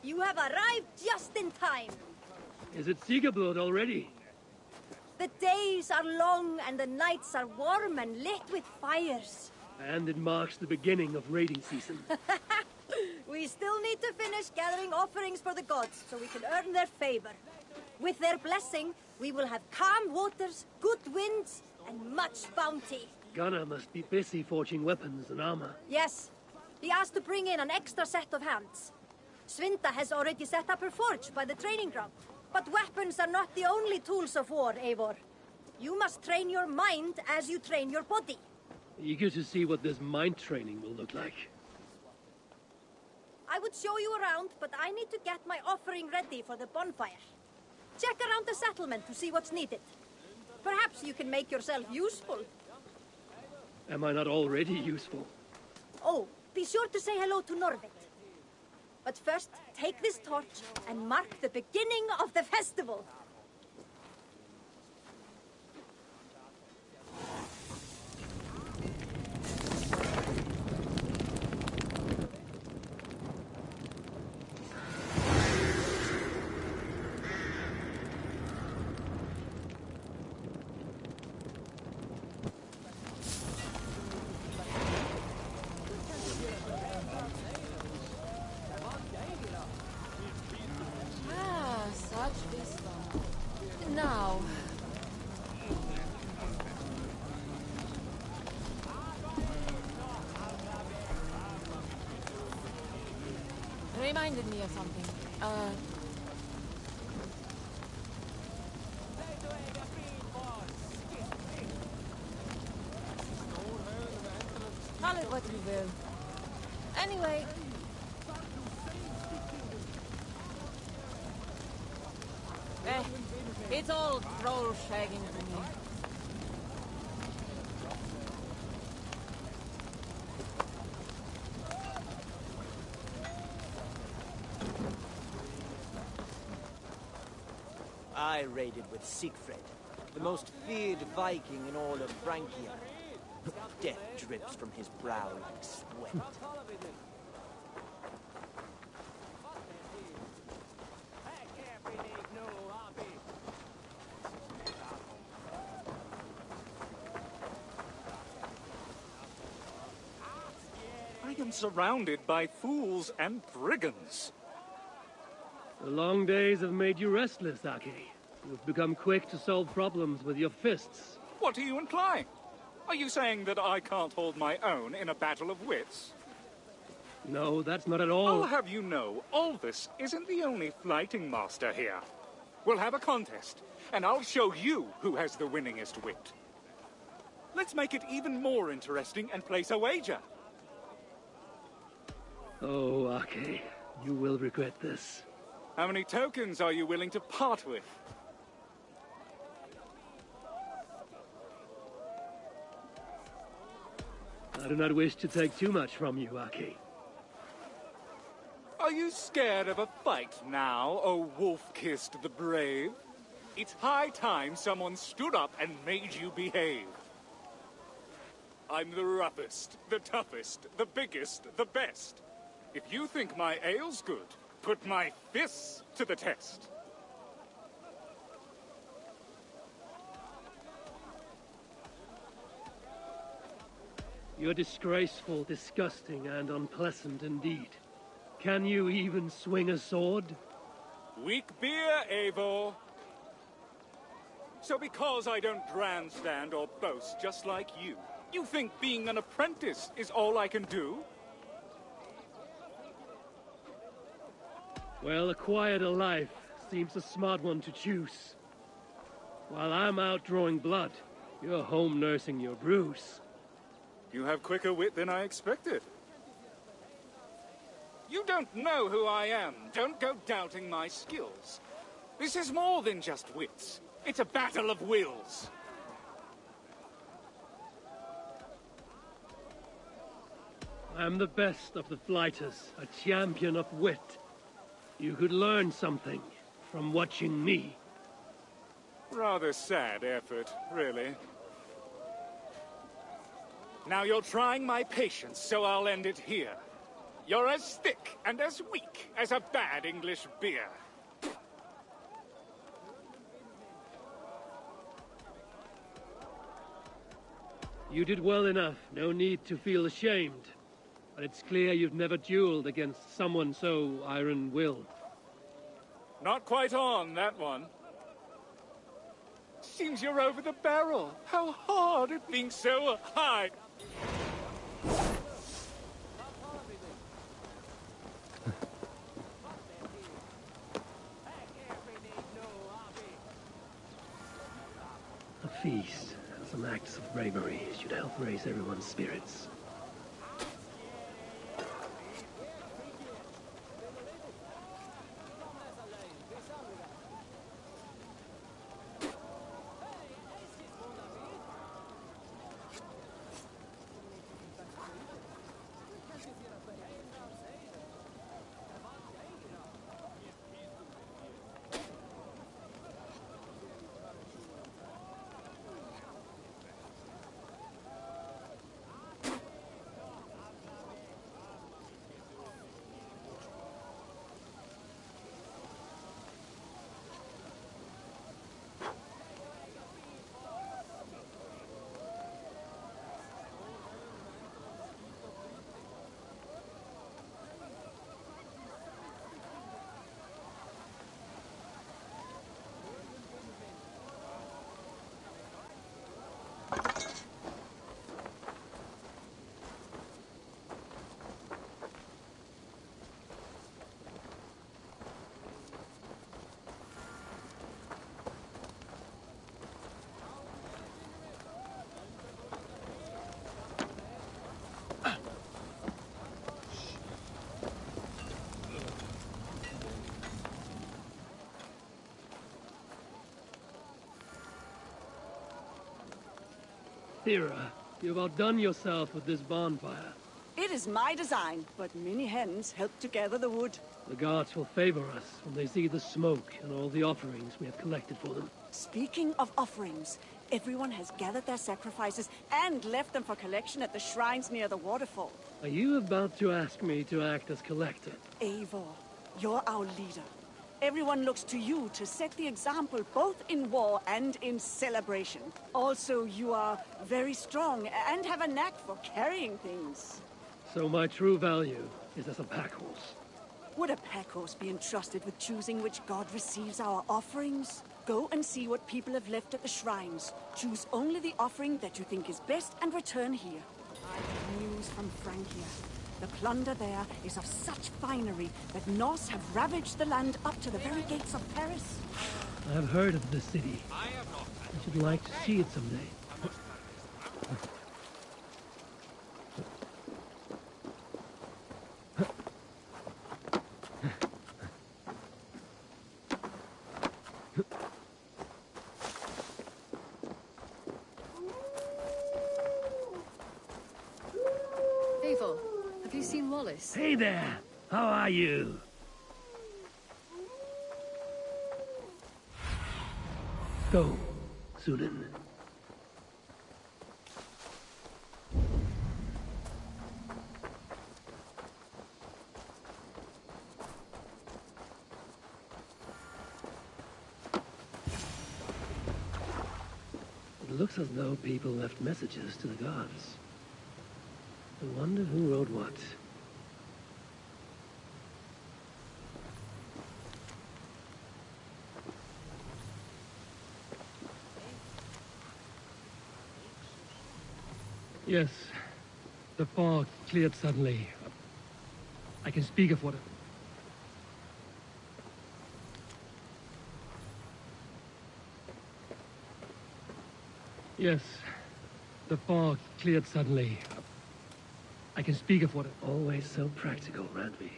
You have arrived just in time. Is it Siegerblood already? The days are long and the nights are warm and lit with fires. And it marks the beginning of raiding season. We still need to finish gathering offerings for the gods so we can earn their favor. With their blessing, we will have calm waters, good winds, and much bounty. Gunnar must be busy forging weapons and armor. Yes. He asked to bring in an extra set of hands. Svinda has already set up her forge by the training ground. But weapons are not the only tools of war, Eivor. You must train your mind as you train your body. Eager to see what this mind training will look like. I would show you around, but I need to get my offering ready for the bonfire. Check around the settlement to see what's needed. Perhaps you can make yourself useful. Am I not already useful? Oh, be sure to say hello to Norvit. But first, take this torch and mark the beginning of the festival. Now. Reminded me of something. Call it what you will. Anyway. It's all troll shagging for me. I raided with Siegfried, the most feared Viking in all of Francia. Death drips from his brow like sweat. I am surrounded by fools and brigands. The long days have made you restless, Aki. You've become quick to solve problems with your fists. What are you implying? Are you saying that I can't hold my own in a battle of wits? No, that's not at all. I'll have you know, Aldous isn't the only fighting master here. We'll have a contest, and I'll show you who has the winningest wit. Let's make it even more interesting and place a wager. Oh, Aki, you will regret this. How many tokens are you willing to part with? I do not wish to take too much from you, Aki. Are you scared of a fight now, O Wolf-Kissed the Brave? It's high time someone stood up and made you behave. I'm the roughest, the toughest, the biggest, the best. If you think my ale's good, put my fists to the test. You're disgraceful, disgusting, and unpleasant indeed. Can you even swing a sword? Weak beer, Eivor. So because I don't grandstand or boast just like you, you think being an apprentice is all I can do? Well, a quieter life seems a smart one to choose. While I'm out drawing blood, you're home nursing your bruise. You have quicker wit than I expected. You don't know who I am. Don't go doubting my skills. This is more than just wits. It's a battle of wills. I'm the best of the flighters, a champion of wit. You could learn something from watching me. Rather sad effort, really. Now you're trying my patience, so I'll end it here. You're as thick and as weak as a bad English beer. You did well enough. No need to feel ashamed. But it's clear you've never dueled against someone so iron-willed. Not quite on, that one. Seems you're over the barrel. How hard it being so high. A feast and some acts of bravery should help raise everyone's spirits. Thera, you've outdone yourself with this bonfire. It is my design, but many hens help to gather the wood. The gods will favor us when they see the smoke and all the offerings we have collected for them. Speaking of offerings, everyone has gathered their sacrifices and left them for collection at the shrines near the waterfall. Are you about to ask me to act as collector? Eivor, you're our leader. Everyone looks to you to set the example both in war and in celebration. Also, you are very strong and have a knack for carrying things. So my true value is as a pack horse. Would a pack horse be entrusted with choosing which god receives our offerings? Go and see what people have left at the shrines. Choose only the offering that you think is best and return here. I have news from Francia. The plunder there is of such finery that Norse have ravaged the land up to the very gates of Paris. I have heard of this city. I should like to see it someday. Eivor, have you seen Wallace? Hey there! How are you? Go, Sunan. It looks as though people left messages to the gods. I wonder who wrote what. Yes. The fog cleared suddenly. I can speak of what... Yes. The fog cleared suddenly. I can speak of what... Always so practical, Randvi.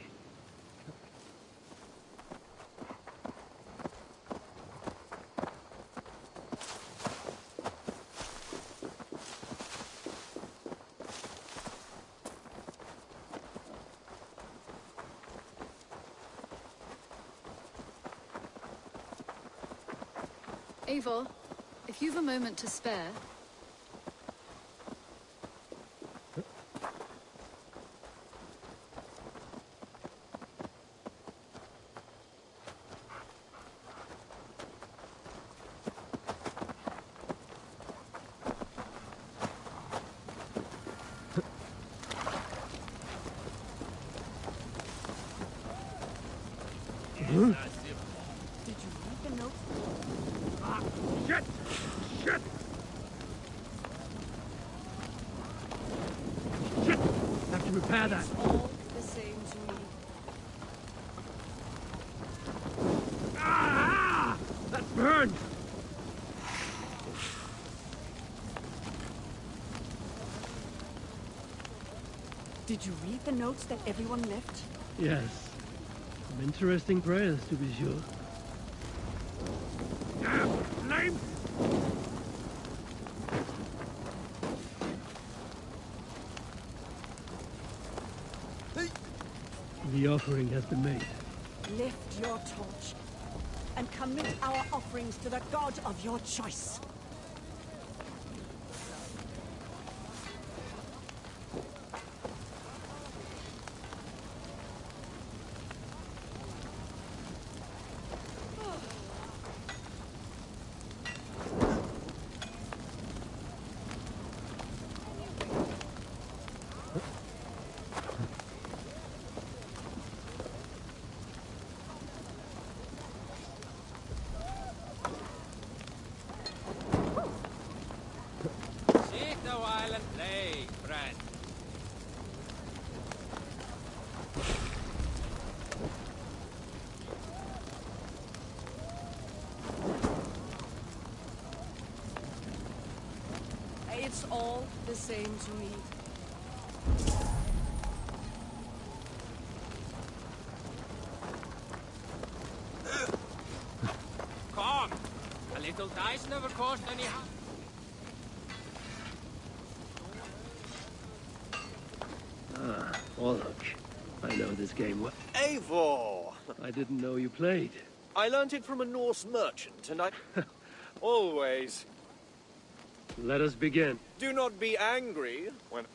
Eivor, if you've a moment to spare... Did you read the note? Ah, shit! Shit! Shit! Have to repair that. It's all the same to me. Ah! That burned! Did you read the notes that everyone left? Yes. Some interesting prayers, to be sure. Damn! Flame! The offering has been made. Lift your torch and commit our offerings to the god of your choice. Sit a while and play, friend. It's all the same to me. Come! A little dice never cost any harm. Ah, look. I know this game well. Eivor! I didn't know you played. I learnt it from a Norse merchant, and I... Always. Let us begin. Do not be angry when...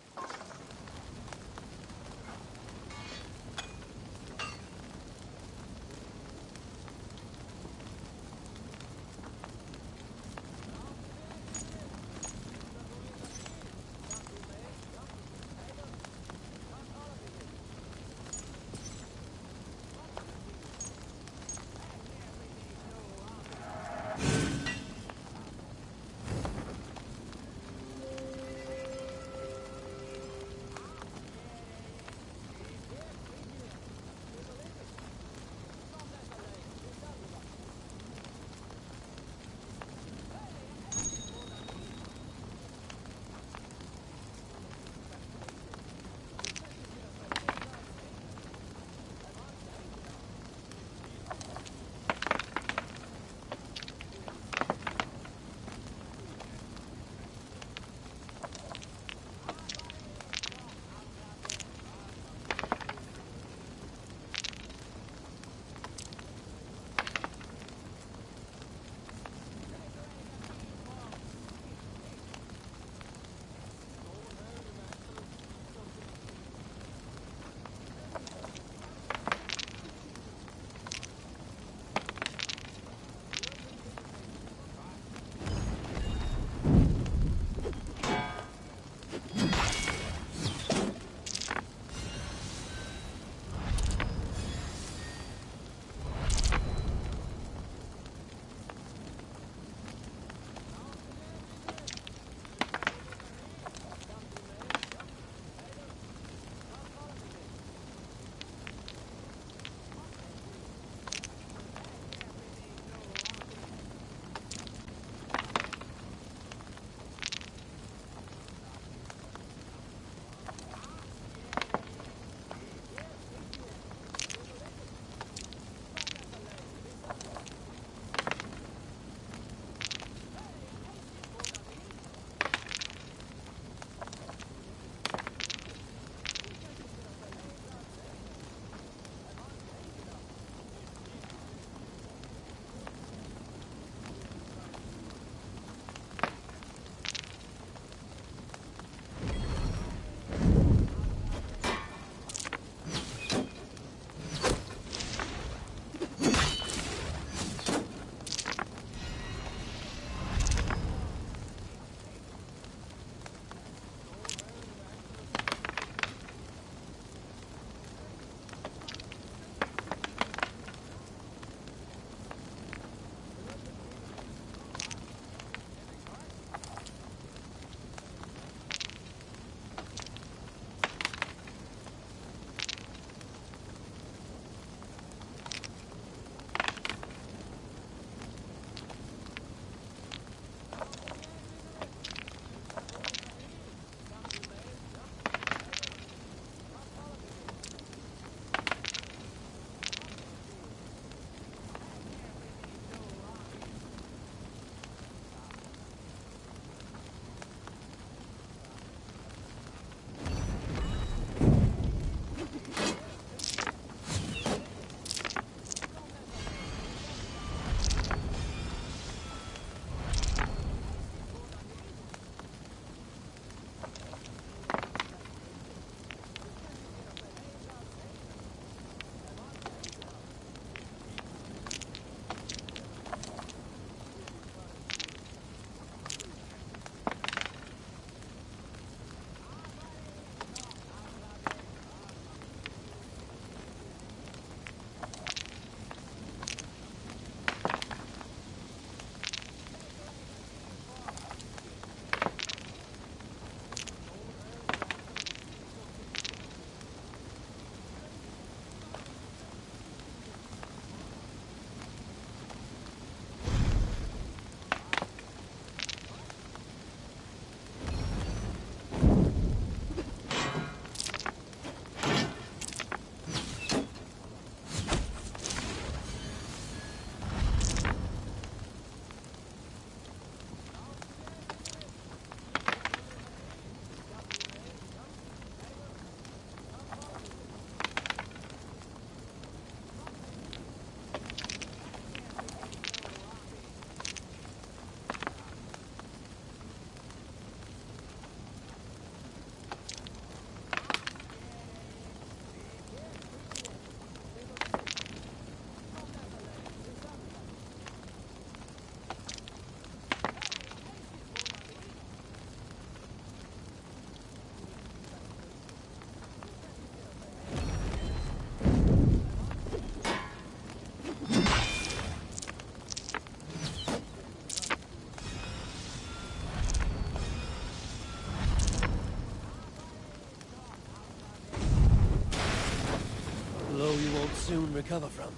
won't soon recover from.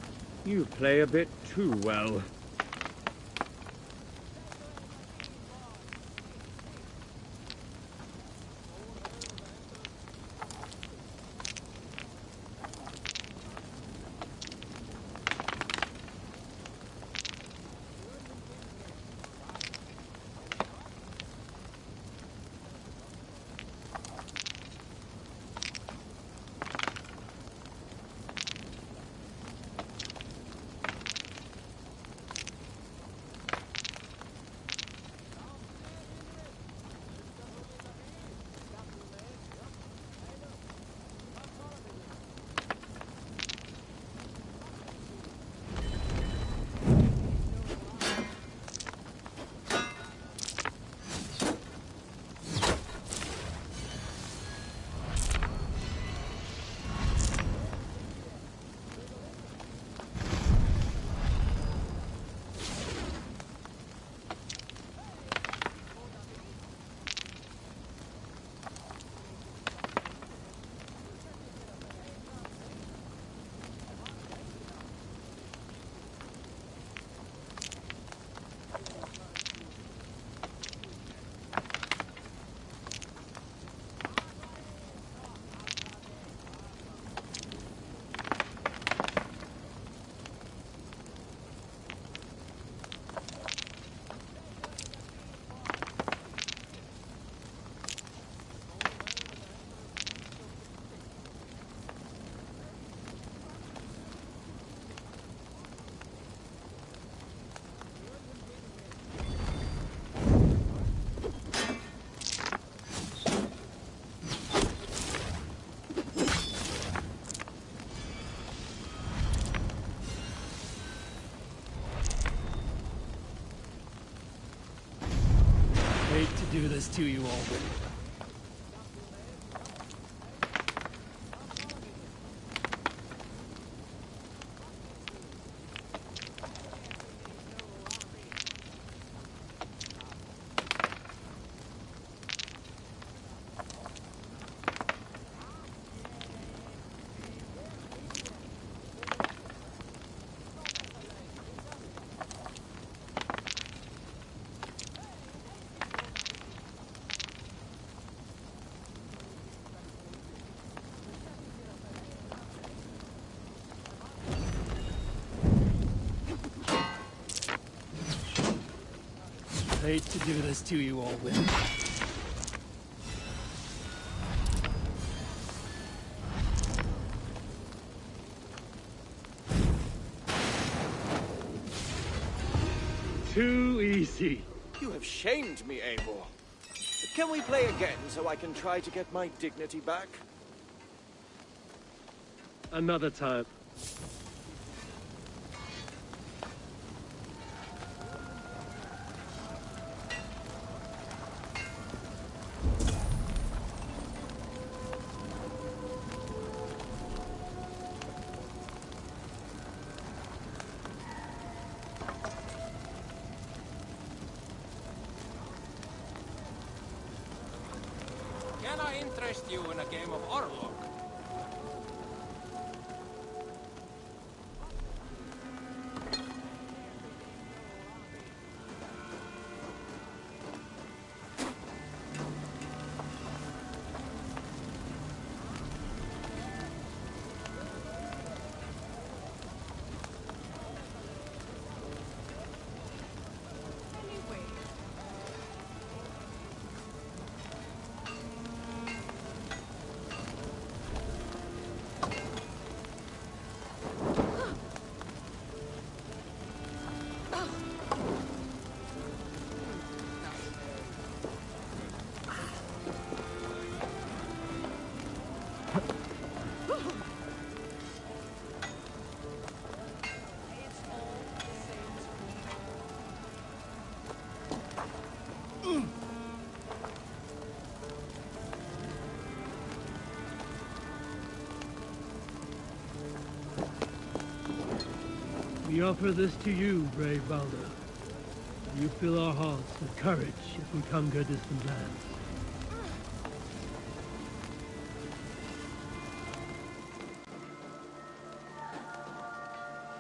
You play a bit too well. Hate to do this to you all. Hate to do this to you all, Win. Too easy. You have shamed me, Eivor. Can we play again so I can try to get my dignity back? Another time. Can I interest you in a game of Orlog? We offer this to you, brave Valda. You fill our hearts with courage as we conquer distant lands.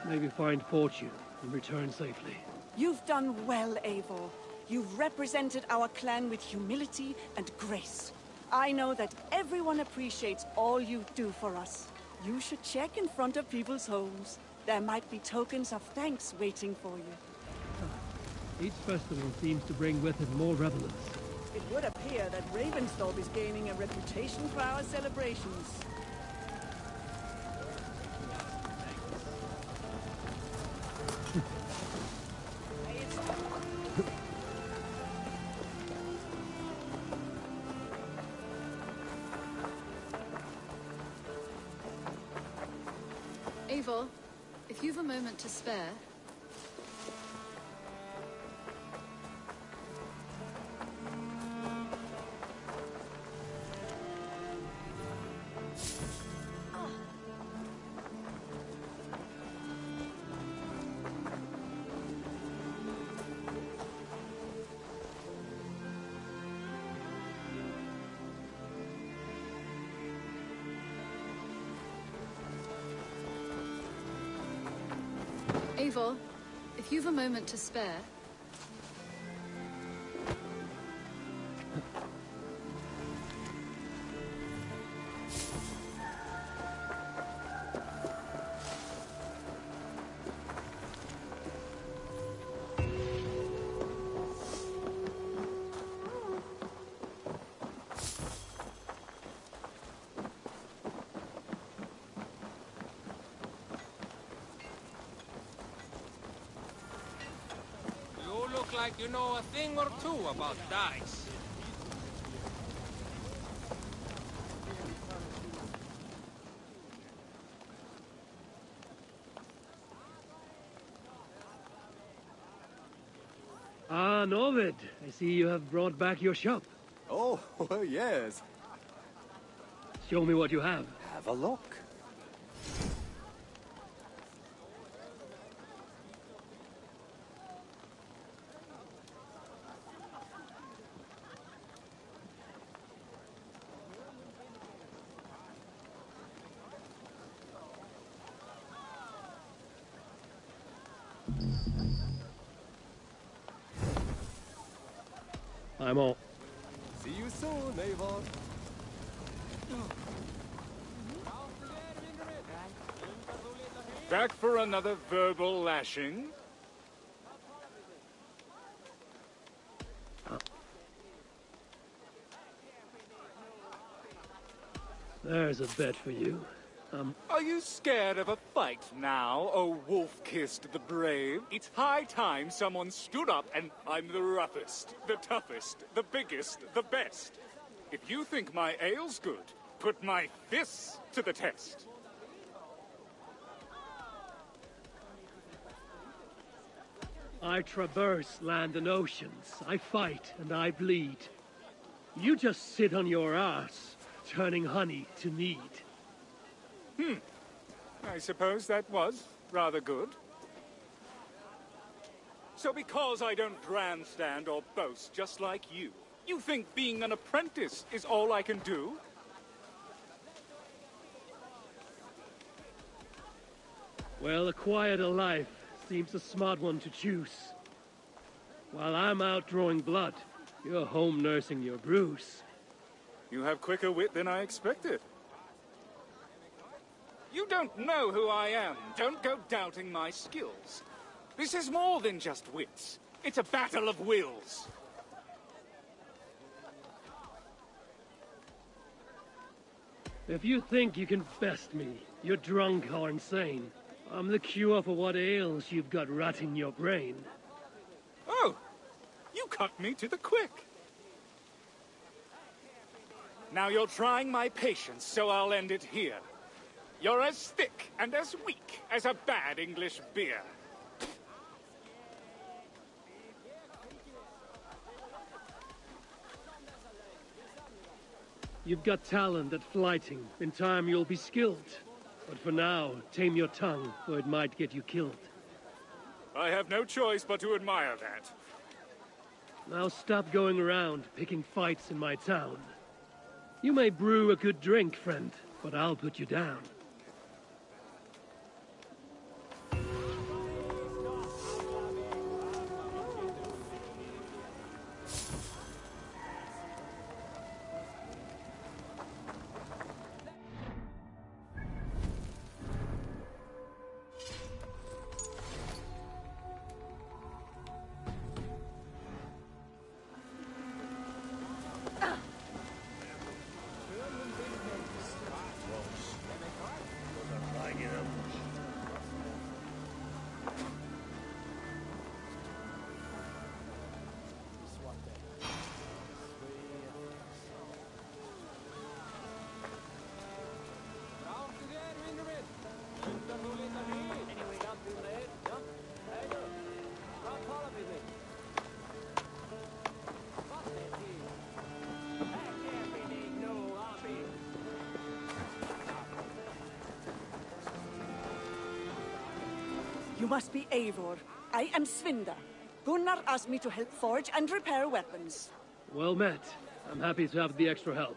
maybe find fortune and return safely. You've done well, Eivor. You've represented our clan with humility and grace. I know that everyone appreciates all you do for us. You should check in front of people's homes. There might be tokens of thanks waiting for you. Each festival seems to bring with it more revelers. It would appear that Ravensthorpe is gaining a reputation for our celebrations. Eivor, if you've a moment to spare... Eivor, if you've a moment to spare... Like you know a thing or two about dice. Ah, Norvid, I see you have brought back your shop. Oh, well, yes. Show me what you have. Have a look. I'm all. See you soon, Eivor. Back for another verbal lashing? There's a bet for you. Are you scared of a fight now, oh wolf-kissed the brave? It's high time someone stood up and I'm the roughest, the toughest, the biggest, the best. If you think my ale's good, put my fists to the test. I traverse land and oceans. I fight and I bleed. You just sit on your ass, turning honey to mead. I suppose that was rather good. So because I don't grandstand or boast just like you, you think being an apprentice is all I can do? Well, a quieter life seems a smart one to choose. While I'm out drawing blood, you're home nursing your bruise. You have quicker wit than I expected. You don't know who I am. Don't go doubting my skills. This is more than just wits. It's a battle of wills. If you think you can best me, you're drunk or insane. I'm the cure for what ails you've got rotting your brain. Oh, you cut me to the quick. Now you're trying my patience, so I'll end it here. You're as thick and as weak as a bad English beer. You've got talent at flighting. In time you'll be skilled. But for now, tame your tongue, or it might get you killed. I have no choice but to admire that. Now stop going around picking fights in my town. You may brew a good drink, friend, but I'll put you down. You must be Eivor. I am Svinda. Gunnar asked me to help forge and repair weapons. Well met. I'm happy to have the extra help.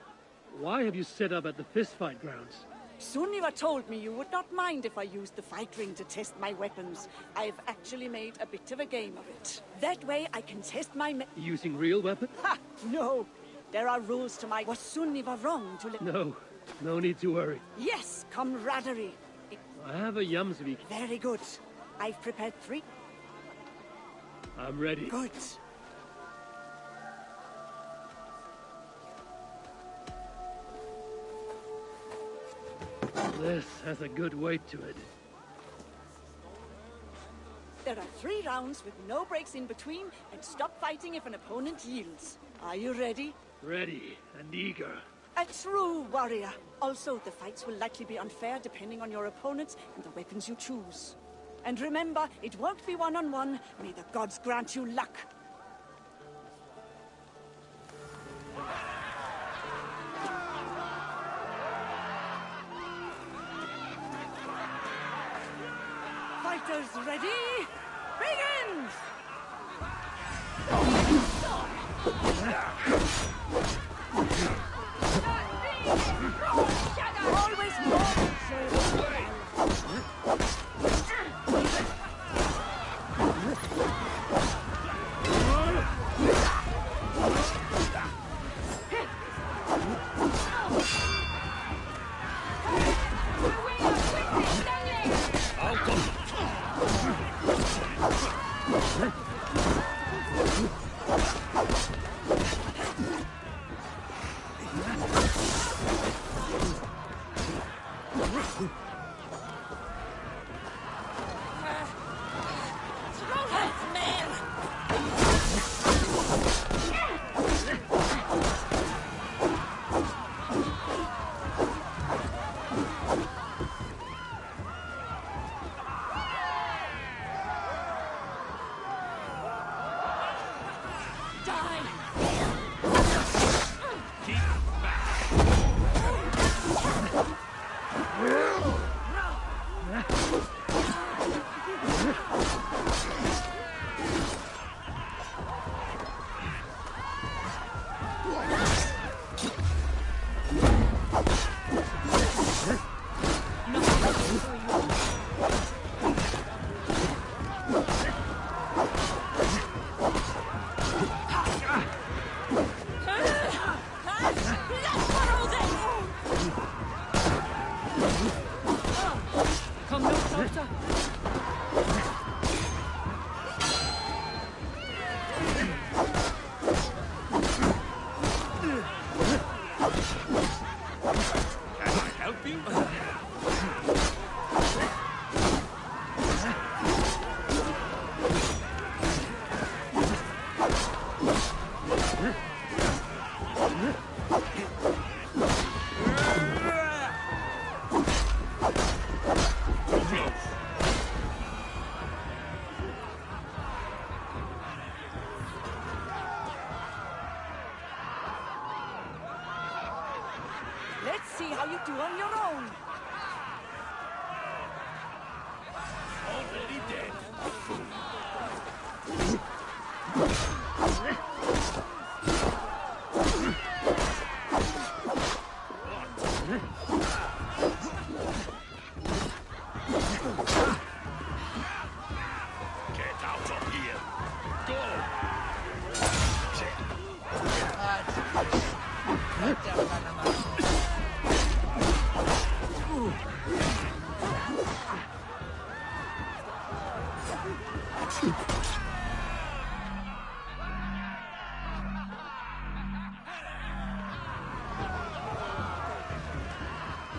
Why have you set up at the fistfight grounds? Sunniva told me you would not mind if I used the fight ring to test my weapons. I've actually made a bit of a game of it. That way I can test my Using real weapons? Ha! No! There are rules to my... Was Sunniva wrong to let... No need to worry. Yes, camaraderie. I have a Jamsvik. Very good. I've prepared 3. I'm ready. Good. This has a good weight to it. There are 3 rounds with no breaks in between, and stop fighting if an opponent yields. Are you ready? Ready and eager. A true warrior. Also, the fights will likely be unfair depending on your opponents and the weapons you choose. And remember, it won't be one-on-one. May the gods grant you luck. Fighters ready? Begin! Always more. Let's see how you do on your own. Already dead. Get out of here. Go.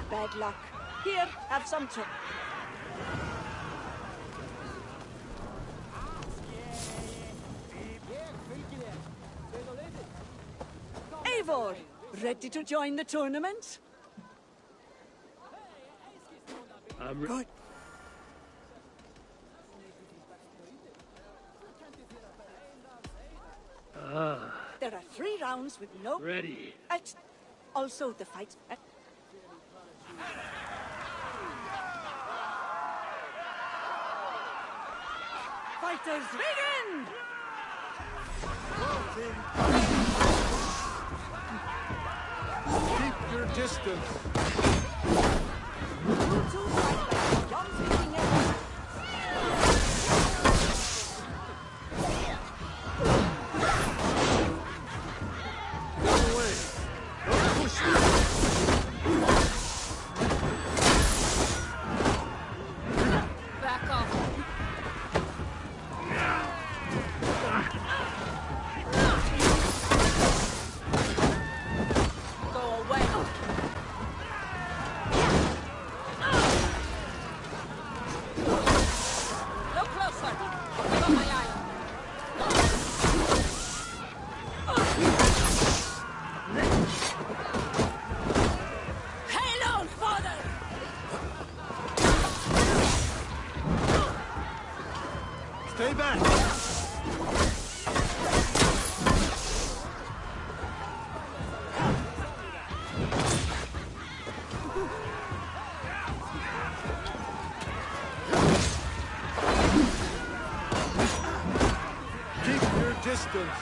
Bad luck. Here, have some too. Eivor, ready to join the tournament? I'm Good. There are 3 rounds with no... Ready. Also, the fight... Fighters, begin! Keep your distance. You two fight like young thinking ever. Get away. Don't push me. Back off. Go away. Look closer. Give up my eye. Hail on, father! Stay back. Keep your distance.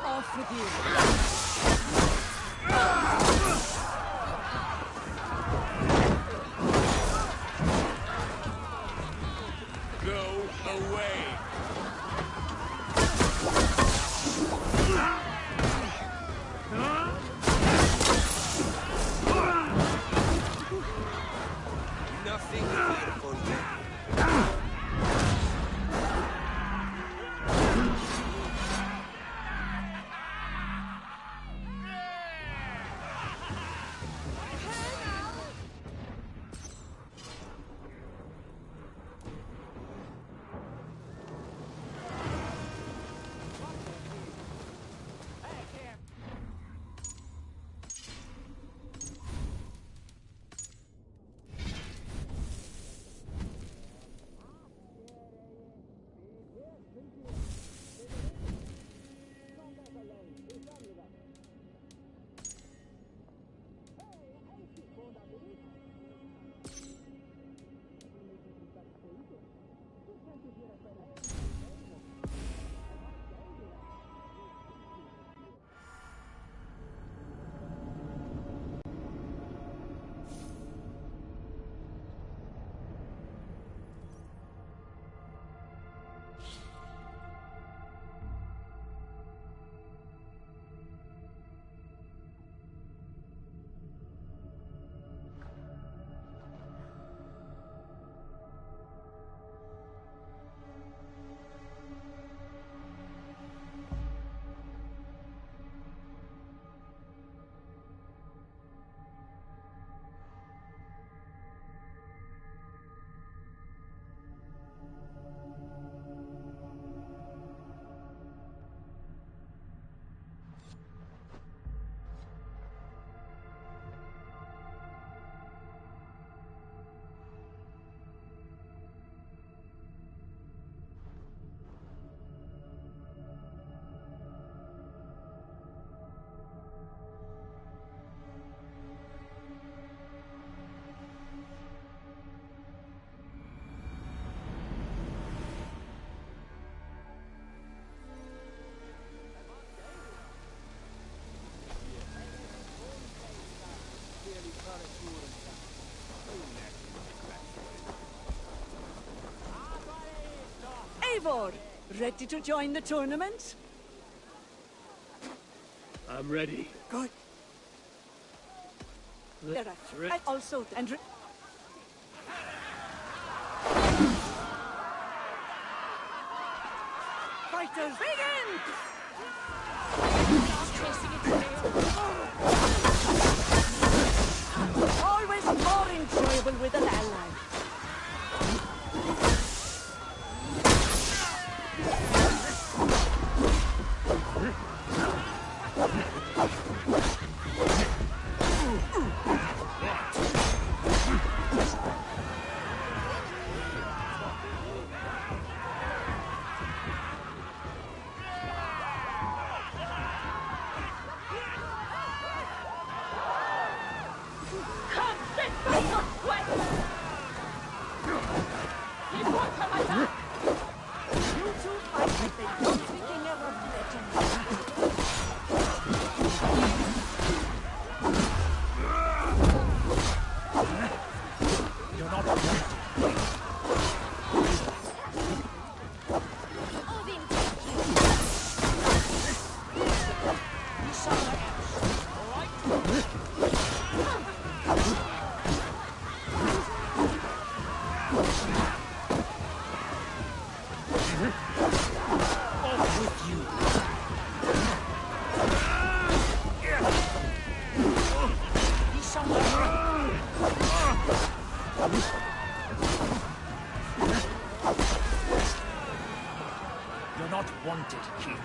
Off with you. Go away. Nothing here for you. Eivor, ready to join the tournament? I'm ready. Good. There are Re- also and fighters begin. Always more enjoyable with an ally. You're not wanted. You're not wanted here.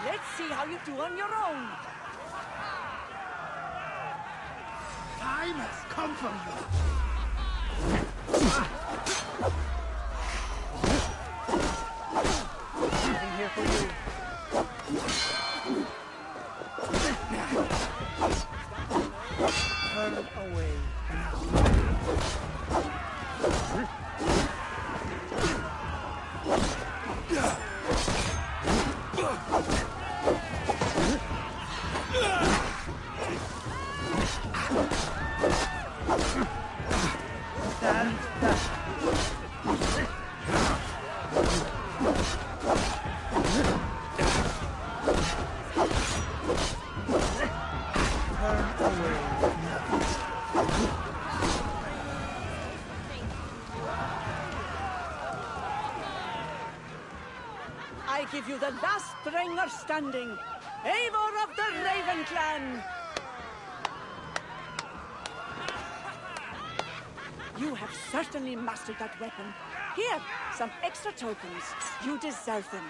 Let's see how you do on your own. Time has come for you. Nothing here for you. Turn away I give you the last ringer standing, Eivor of the Raven Clan. You have certainly mastered that weapon. Here, some extra tokens. You deserve them.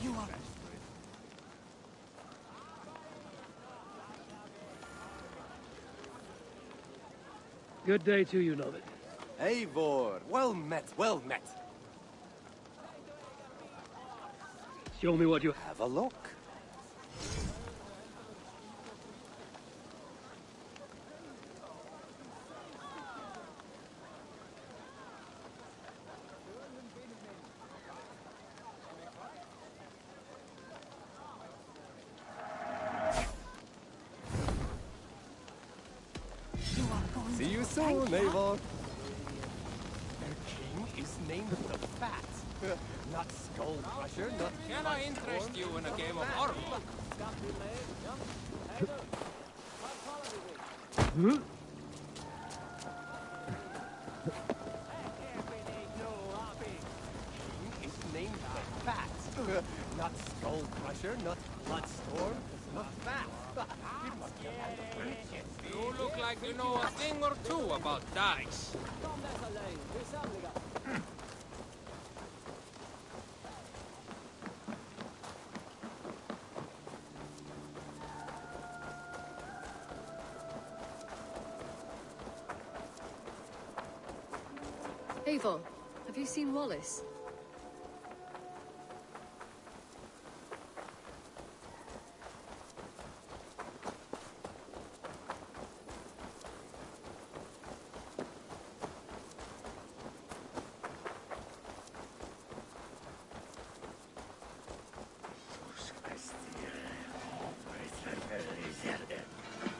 You are... Good day to you, Novid. Eivor, well met, well met. Show me what you Have a look. See you soon, Eivor. Their king is named the Fat. Not Skull Crusher, not... Can I interest you in a game of Arm? King is named the Fat. Not Skull Crusher, not Bloodstorm, the Fat. You look like you know a thing or two about dice. Eivor, have you seen Wallace?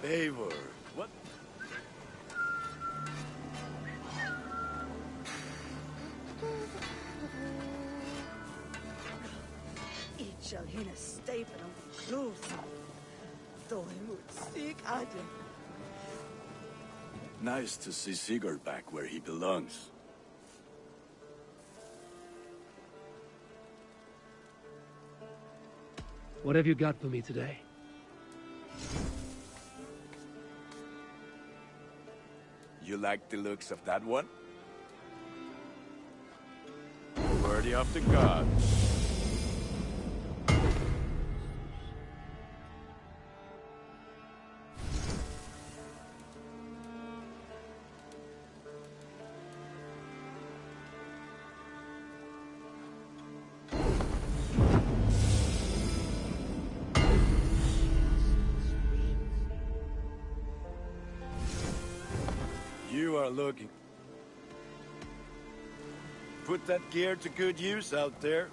Eivor, what? Each shall hin a staple of clothes, though he would seek idle. Nice to see Sigurd back where he belongs. What have you got for me today? You like the looks of that one? Worthy of the gods. You are looking. Put that gear to good use out there.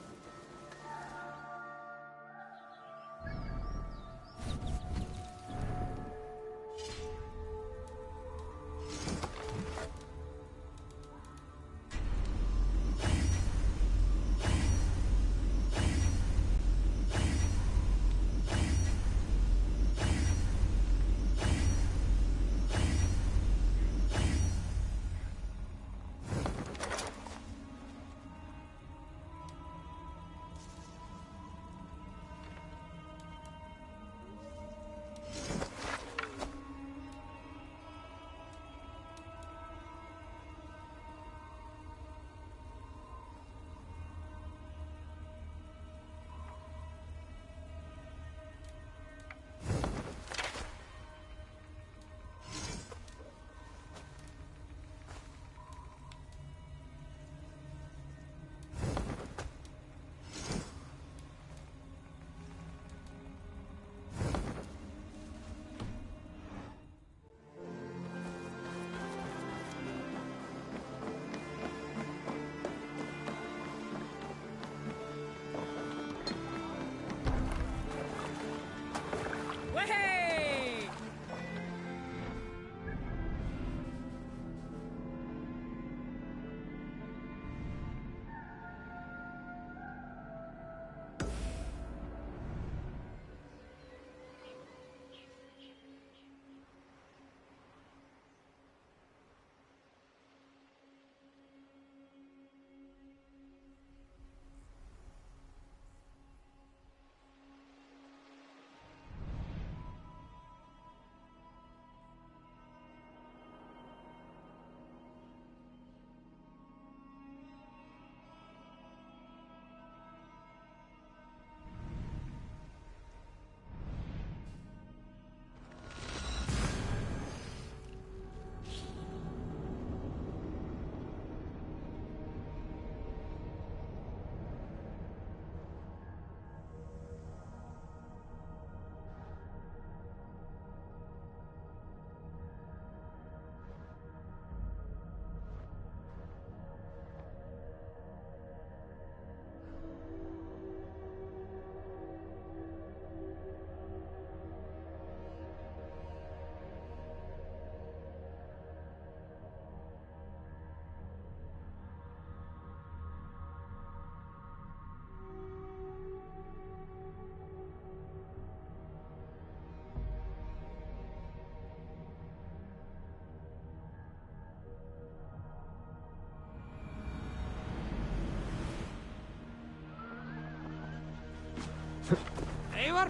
Eivor,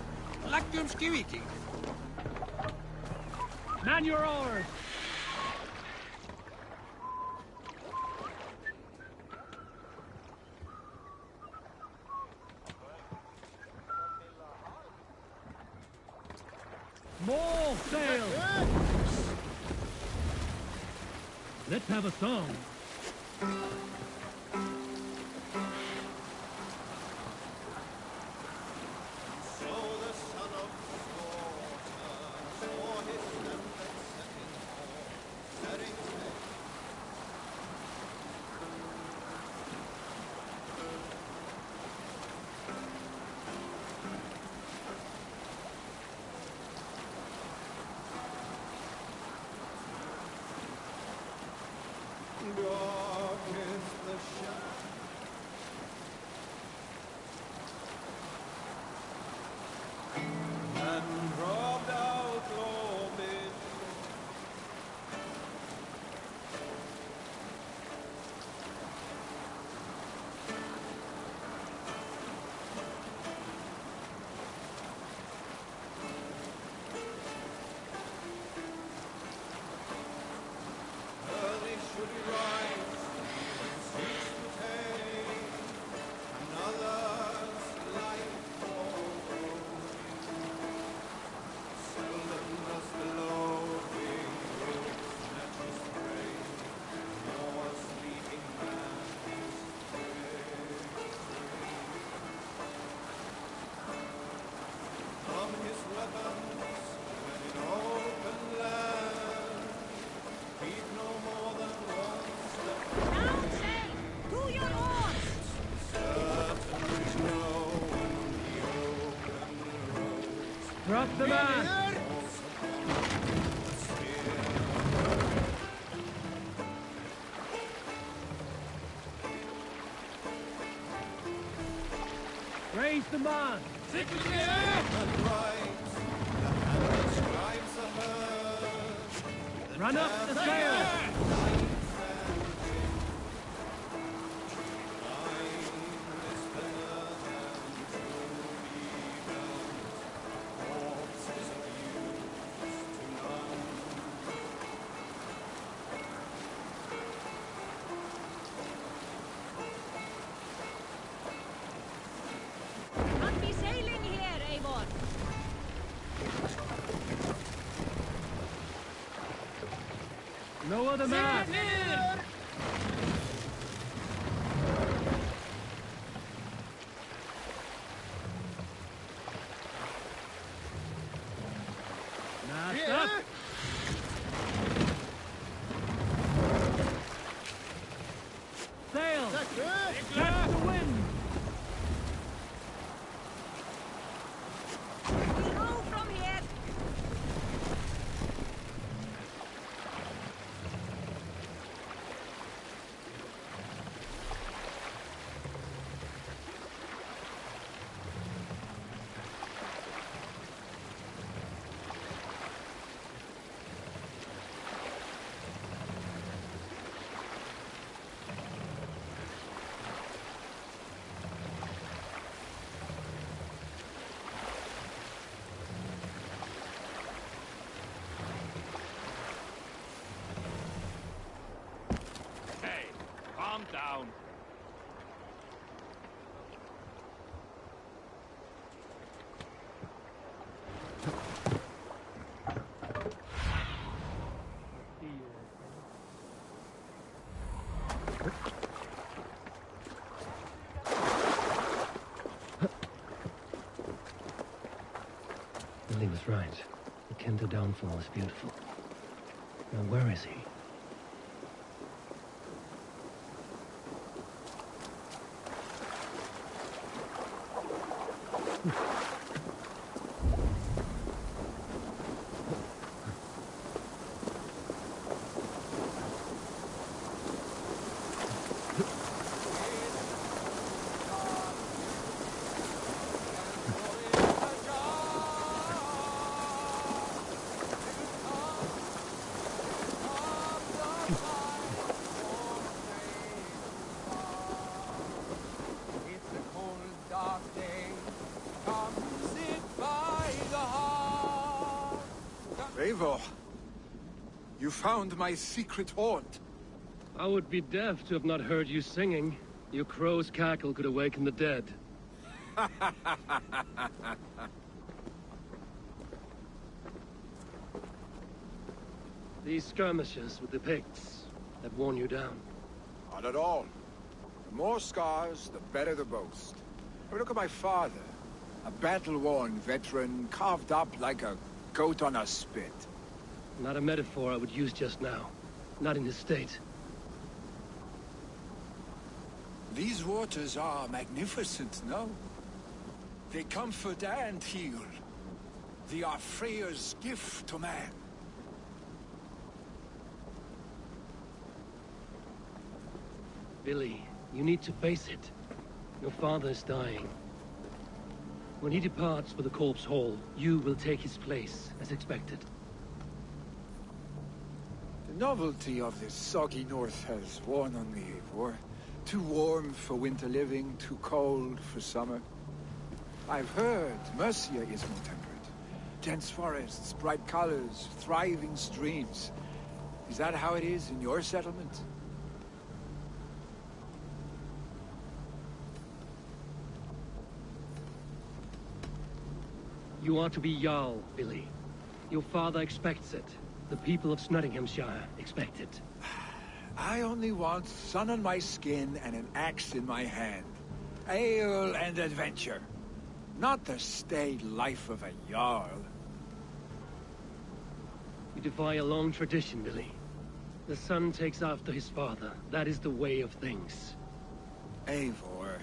läggjum skiviking. Man your oars! More sail! Let's have a song. Drop the man! Raise the man! Run up the sail! No other man! Mast up! Sail! Catch the wind! Calm down. Billy was right. The Kenta downfall is beautiful. Now where is he? Eivor, you found my secret haunt. I would be deaf to have not heard you singing. Your crow's cackle could awaken the dead. These skirmishes with the Picts that worn you down. Not at all. The more scars, the better the boast. I mean, look at my father. A battle-worn veteran, carved up like a goat on a spit. Not a metaphor I would use just now. Not in this state. These waters are magnificent, no? They comfort and heal. They are Freya's gift to man. Billy, you need to face it. Your father is dying. When he departs for the Corpse Hall, you will take his place, as expected. The novelty of this soggy north has worn on me, Eivor. Too warm for winter living, too cold for summer. I've heard Mercia is more temperate. Dense forests, bright colors, thriving streams. Is that how it is in your settlement? You are to be Jarl, Billy. Your father expects it. The people of Snottinghamshire expect it. I only want sun on my skin and an axe in my hand. Ale and adventure. Not the staid life of a Jarl. You defy a long tradition, Billy. The son takes after his father. That is the way of things. Eivor.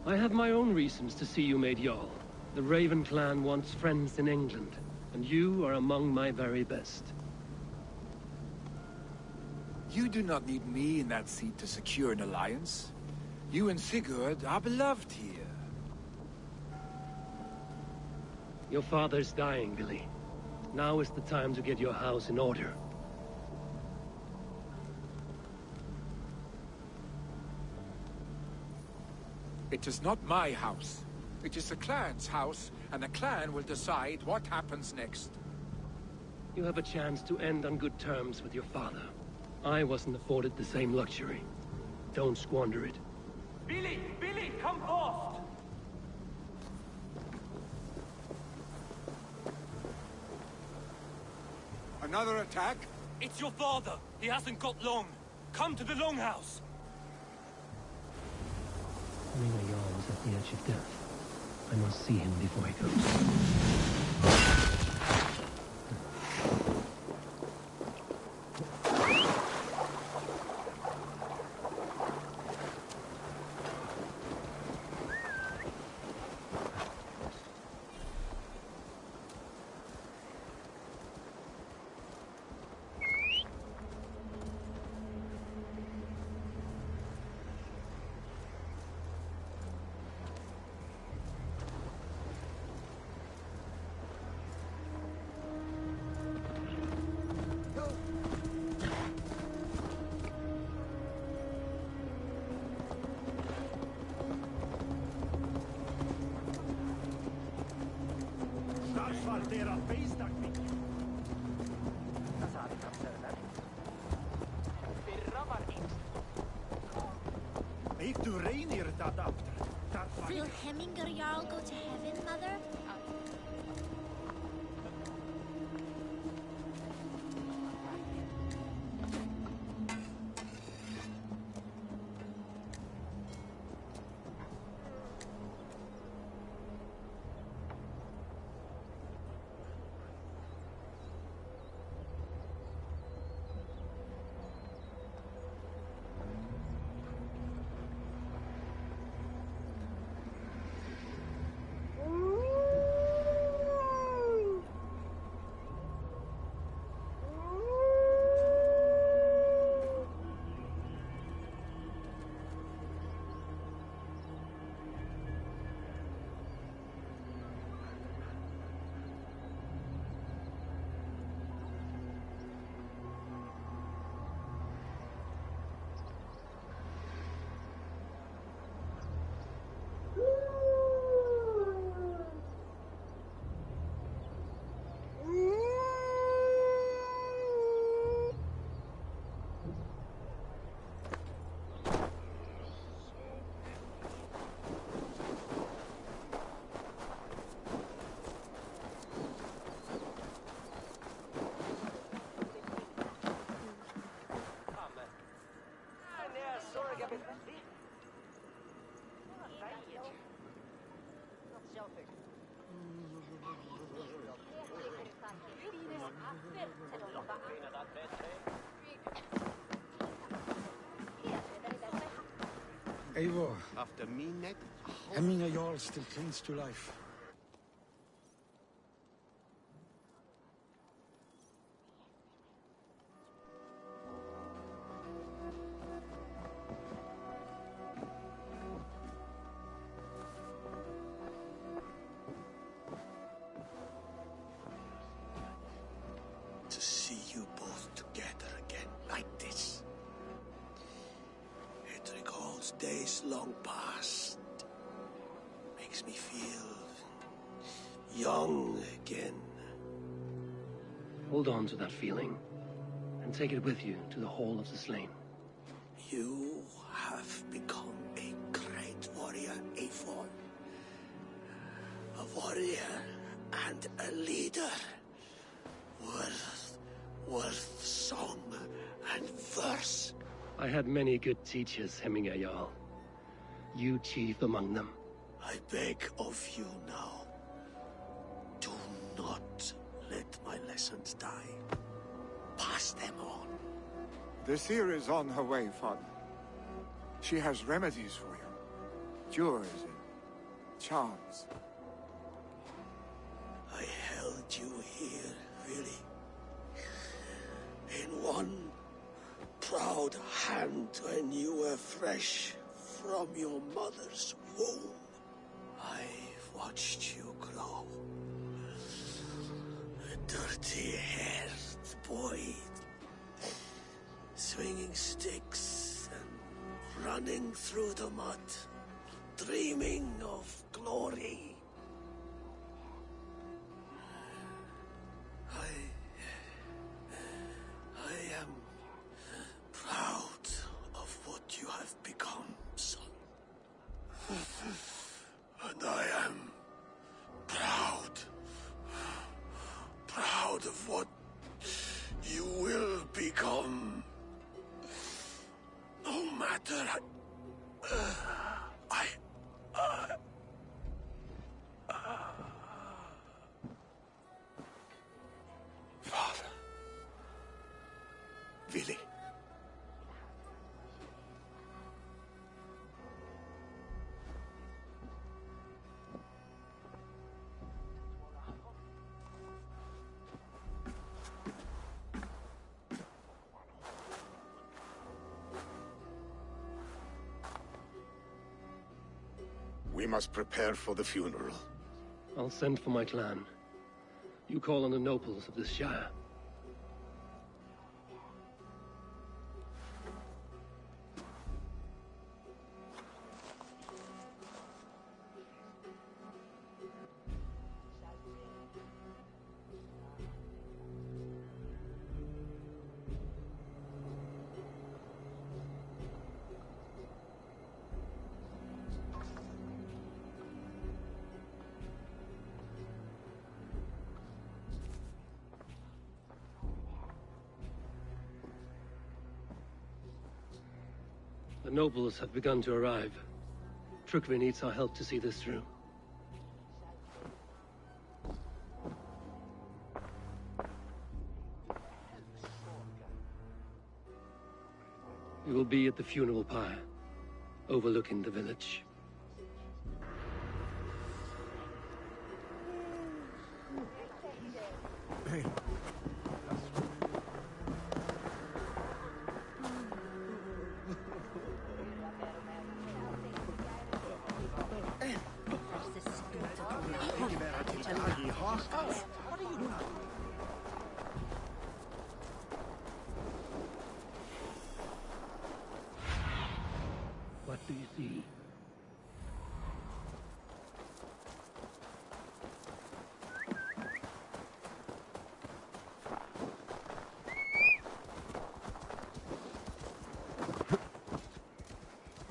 I have my own reasons to see you made Jarl. The Raven clan wants friends in England, and you are among my very best. You do not need me in that seat to secure an alliance. You and Sigurd are beloved here. Your father's dying, Billy. Now is the time to get your house in order. It is not my house. It is the clan's house, and the clan will decide what happens next. You have a chance to end on good terms with your father. I wasn't afforded the same luxury. Don't squander it. Billy! Billy, come forth! Another attack? It's your father. He hasn't got long. Come to the Longhouse. Hemingway Jarl is at the edge of death. I must see him before he goes. Will Hemminger Jarl go to heaven, Mother? Eivor, After me, Ned? Hemminger Jarl still clings to life. To see you both together again like this. It recalls days long past. Makes me feel young again. Hold on to that feeling, and take it with you to the Hall of the Slain. You have become a great warrior, Eivor. A warrior and a leader. Worth song and verse. I had many good teachers, Hemminger Jarl. You chief among them. I beg of you now, do not let my lessons die. Pass them on. The seer is on her way, Father. She has remedies for you. Cures and charms. I held you here, really. In one proud hand when you were fresh from your mother's womb. I've watched you grow. A dirty-haired boy, swinging sticks and running through the mud, dreaming of glory. I am proud of what you have become, son. And I am proud of what you will become. No matter Father. Willy. We must prepare for the funeral. I'll send for my clan. You call on the nobles of this shire. The nobles have begun to arrive. Trukvi needs our help to see this through. We will be at the funeral pyre, overlooking the village. Hey. What do you see?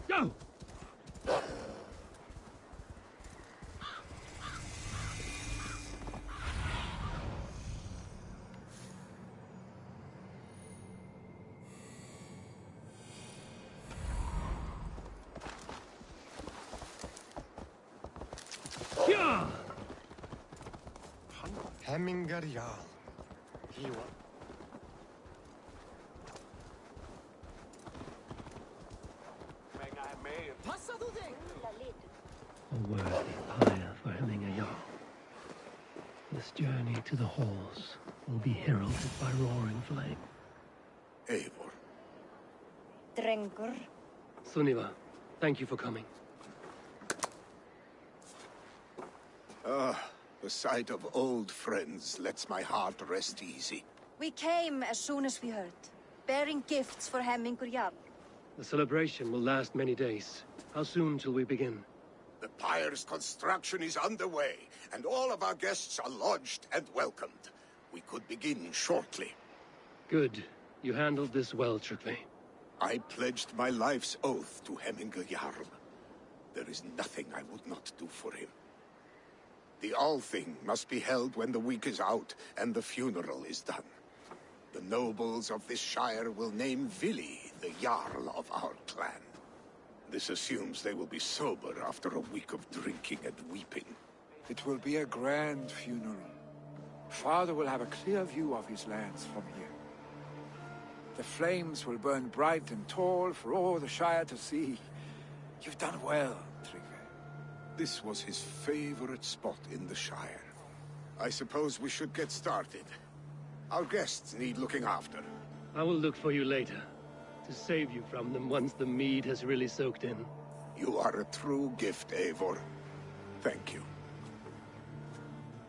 Go! Hemmingar Jarl. Hiwa. A worthy pyre for Hemmingar Jarl. This journey to the halls will be heralded by roaring flame. Eivor. Drengur. Sunniva, thank you for coming. The sight of old friends lets my heart rest easy. We came as soon as we heard, bearing gifts for Hemmingur Jarl. The celebration will last many days. How soon till we begin? The pyre's construction is underway, and all of our guests are lodged and welcomed. We could begin shortly. Good. You handled this well, Trukvi. I pledged my life's oath to Hemmingar Jarl. There is nothing I would not do for him. The Althing must be held when the week is out and the funeral is done. The nobles of this shire will name Willy the Jarl of our clan. This assumes they will be sober after a week of drinking and weeping. It will be a grand funeral. Father will have a clear view of his lands from here. The flames will burn bright and tall for all the Shire to see. You've done well, Trygve. This was his favorite spot in the Shire. I suppose we should get started. Our guests need looking after. I will look for you later, to save you from them once the mead has really soaked in. You are a true gift, Eivor. Thank you.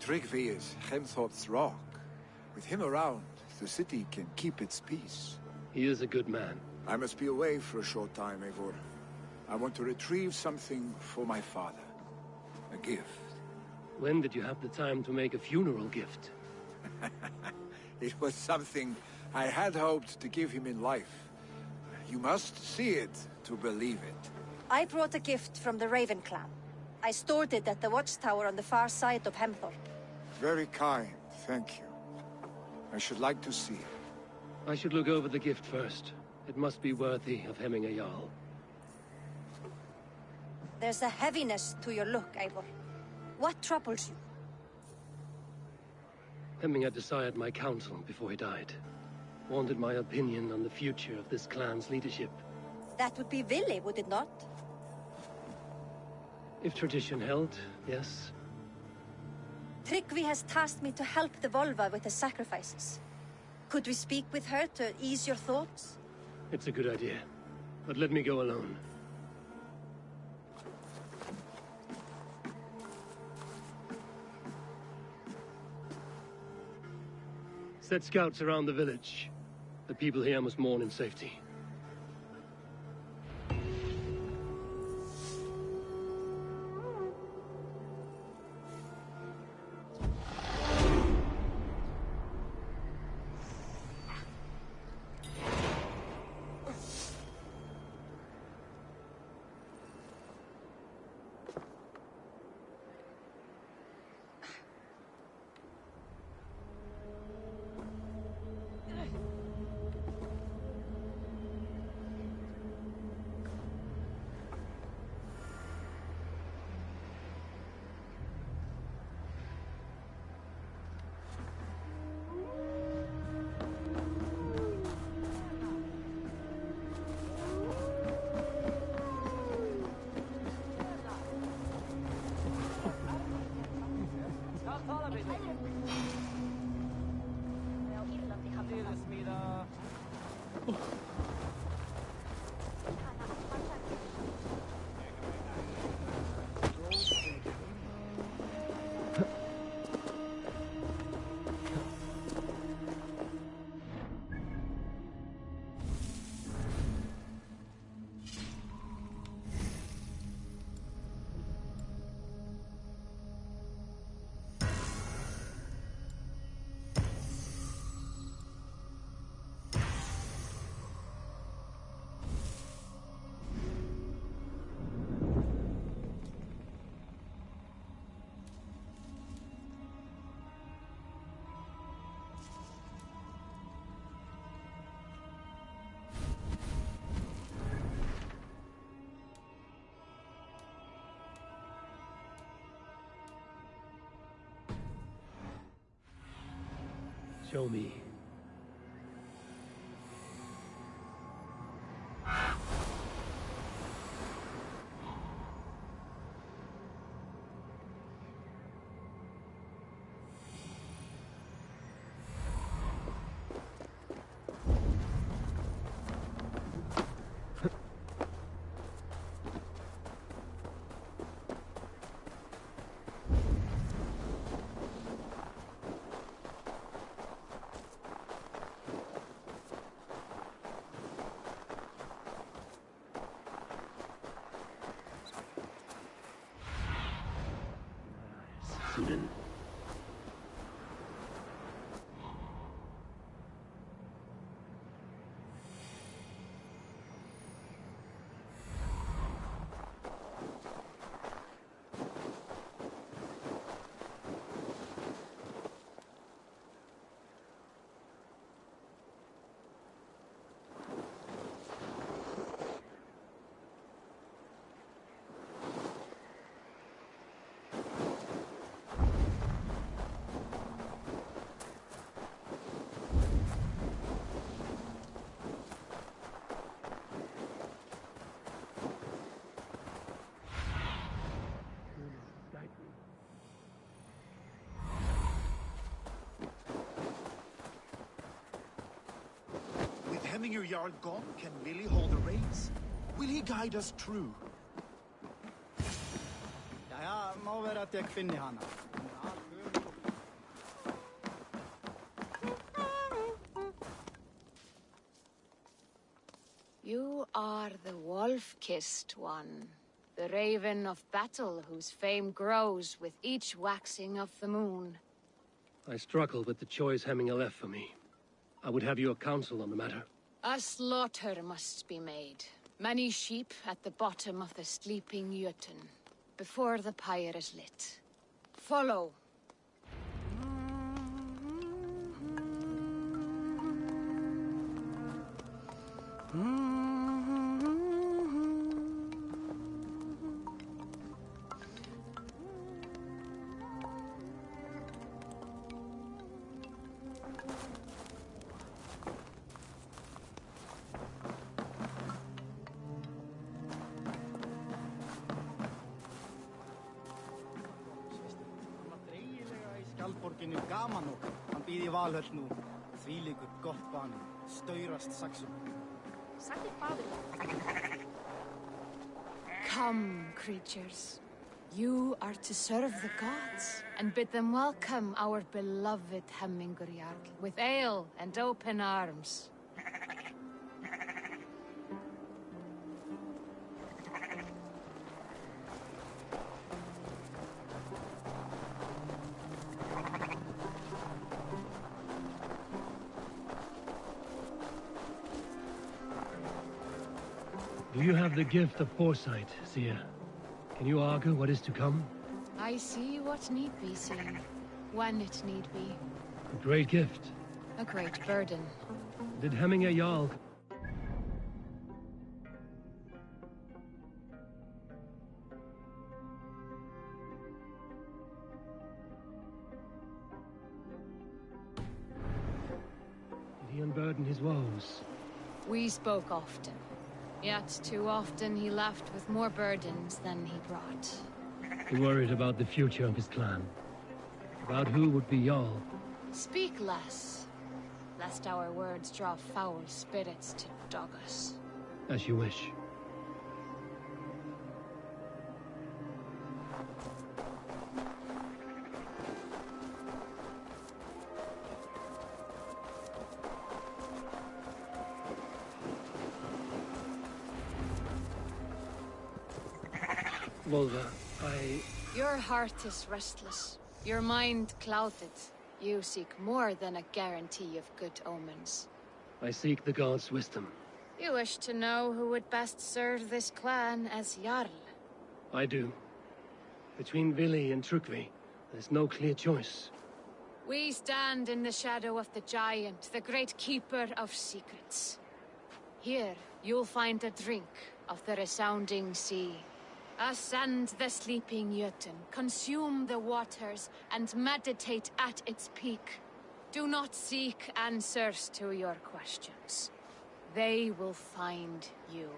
Tryggvi is Hemthorpe's rock. With him around, the city can keep its peace. He is a good man. I must be away for a short time, Eivor. I want to retrieve something for my father. A gift. When did you have the time to make a funeral gift? It was something I had hoped to give him in life. You must see it to believe it. I brought a gift from the Raven clan. I stored it at the watchtower on the far side of Hemthorpe. Very kind, thank you. I should like to see it. I should look over the gift first. It must be worthy of Hemming a Jarl. There's a heaviness to your look, Eivor. What troubles you? Hemming had desired my counsel before he died. Wanted my opinion on the future of this clan's leadership. That would be Vili, would it not? If tradition held, yes. Tryggvi has tasked me to help the Volva with the sacrifices. Could we speak with her to ease your thoughts? It's a good idea. But let me go alone. Set scouts around the village. The people here must mourn in safety. Show me. Sudan. Hemminger Jarl gone, can Willie hold the reins? Will he guide us true? Ja, må være at jeg finner henne. You are the wolf-kissed one. The raven of battle whose fame grows with each waxing of the moon. I struggle with the choice Hemminger left for me. I would have your counsel on the matter. A slaughter must be made. Many sheep at the bottom of the sleeping Jötun, before the pyre is lit. Follow. Skjaldborginni gaman og hann býð í Valhöll nú. Þvílíkur gott bani, staurast saxum. Come, creatures. You are to serve the gods, and bid them welcome our beloved Hemminger Jarl with ale and open arms. Do you have the gift of foresight, seer? Can you argue what is to come? I see what need be seen, when it need be. A great gift. A great burden. Did Hemminger Jarl... Did he unburden his woes? We spoke often. Yet too often he left with more burdens than he brought. He worried about the future of his clan. About who would be Jarl. Speak less, lest our words draw foul spirits to dog us. As you wish. Volva, Your heart is restless. Your mind clouded. You seek more than a guarantee of good omens. I seek the gods' wisdom. You wish to know who would best serve this clan as Jarl. I do. Between Vili and Trukvi, there's no clear choice. We stand in the shadow of the giant, the great keeper of secrets. Here, you'll find a drink of the resounding sea. Ascend the sleeping Jötun, consume the waters, and meditate at its peak. Do not seek answers to your questions. They will find you.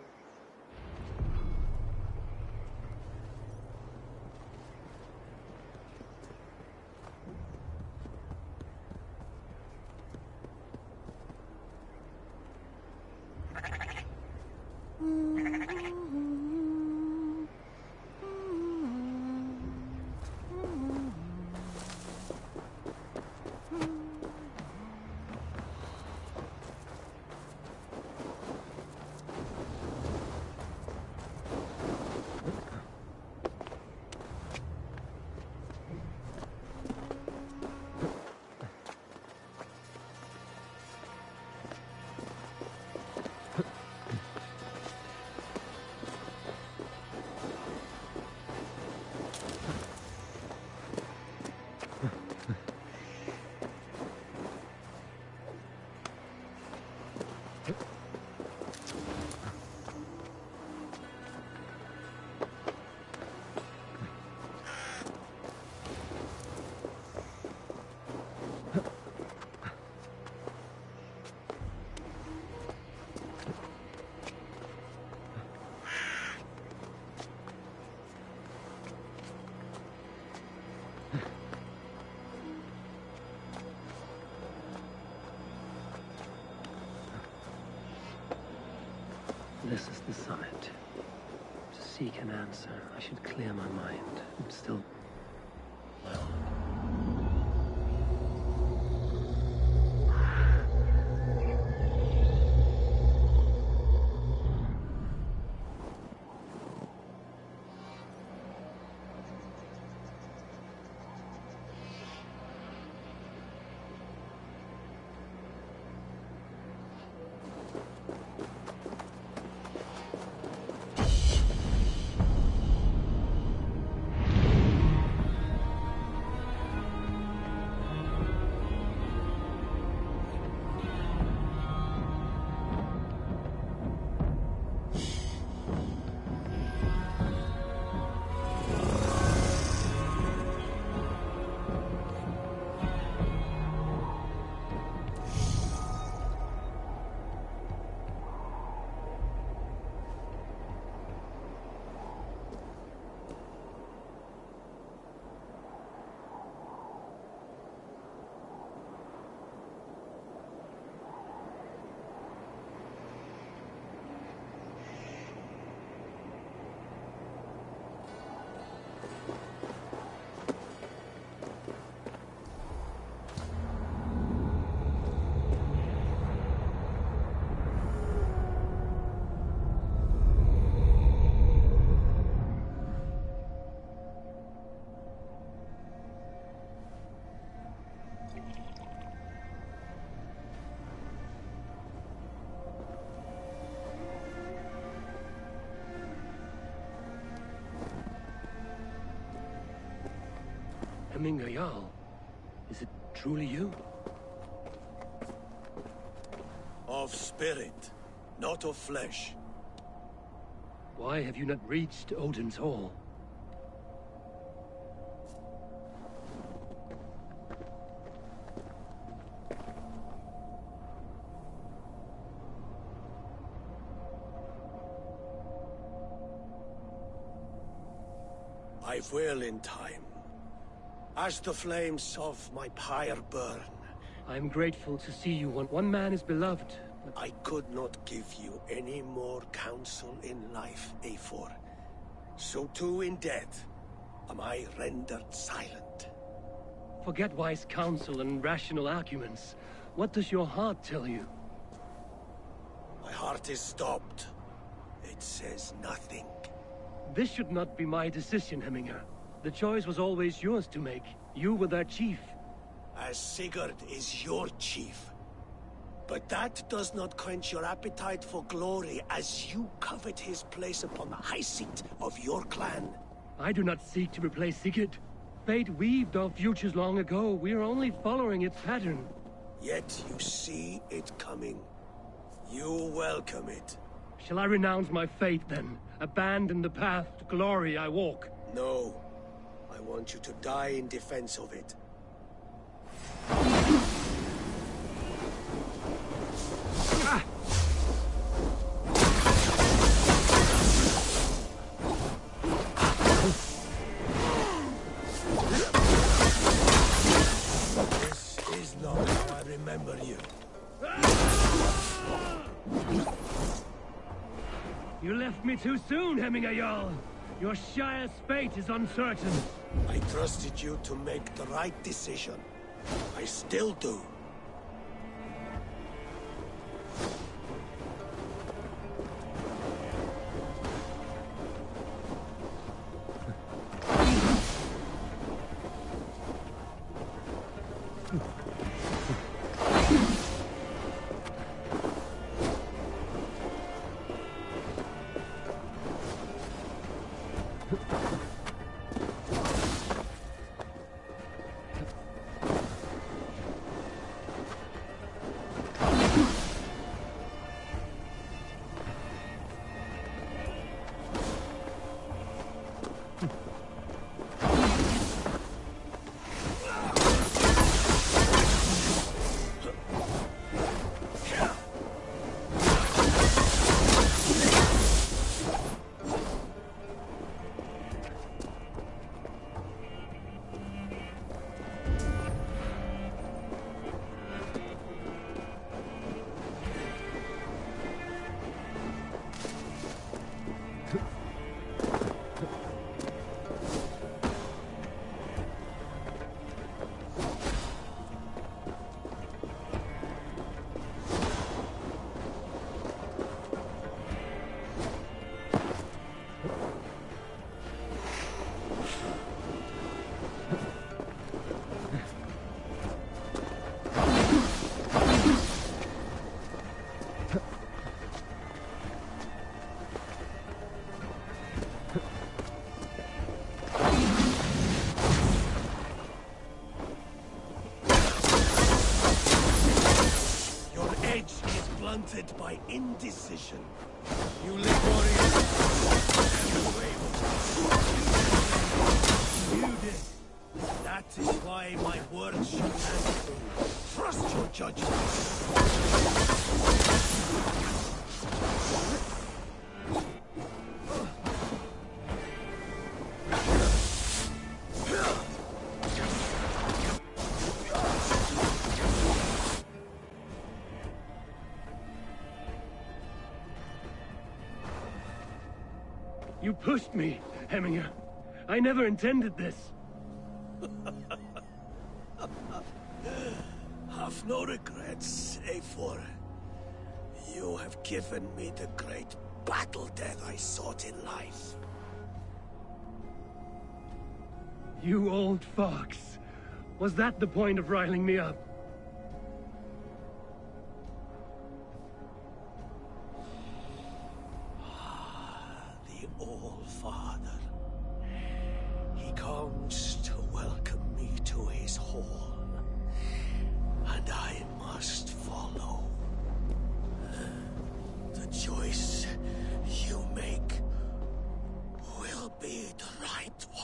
close as the summit. To seek an answer, I should clear my mind. And still... well... Hemminger Jarl, is it truly you? Of spirit, not of flesh. Why have you not reached Odin's Hall? I will in time. As the flames of my pyre burn. I am grateful to see you. One man is beloved, but... I could not give you any more counsel in life, Eivor. So too in death am I rendered silent. Forget wise counsel and rational arguments. What does your heart tell you? My heart is stopped. It says nothing. This should not be my decision, Hemminger. The choice was always yours to make. You were their chief. As Sigurd is your chief. But that does not quench your appetite for glory as you covet his place upon the high seat of your clan. I do not seek to replace Sigurd. Fate weaved our futures long ago. We are only following its pattern. Yet you see it coming. You welcome it. Shall I renounce my faith, then? Abandon the path to glory I walk? No. I want you to die in defense of it. This is not how I remember you. You left me too soon, Hemminger Jarl. Your Shire's fate is uncertain. I trusted you to make the right decision. I still do. haunted by indecision. You live warriors. You did. That is why my words should stand true. Trust your judgment. You pushed me, Heminger. I never intended this. Have no regrets, Eivor. You have given me the great battle death I sought in life. You old fox. Was that the point of riling me up? The All-Father. He comes to welcome me to his hall. And I must follow. The choice you make will be the right one.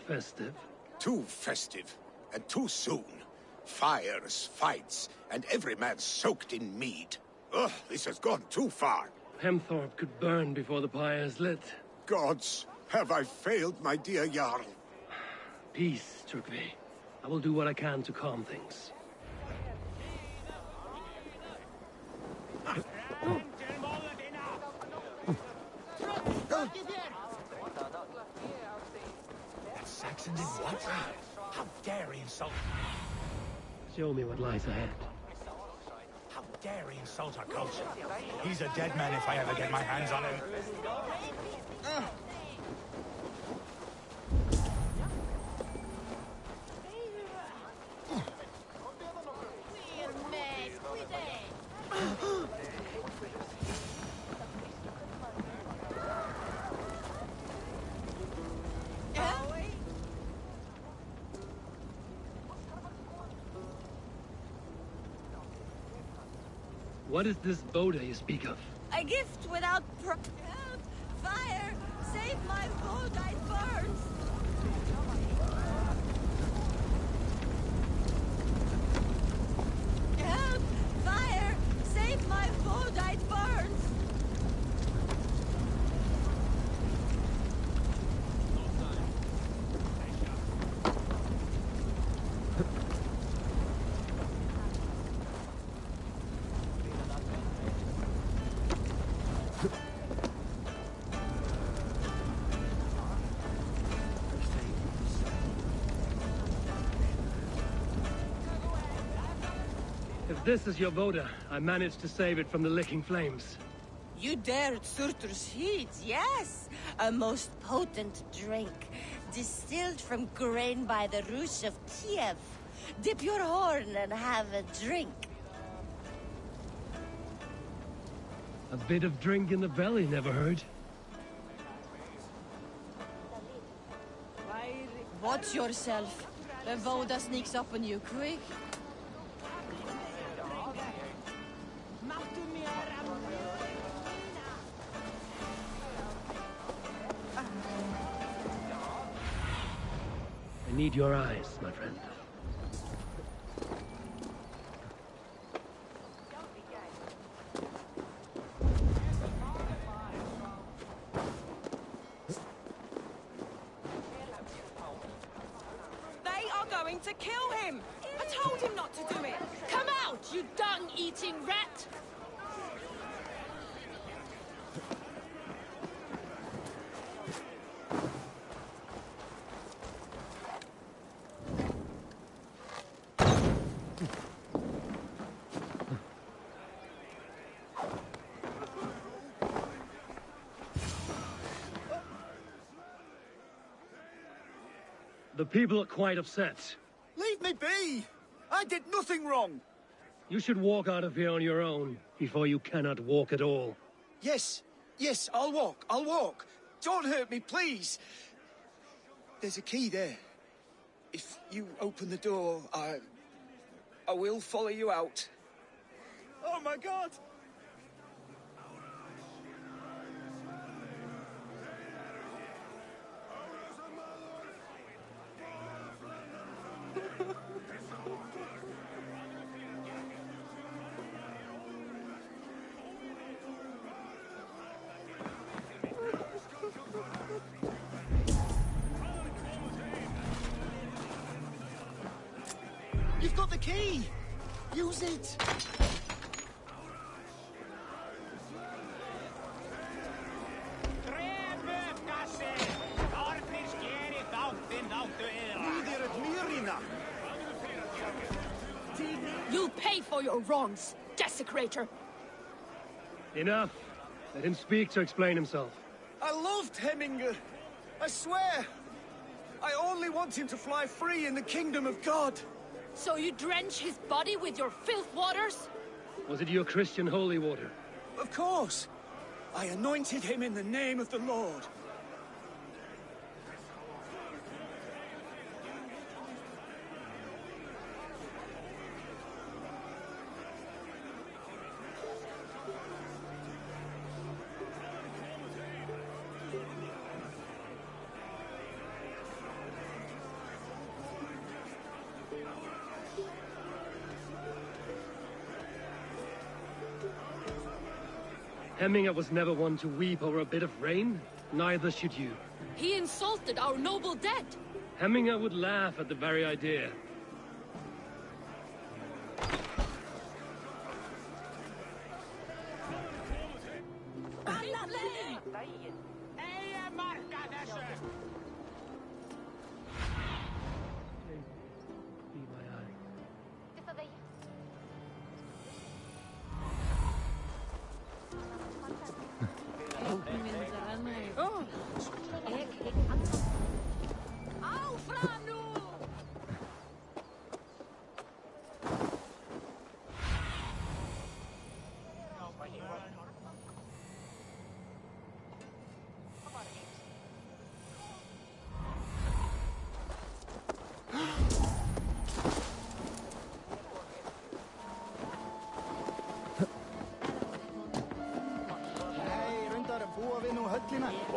Festive? Too festive, and too soon. Fires, fights, and every man soaked in mead. Ugh, this has gone too far. Hemthorpe could burn before the pyre's lit. Gods, have I failed my dear Jarl? Peace, Turkvey. I will do what I can to calm things. That Saxon did what? How dare he insult... Show me what lies ahead. How dare he insult our culture? He's a dead man if I ever get my hands on him. What is this Boda you speak of? A gift without help! Fire! Save my gold, it burns! Help! Fire! Save my gold, it burns! If this is your Voda, I managed to save it from the licking flames. You dared Surtur's heat, yes! A most potent drink, distilled from grain by the Rus of Kiev. Dip your horn and have a drink. A bit of drink in the belly never hurt. Watch yourself. The Voda sneaks up on you quick. I need your eyes, my friend. They are going to kill him! I told him not to do it! Come out, you dung-eating rat! The people are quite upset. Leave me be! I did nothing wrong! You should walk out of here on your own, before you cannot walk at all. Yes, yes, I'll walk. Don't hurt me, please! There's a key there. If you open the door, I will follow you out. Oh my God! You've got the key! Use it! You'll pay for your wrongs, desecrator! Enough! Let him speak to explain himself. I loved Heminger. I swear! I only want him to fly free in the kingdom of God. So you drench his body with your filth waters? Was it your Christian holy water? Of course! I anointed him in the name of the Lord. Hemminger was never one to weep over a bit of rain. Neither should you. He insulted our noble dead. Hemminger would laugh at the very idea.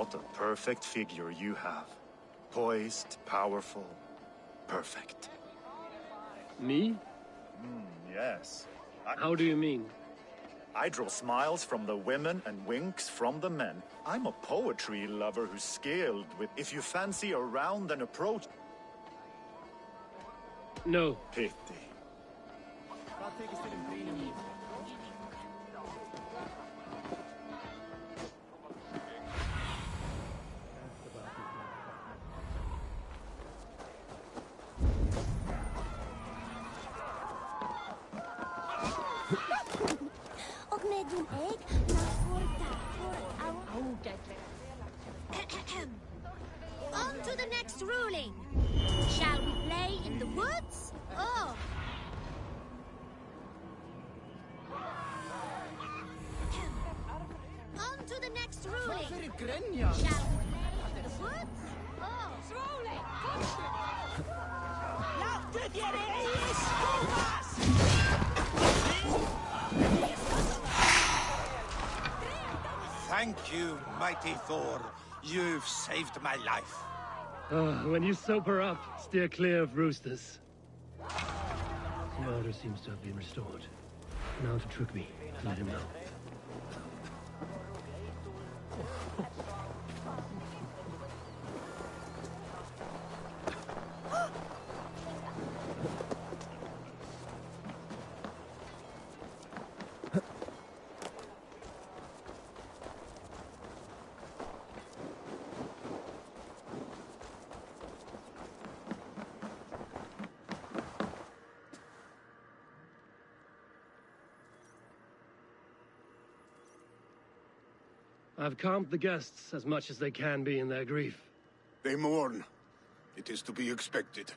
What a perfect figure you have. Poised, powerful, perfect. Me? Yes. How do you mean? I draw smiles from the women and winks from the men. I'm a poetry lover who's skilled with if you fancy a round and approach. No. Pity. Og med din egg, on to the next ruling. Shall we play in the woods? Oh. On to the next ruling. Shall we play in the woods? Oh. Slowly. Thank you, mighty Thor. You've saved my life. When you sober up, steer clear of roosters. The order seems to have been restored. Now to Trugby, let him know. I've calmed the guests as much as they can be in their grief. They mourn. It is to be expected.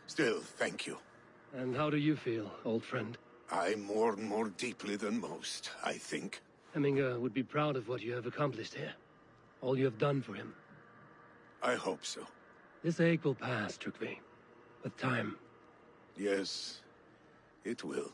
Still, thank you. And how do you feel, old friend? I mourn more deeply than most, I think. Hemminger would be proud of what you have accomplished here. All you have done for him. I hope so. This ache will pass, Trugby. With time. Yes, it will.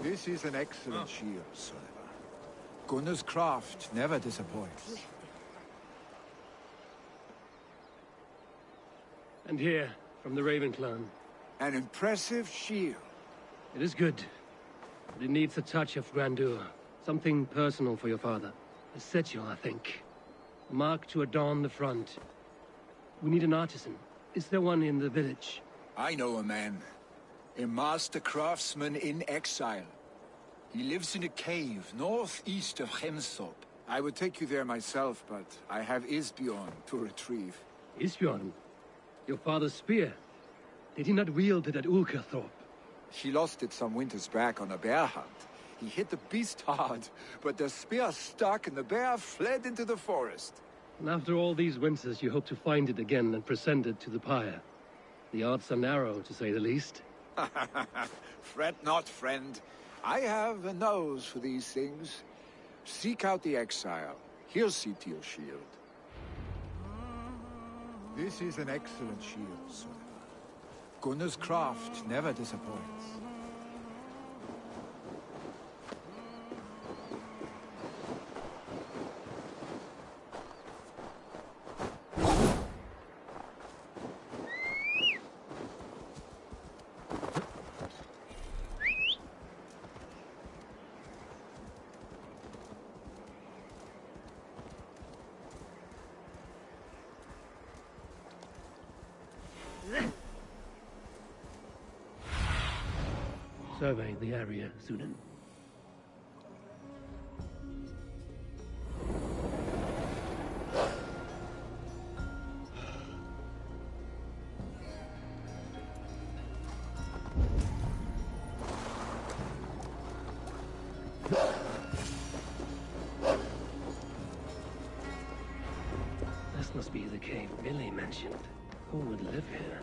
This is an excellent shield, Sullivan. Gunnar's craft never disappoints. And here, from the Raven clan. An impressive shield. It is good, but it needs a touch of grandeur. Something personal for your father. A sigil, I think. A mark to adorn the front. We need an artisan. Is there one in the village? I know a man. A master craftsman in exile. He lives in a cave northeast of Hemsop. I would take you there myself, but I have Isbjorn to retrieve. Isbjorn? Your father's spear? Did he not wield it at Ulkerthorpe? He lost it some winters back on a bear hunt. He hit the beast hard, but the spear stuck and the bear fled into the forest. And after all these winters, you hope to find it again and present it to the pyre. The odds are narrow, to say the least. Fret not, friend. I have a nose for these things. Seek out the exile. He'll see to your shield. This is an excellent shield, Sullivan. Gunnar's craft never disappoints. Survey the area, Sunan. This must be the cave Billy mentioned. Who would live here?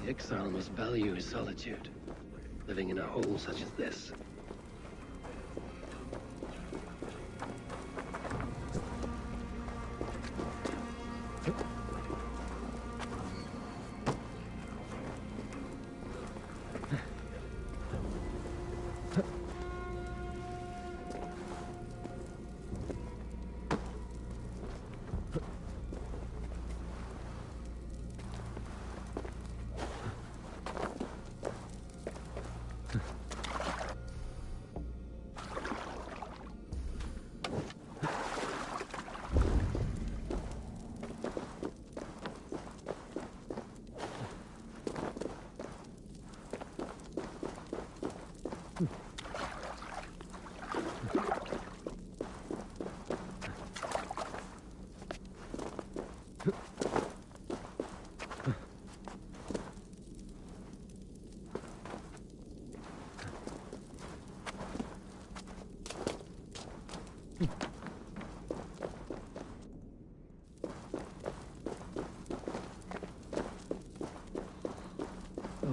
The exile must value his solitude, living in a hole such as this.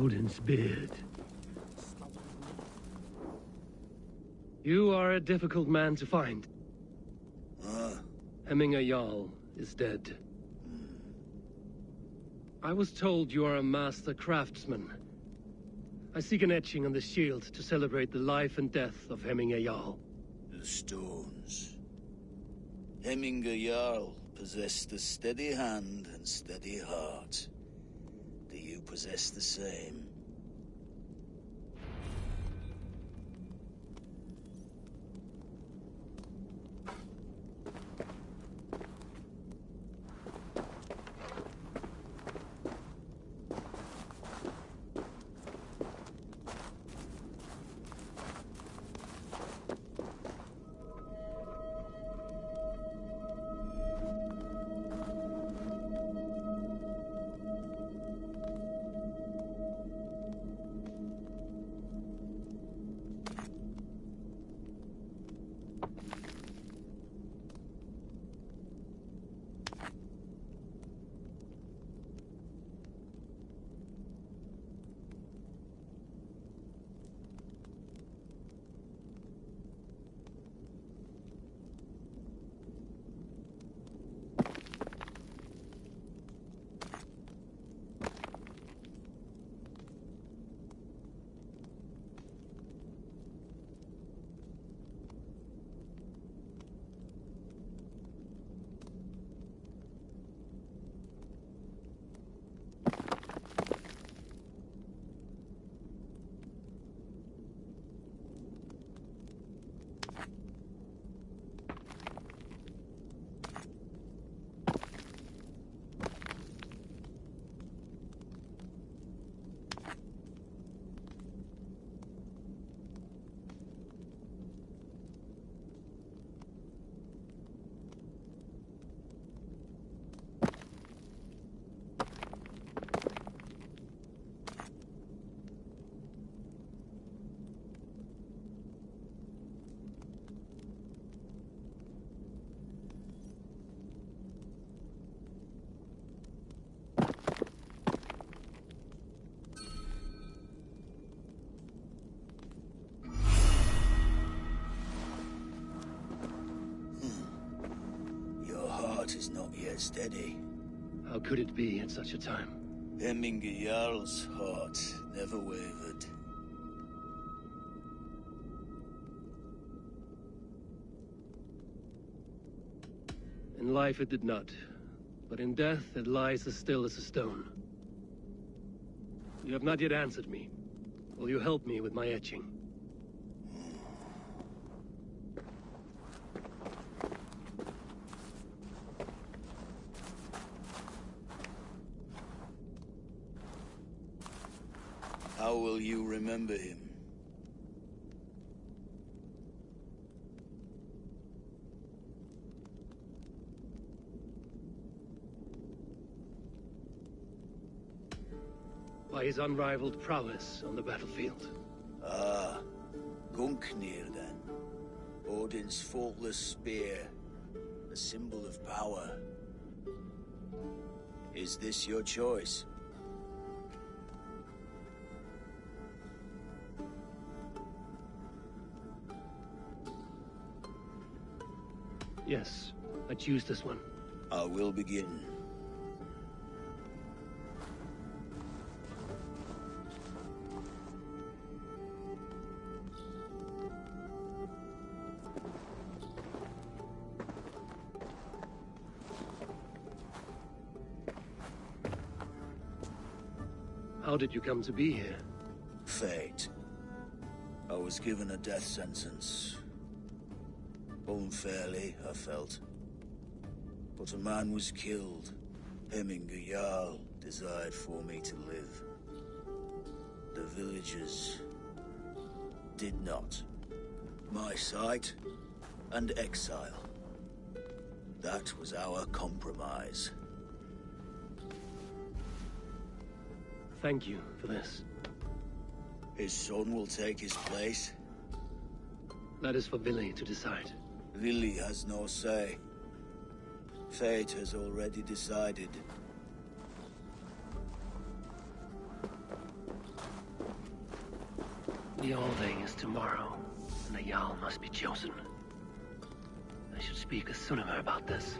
Odin's beard. You are a difficult man to find. Hemminger Jarl is dead. I was told you are a master craftsman. I seek an etching on the shield to celebrate the life and death of Hemminger Jarl. The stones. Hemminger Jarl possessed a steady hand and steady heart. Do you possess the same? heart is not yet steady. How could it be at such a time? Hemminge Jarl's heart never wavered. In life it did not, but in death it lies as still as a stone. You have not yet answered me. Will you help me with my etching? How will you remember him? By his unrivaled prowess on the battlefield. Ah, Gungnir then. Odin's faultless spear, a symbol of power. Is this your choice? Yes, I choose this one. I will begin. How did you come to be here? Fate. I was given a death sentence. Unfairly, I felt. But a man was killed. Hemminge Jarl desired for me to live. The villagers did not. My sight and exile. That was our compromise. Thank you for this. His son will take his place. That is for Vili to decide. Vili has no say. Fate has already decided. The Althing is tomorrow, and the Jarl must be chosen. I should speak with Sunnema about this.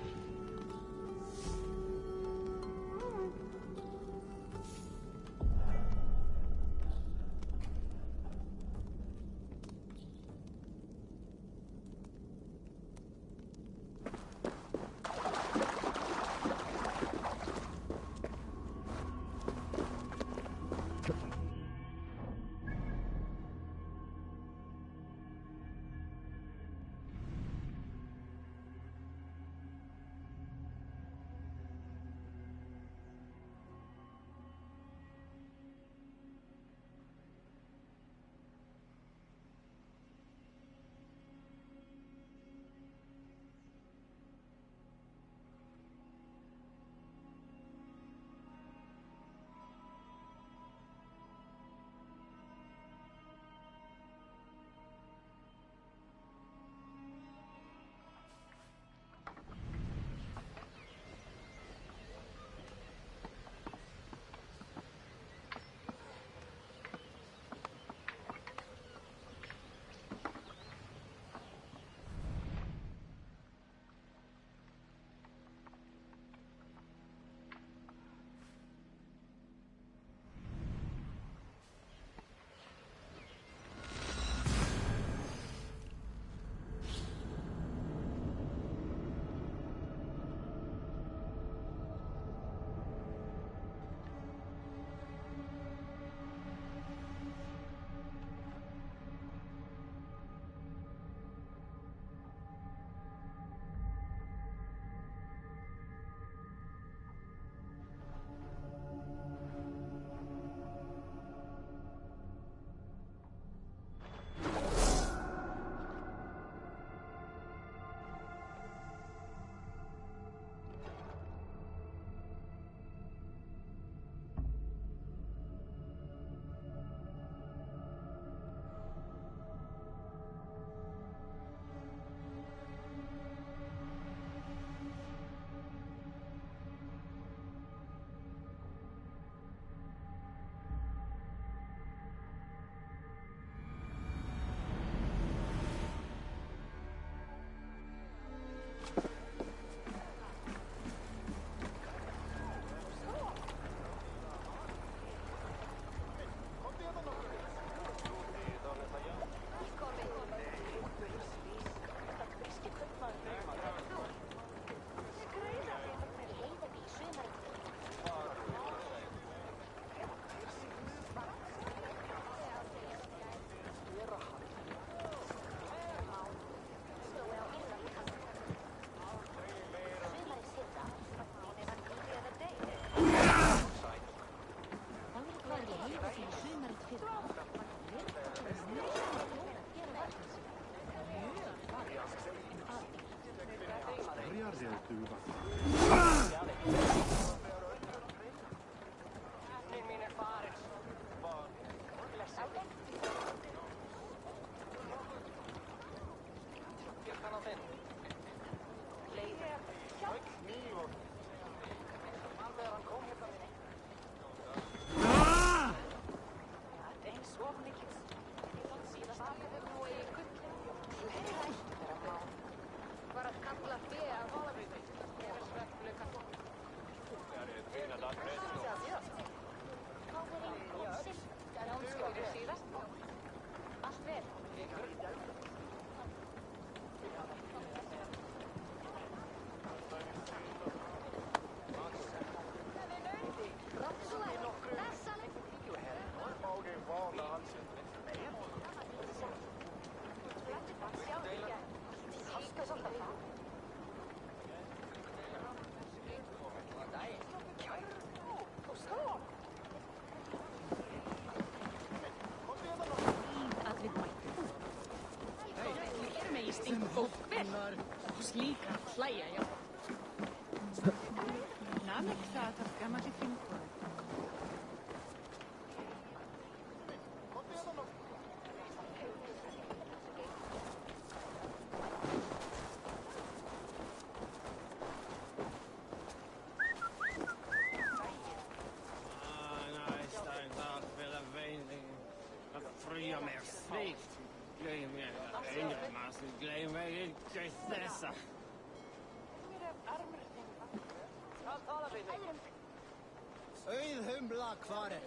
Auðhumbla hvar er?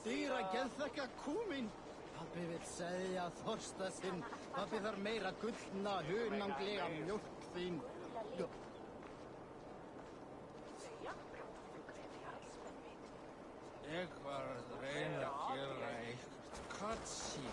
Dýra geðþekka kúmin. Pabbi vill segja þorsta sinn. Pabbi þarf meira gullna, hunanglega mjólk þín. Ég var að reyna að gera eitthvað katsi.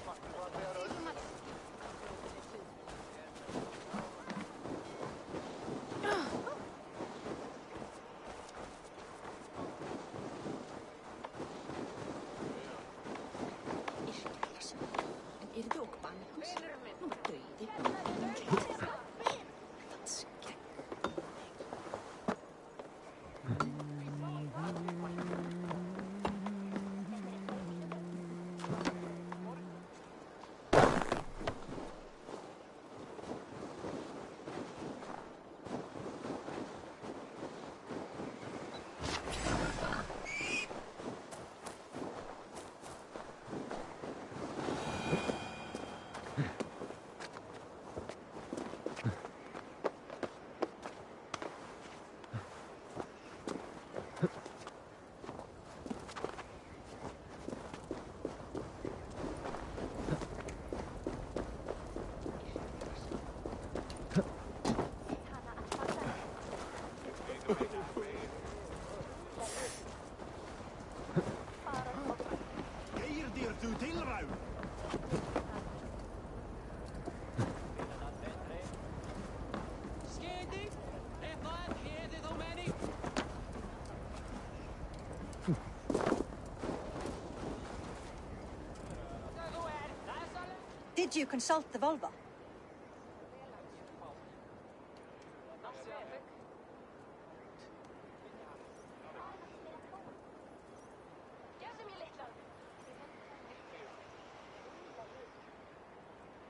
Did you consult the vulva?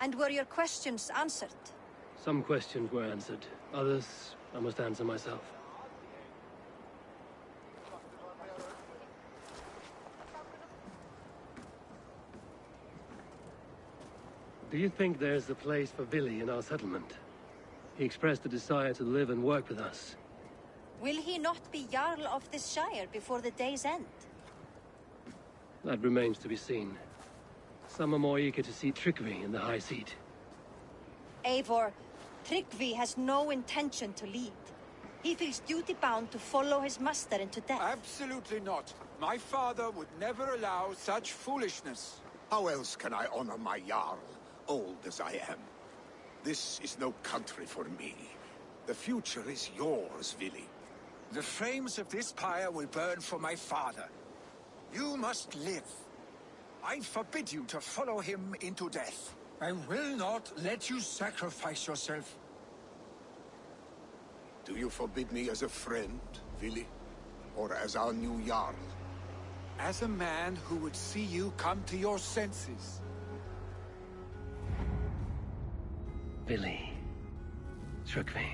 And were your questions answered? Some questions were answered. Others, I must answer myself. Do you think there's a place for Billy in our settlement? He expressed a desire to live and work with us. Will he not be Jarl of this shire before the day's end? That remains to be seen. Some are more eager to see Tryggvi in the high seat. Eivor, Tryggvi has no intention to lead. He feels duty-bound to follow his master into death. Absolutely not. My father would never allow such foolishness. How else can I honor my Jarl, old as I am? This is no country for me. The future is yours, Vili. The flames of this pyre will burn for my father. You must live. I forbid you to follow him into death. I will not let you sacrifice yourself. Do you forbid me as a friend, Vili? Or as our new Jarl? As a man who would see you come to your senses. Billy. Tryggvi.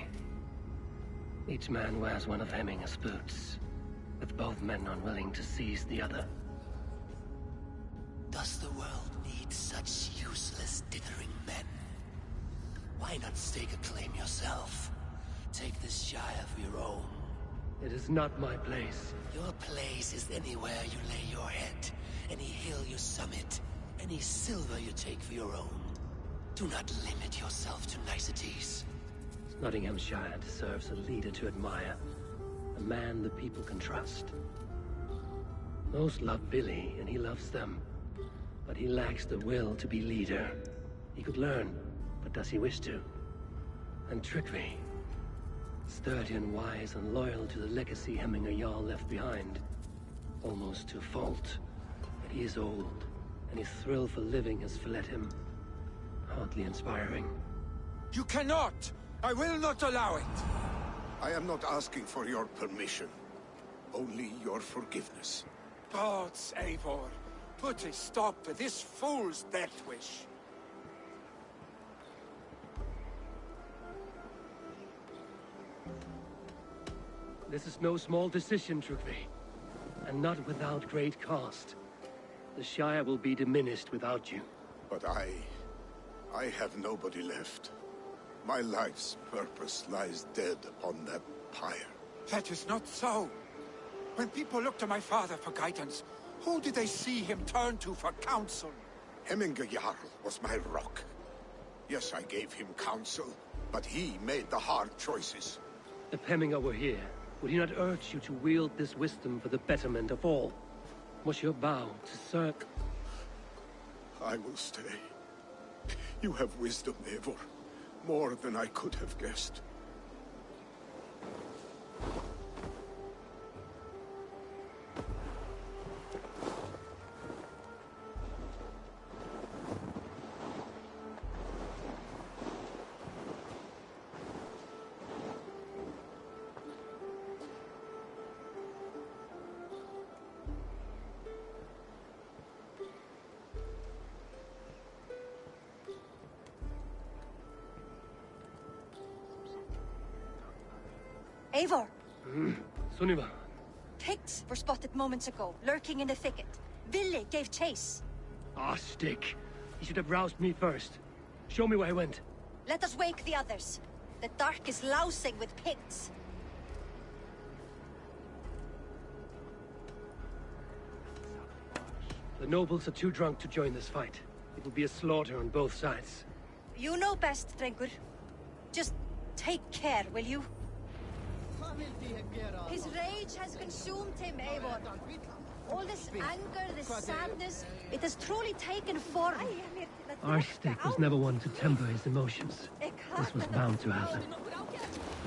Each man wears one of Hemminger's boots, with both men unwilling to seize the other. Does the world need such useless, dithering men? Why not stake a claim yourself? Take this Shire for your own. It is not my place. Your place is anywhere you lay your head, any hill you summit, any silver you take for your own. Do not limit yourself to niceties. Nottinghamshire deserves a leader to admire. A man the people can trust. Most love Billy, and he loves them. But he lacks the will to be leader. He could learn, but does he wish to? And Trygve. Sturdy and wise and loyal to the legacy Hemminger Jarl left behind. Almost to a fault. But he is old, and his thrill for living has fled him. Hardly inspiring. You cannot! I will not allow it! I am not asking for your permission. Only your forgiveness. Gods, Eivor, put a stop to this fool's death wish. This is no small decision, Trygve. And not without great cost. The Shire will be diminished without you. But I have nobody left. My life's purpose lies dead upon that pyre. That is not so. When people look to my father for guidance, who did they see him turn to for counsel? Hemminger Jarl was my rock. Yes, I gave him counsel, but he made the hard choices. If Hemminger were here, would he not urge you to wield this wisdom for the betterment of all? Was your vow to serve? I will stay. You have wisdom, Eivor. More than I could have guessed. Eivor! Sunniva. Pigs were spotted moments ago, lurking in the thicket. Villi gave chase. Ah, stick. He should have roused me first. Show me where he went. Let us wake the others. The dark is lousing with pigs. The nobles are too drunk to join this fight. It will be a slaughter on both sides. You know best, Drengur. Just take care, will you? His rage has consumed him, Eivor. All this anger, this sadness, it has truly taken form. Arstick was never one to temper his emotions. This was bound to happen.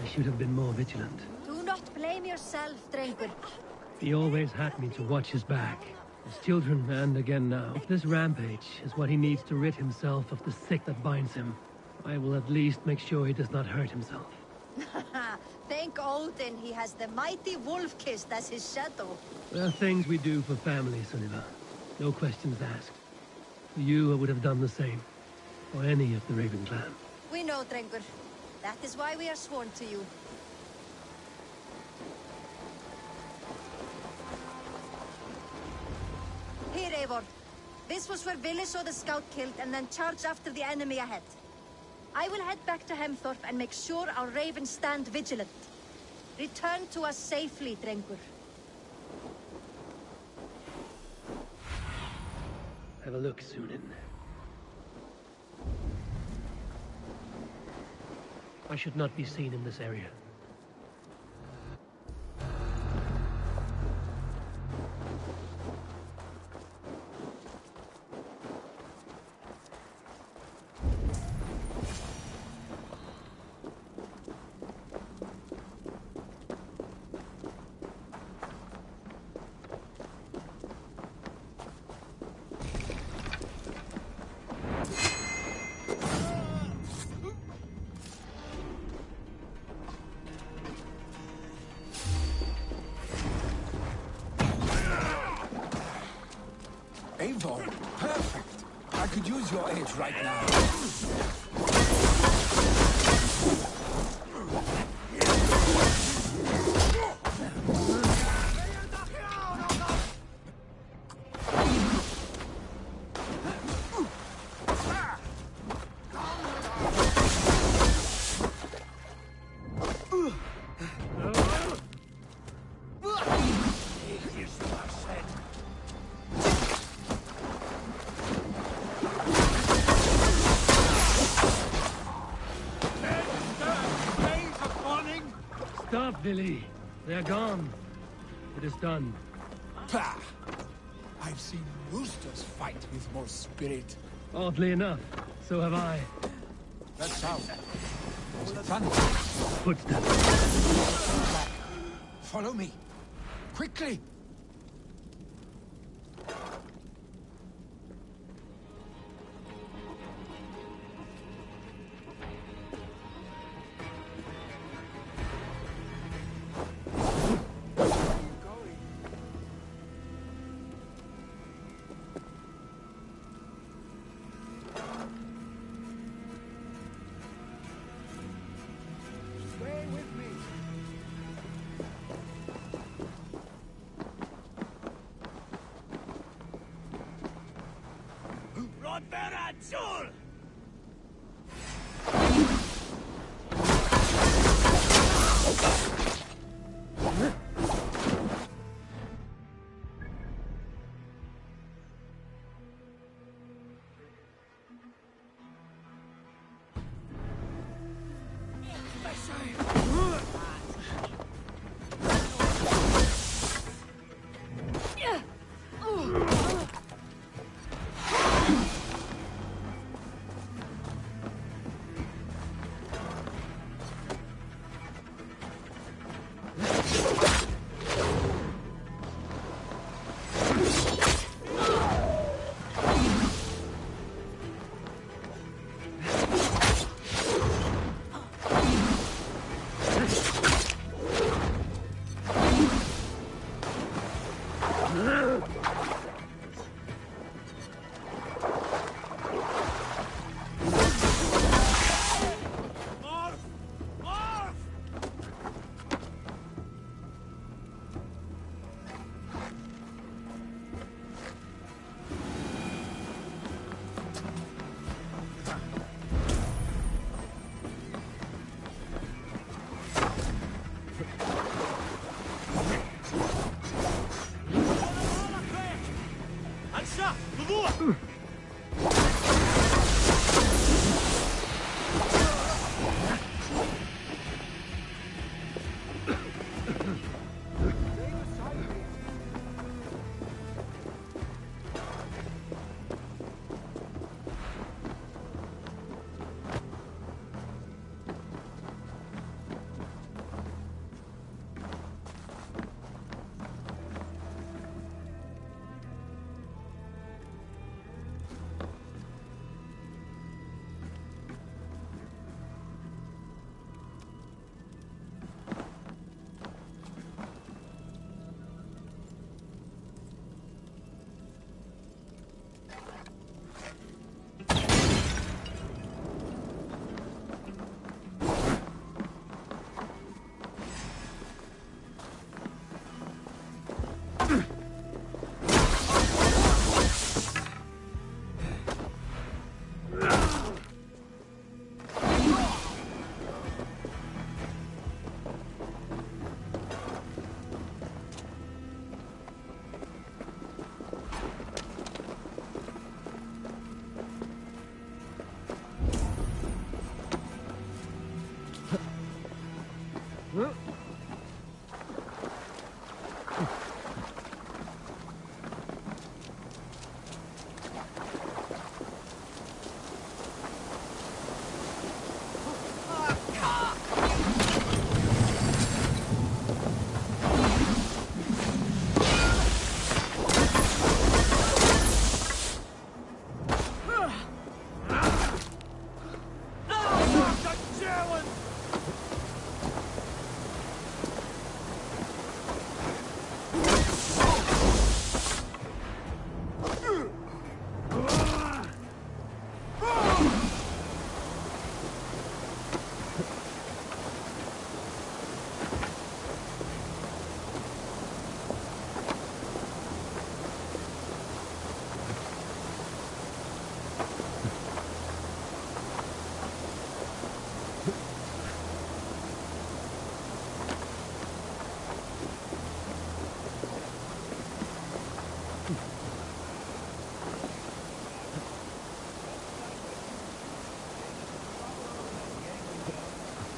I should have been more vigilant. Do not blame yourself, Drengur. He always had me to watch his back. His children, and again now. If this rampage is what he needs to rid himself of the sick that binds him, I will at least make sure he does not hurt himself. Thank Odin he has the mighty Wolf-Kissed as his shadow. There are things we do for family, Sunniva. No questions asked. For you, I would have done the same. For any of the Raven clan. We know, Drengur. That is why we are sworn to you. Here, Eivor. This was where Villi saw the scout killed and then charged after the enemy ahead. I will head back to Hemthorpe and make sure our ravens stand vigilant. Return to us safely, Drengur. Have a look, Sunin. I should not be seen in this area. Eivor, perfect. I could use your aid right now. enough, Billy. They're gone. It is done. Pah! I've seen roosters fight with more spirit. Oddly enough, so have I. That sound. Was it thunder? Footsteps. Back. Follow me. Quickly!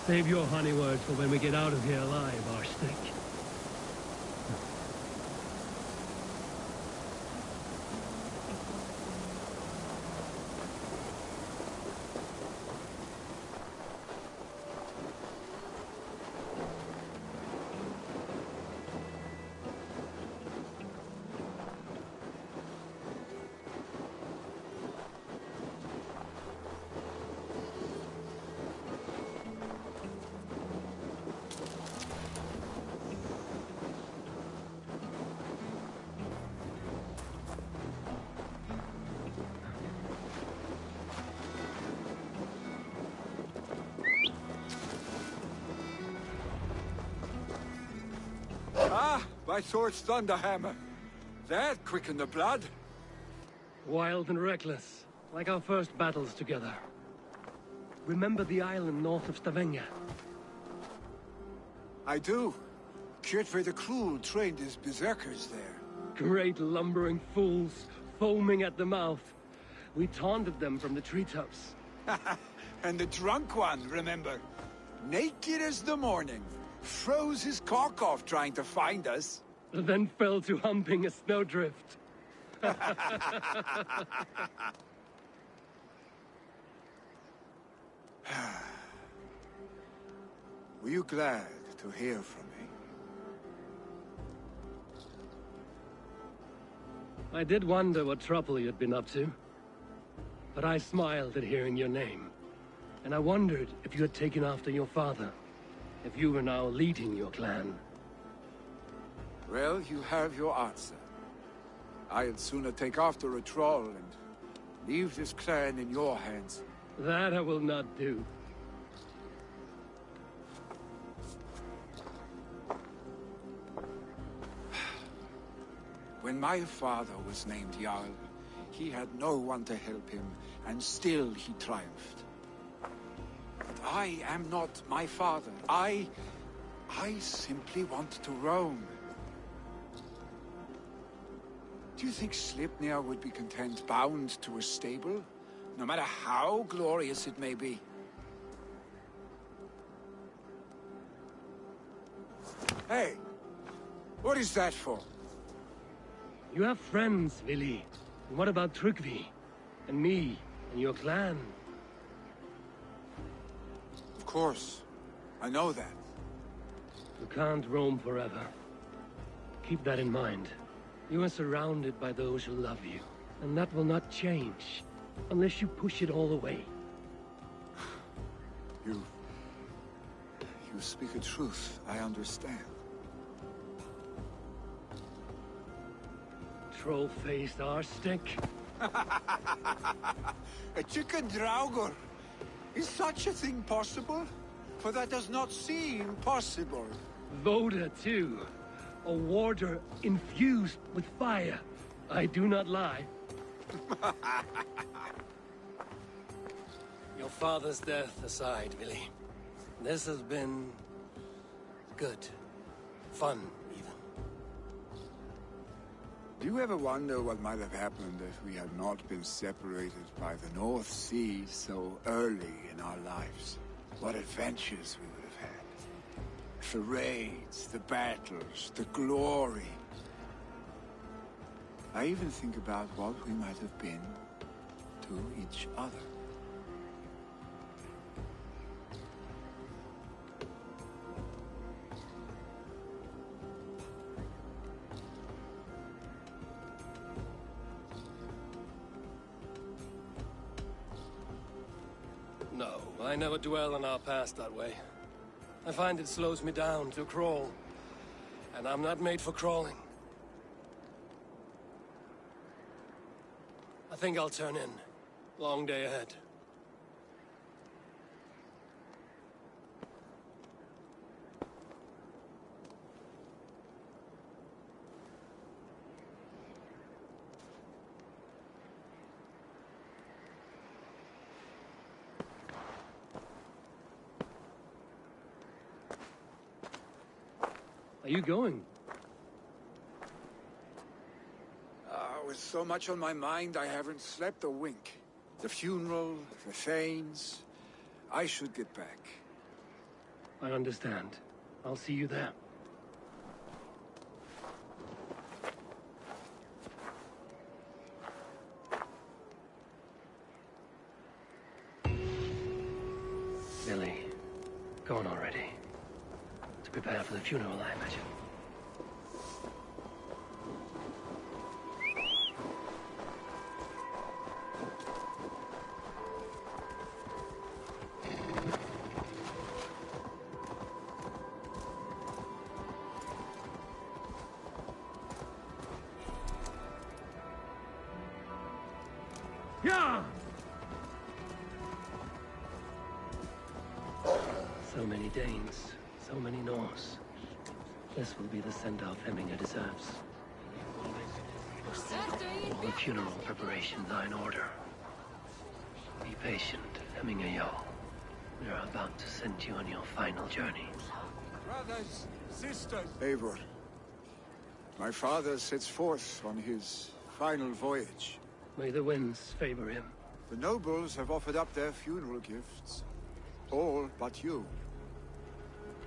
Save your honey words for when we get out of here alive, Arstick. Ah, by Thor's thunderhammer. That quickened the blood. Wild and reckless, like our first battles together. Remember the island north of Stavanger? I do. Kjotve the Cruel trained his berserkers there. Great lumbering fools, foaming at the mouth. We taunted them from the treetops. And the drunk one, remember? Naked as the morning. Froze his cock off trying to find us. Then fell to humping a snowdrift. Were you glad to hear from me? I did wonder what trouble you'd been up to. But I smiled at hearing your name. And I wondered if you had taken after your father. If you were now leading your clan. Well, you have your answer. I'd sooner take after a troll and leave this clan in your hands. That I will not do. When my father was named Jarl, he had no one to help him, and still he triumphed. But I am not my father. I simply want to roam. Do you think Sleipnir would be content bound to a stable? No matter how glorious it may be? Hey! What is that for? You have friends, Vili. And what about Tryggvi? And me? And your clan? Of course. I know that. You can't roam forever. Keep that in mind. You are surrounded by those who love you. And that will not change. Unless you push it all away. You speak a truth. I understand. Troll-faced arstick. A chicken draugr. Is such a thing possible? For that does not seem possible. Voda, too. A warder infused with fire. I do not lie. Your father's death aside, Vili. This has been... good. Fun, even. Do you ever wonder what might have happened if we had not been separated by the North Sea so early in our lives? What adventures we would have had. The raids, the battles, the glory. I even think about what we might have been to each other. No, I never dwell on our past that way. I find it slows me down to crawl. And I'm not made for crawling. I think I'll turn in. Long day ahead. Are you going? With so much on my mind, I haven't slept a wink. The funeral, the Thanes. I should get back. I understand. I'll see you there. Billy, gone already. To prepare for the funeral, I imagine. Yeah! So many Danes, so many Norse. This will be the send-off Hemminger deserves. All the funeral preparations are in order. Be patient, Hemminger Jarl. We are about to send you on your final journey. Brothers, sisters. Eivor, my father sets forth on his final voyage. May the winds favor him. The nobles have offered up their funeral gifts. All but you.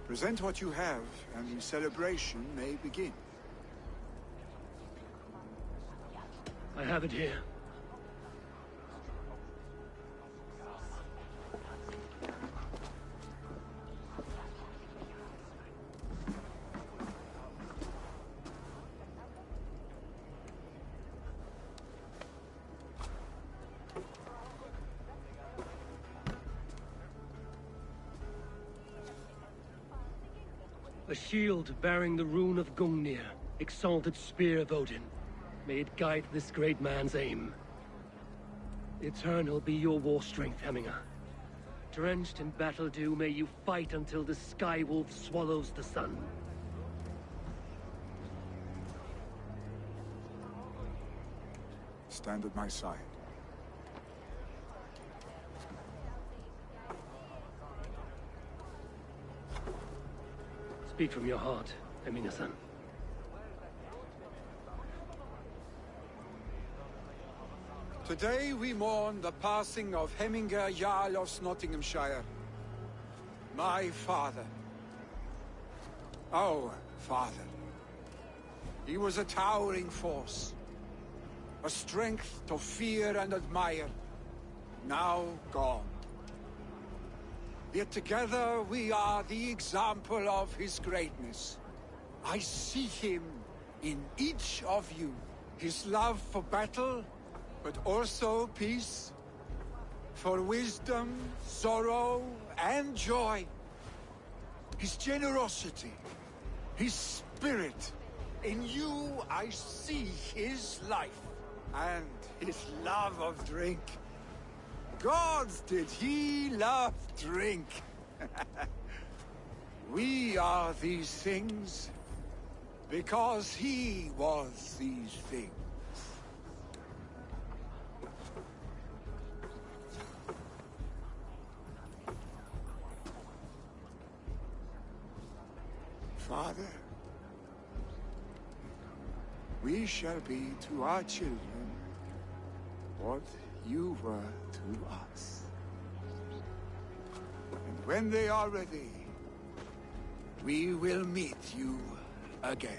Present what you have, and the celebration may begin. I have it here. A shield bearing the rune of Gungnir, exalted spear of Odin. May it guide this great man's aim. Eternal be your war strength, Hemminger. Drenched in battle dew, may you fight until the sky wolf swallows the sun. Stand at my side. Speak from your heart, Hemminger-son. Today we mourn the passing of Hemminger Jarl of Nottinghamshire. My father. Our father. He was a towering force. A strength to fear and admire. Now gone. Yet together we are the example of his greatness. I see him in each of you. His love for battle, but also peace. For wisdom, sorrow, and joy. His generosity, his spirit. In you I see his life. And his love of drink. Gods, did he love drink! We are these things because he was these things. Father, we shall be to our children what you were to us. And when they are ready, we will meet you again.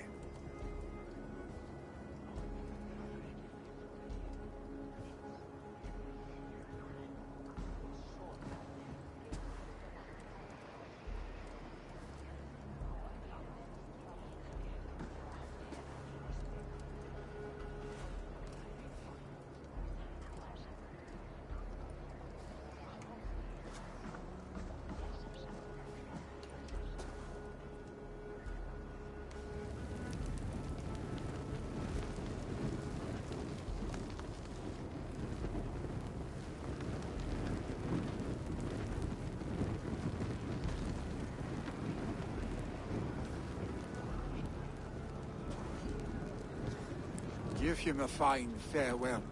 Give him a fine farewell.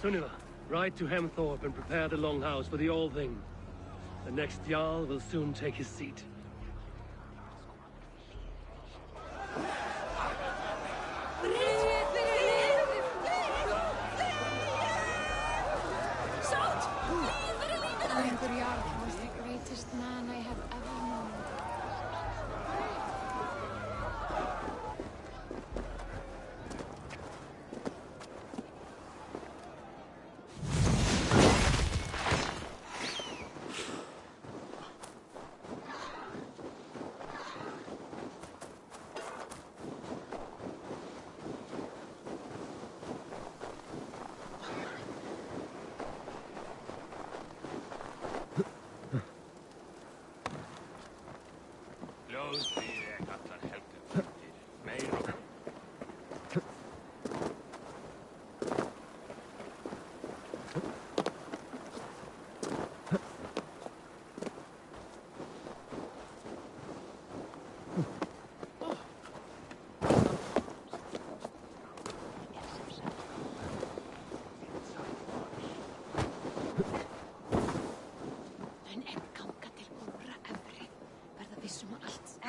Sunniva, ride to Hemthorpe and prepare the Longhouse for the All-Thing. The next Jarl will soon take his seat.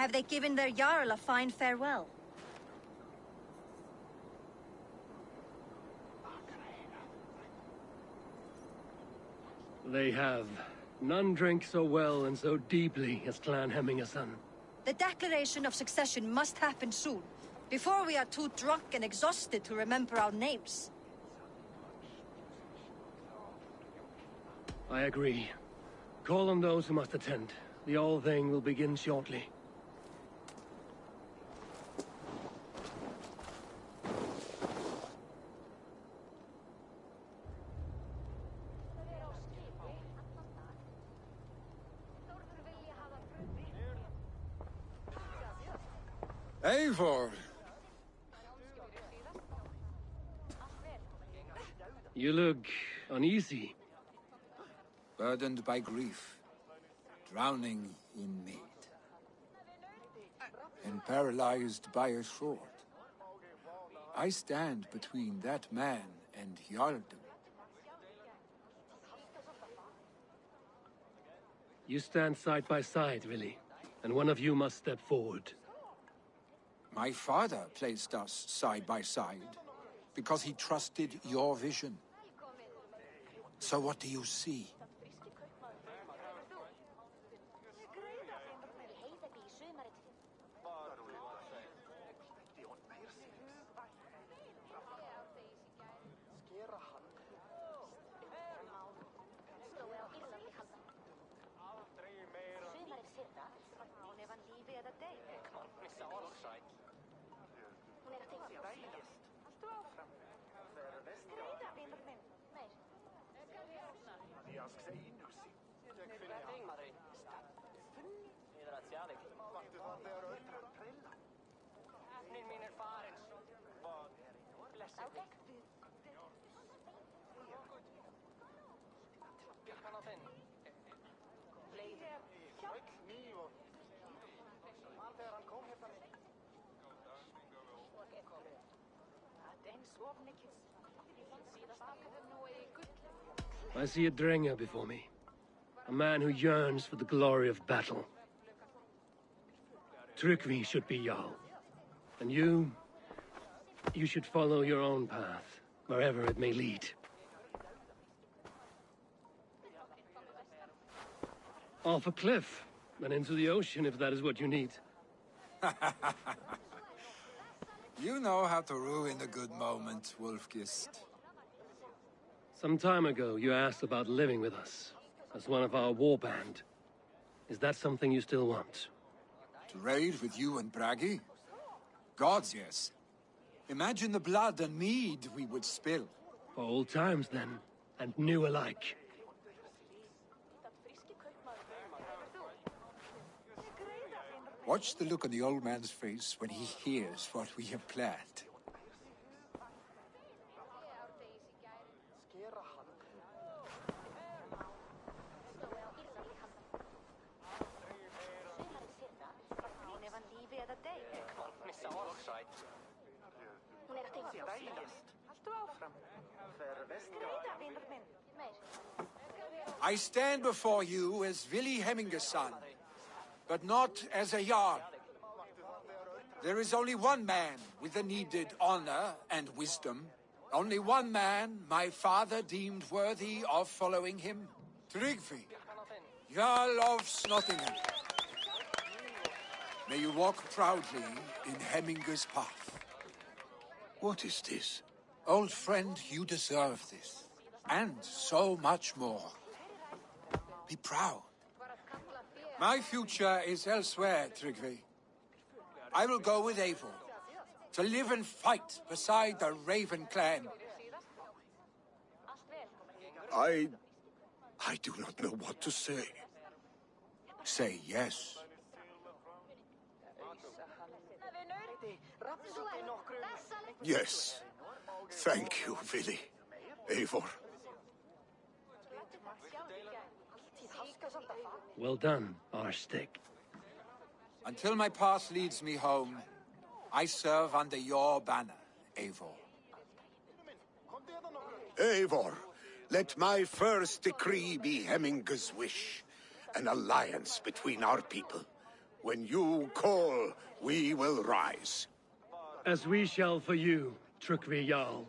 Have they given their Jarl a fine farewell? They have. None drink so well and so deeply as Clan Hemmingason. The declaration of succession must happen soon, before we are too drunk and exhausted to remember our names. I agree. Call on those who must attend. The All-Thing will begin shortly. Eivor! You look uneasy. Burdened by grief, drowning in mead, and paralyzed by a sword. I stand between that man and Jarldom. You stand side by side, really, and one of you must step forward. My father placed us side by side because he trusted your vision. So what do you see? I see a Drenger before me. A man who yearns for the glory of battle. Tryggvi should be Jarl. And you should follow your own path, wherever it may lead. Off a cliff, and into the ocean if that is what you need. You know how to ruin a good moment, Wolfgist. Some time ago, you asked about living with us, as one of our war band. Is that something you still want? To raid with you and Bragi? Gods, yes. Imagine the blood and mead we would spill. For old times, then, and new alike. Watch the look on the old man's face when he hears what we have planned. I stand before you as Vili Hemmingason, but not as a Jarl. There is only one man with the needed honor and wisdom. Only one man my father deemed worthy of following him. Tryggvi, Jarl of Snottingham. May you walk proudly in Hemminga's path. What is this? Old friend, you deserve this. And so much more. Be proud. My future is elsewhere, Tryggvi. I will go with Eivor, to live and fight beside the Raven clan. I do not know what to say. Say yes. Yes. Thank you, Vili. Eivor. Well done, Arstick. Until my path leads me home, I serve under your banner, Eivor. Eivor, let my first decree be Hemminga's wish. An alliance between our people. When you call, we will rise. As we shall for you, Trukvi Jarl.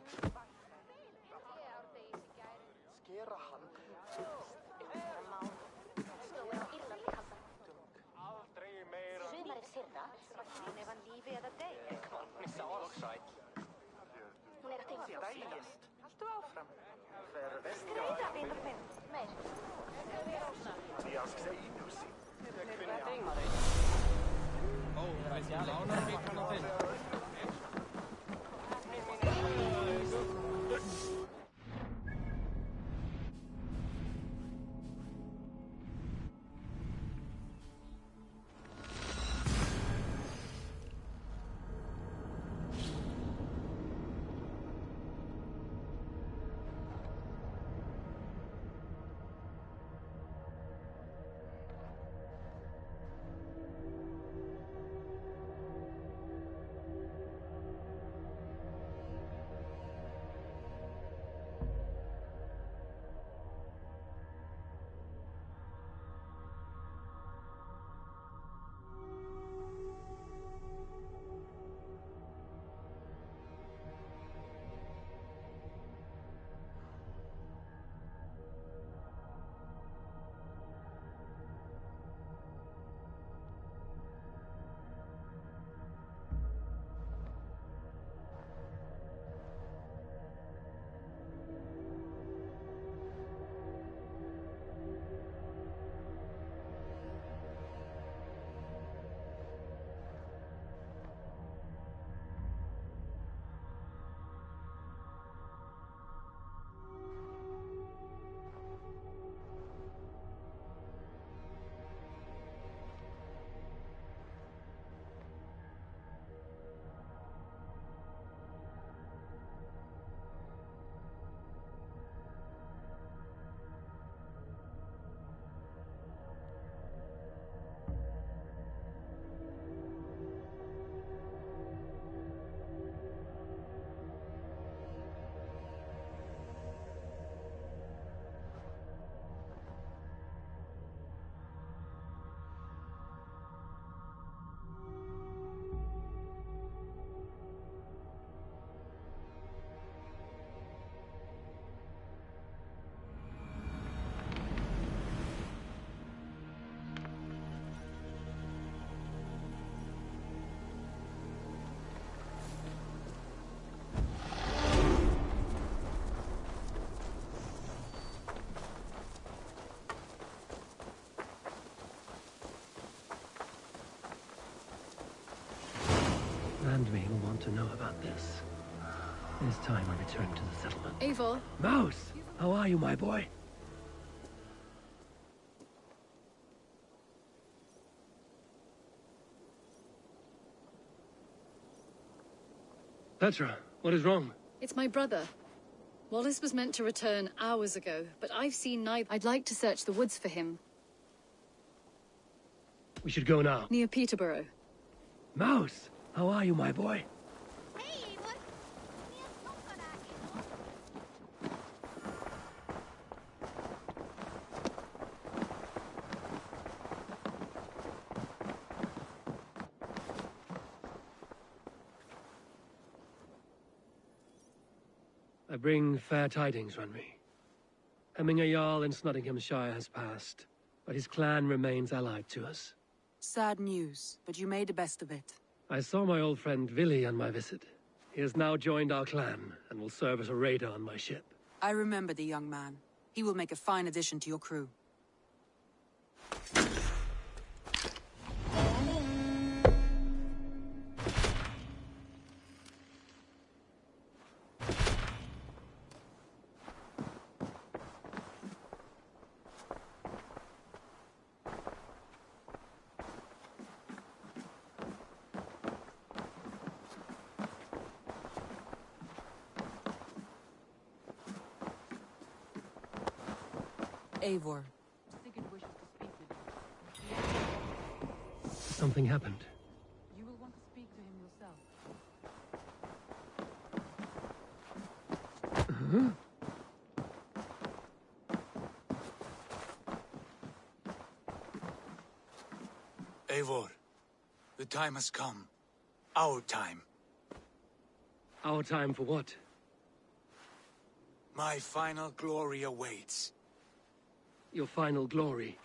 Randvi will want to know about this. It is time I return to the settlement. Eivor. Mouse! How are you, my boy? Petra, what is wrong? It's my brother. Wallace was meant to return hours ago, but I've seen neither. I'd like to search the woods for him. We should go now. Near Peterborough. Mouse! How are you, my boy? I bring fair tidings, Randvi. Hemminger Jarl in Snottinghamshire has passed, but his clan remains allied to us. Sad news, but you made the best of it. I saw my old friend Vili on my visit. He has now joined our clan, and will serve as a raider on my ship. I remember the young man. He will make a fine addition to your crew. Eivor. Sigurd wishes to speak with you. Something happened. You will want to speak to him yourself. Eivor, The time has come. Our time. Our time for what? My final glory awaits. Your final glory.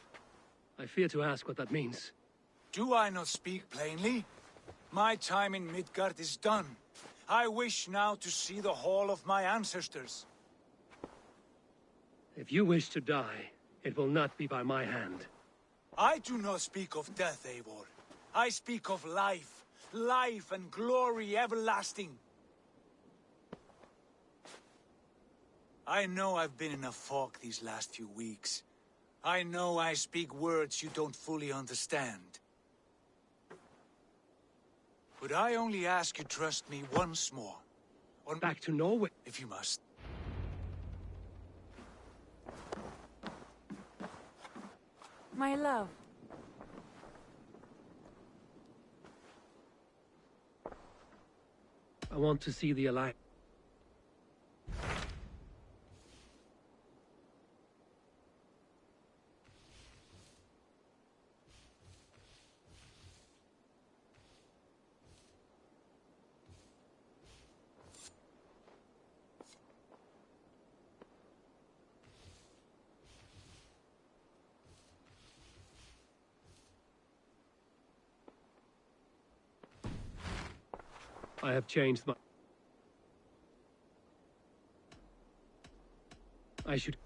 I fear to ask what that means. Do I not speak plainly? My time in Midgard is done. I wish now to see the hall of my ancestors. If you wish to die, it will not be by my hand. I do not speak of death, Eivor. I speak of life. Life and glory everlasting. I know I've been in a fog these last few weeks. I know I speak words you don't fully understand. But I only ask you trust me once more. Back to Norway? If you must. My love. I want to see the Alliance. I have changed my... I should...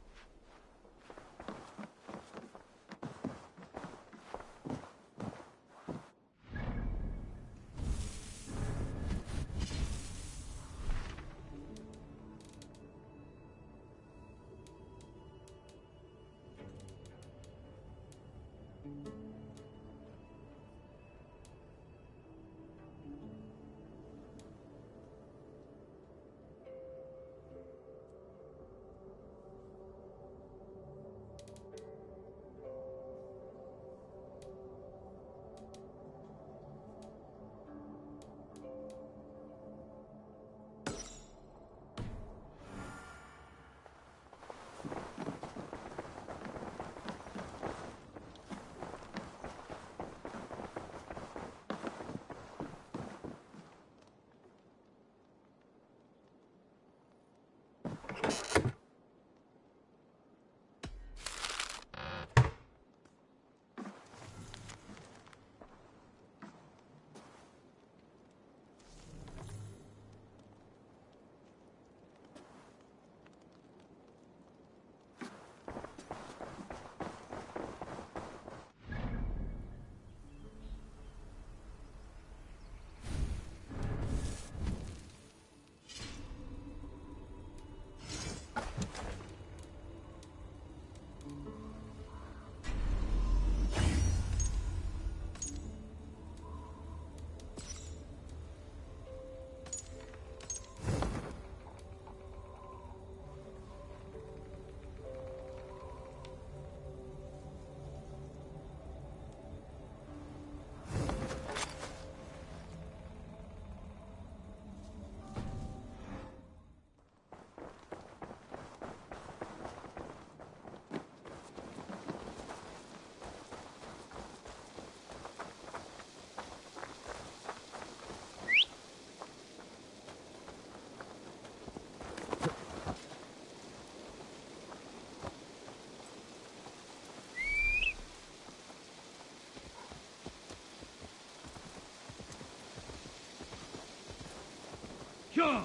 Sure!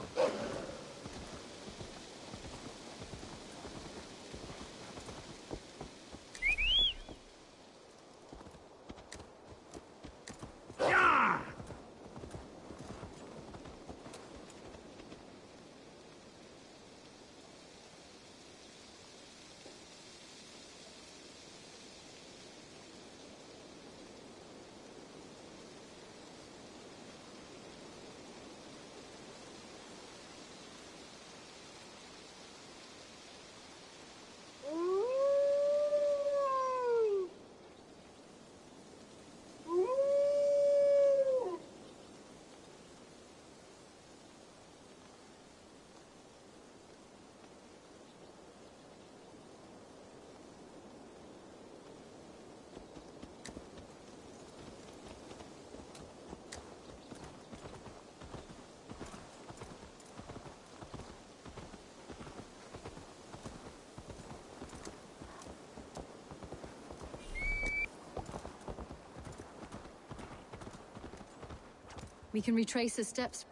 We can retrace his steps.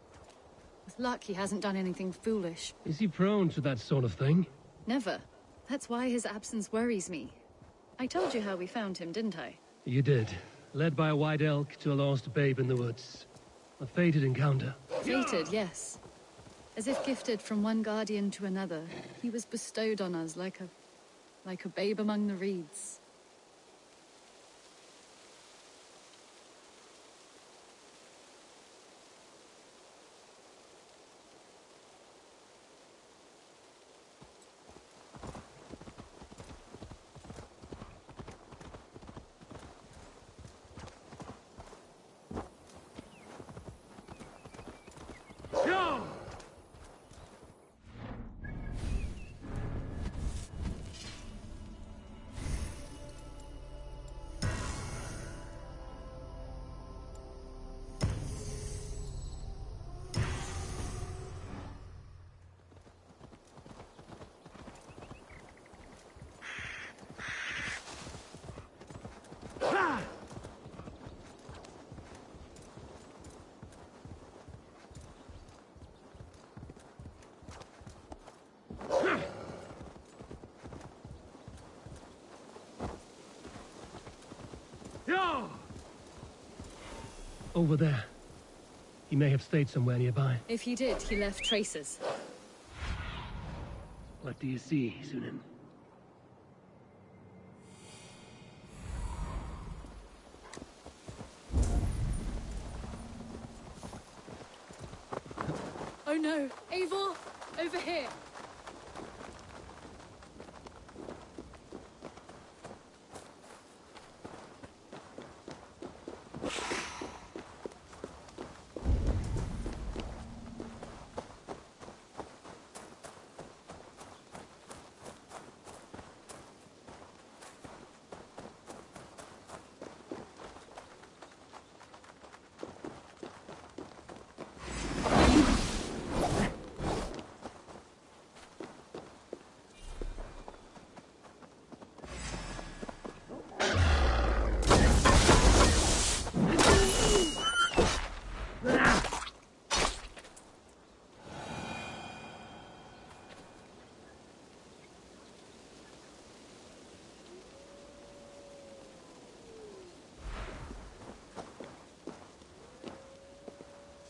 With luck, he hasn't done anything foolish. Is he prone to that sort of thing? Never. That's why his absence worries me. I told you how we found him, didn't I? You did. Led by a white elk to a lost babe in the woods. A fated encounter. Fated, yes. As if gifted from one guardian to another, he was bestowed on us like a babe among the reeds. Over there. He may have stayed somewhere nearby. If he did, he left traces. What do you see, Sunan? Oh no! Eivor! Over here!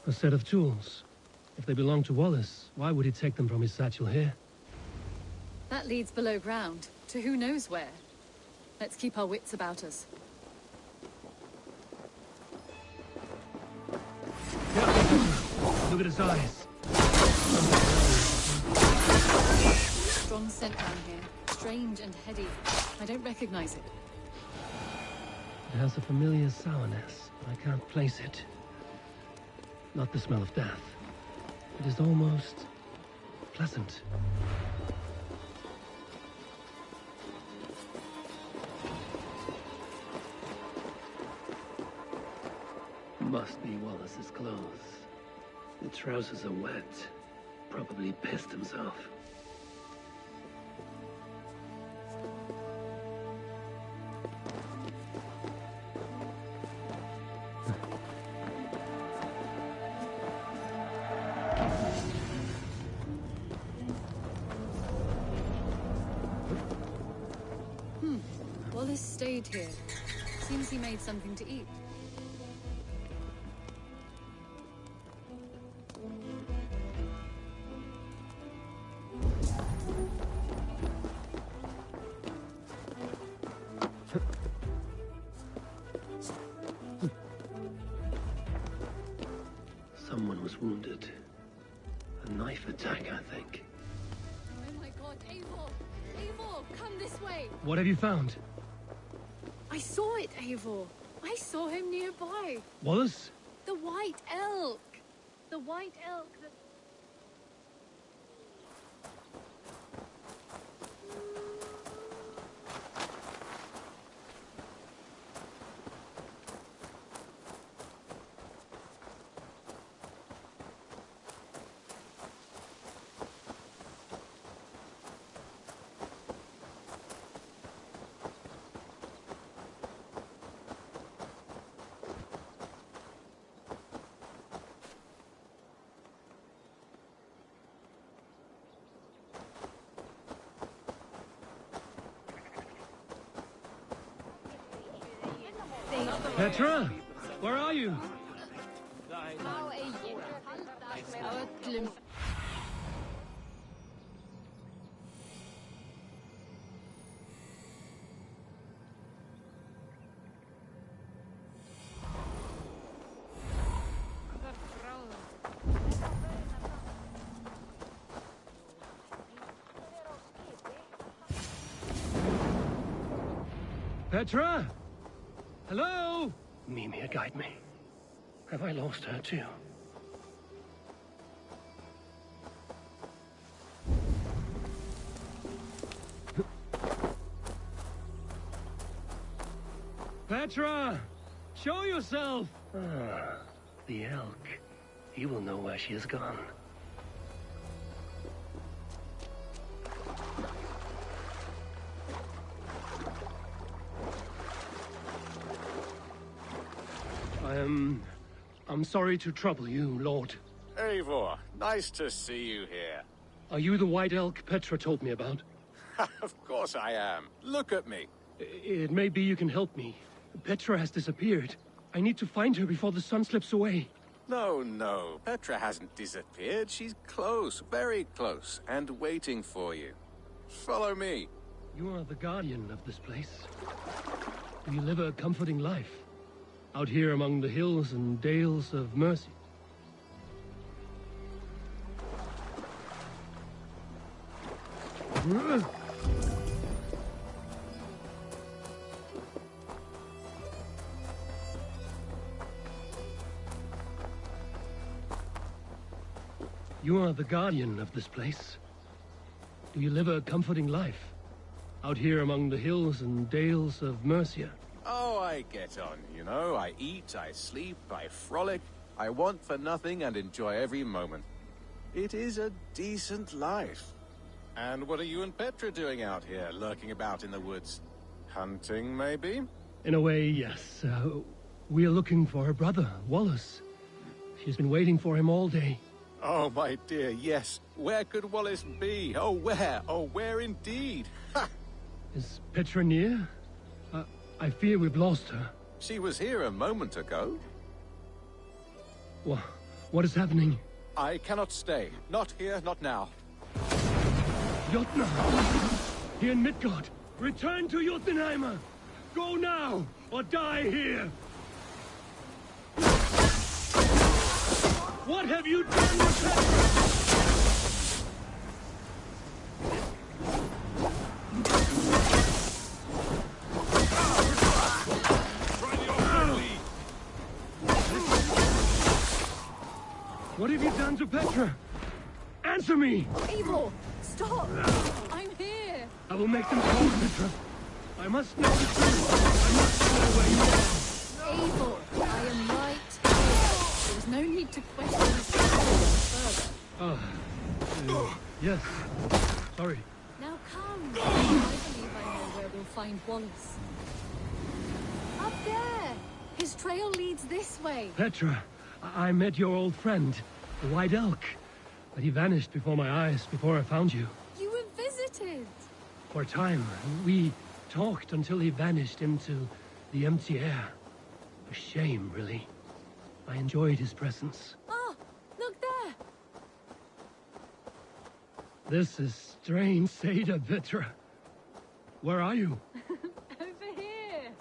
A set of tools. If they belong to Wallace, why would he take them from his satchel here? That leads below ground, to who knows where. Let's keep our wits about us. Look at his eyes. Strong scent down here. Strange and heady. I don't recognize it. It has a familiar sourness. I can't place it. Not the smell of death. It is almost pleasant. Must be Wallace's clothes. The trousers are wet. Probably pissed himself. Wallace stayed here. Seems he made something to eat. Someone was wounded. A knife attack, I think. Oh my god, Eivor! Eivor, come this way! What have you found? I saw it, Eivor. I saw him nearby. Wallace? The white elk. The white elk that... Petra? Where are you? Petra? Hello? Mimir, guide me. Have I lost her too? Petra! Show yourself! Ah, the elk. He will know where she has gone. I'm sorry to trouble you, Lord. Eivor, nice to see you here. Are you the white elk Petra told me about? Of course I am. Look at me. It may be you can help me. Petra has disappeared. I need to find her before the sun slips away. No. Petra hasn't disappeared. She's close, very close, and waiting for you. Follow me. You are the guardian of this place. Do you live a comforting life? Out here among the hills and dales of mercy. You are the guardian of this place. Do you live a comforting life? Out here among the hills and dales of Mercia? Oh, I get on, you know. I eat, I sleep, I frolic. I want for nothing and enjoy every moment. It is a decent life. And what are you and Petra doing out here, lurking about in the woods? Hunting, maybe? In a way, yes. We are looking for her brother, Wallace. She's been waiting for him all day. Oh, my dear, yes. Where could Wallace be? Oh, where? Oh, where indeed? Ha! Is Petra near? I fear we've lost her. She was here a moment ago. What is happening? I cannot stay. Not here, not now. Jotnar! Here in Midgard! Return to Jotunheimer! Go now, or die here! What have you done with Petra? What have you done to Petra? Answer me! Eivor, stop! I'm here! I will make them call Petra. I must know the truth. I must know where you are. Eivor, I am right here. There's no need to question this further. Yes. Sorry. Now come. I believe I know where we'll find Wallace. Up there! His trail leads this way. Petra, I met your old friend, the White Elk. But he vanished before my eyes, before I found you. You were visited. For a time, we talked until he vanished into the empty air. A shame, really. I enjoyed his presence. Oh, look there! This is strange, Seda, Petra. Where are you? Over here.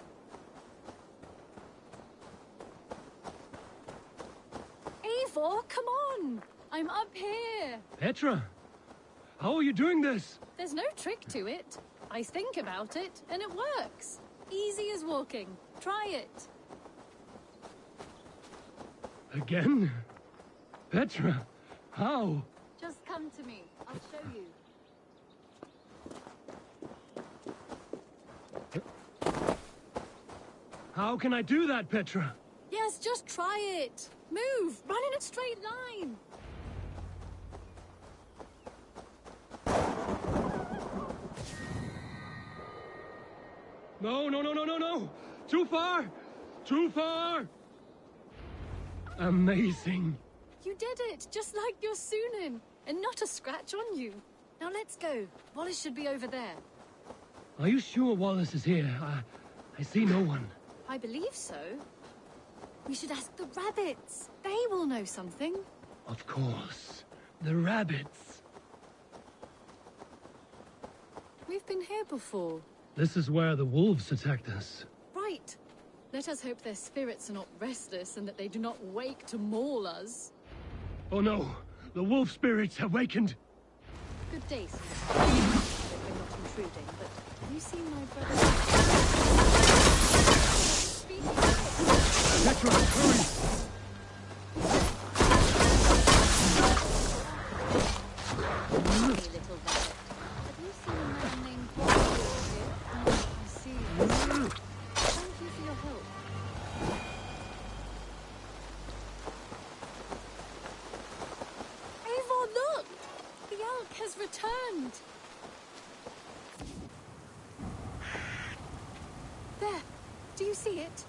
Eivor, come on! I'm up here. Petra, how are you doing this? There's no trick to it. I think about it, and it works. Easy as walking. Try it. Again? Petra, how? Just come to me. I'll show you. How can I do that, Petra? Yes, just try it. Move. Run in a straight line. No. Too far. Too far. Amazing. You did it, just like your Sunan. And not a scratch on you. Now let's go. Wallace should be over there. Are you sure Wallace is here? I see no one. I believe so. We should ask the rabbits. They will know something. Of course. The rabbits. We've been here before. This is where the wolves attacked us. Right. Let us hope their spirits are not restless and that they do not wake to maul us. Oh no! The wolf spirits have wakened! Good day, sir. I hope we're not intruding, but have you seen my brother? Petra, hurry! Hey, little rabbit. Have you seen a man named Valhalla here? I see. Thank you for your help. Eivor, look! The elk has returned. There. Do you see it?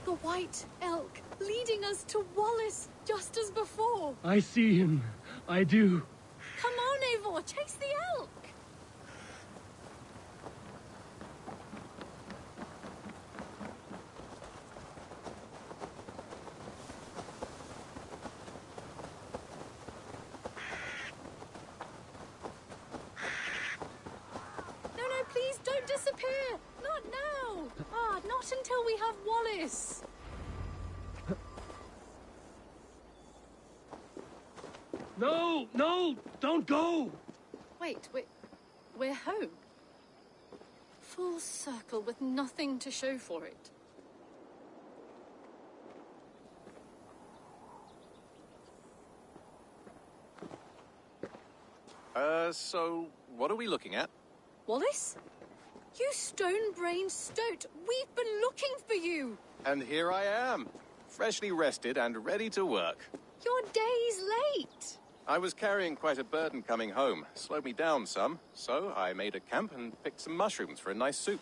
The white elk leading us to Wallace, just as before. I see him. I do. Come on, Eivor, chase the elk. No, please don't disappear. Not now. Not until we have Wallace. No, don't go! Wait, we're home. Full circle with nothing to show for it. So what are we looking at? Wallace? You stone-brained stoat! We've been looking for you! And here I am, freshly rested and ready to work. You're days late! I was carrying quite a burden coming home. Slowed me down some, so I made a camp and picked some mushrooms for a nice soup.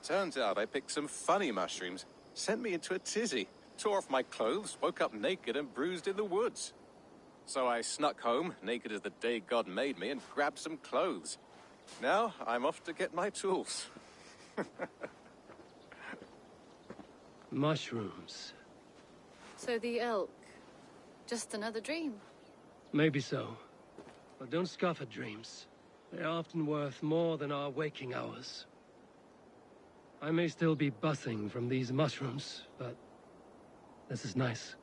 Turns out I picked some funny mushrooms. Sent me into a tizzy. Tore off my clothes, woke up naked and bruised in the woods. So I snuck home, naked as the day God made me, and grabbed some clothes. Now I'm off to get my tools. Mushrooms. So the elk, just another dream? Maybe so. But don't scoff at dreams. They're often worth more than our waking hours. I may still be buzzing from these mushrooms, but this is nice.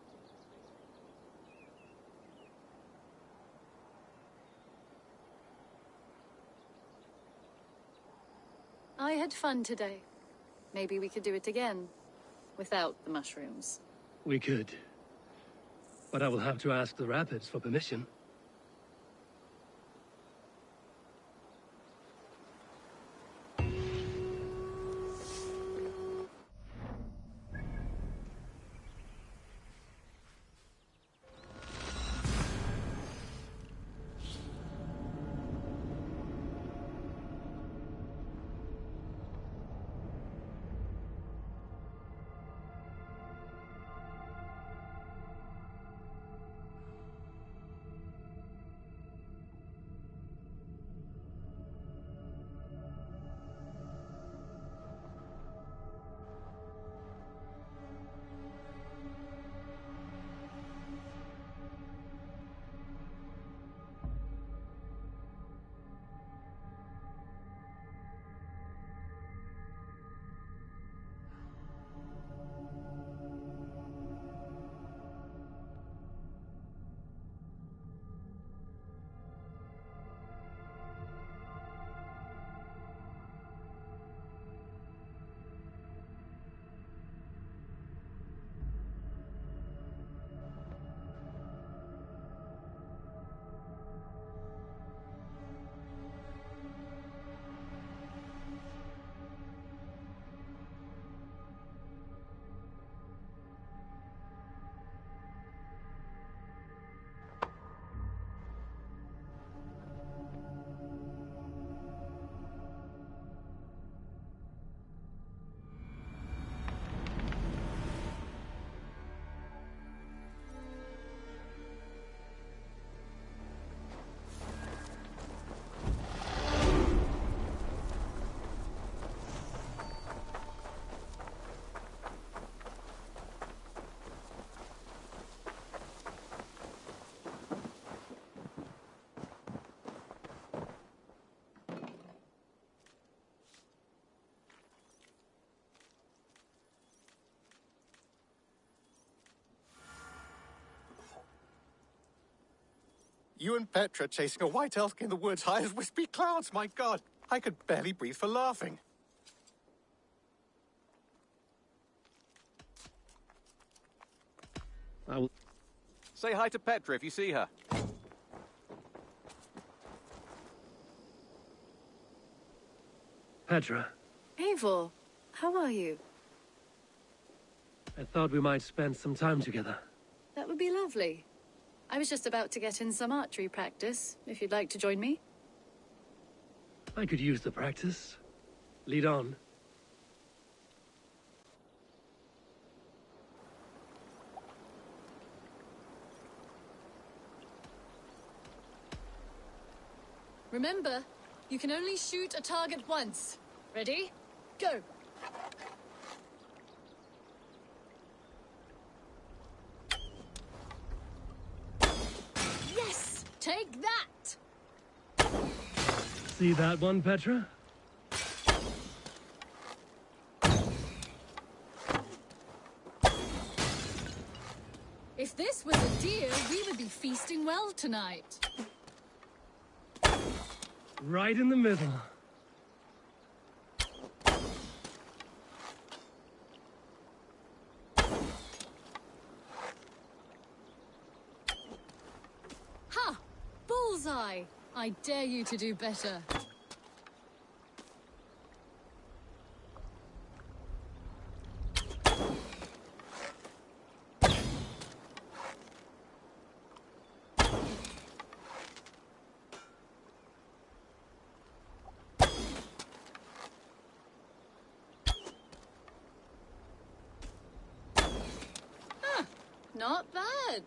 I had fun today. Maybe we could do it again, without the mushrooms. We could. But I will have to ask the rabbits for permission. You and Petra chasing a white elk in the woods high as wispy clouds, my god! I could barely breathe for laughing. I will... Say hi to Petra if you see her. Petra, Eivor, how are you? I thought we might spend some time together. That would be lovely. I was just about to get in some archery practice, if you'd like to join me. I could use the practice. Lead on. Remember, you can only shoot a target once. Ready? Go! Yes! Take that! See that one, Petra? If this was a deer, we would be feasting well tonight. Right in the middle. Ha! Bullseye! I dare you to do better. Not bad.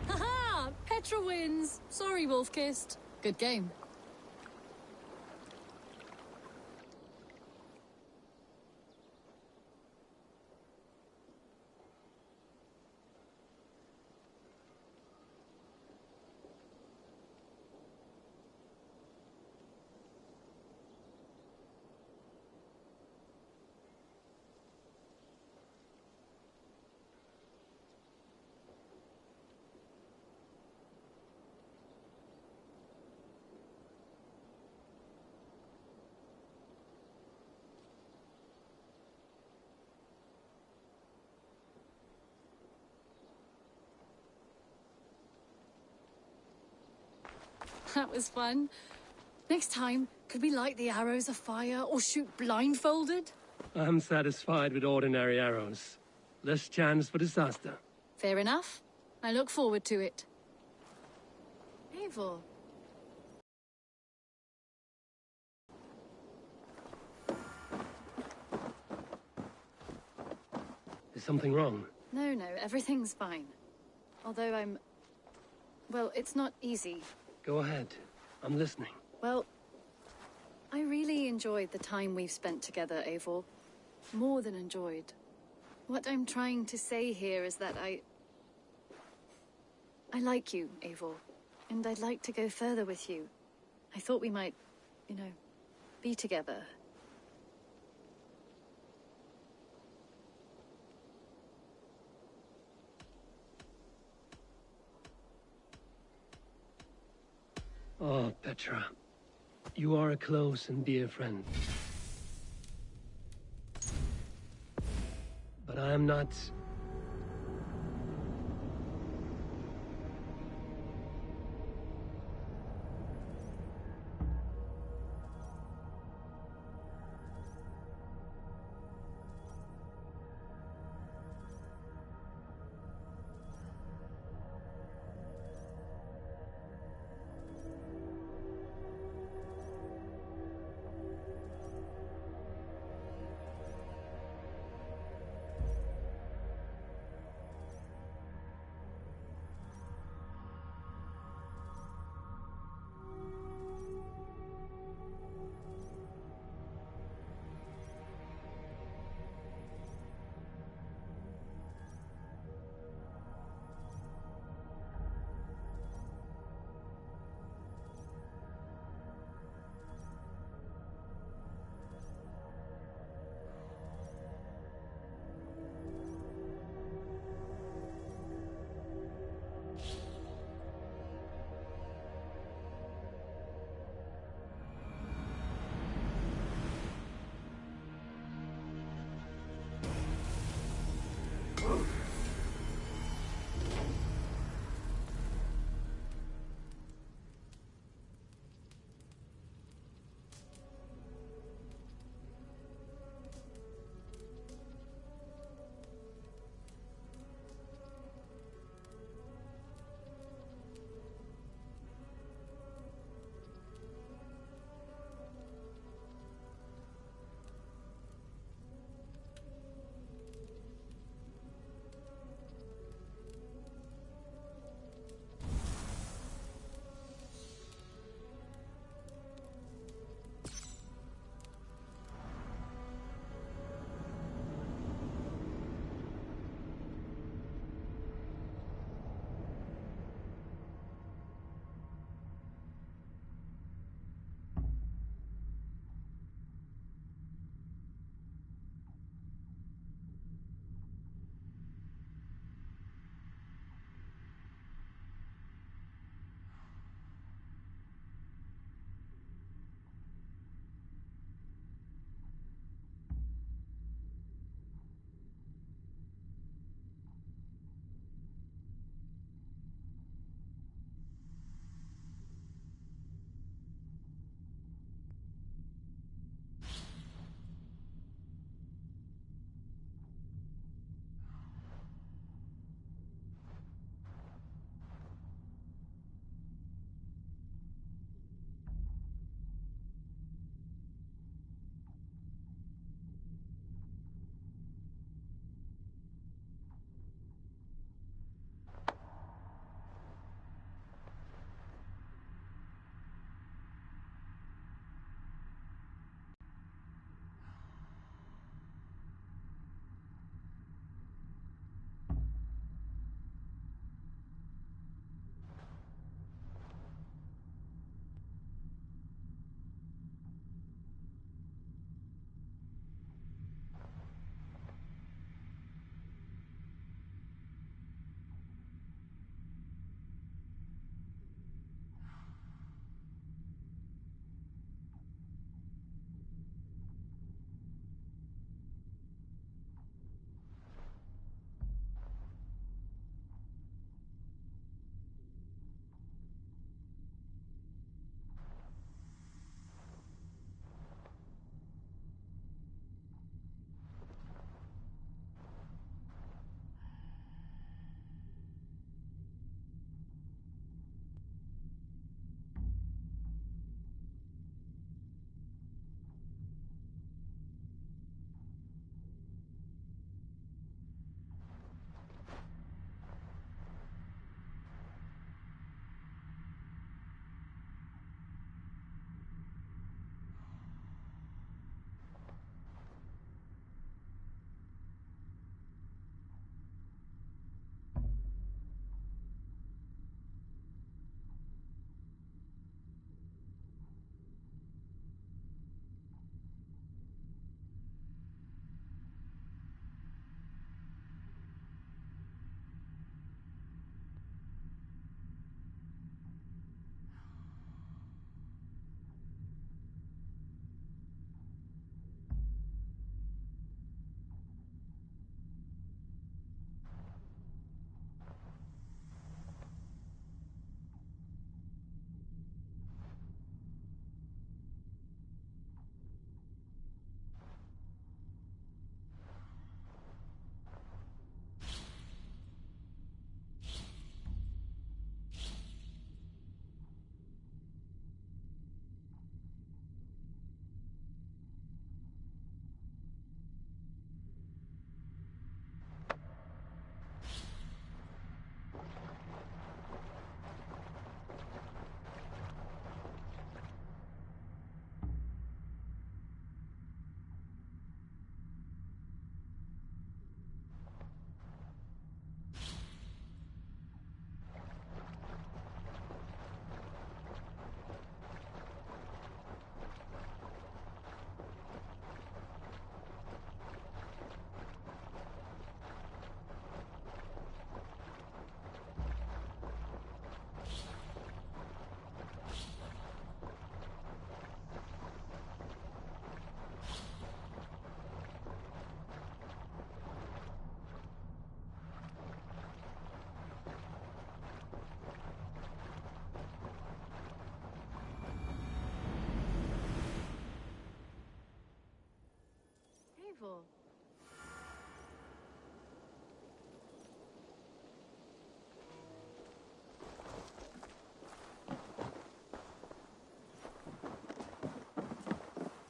Haha! Petra wins. Sorry, Wolf-Kissed. Good game. That was fun. Next time, could we light the arrows afire or shoot blindfolded? I'm satisfied with ordinary arrows. Less chance for disaster. Fair enough. I look forward to it. Eivor. Is something wrong? No, everything's fine. Although well, it's not easy. Go ahead. I'm listening. Well, I really enjoyed the time we've spent together, Eivor. More than enjoyed. What I'm trying to say here is that I like you, Eivor. And I'd like to go further with you. I thought we might, be together. Oh, Petra. You are a close and dear friend. But I am not...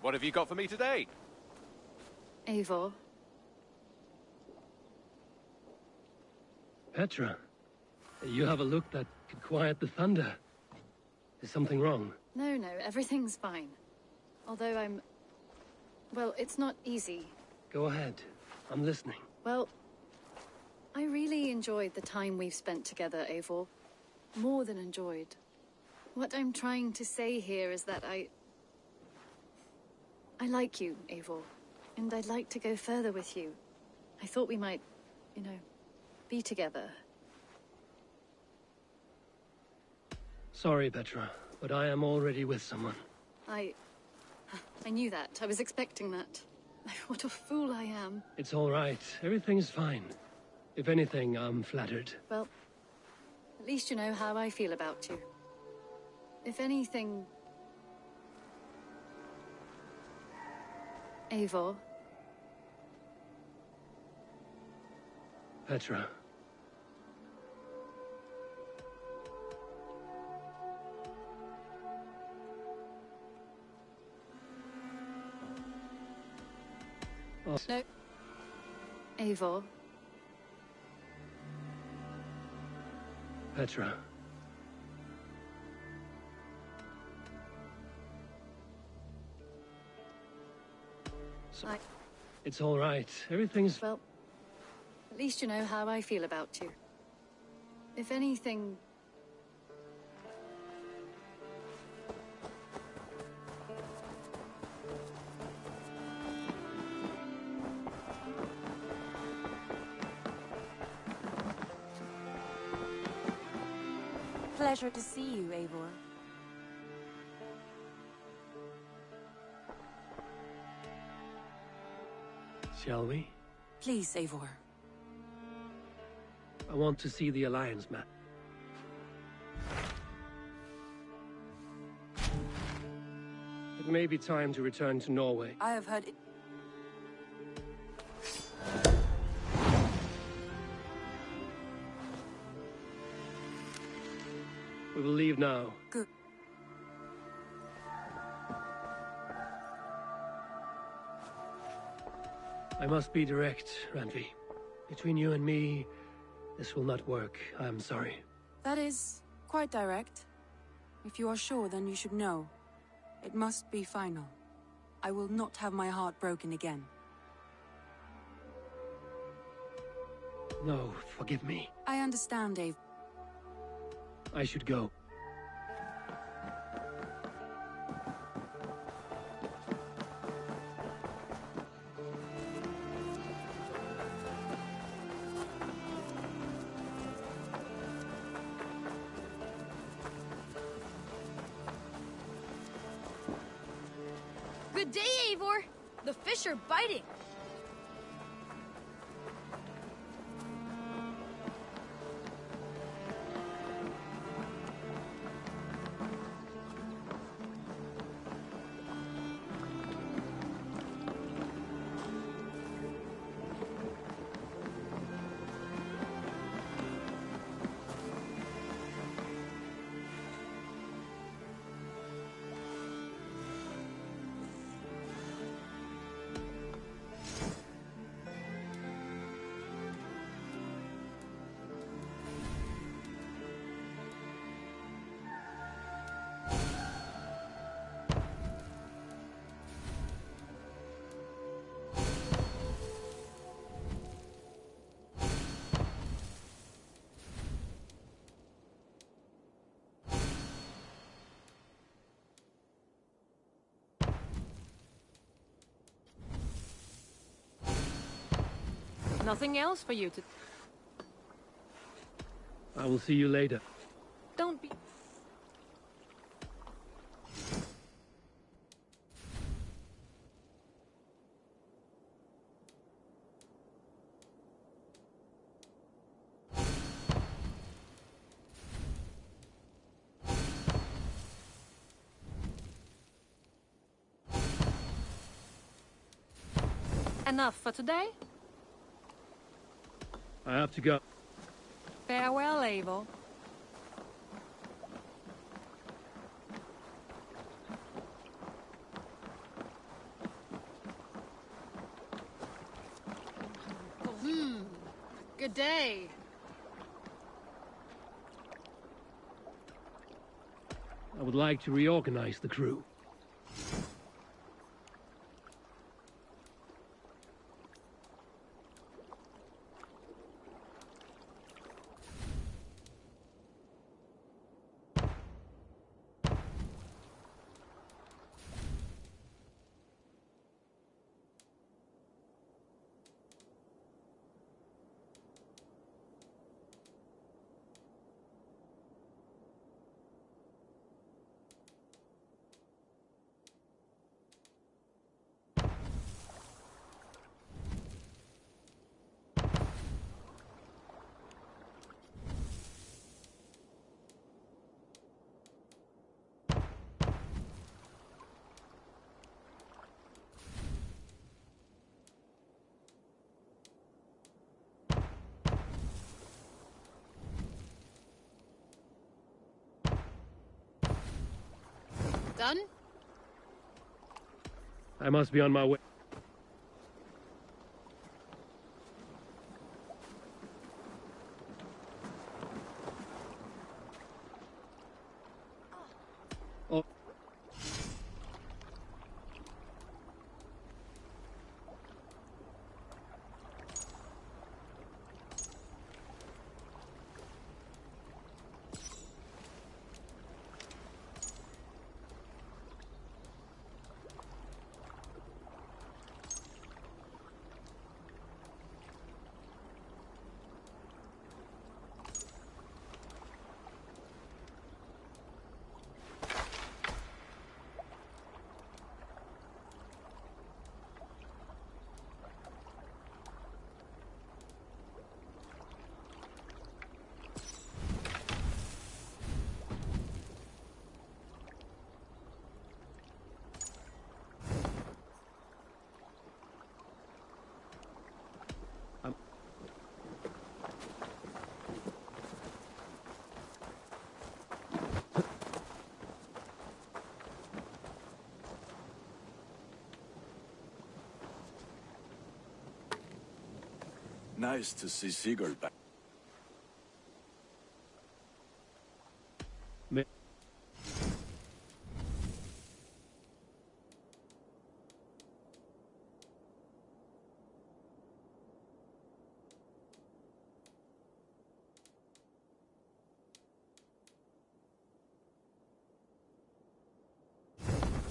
What have you got for me today? Eivor. Petra, you have a look that could quiet the thunder. Is something wrong? No, everything's fine. Although well, it's not easy. Go ahead. I'm listening. Well, I really enjoyed the time we've spent together, Eivor. More than enjoyed. What I'm trying to say here is that I like you, Eivor. And I'd like to go further with you. I thought we might, be together. Sorry, Petra, but I am already with someone. I knew that. I was expecting that. What a fool I am. It's all right. Everything's fine. If anything, I'm flattered. Well, at least you know how I feel about you. If anything... Eivor. Petra. Oh. No. Eivor. Petra. It's all right. Everything's... Well, at least you know how I feel about you. If anything... Pleasure to see you, Eivor. Shall we? Please, Eivor. I want to see the Alliance map. It may be time to return to Norway. I have heard it. We will leave now. Good. I must be direct, Randvi. Between you and me, this will not work. I'm sorry. That is quite direct. If you are sure, then you should know. It must be final. I will not have my heart broken again. No, forgive me. I understand, Dave. I should go. Good day, Eivor. The fish are biting. Nothing else for you to... I will see you later. Don't be... Enough for today? I have to go. Farewell, Eivor. Good day. I would like to reorganize the crew. Done? I must be on my way. Oh. Nice to see Sigurd back.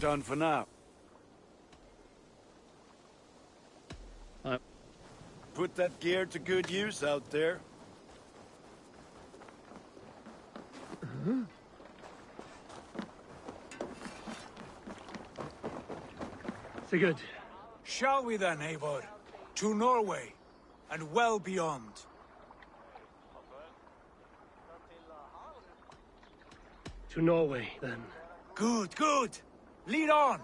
Done for now. Put that gear to good use out there. Sigurd. Shall we then, Eivor? To Norway, and well beyond. To Norway, then. Good, good. Lead on.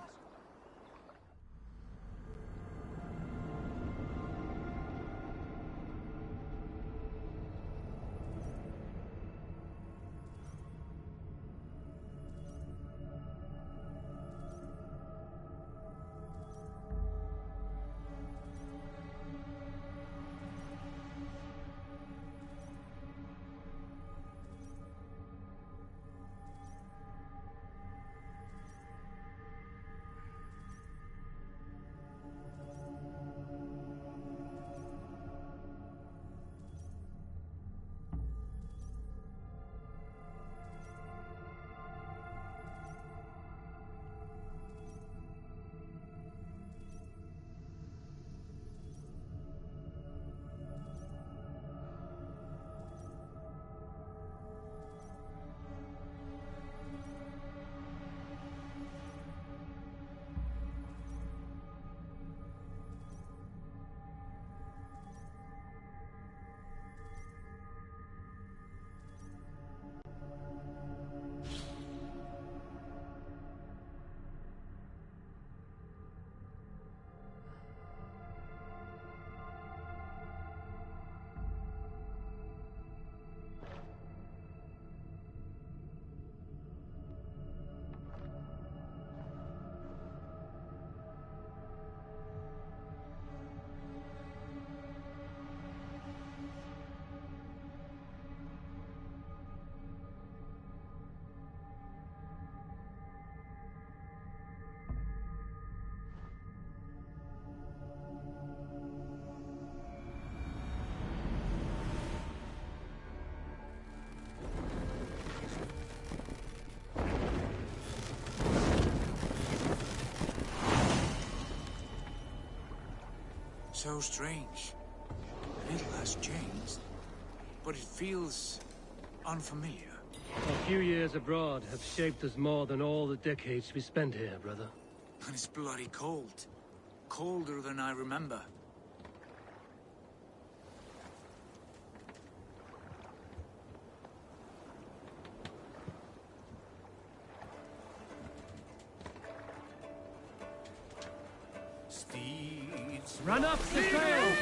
So strange. Little has changed, but it feels unfamiliar. A few years abroad have shaped us more than all the decades we spent here, brother. And it's bloody cold. Colder than I remember. Run up the trail!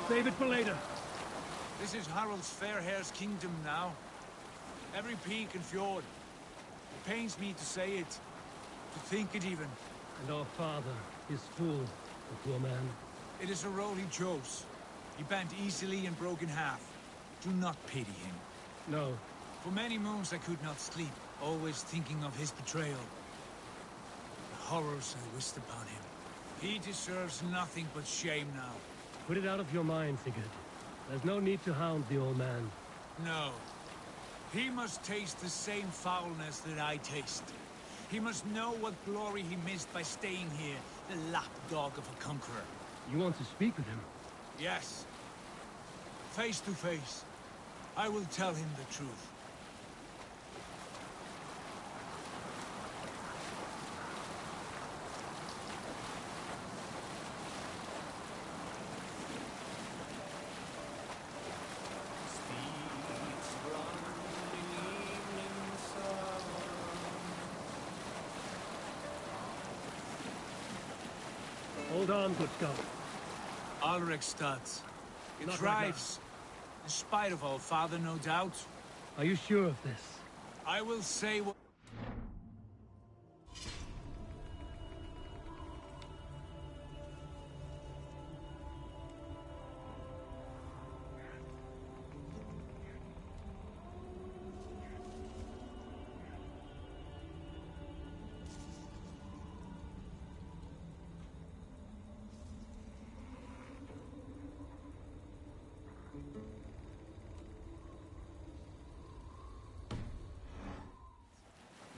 Save it for later. This is Harald's Fairhair's kingdom now. Every peak and fjord. It pains me to say it, to think it even. And our father is full, the poor man. It is a role he chose. He bent easily and broke in half. Do not pity him. No. For many moons I could not sleep, always thinking of his betrayal. The horrors I wished upon him. He deserves nothing but shame now. Put it out of your mind, Sigurd. There's no need to hound the old man. No. He must taste the same foulness that I taste. He must know what glory he missed by staying here, the lapdog of a conqueror. You want to speak with him? Yes. Face to face. I will tell him the truth. Hold on, good Scott. Alrekstad. It Not thrives. In spite of all, father, no doubt. Are you sure of this? I will say what...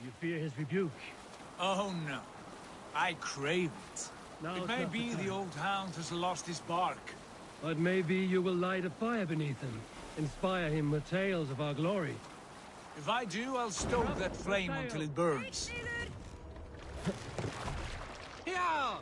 You fear his rebuke? Oh, no. I crave it. Now It it's may not the be the time. old hound has lost his bark. But maybe you will light a fire beneath him. Inspire him with tales of our glory. If I do, I'll stoke that flame until it burns. Yeah!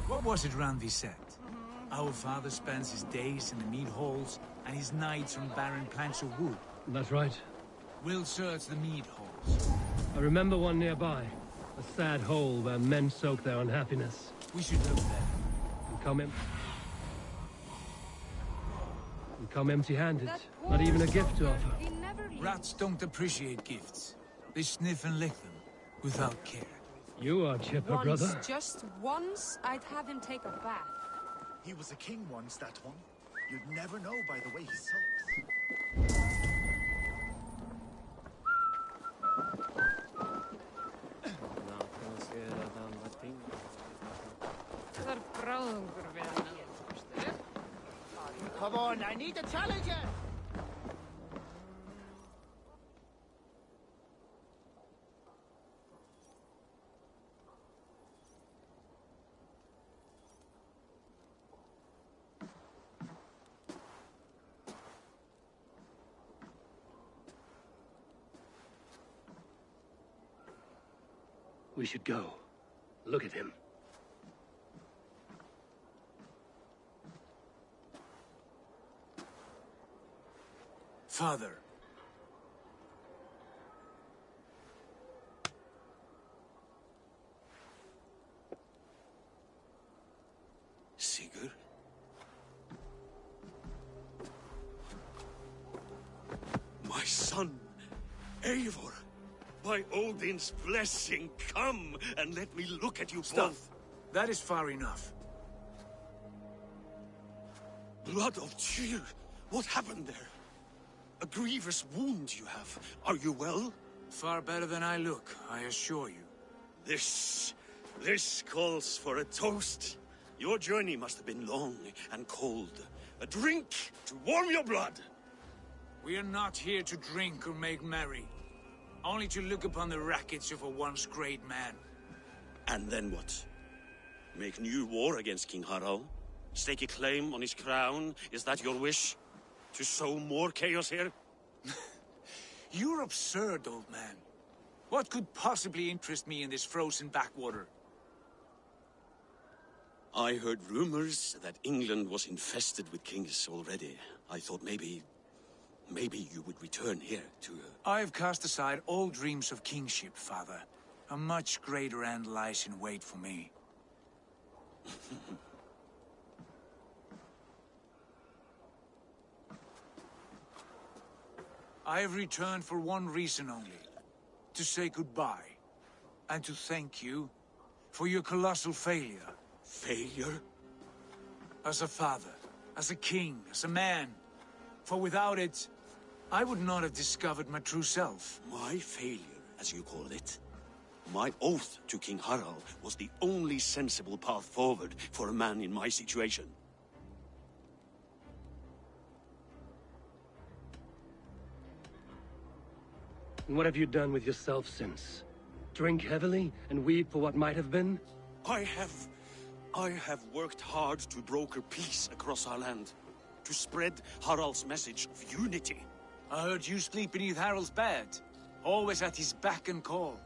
What was it Randi said? Our father spends his days in the mead halls and his nights on barren planks of wood. That's right. We'll search the mead halls. I remember one nearby. A sad hole where men soak their unhappiness. We should look there. And come empty-handed. Not even a gift to offer. Rats don't appreciate gifts. They sniff and lick them, without care. You are chipper, brother. Just once, I'd have him take a bath. He was a king once, that one. You'd never know by the way he sulks. Come on, I need a challenger! We should go. Look at him. Father. Sigurd? My son, Eivor! By Odin's blessing, come and let me look at you both. That is far enough. Blood of Tyr! What happened there? A grievous wound you have. Are you well? Far better than I look, I assure you. This calls for a toast. Your journey must have been long and cold. A drink to warm your blood. We are not here to drink or make merry. Only to look upon the wreckage of a once great man. And then what? Make new war against King Harald? Stake a claim on his crown? Is that your wish? To sow more chaos here? You're absurd, old man. What could possibly interest me in this frozen backwater? I heard rumors that England was infested with kings already. I thought maybe you would return here to... I've cast aside all dreams of kingship, father. A much greater end lies in wait for me. I have returned for one reason only. To say goodbye. And to thank you for your colossal failure. Failure? As a father, as a king, as a man. For without it, I would not have discovered my true self. My failure, as you call it? My oath to King Harald was the only sensible path forward for a man in my situation. And what have you done with yourself since? Drink heavily and weep for what might have been? I have worked hard to broker peace across our land. To spread Harald's message of unity. I heard you sleep beneath Harald's bed. Always at his beck and call.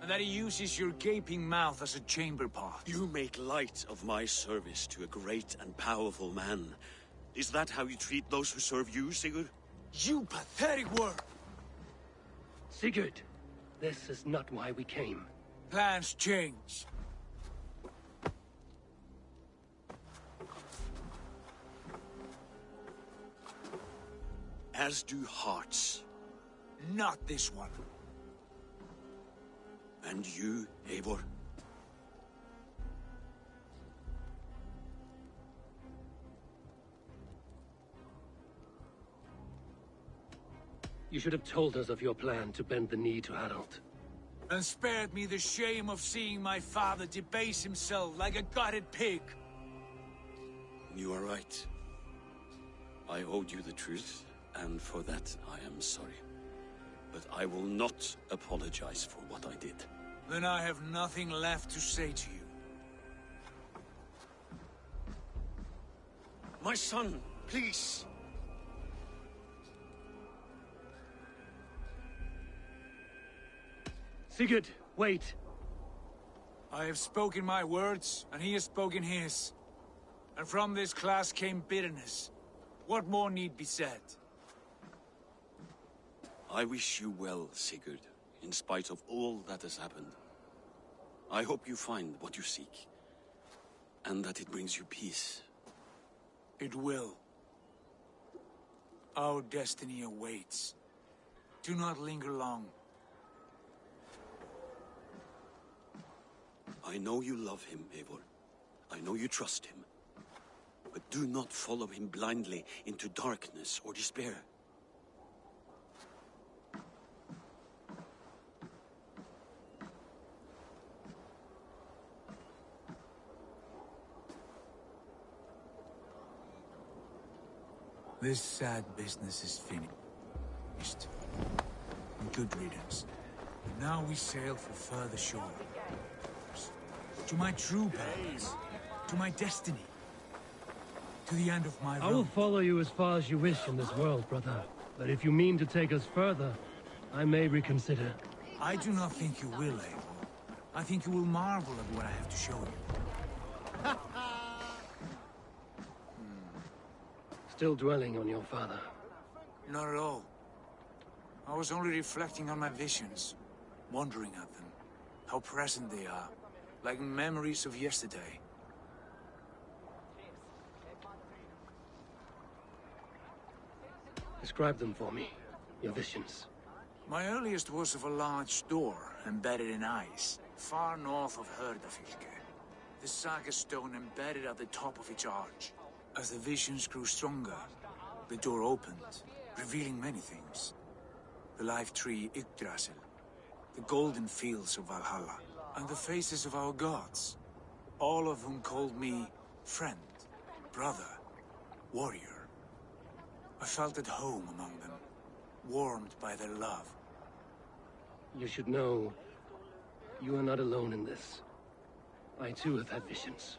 And that he uses your gaping mouth as a chamber pot. You make light of my service to a great and powerful man. Is that how you treat those who serve you, Sigurd? You pathetic worm! Sigurd, this is not why we came. Plans change. As do hearts. Not this one. And you, Eivor? You should have told us of your plan to bend the knee to Harald. And spared me the shame of seeing my father debase himself like a gutted pig. You are right. I owed you the truth, and for that I am sorry. But I will not apologize for what I did. Then I have nothing left to say to you. My son, please! Sigurd, wait! I have spoken my words, and he has spoken his. And from this clash came bitterness. What more need be said? I wish you well, Sigurd, in spite of all that has happened. I hope you find what you seek, and that it brings you peace. It will. Our destiny awaits. Do not linger long. I know you love him, Eivor. I know you trust him. But do not follow him blindly into darkness or despair. This sad business is finished. And good riddance. Now we sail for further shore. To my true purpose. To my destiny. To the end of my road. I will follow you as far as you wish in this world, brother. But if you mean to take us further, I may reconsider. I do not think you will, Eivor. I think you will marvel at what I have to show you. Still dwelling on your father? Not at all. I was only reflecting on my visions, wondering at them. How present they are, like memories of yesterday. Describe them for me, your visions. My earliest was of a large door embedded in ice, far north of Herdafylke. The saga stone embedded at the top of its arch. As the visions grew stronger, the door opened, revealing many things. The life tree Yggdrasil, the golden fields of Valhalla, and the faces of our gods, all of whom called me friend, brother, warrior. I felt at home among them, warmed by their love. You should know, you are not alone in this. I too have had visions.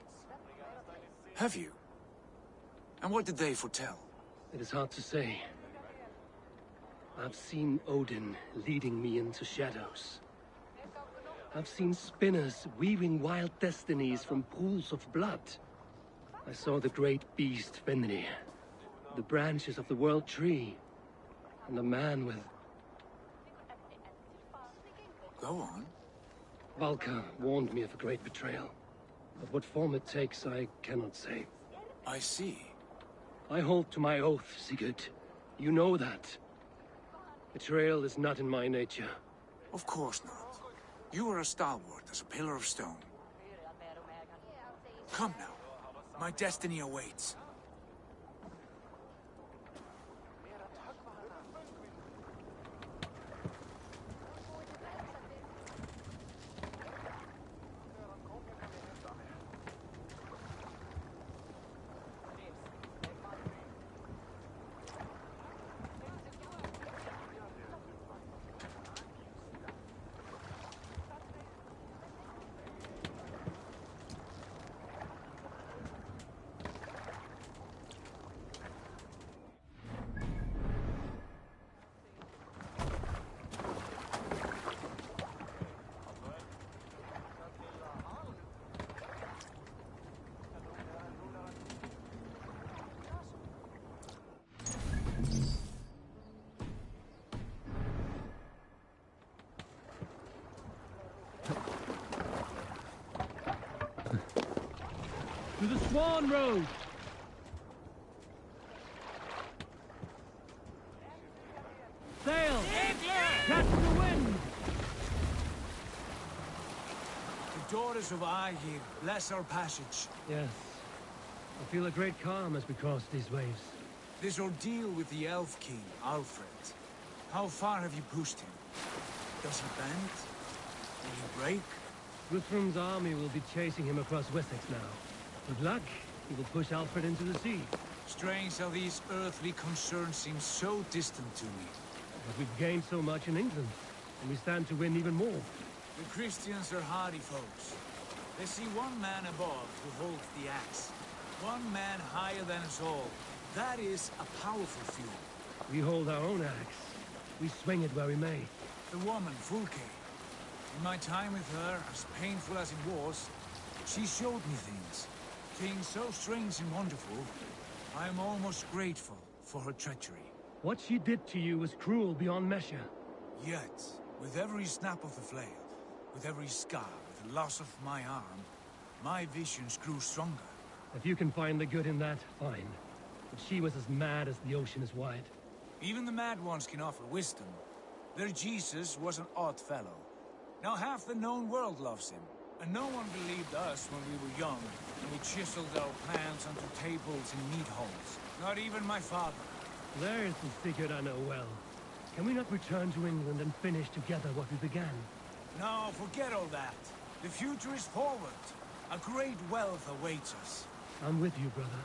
Have you? And what did they foretell? It is hard to say. I've seen Odin leading me into shadows. I've seen spinners weaving wild destinies from pools of blood. I saw the great beast Fenrir, the branches of the world tree, and a man with... Go on. Valka warned me of a great betrayal. But what form it takes, I cannot say. I see. I hold to my oath, Sigurd. You know that. Betrayal is not in my nature. Of course not. You are as stalwart as a pillar of stone. Come now. My destiny awaits. To the Swan Road! Sail! Catch the wind! The daughters of Aegir bless our passage. Yes. I feel a great calm as we cross these waves. This ordeal with the Elf King, Alfred. How far have you pushed him? Does he bend? Will he break? Guthrum's army will be chasing him across Wessex now. With luck, he will push Alfred into the sea. Strange how these earthly concerns seem so distant to me. But we've gained so much in England, and we stand to win even more. The Christians are hardy folks. They see one man above who holds the axe. One man higher than us all. That is a powerful fuel. We hold our own axe. We swing it where we may. The woman, Fulke. In my time with her, as painful as it was, she showed me things. Things so strange and wonderful, I am almost grateful for her treachery. What she did to you was cruel beyond measure. Yet, with every snap of the flail, with every scar, with the loss of my arm, my visions grew stronger. If you can find the good in that, fine. But she was as mad as the ocean is wide. Even the mad ones can offer wisdom. Their Jesus was an odd fellow. Now half the known world loves him. And no one believed us when we were young, and we chiseled our plans onto tables in meat halls. Not even my father. There is the Sigurd I know well. Can we not return to England and finish together what we began? No, forget all that. The future is forward. A great wealth awaits us. I'm with you, brother.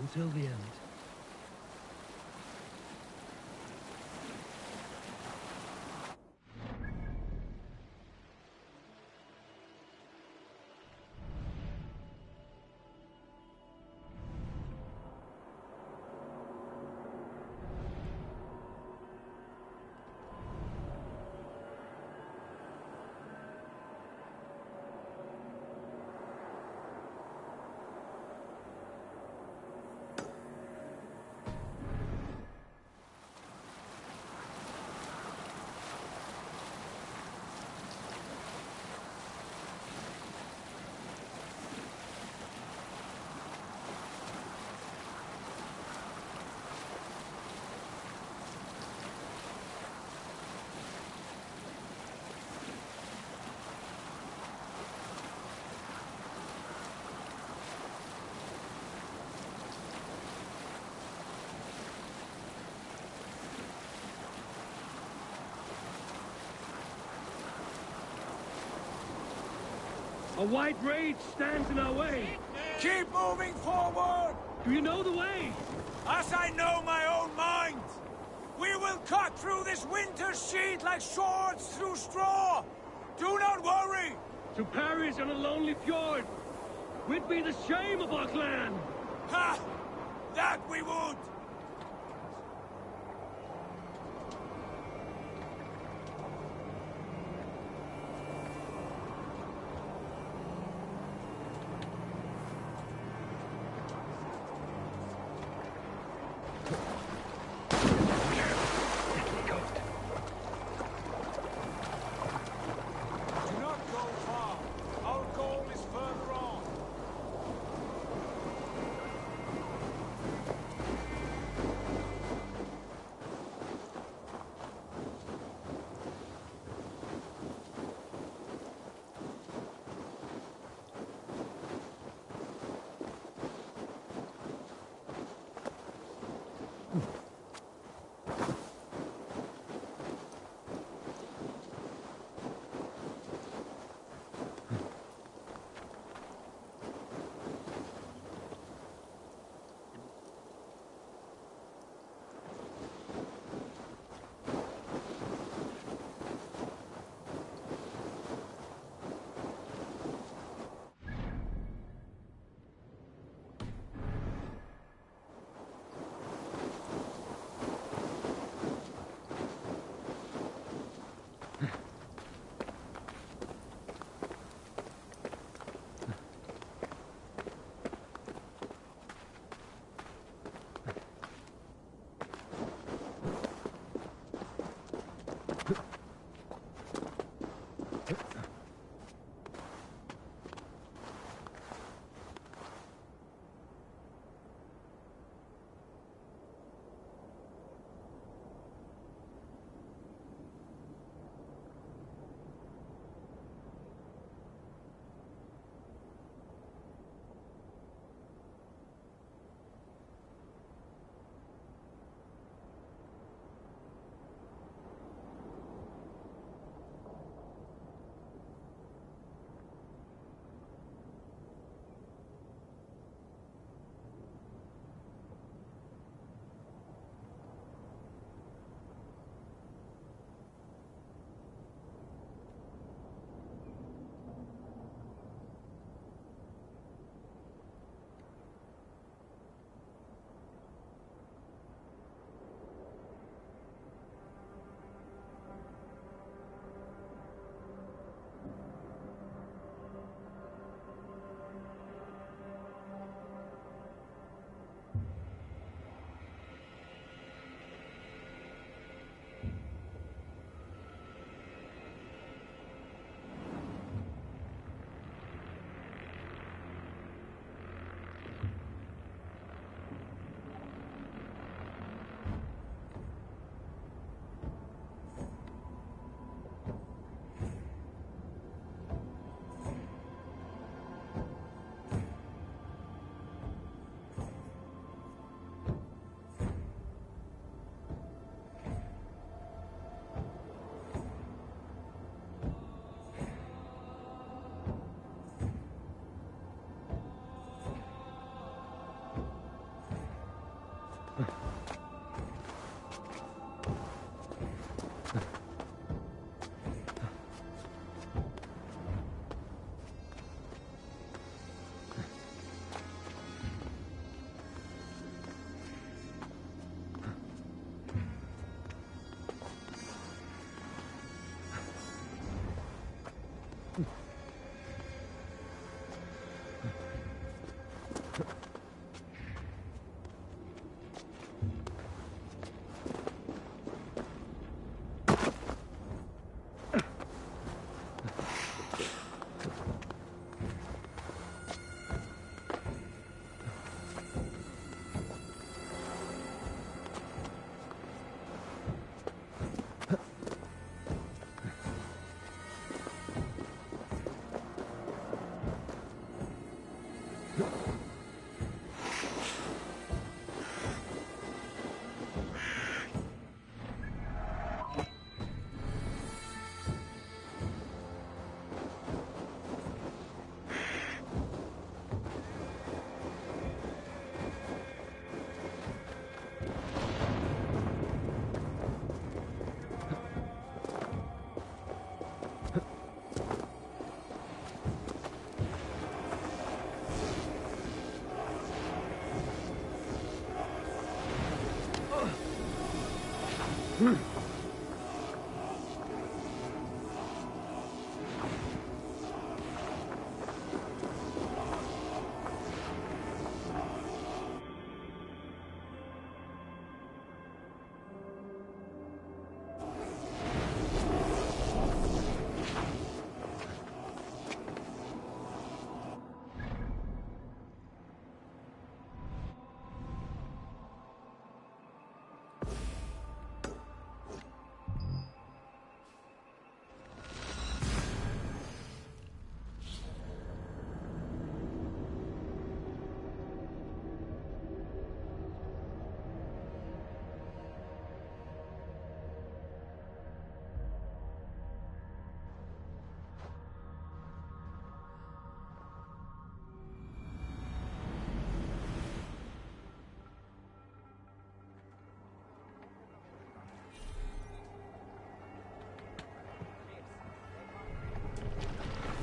Until the end. A white rage stands in our way. Keep moving forward! Do you know the way? As I know my own mind! We will cut through this winter sheet like swords through straw! Do not worry! To perish on a lonely fjord would be the shame of our clan! Ha! That we would!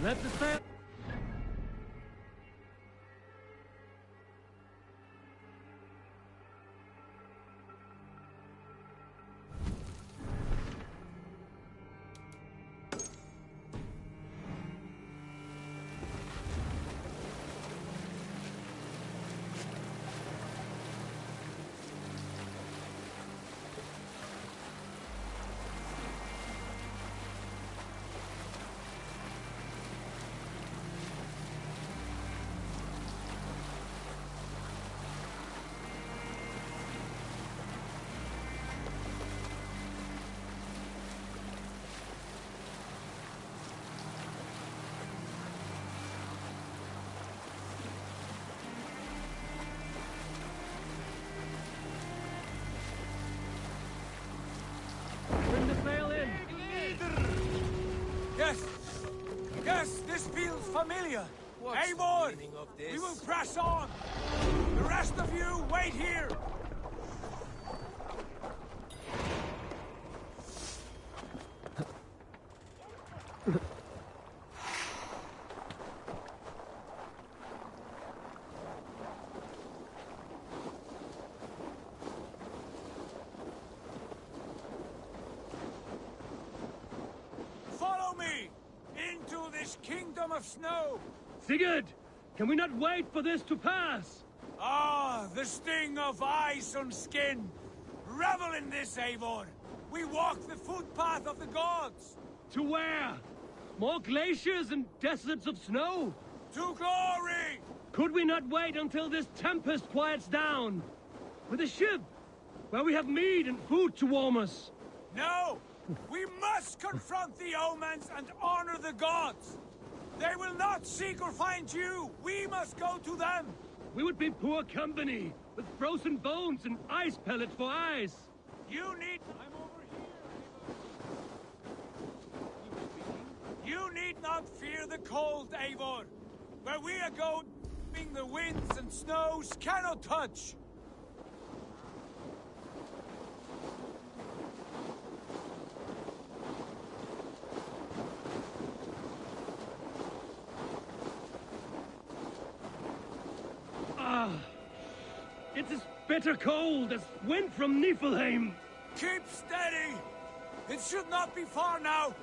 Let the sail. Bring the sail in. Yes! Yes, this feels familiar! What's Eivor! the meaning of this? We will press on! The rest of you, wait here! Follow me! Into this kingdom of snow! Sigurd, can we not wait for this to pass? Ah, the sting of ice on skin! Revel in this, Eivor! We walk the footpath of the gods! To where? More glaciers and deserts of snow? To glory! Could we not wait until this tempest quiets down? With a ship, where we have meat and food to warm us? No! We must confront the omens and honor the gods! They will not seek or find you! We must go to them! We would be poor company, with frozen bones and ice pellets for eyes. You need... I'm over here. You need not fear the cold, Eivor. Where we are going, the winds and snows cannot touch. It's as bitter cold as wind from Niflheim. Keep steady! It should not be far now.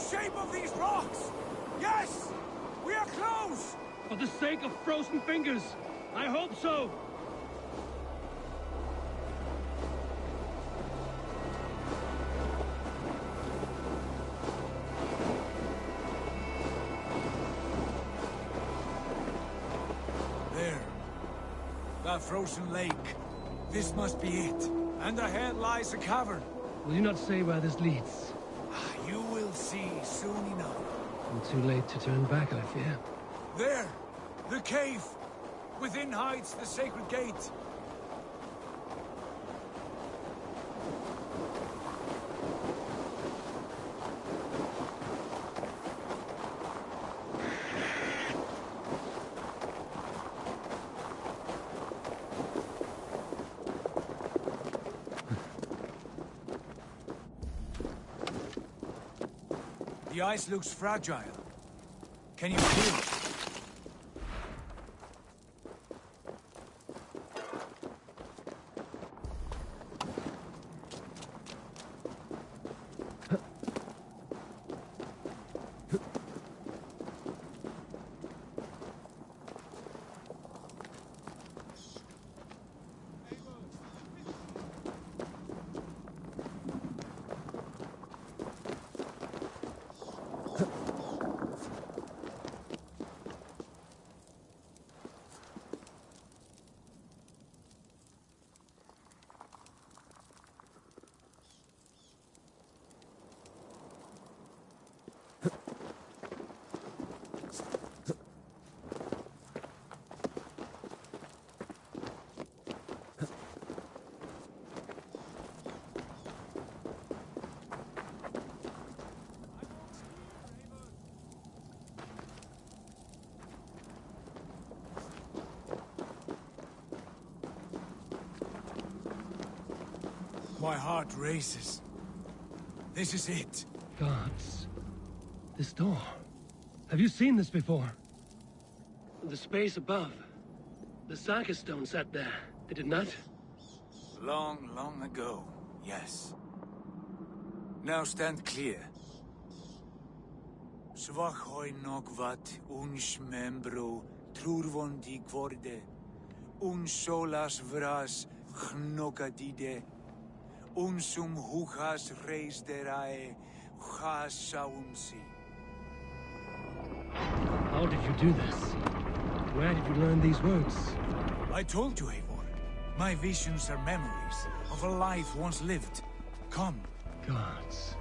Shape of these rocks! Yes! We are close! For the sake of frozen fingers, I hope so! There. That frozen lake. This must be it. And ahead lies a cavern. Will you not say where this leads? You will see soon enough. I'm too late to turn back, I fear. There! The cave! Within hides the sacred gate. The ice looks fragile. Can you feel it? My heart races. This is it. Gods. This door. Have you seen this before? The space above. The Saga stone sat there, did it not? Long, long ago, yes. Now stand clear. Svachoi nokvat uns membro trurvondi gvorde. Uns solas vras gnokadide. Unsum huchas reis derae chas saunsi. How did you do this? Where did you learn these words? I told you, Eivor. My visions are memories of a life once lived. Come. Gods.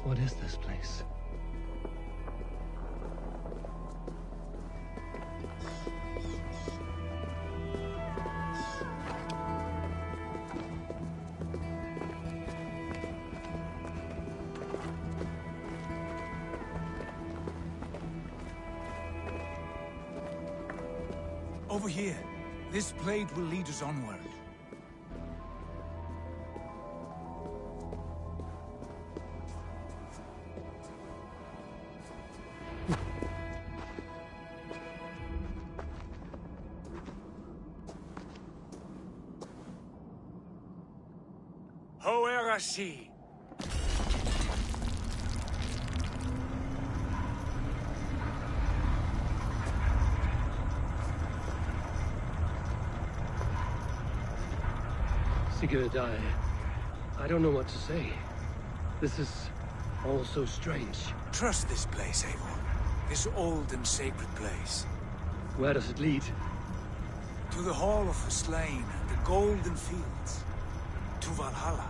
What is this place? Over here. This blade will lead us onward. Hoerasi. Sigurd, I don't know what to say. This is all so strange. Trust this place, Eivor. This old and sacred place. Where does it lead? To the Hall of the Slain and the Golden Fields. To Valhalla.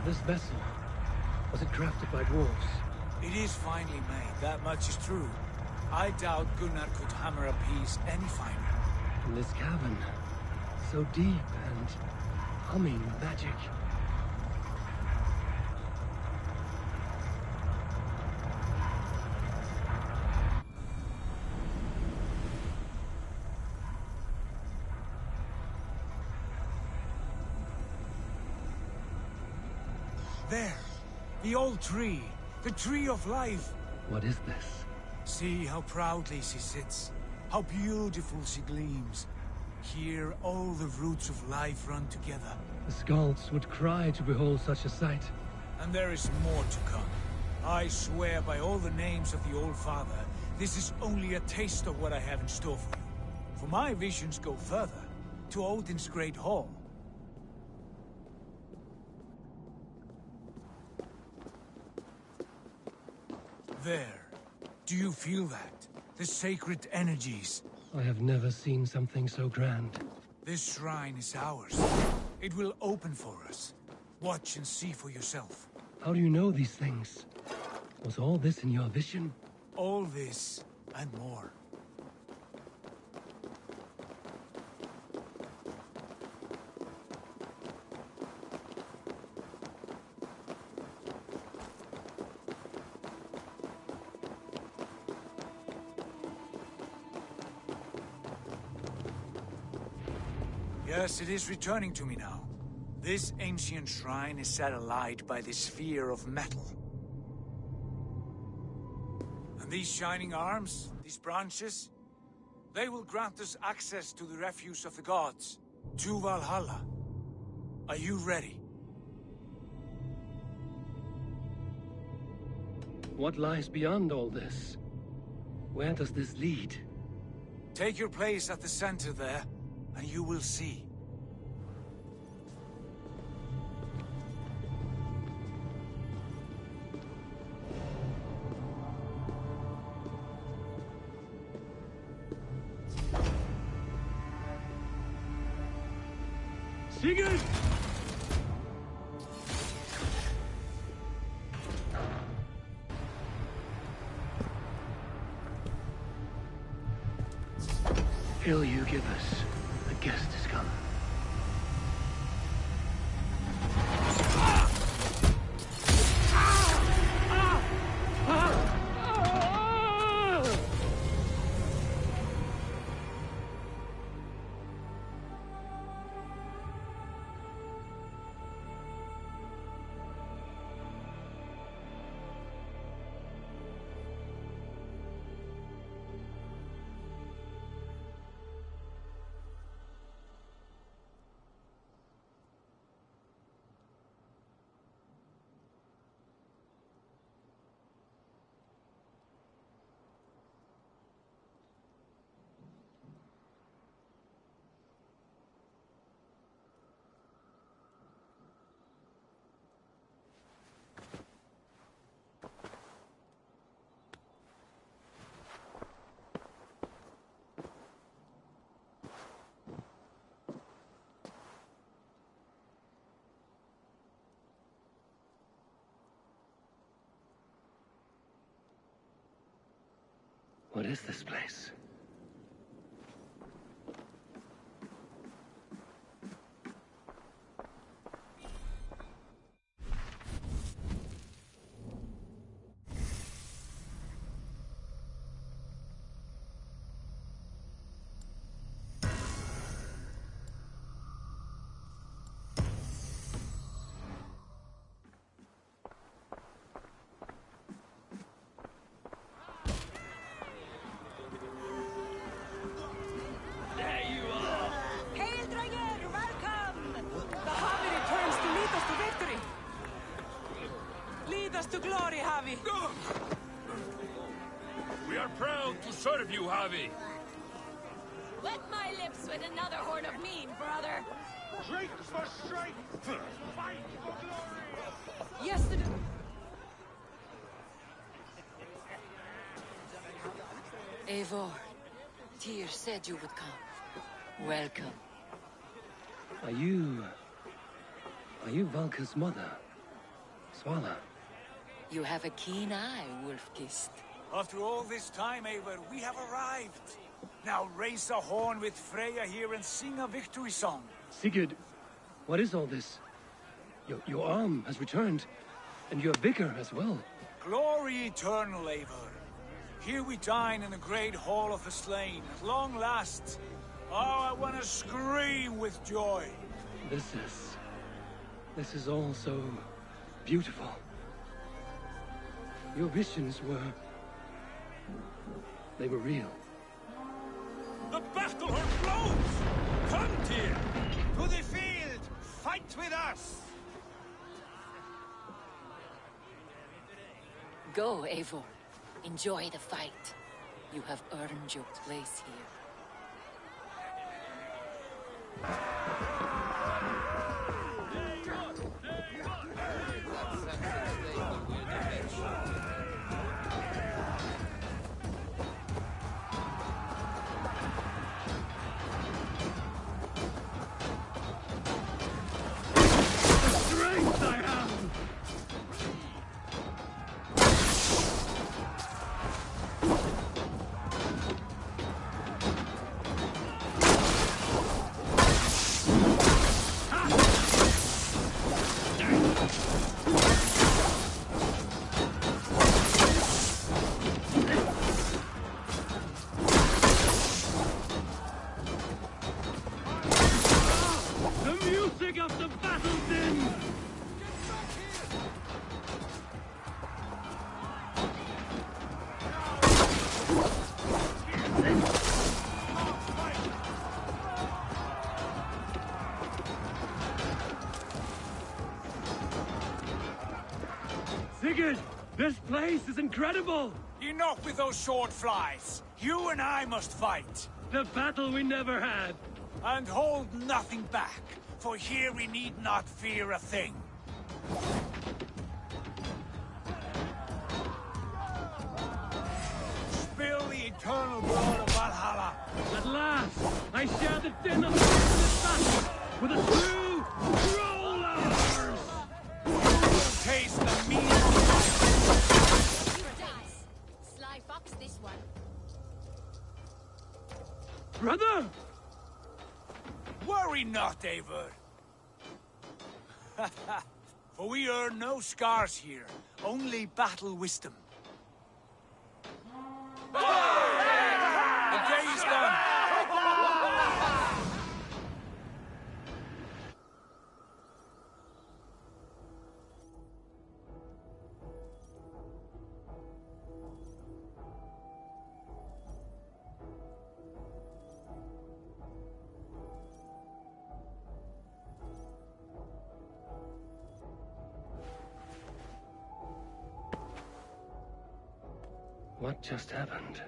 This vessel, was it crafted by dwarves? It is finely made, that much is true. I doubt Gunnar could hammer a piece any finer. In this cavern, so deep and humming with magic. There! The old tree! The tree of life! What is this? See how proudly she sits. How beautiful she gleams. Here all the roots of life run together. The Skalds would cry to behold such a sight. And there is more to come. I swear by all the names of the Old Father, this is only a taste of what I have in store for you. For my visions go further, to Odin's Great Hall. There. Do you feel that? The sacred energies. I have never seen something so grand. This shrine is ours. It will open for us. Watch and see for yourself. How do you know these things? Was all this in your vision? All this and more. Yes, it is returning to me now. This ancient shrine is set alight by the sphere of metal. And these shining arms, these branches, they will grant us access to the refuse of the gods, to Valhalla. Are you ready? What lies beyond all this? Where does this lead? Take your place at the center there, and you will see. Sigurd! Ill you give us, a guest has come. What is this place? To glory, Javi. We are proud to serve you, Javi. Wet my lips with another horn of mead, brother. Drink for strength. Fight for glory. Yesterday. Eivor, Tyr said you would come. Welcome. Are you Valka's mother? Swala? You have a keen eye, Wolf-Kissed. After all this time, Eivor, we have arrived. Now raise a horn with Freya here and sing a victory song. Sigurd, what is all this? Your arm has returned, and your vigor as well. Glory eternal, Eivor. Here we dine in the great hall of the slain, at long last. Oh, I want to scream with joy. This is all so beautiful. Your visions they were real. The battle horn blows! Come, Tyr! To the field! Fight with us! Go, Eivor. Enjoy the fight. You have earned your place here. Sigurd, this place is incredible! Enough with those sword flies. You and I must fight. The battle we never had. And hold nothing back, for here we need not fear a thing. Spill the eternal blood of Valhalla. At last, I share the din of the battle with a true Brother! Worry not, Eivor. For we earn no scars here, only battle wisdom. The day is done. What just happened?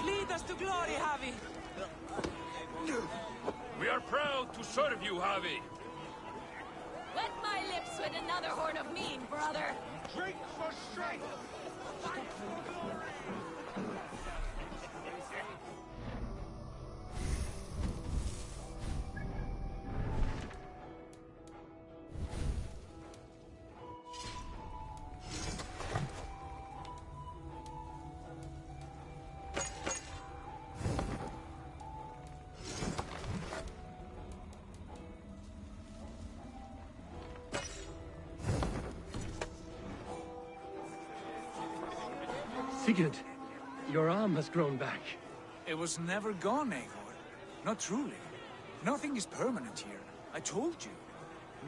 Lead us to glory, Javi! We are proud to serve you, Javi. Wet my lips with another horn of mead, brother! Drink for strength! Sigurd, your arm has grown back. It was never gone, Eivor. Not truly. Nothing is permanent here. I told you.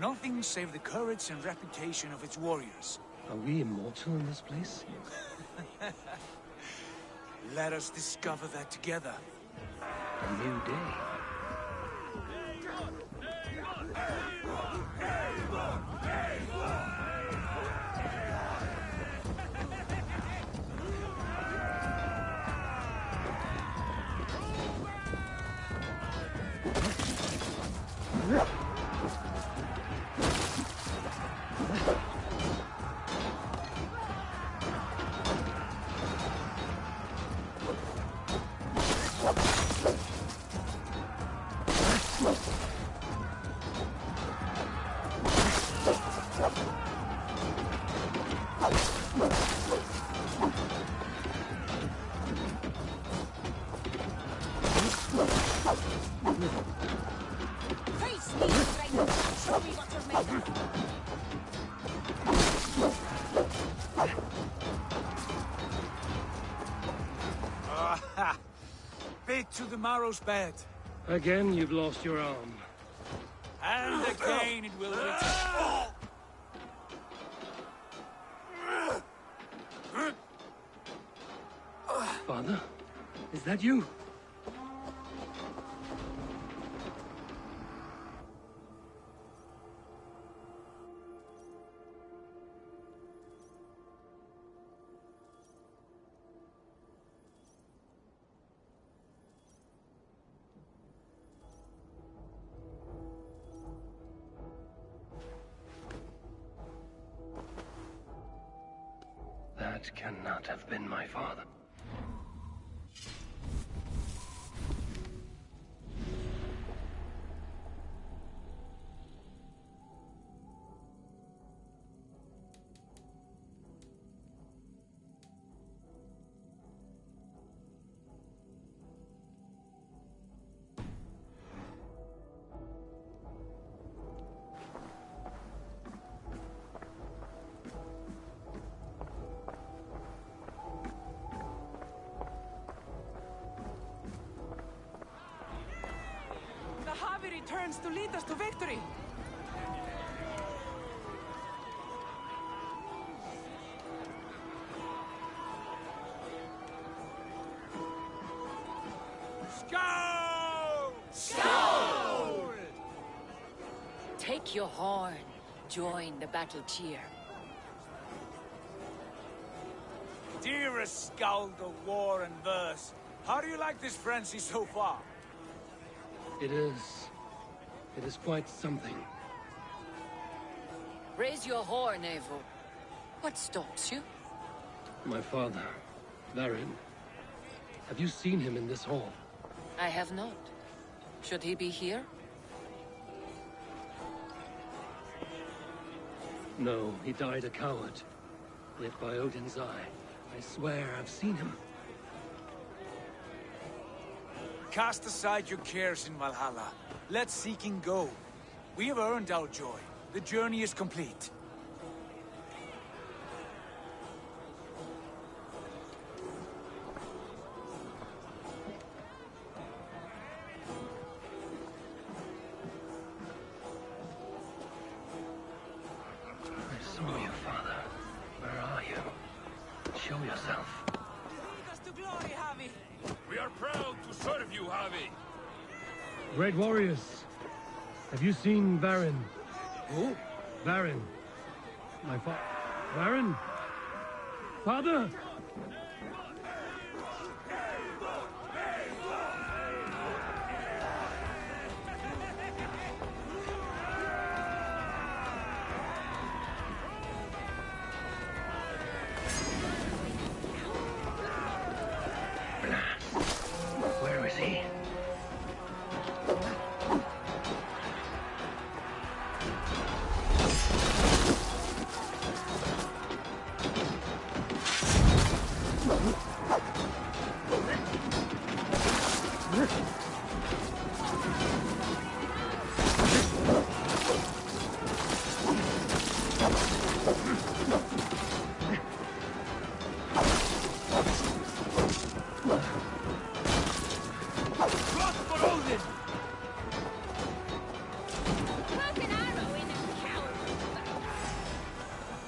Nothing save the courage and reputation of its warriors. Are we immortal in this place? Let us discover that together. A new day. Face me, strength! Show me what you're made of! Bit to the marrow's bed. Again, you've lost your arm. And again it will return. Father? Is that you? That cannot have been my father. Javi returns to lead us to victory! Skoll! Skoll! Take your horn. Join the battle cheer. Dearest Skald of war and verse, how do you like this frenzy so far? It is It is quite something. Raise your horn, Eivor. What stops you? My father, Varin. Have you seen him in this hall? I have not. Should he be here? No, he died a coward. Yet by Odin's eye, I swear I've seen him. Cast aside your cares in Valhalla. Let seeking go. We have earned our joy. The journey is complete. I saw you, Father. Where are you? Show yourself. Lead us to glory, Havi. We are proud to serve you, Havi. Great warriors. Have you seen Varin? Who? Varin. My Varin? Father! Where is he?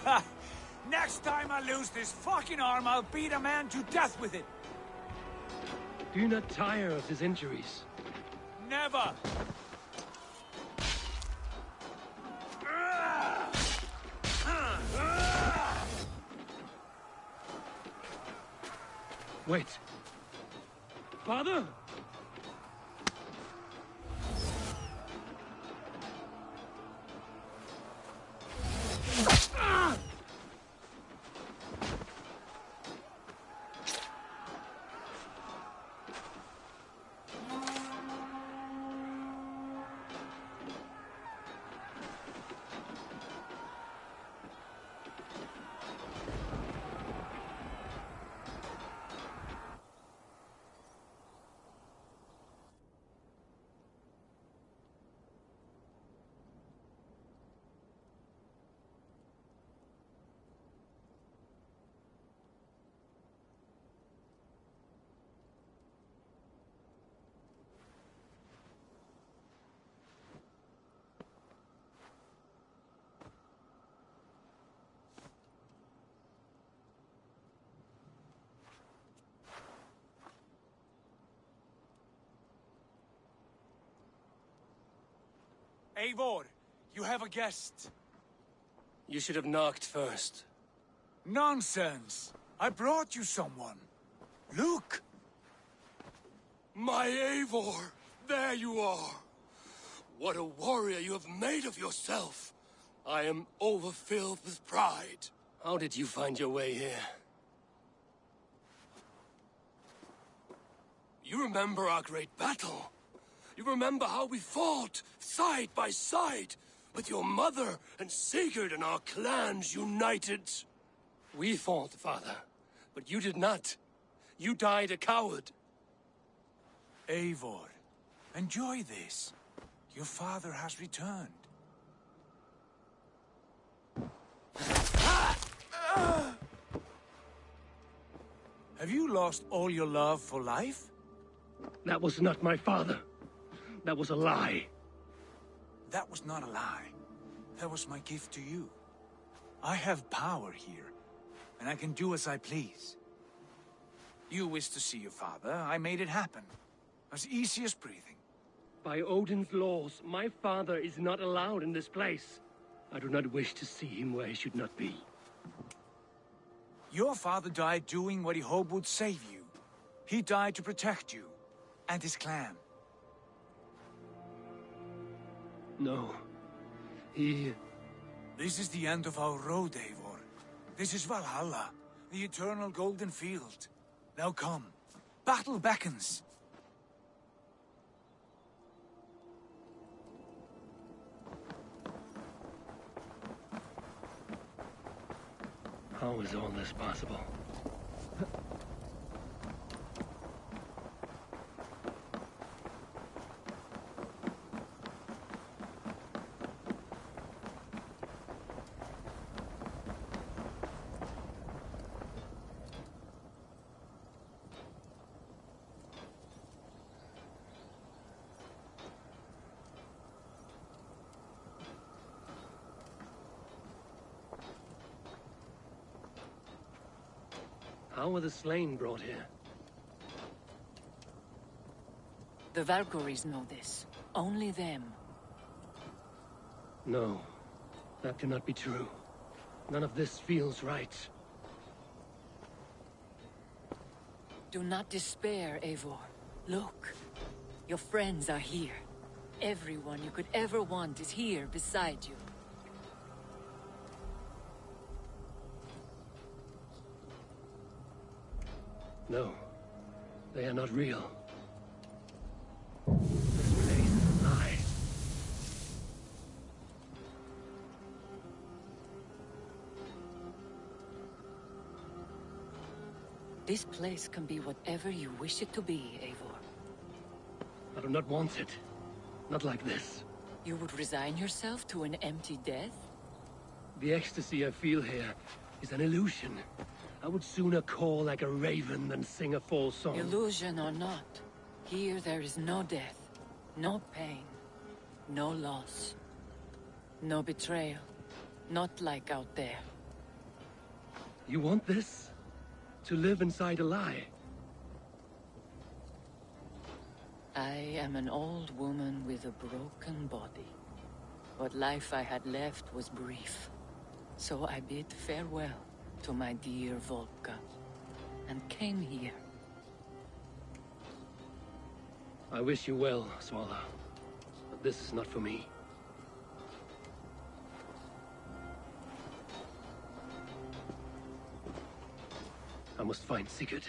Ha! Next time I lose this fucking arm, I'll beat a man to death with it. Do not tire of his injuries. Never! Wait. Father? Eivor, you have a guest. You should have knocked first. Nonsense! I brought you someone. Look! My Eivor! There you are! What a warrior you have made of yourself! I am overfilled with pride. How did you find your way here? You remember our great battle? You remember how we fought, side by side, with your mother and Sigurd and our clans united? We fought, Father, but you did not. You died a coward. Eivor, enjoy this. Your father has returned. Have you lost all your love for life? That was not my father. That was a lie. That was not a lie. That was my gift to you. I have power here, and I can do as I please. You wished to see your father, I made it happen. As easy as breathing. By Odin's laws, my father is not allowed in this place. I do not wish to see him where he should not be. Your father died doing what he hoped would save you. He died to protect you, and his clan. No. He... This is the end of our road, Eivor. This is Valhalla, the eternal golden field. Now come. Battle beckons. How is all this possible? How were the slain brought here? The Valkyries know this. Only them. No. That cannot be true. None of this feels right. Do not despair, Eivor. Look. Your friends are here. Everyone you could ever want is here beside you. No. They are not real. This place is a lie. This place can be whatever you wish it to be, Eivor. I do not want it. Not like this. You would resign yourself to an empty death? The ecstasy I feel here is an illusion. I would sooner call like a raven than sing a false song. Illusion or not, here there is no death, no pain, no loss, no betrayal. Not like out there. You want this? To live inside a lie? I am an old woman with a broken body. What life I had left was brief. So I bid farewell to my dear Volka, and came here. I wish you well, Swallow. But this is not for me. I must find Sigurd.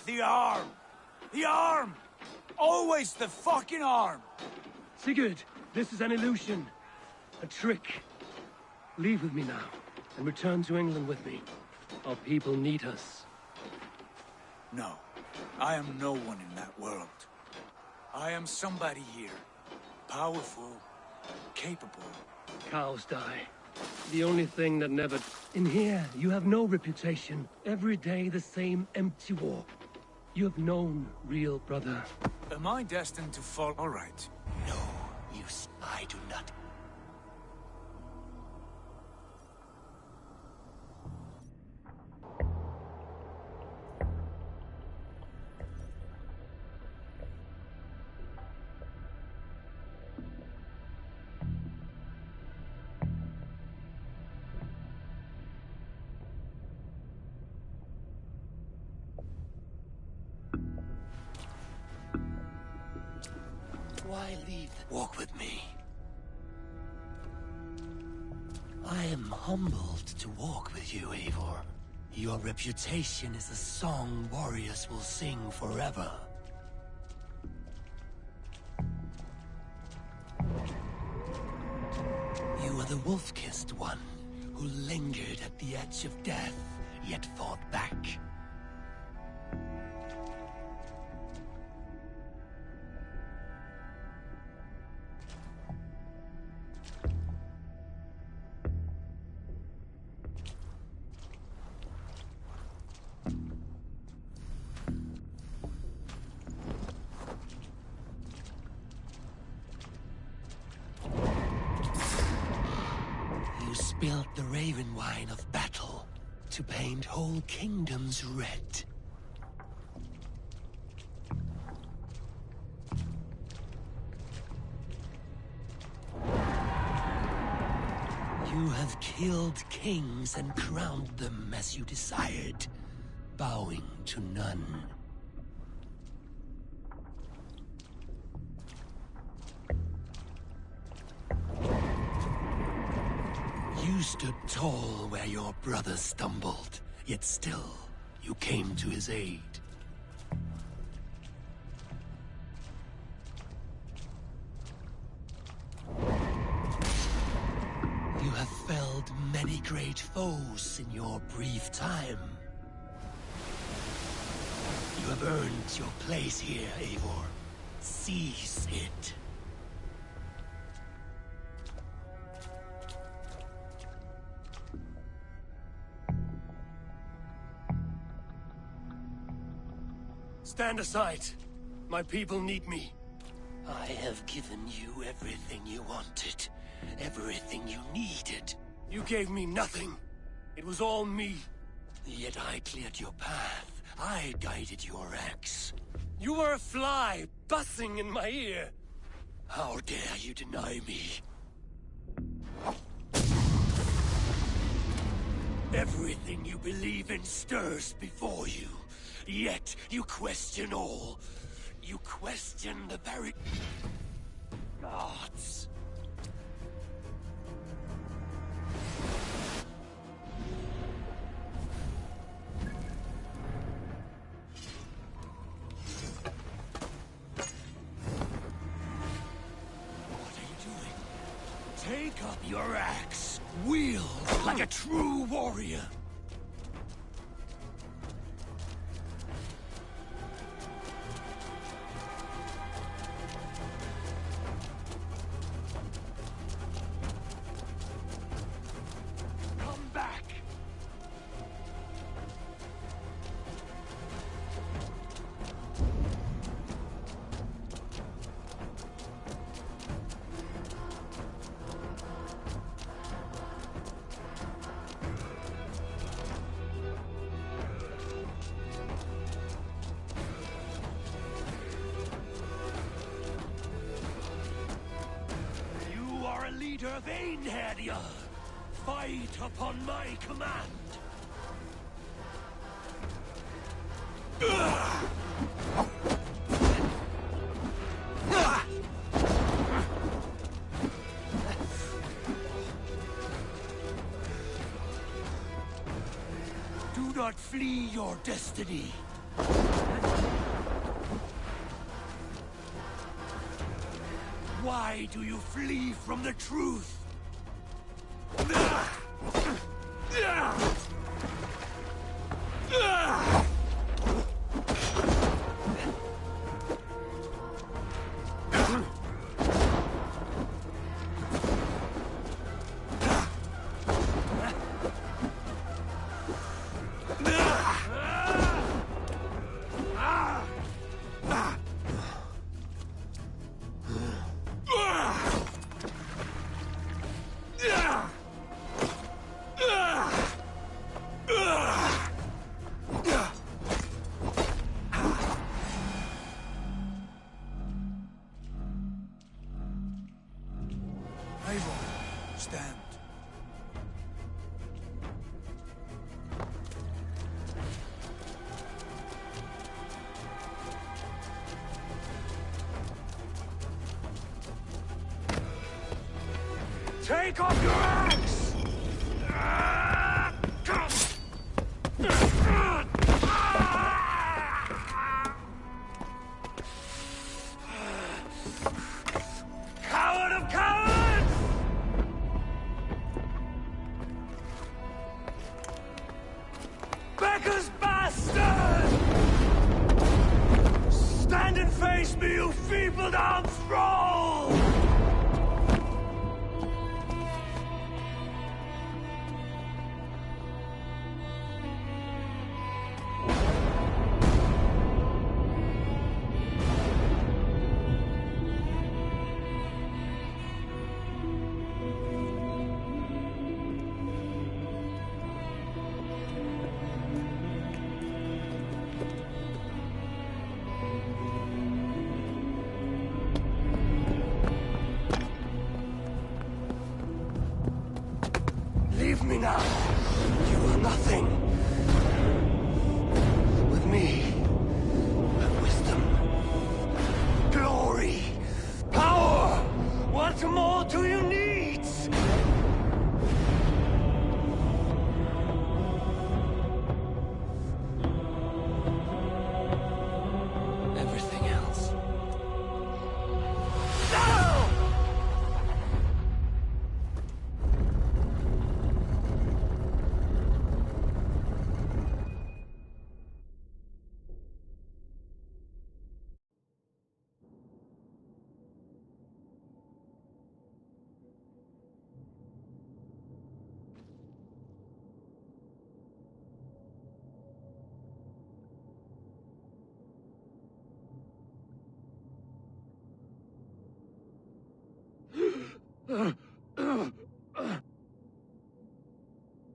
The arm! The arm! Always the fucking arm! Sigurd, this is an illusion. A trick. Leave with me now, and return to England with me. Our people need us. No. I am no one in that world. I am somebody here. Powerful. Capable. Cows die. The only thing that never... In here, you have no reputation. Every day the same empty war. You have known real, brother. Am I destined to fall? All right. No, I do not. Why leave? Walk with me. I am humbled to walk with you, Eivor. Your reputation is a song warriors will sing forever. You are the wolf-kissed one, who lingered at the edge of death, yet fought back. built the Raven Wine of battle to paint whole kingdoms red. You have killed kings and crowned them as you desired, bowing to none. You stood tall where your brother stumbled, yet still you came to his aid. You have felled many great foes in your brief time. You have earned your place here, Eivor. Seize it. Stand aside. My people need me. I have given you everything you wanted. Everything you needed. You gave me nothing. It was all me. Yet I cleared your path. I guided your axe. You were a fly, buzzing in my ear. How dare you deny me? Everything you believe in stirs before you. Yet you question all. You question the very gods. What are you doing? Take up your axe. Wield like a true warrior. Vainheadia! Fight upon my command! Do not flee your destiny! Why do you flee from the truth? Stand. Take off your axe! Coward of cowards! Becca's bastard! Stand and face me, you feeble-down thrall!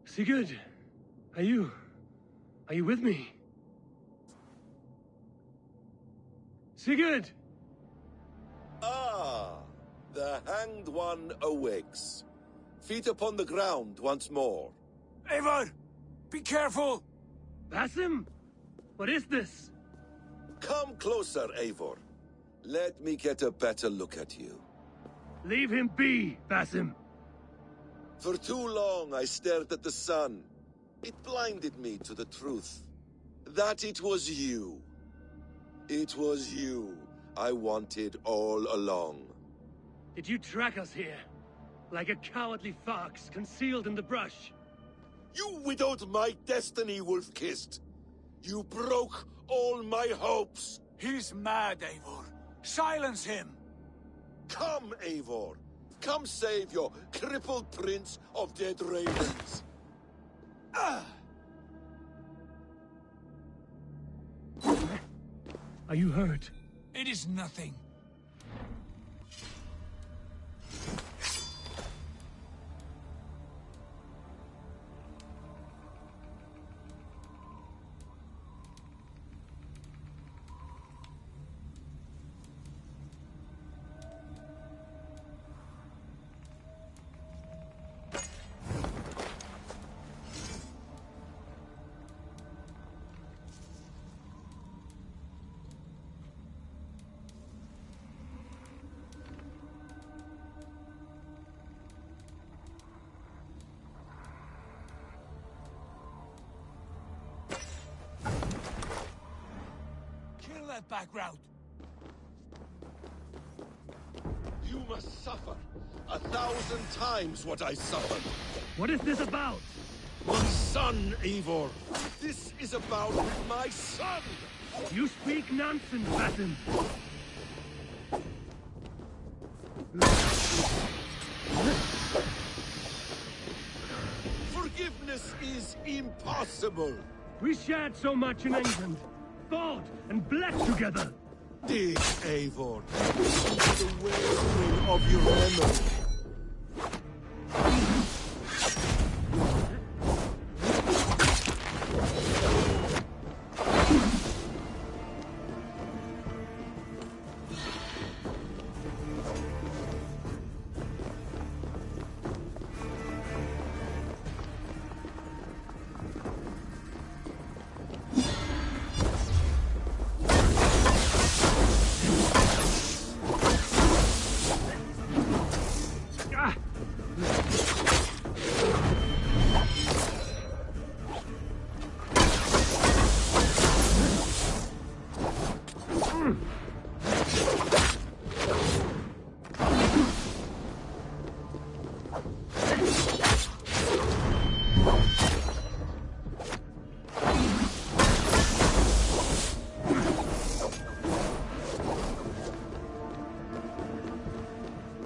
Sigurd, are you with me? Sigurd! Ah, the hanged one awakes. Feet upon the ground once more. Eivor! Be careful! Basim? What is this? Come closer, Eivor. Let me get a better look at you. Leave him be, Basim. For too long I stared at the sun. It blinded me to the truth. That it was you. It was you I wanted all along. Did you track us here? Like a cowardly fox concealed in the brush? You widowed my destiny, Wolf-Kissed. You broke all my hopes. He's mad, Eivor. Silence him! Come, Eivor. Come save your crippled prince of dead ravens. Are you hurt? It is nothing. That back route. You must suffer 1,000 times what I suffered. What is this about? My son, Eivor. This is about my son. You speak nonsense, Basim. Forgiveness is impossible. We shared so much in England. Fought and bled together. Dig, Eivor. The wellspring of your memory.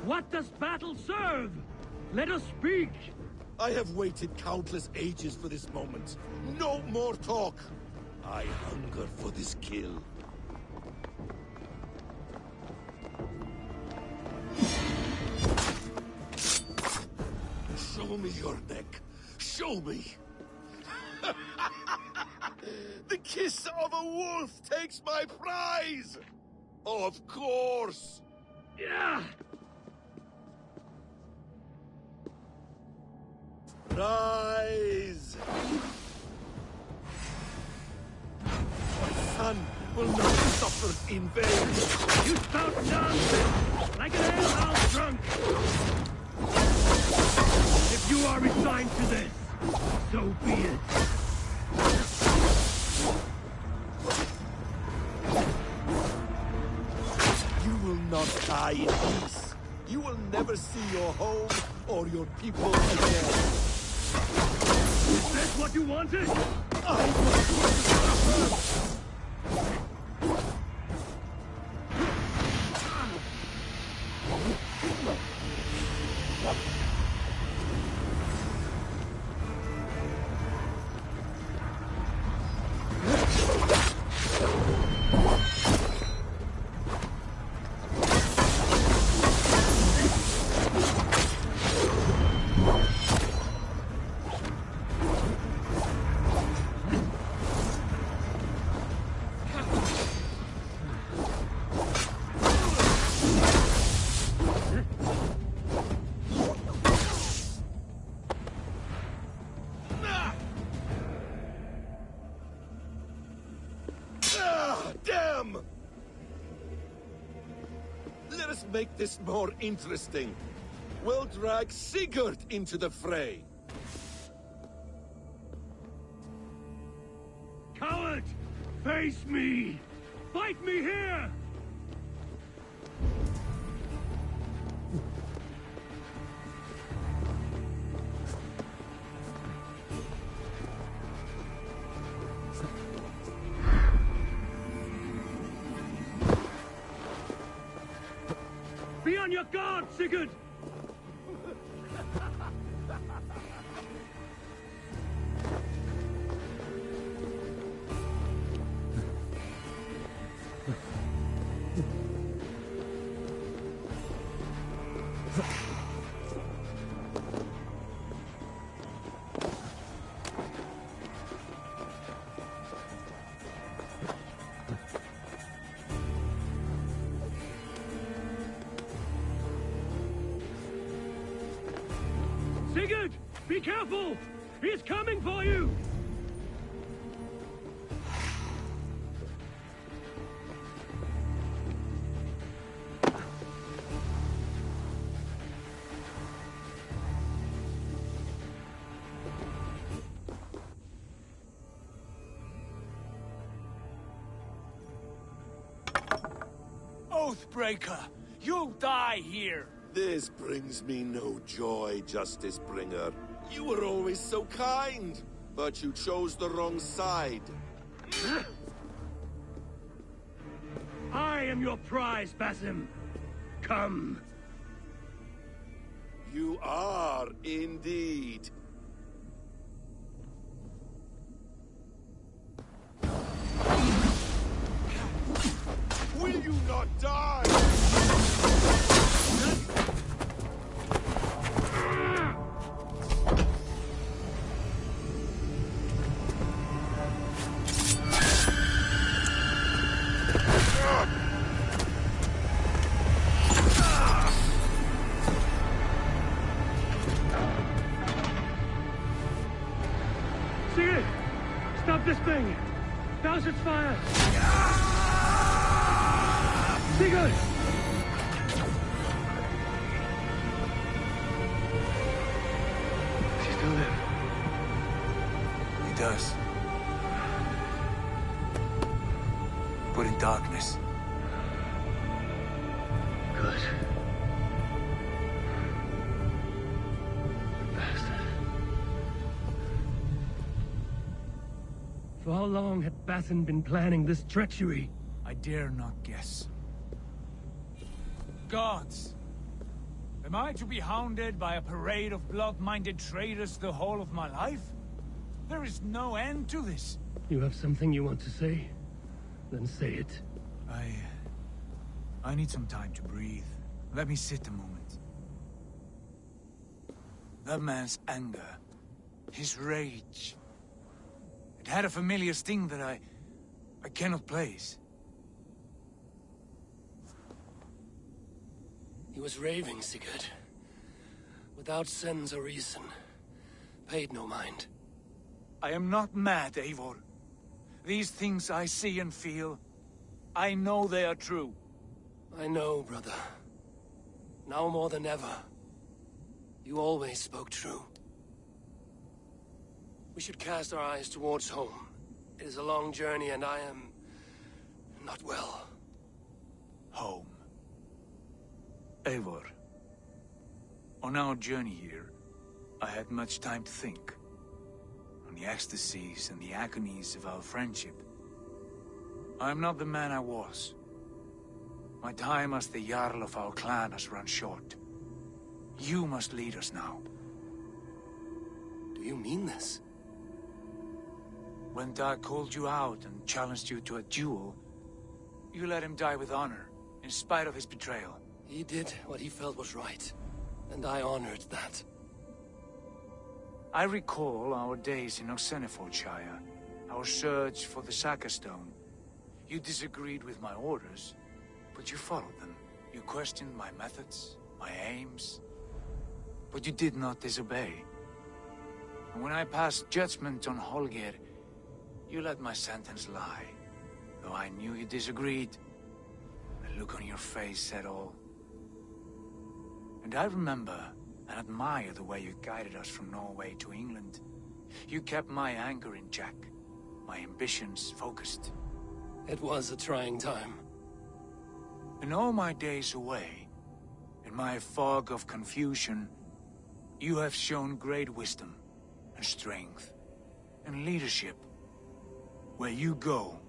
What does battle serve? Let us speak! I have waited countless ages for this moment. No more talk! I hunger for this kill. Show me your neck. Show me. The kiss of a wolf takes my prize! Of course! Yeah! Rise! My son will not suffer in vain. You spout nonsense, like an alehouse drunk. If you are resigned to this, so be it. You will not die in peace. You will never see your home or your people again. Is this what you wanted? I was us make this more interesting. We'll drag Sigurd into the fray. Coward! Face me! Fight me here! Be on your guard, Sigurd! Sigurd! Be careful! He's coming for you! Oathbreaker! You'll die here! This brings me no joy, Justice Bringer. You were always so kind, but you chose the wrong side. I am your prize, Basim. Come. You are, indeed. Will you not die? Sigurd! Stop this thing! Douse its fire! Sigurd! Does he still live? He does. But in darkness. Good. Bastard. For how long had Basim been planning this treachery? I dare not guess. Gods! Am I to be hounded by a parade of blood-minded traitors the whole of my life? There is no end to this. You have something you want to say? Then say it. I need some time to breathe. Let me sit a moment. That man's anger, his rage, it had a familiar sting that I cannot place. He was raving, Sigurd. Without sense or reason. Paid no mind. I am not mad, Eivor. These things I see and feel, I know they are true. I know, brother. Now more than ever. You always spoke true. We should cast our eyes towards home. It is a long journey and I am not well. Home. Eivor. On our journey here, I had much time to think. On the ecstasies and the agonies of our friendship. I am not the man I was. My time as the Jarl of our clan has run short. You must lead us now. Do you mean this? When Dag called you out and challenged you to a duel, you let him die with honor, in spite of his betrayal. He did what he felt was right, and I honored that. I recall our days in Oxenfordshire, our search for the Saka Stone. You disagreed with my orders, but you followed them. You questioned my methods, my aims, but you did not disobey. And when I passed judgment on Holger, you let my sentence lie. Though I knew you disagreed, the look on your face said all. And I remember and admire the way you guided us from Norway to England. You kept my anger in check, my ambitions focused. It was a trying time. In all my days away, in my fog of confusion, you have shown great wisdom and strength and leadership. Where you go,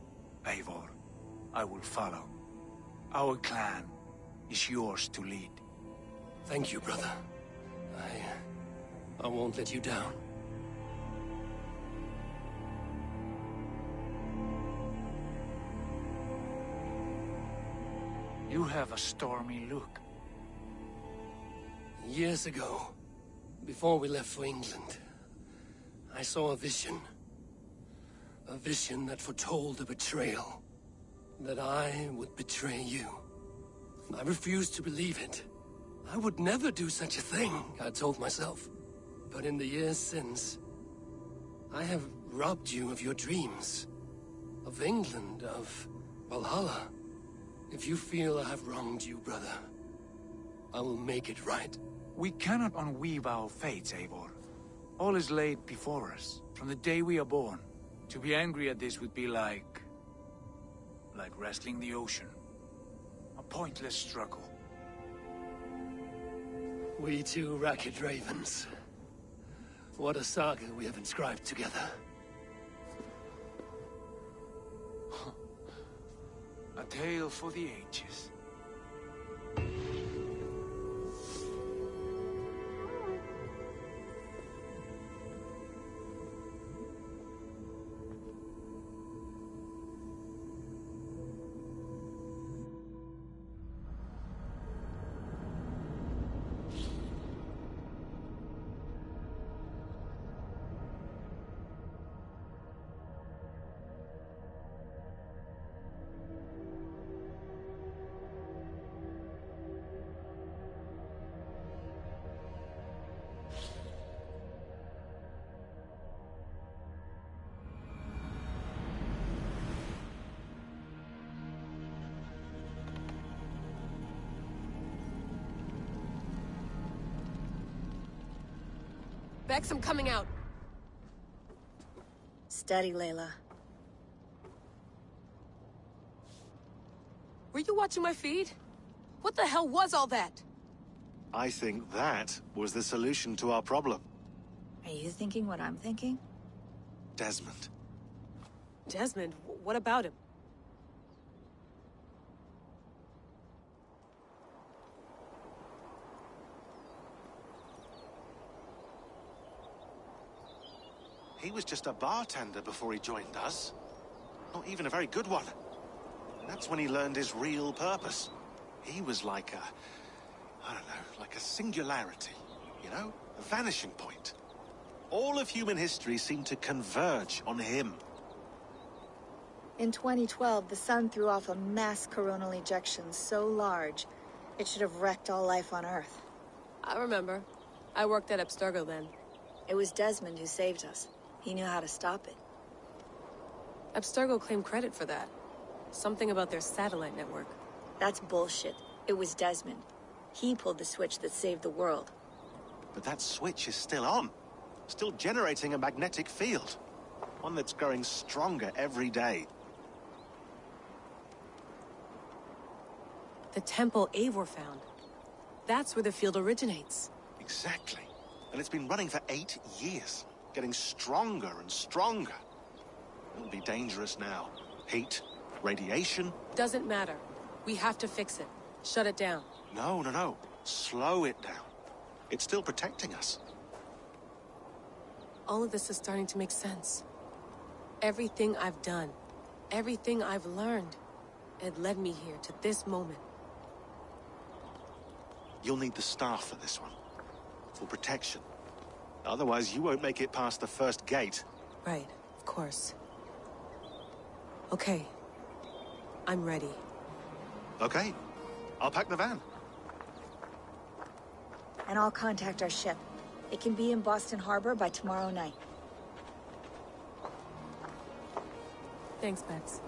Eivor, I will follow. Our clan is yours to lead. Thank you, brother. I won't let you down. You have a stormy look. Years ago, before we left for England, I saw a vision. A vision that foretold a betrayal. That I would betray you. I refused to believe it. I would never do such a thing, I told myself. But in the years since, I have robbed you of your dreams. Of England, of Valhalla. If you feel I have wronged you, brother, I will make it right. We cannot unweave our fates, Eivor. All is laid before us, from the day we are born. To be angry at this would be like wrestling the ocean. A pointless struggle. We two ragged ravens. What a saga we have inscribed together. A tale for the ages. Bex, I'm coming out. Steady, Layla. Were you watching my feed? What the hell was all that? I think that was the solution to our problem. Are you thinking what I'm thinking? Desmond. Desmond? What about him? He was just a bartender before he joined us. Not even a very good one. That's when he learned his real purpose. He was like I don't know, like a singularity, you know? A vanishing point. All of human history seemed to converge on him. In 2012, the sun threw off a mass coronal ejection so large, it should have wrecked all life on Earth. I remember. I worked at Abstergo then. It was Desmond who saved us. He knew how to stop it. Abstergo claimed credit for that. Something about their satellite network. That's bullshit. It was Desmond. He pulled the switch that saved the world. But that switch is still on. Still generating a magnetic field. One that's growing stronger every day. The temple Eivor found. That's where the field originates. Exactly. And it's been running for 8 years. Getting stronger and stronger. It'll be dangerous now. Heat, radiation. Doesn't matter. We have to fix it. Shut it down. No. Slow it down. It's still protecting us. All of this is starting to make sense. Everything I've done, everything I've learned, it led me here to this moment. You'll need the staff for this one. For protection. Otherwise, you won't make it past the first gate. Right, of course. Okay. I'm ready. Okay. I'll pack the van. And I'll contact our ship. It can be in Boston Harbor by tomorrow night. Thanks, Bex.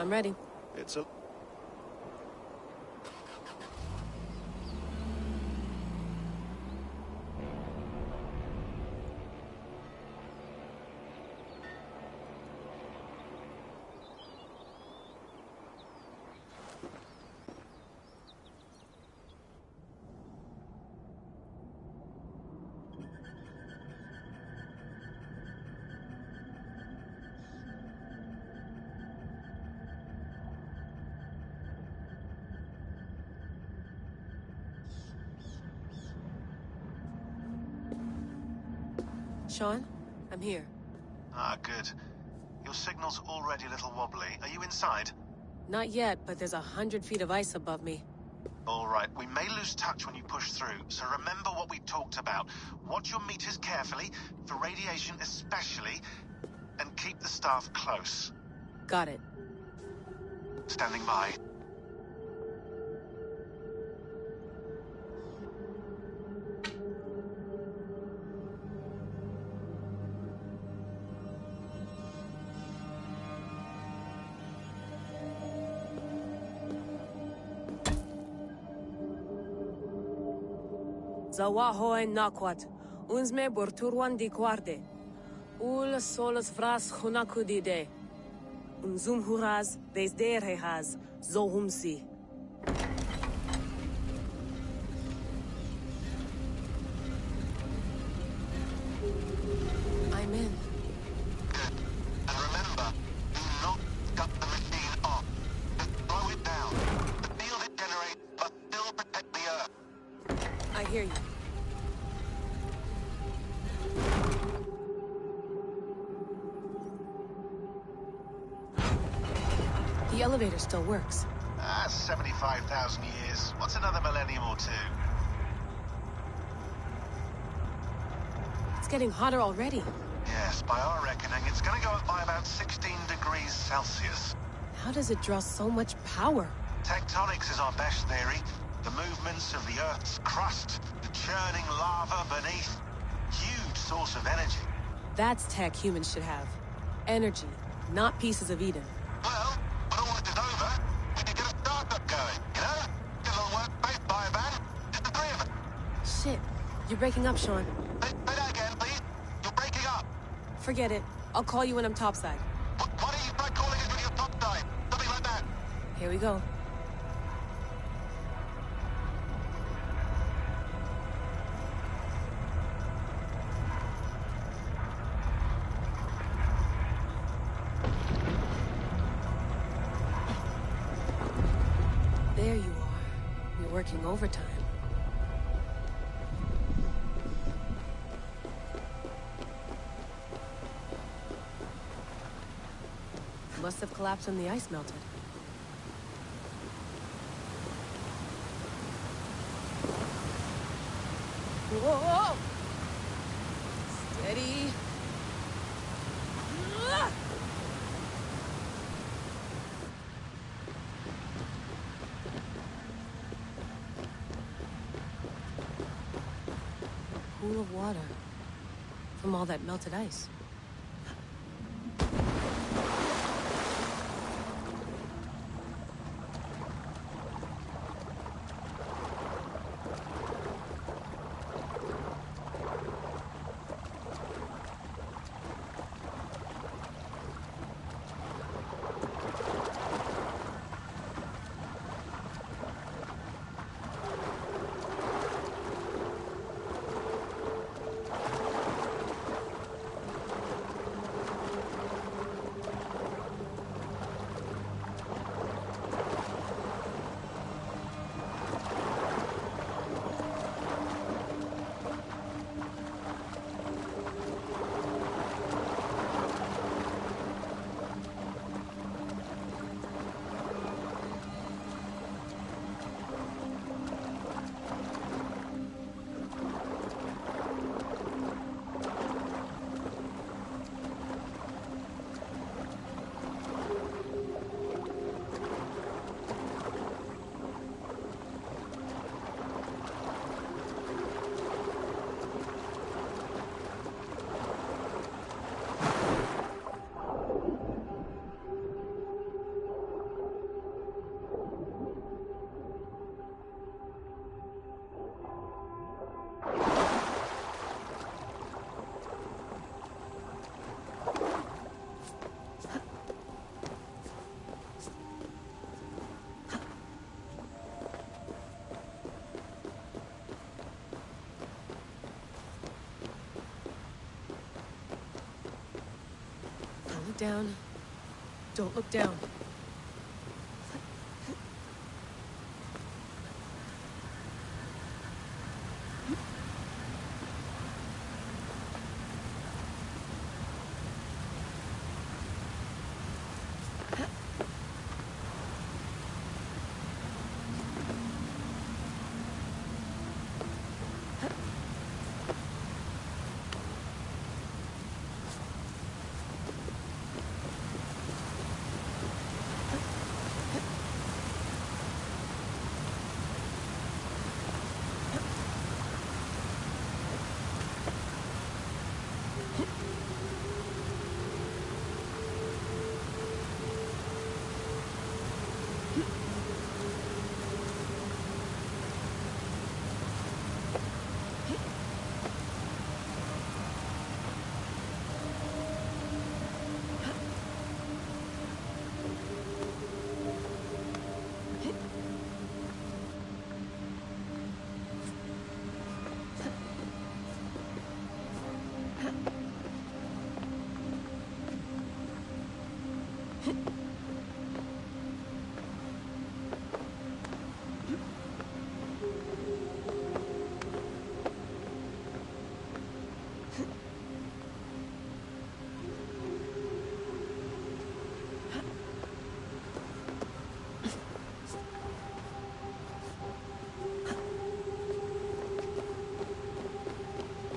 I'm ready. It's a... Sean, I'm here. Ah, good. Your signal's already a little wobbly. Are you inside? Not yet, but there's 100 feet of ice above me. All right, we may lose touch when you push through, so remember what we talked about. Watch your meters carefully, for radiation especially, and keep the staff close. Got it. Standing by. Zawahoe nakwat. Unsme borturwan di quarde. Ul solas vras hunakudide. Unzum huraz, desderehaz, zohumsi. I'm in. Good. And remember, do not cut the machine off. Just slow it down. The field it generates must still protect the Earth. I hear you. The elevator still works. 75,000 years. What's another millennium or two? It's getting hotter already. Yes, by our reckoning, it's gonna go up by about 16 degrees Celsius. How does it draw so much power? Tectonics is our best theory. The movements of the Earth's crust, the churning lava beneath. Huge source of energy. That's tech humans should have. Energy, not pieces of Eden. Well, when all this is over, we can get a startup going, you know? Get a little workspace, buy a van, just the three of us. Shit, you're breaking up, Sean. Say that again, please. You're breaking up. Forget it. I'll call you when I'm topside. Why don't you try calling us when you're topside? Something like that. Here we go. There you are. You're working overtime. Must have collapsed when the ice melted. Whoa! Steady. Pool of water from all that melted ice. down. Don't look down.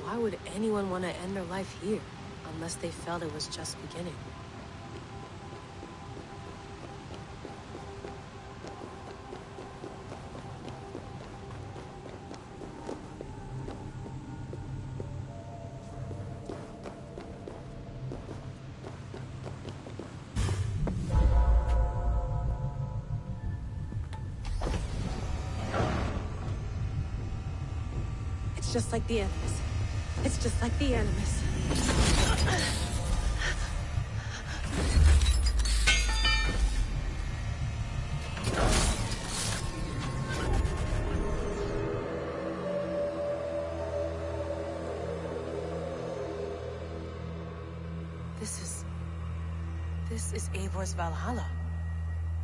Why would anyone want to end their life here, unless they felt it was just beginning? It's just like the Animus. It's just like the Animus. This is Eivor's Valhalla.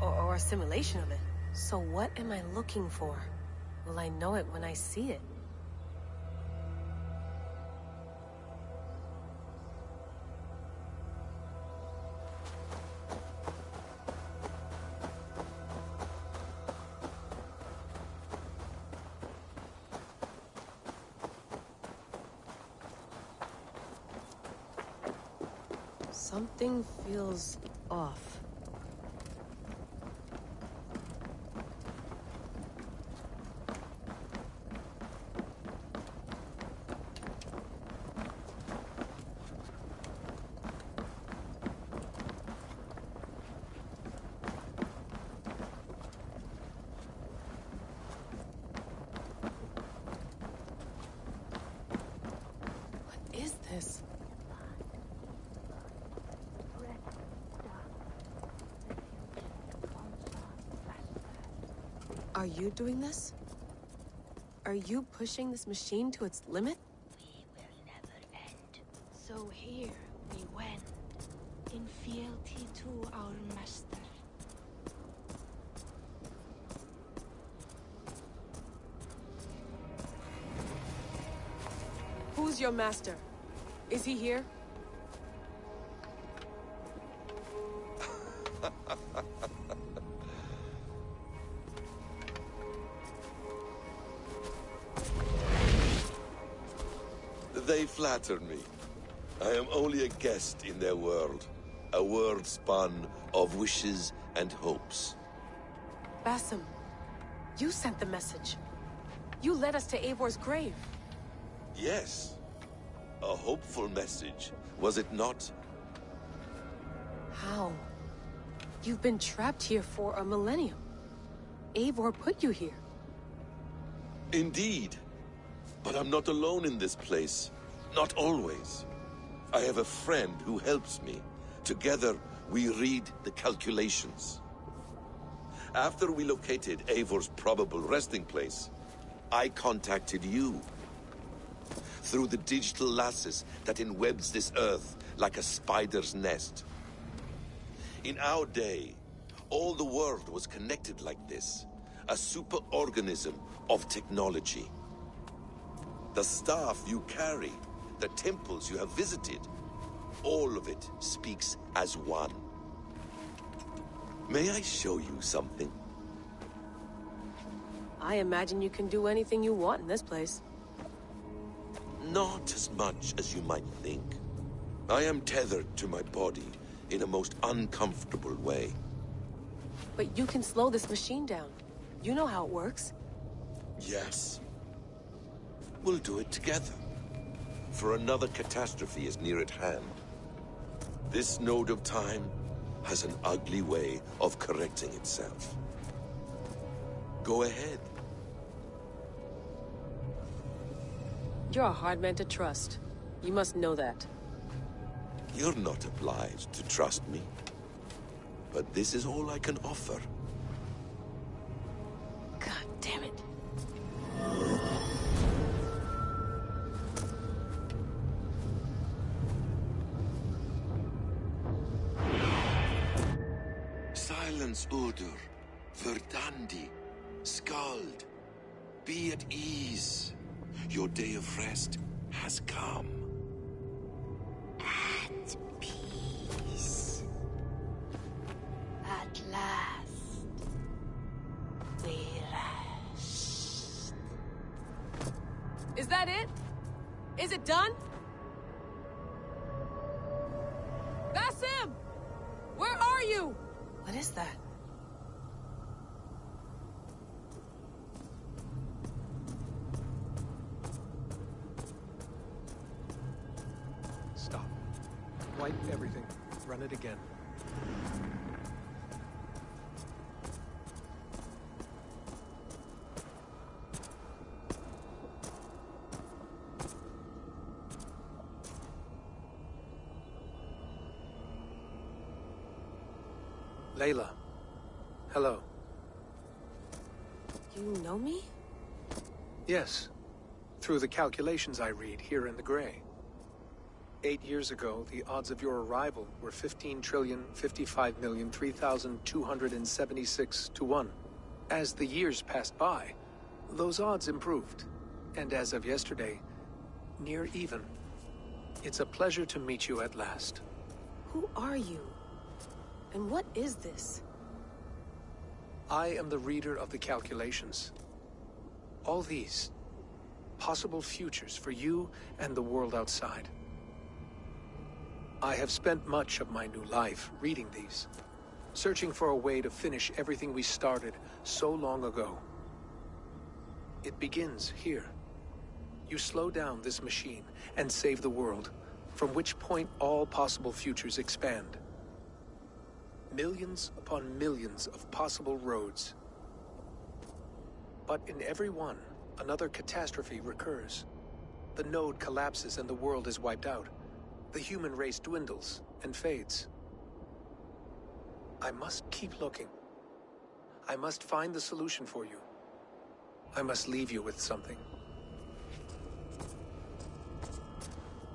Or a simulation of it. So what am I looking for? Will I know it when I see it? Something feels off. What is this? Are you doing this? Are you pushing this machine to its limit? We will never end. So here we went, in fealty to our master. Who's your master? Is he here? They flatter me. I am only a guest in their world. A world spun of wishes and hopes. Basim, you sent the message. You led us to Eivor's grave. Yes. A hopeful message, was it not? How? You've been trapped here for a millennium. Eivor put you here. Indeed. But I'm not alone in this place. Not always. I have a friend who helps me. Together, we read the calculations. After we located Eivor's probable resting place, I contacted you. Through the digital lasses that enwebs this earth like a spider's nest. In our day, all the world was connected like this. A superorganism of technology. The staff you carry, the temples you have visited, all of it speaks as one. May I show you something? I imagine you can do anything you want in this place. Not as much as you might think. I am tethered to my body in a most uncomfortable way. But you can slow this machine down. You know how it works. Yes. We'll do it together. For another catastrophe is near at hand. This node of time has an ugly way of correcting itself. Go ahead. You're a hard man to trust. You must know that. You're not obliged to trust me. But this is all I can offer. God damn it. Silence, Udur. Verdandi. Skald. Be at ease. Your day of rest has come. At peace. At last. We rest. Is that it? Is it done? That's him! Where are you? What is that? Stop. Wipe everything. Run it again. Layla. Hello. You know me? Yes. Through the calculations I read here in the gray. 8 years ago, the odds of your arrival were 15,055,003,276 to 1. As the years passed by, those odds improved. And as of yesterday, near even. It's a pleasure to meet you at last. Who are you? And what is this? I am the reader of the calculations. All these possible futures for you and the world outside. I have spent much of my new life reading these, searching for a way to finish everything we started so long ago. It begins here. You slow down this machine and save the world, from which point all possible futures expand. Millions upon millions of possible roads. But in every one, another catastrophe recurs. The node collapses and the world is wiped out. The human race dwindles and fades. I must keep looking. I must find the solution for you. I must leave you with something.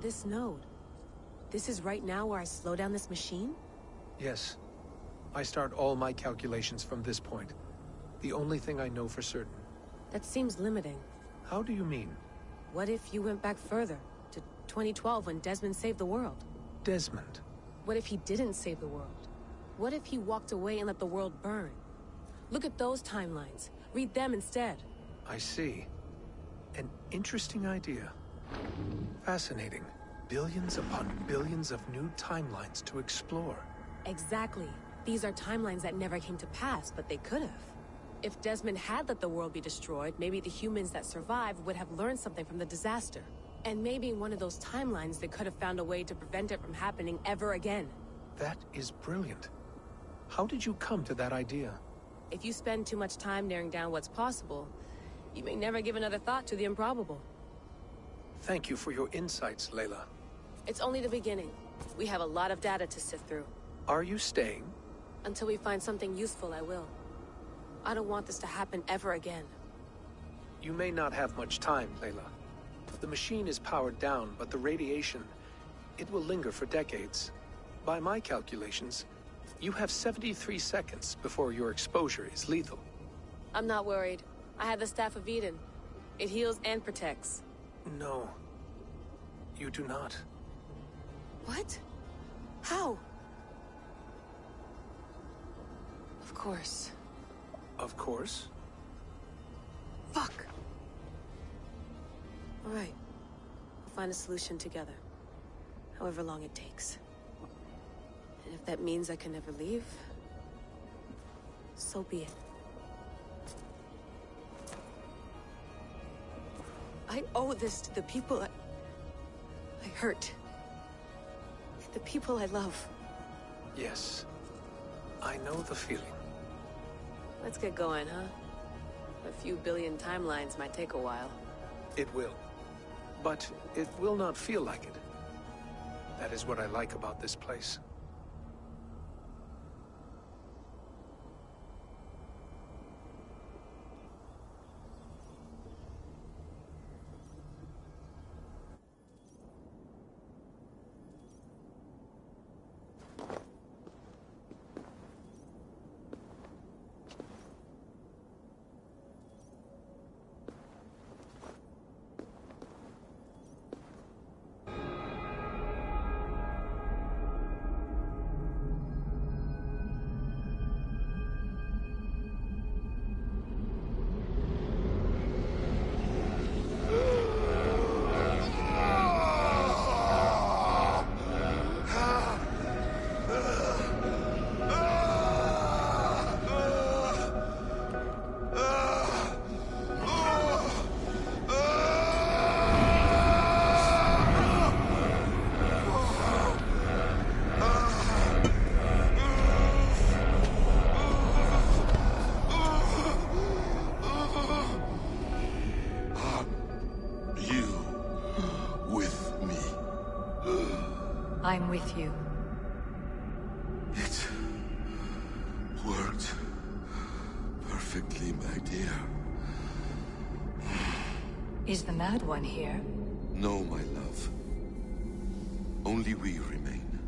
This node. This is right now where I slow down this machine? Yes. I start all my calculations from this point. The only thing I know for certain. That seems limiting. How do you mean? What if you went back further, to 2012 when Desmond saved the world? Desmond? What if he didn't save the world? What if he walked away and let the world burn? Look at those timelines. Read them instead. I see. An interesting idea. Fascinating. Billions upon billions of new timelines to explore. Exactly. These are timelines that never came to pass, but they could have. If Desmond had let the world be destroyed, maybe the humans that survived would have learned something from the disaster. And maybe in one of those timelines they could have found a way to prevent it from happening ever again. That is brilliant. How did you come to that idea? If you spend too much time narrowing down what's possible, you may never give another thought to the improbable. Thank you for your insights, Layla. It's only the beginning. We have a lot of data to sift through. Are you staying? Until we find something useful, I will. I don't want this to happen ever again. You may not have much time, Layla. The machine is powered down, but the radiation, it will linger for decades. By my calculations, You have 73 seconds before your exposure is lethal. I'm not worried. I have the Staff of Eden. It heals and protects. No. You do not. What? How? Of course. Of course. Fuck! All right. We'll find a solution together. However long it takes. And if that means I can never leave, so be it. I owe this to the people I hurt. The people I love. Yes. I know the feeling. Let's get going, huh? A few billion timelines might take a while. It will. But it will not feel like it. That is what I like about this place. I'm with you. It worked perfectly, my dear. Is the Mad One here? No, my love. Only we remain.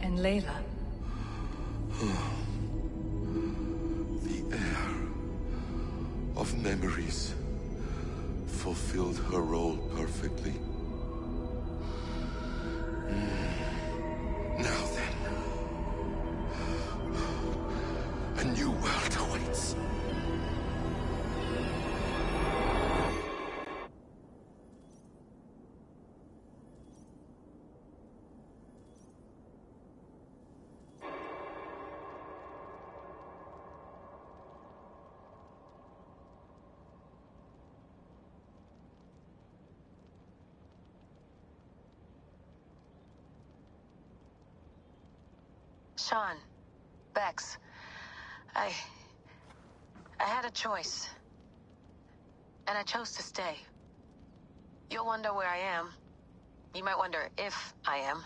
And Layla? The air of memories fulfilled her role perfectly. Now then, a new world awaits. Sean, Bex, I had a choice. And I chose to stay. You'll wonder where I am. You might wonder if I am.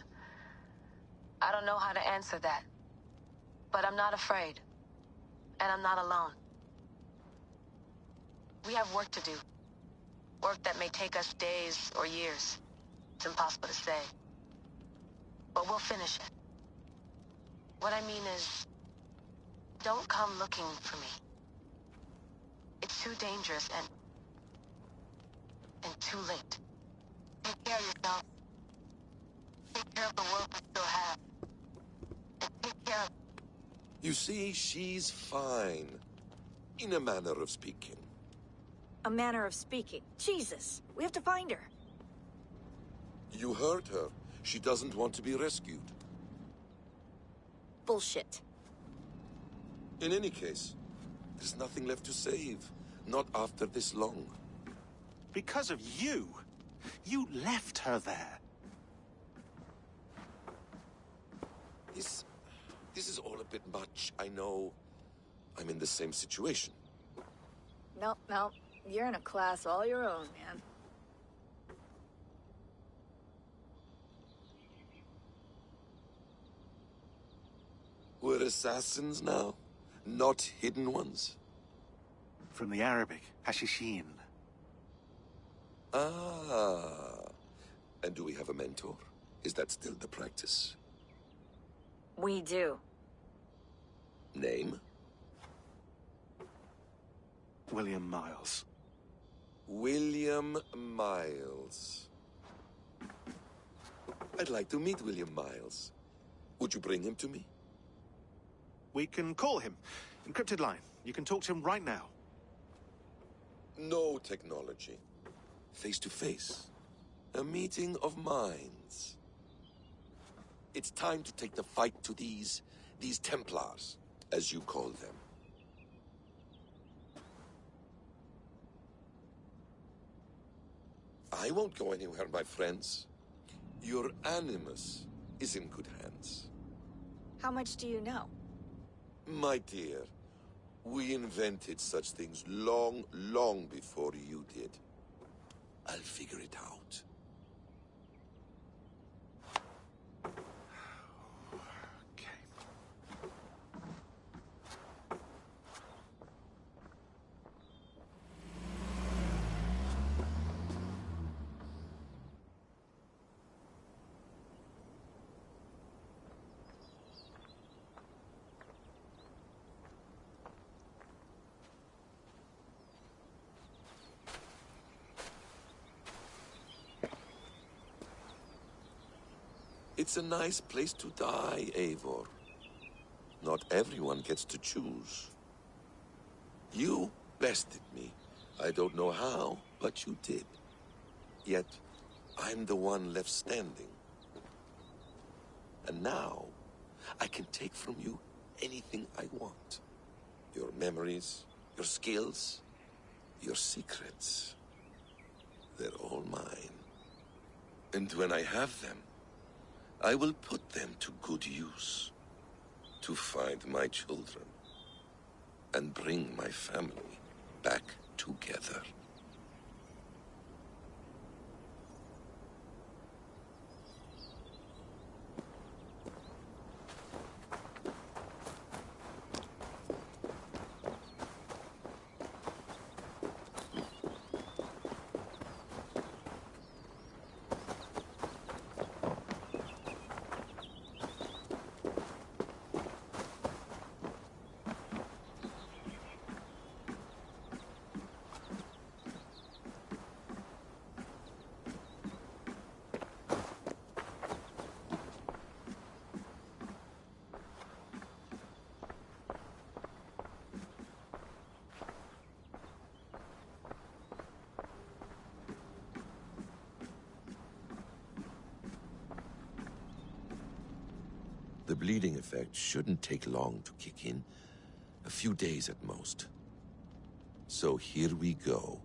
I don't know how to answer that. But I'm not afraid. And I'm not alone. We have work to do. Work that may take us days or years. It's impossible to say. But we'll finish it. What I mean is, don't come looking for me. It's too dangerous and too late. Take care of yourself. Take care of the world we still have. And take care of... You see, she's fine. In a manner of speaking. A manner of speaking. Jesus, we have to find her. You heard her. She doesn't want to be rescued. Bullshit. In any case, there's nothing left to save. Not after this long. Because of you. You left her there. This is all a bit much, I know. I'm in the same situation. No. You're in a class all your own, man. We're assassins now? Not hidden ones? From the Arabic, Hashishin. Ah. And do we have a mentor? Is that still the practice? We do. Name? William Miles. William Miles. I'd like to meet William Miles. Would you bring him to me? We can call him. Encrypted line. You can talk to him right now. No technology. Face to face. A meeting of minds. It's time to take the fight to these Templars, as you call them. I won't go anywhere, my friends. Your animus is in good hands. How much do you know? My dear, we invented such things long, long before you did. I'll figure it out. It's a nice place to die, Eivor. Not everyone gets to choose. You bested me. I don't know how, but you did. Yet, I'm the one left standing. And now, I can take from you anything I want. Your memories, your skills, your secrets. They're all mine. And when I have them, I will put them to good use. To find my children. And bring my family back together. The bleeding effect shouldn't take long to kick in. A few days at most. So here we go.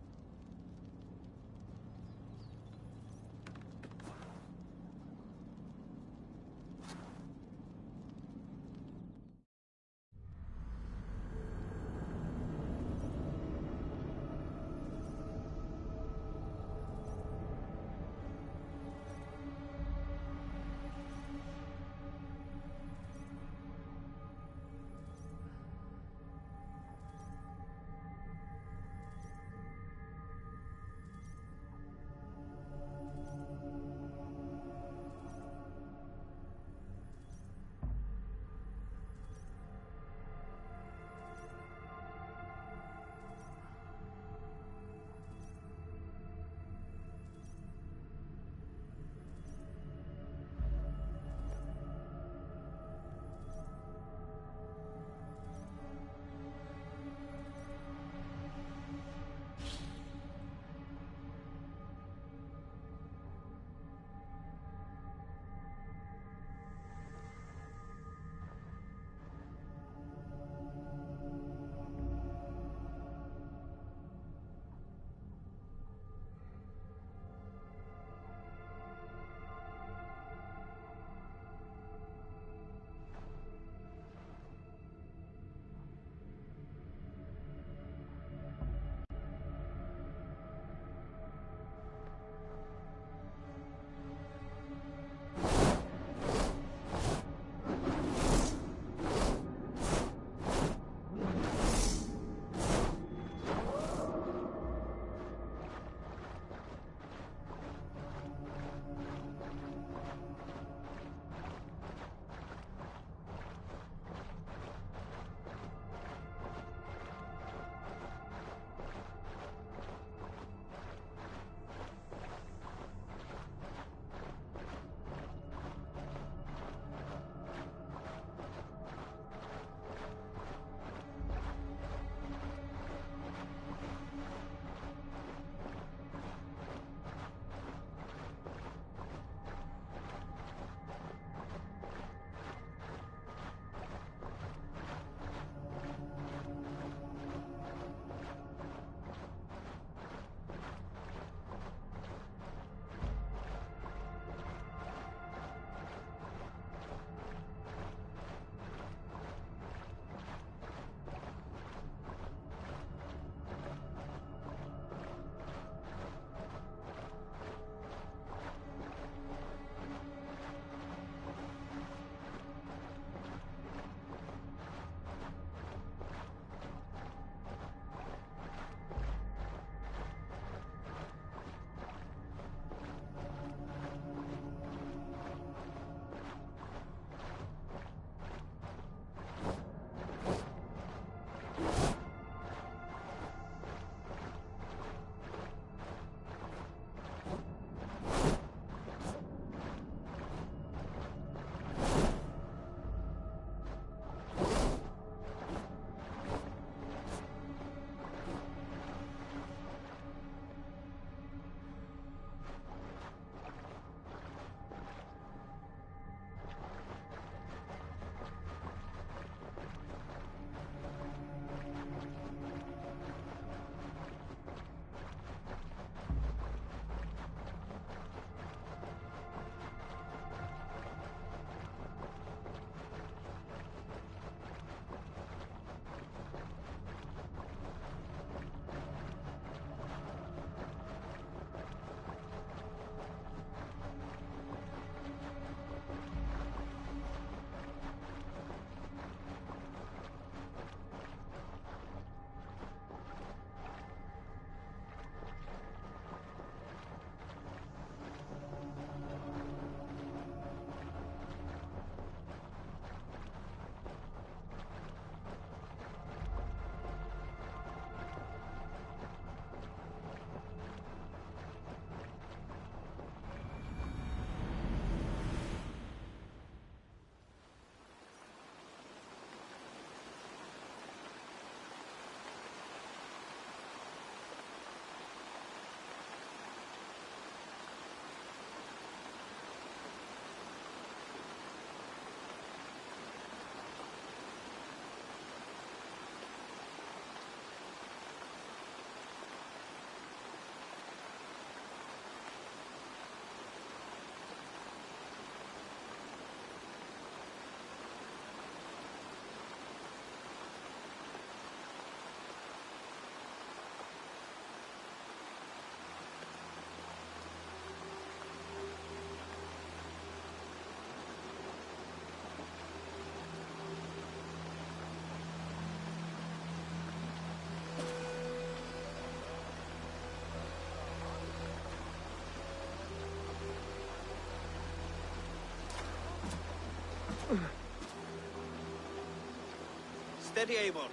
ready, Eivor.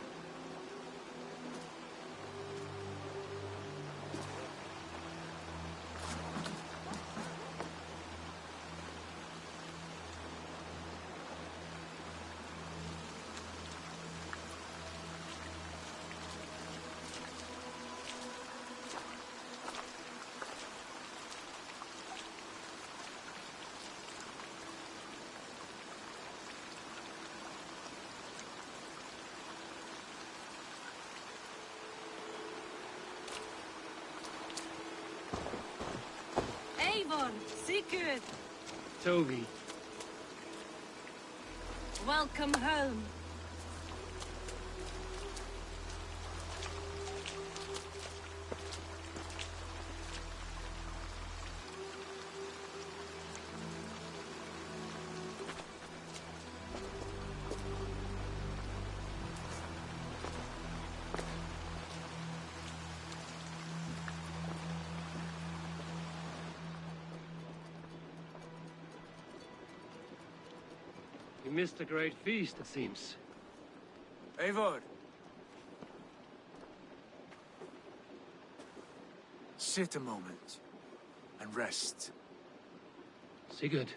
Eivor, Sigurd, Toby. welcome home. You missed a great feast, it seems. Eivor! Sit a moment and rest. Sigurd.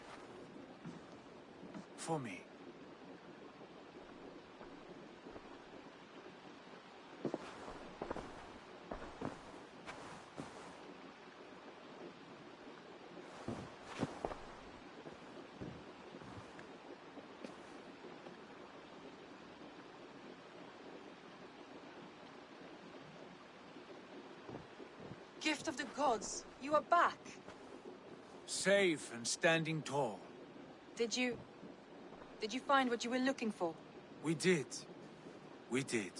For me. Gift of the gods, you are back. Safe and standing tall. Did you find what you were looking for? We did. We did.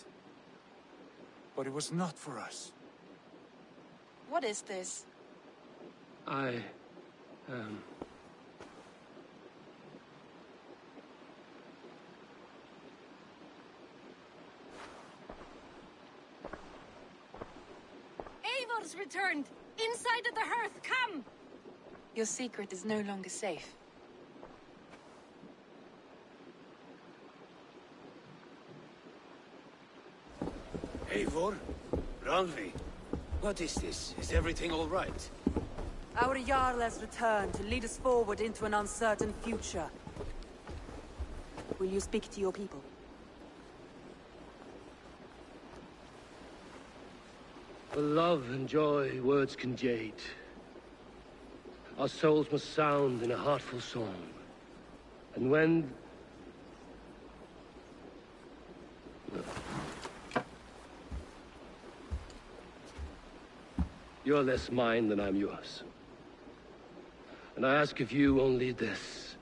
But it was not for us. What is this? Eivor's returned! Inside of the hearth, come! Your secret is no longer safe. Eivor? Randvi? What is this? Is everything all right? Our Jarl has returned to lead us forward into an uncertain future. Will you speak to your people? For love and joy, words can jade. Our souls must sound in a heartful song. And when... You're less mine than I'm yours. And I ask of you only this.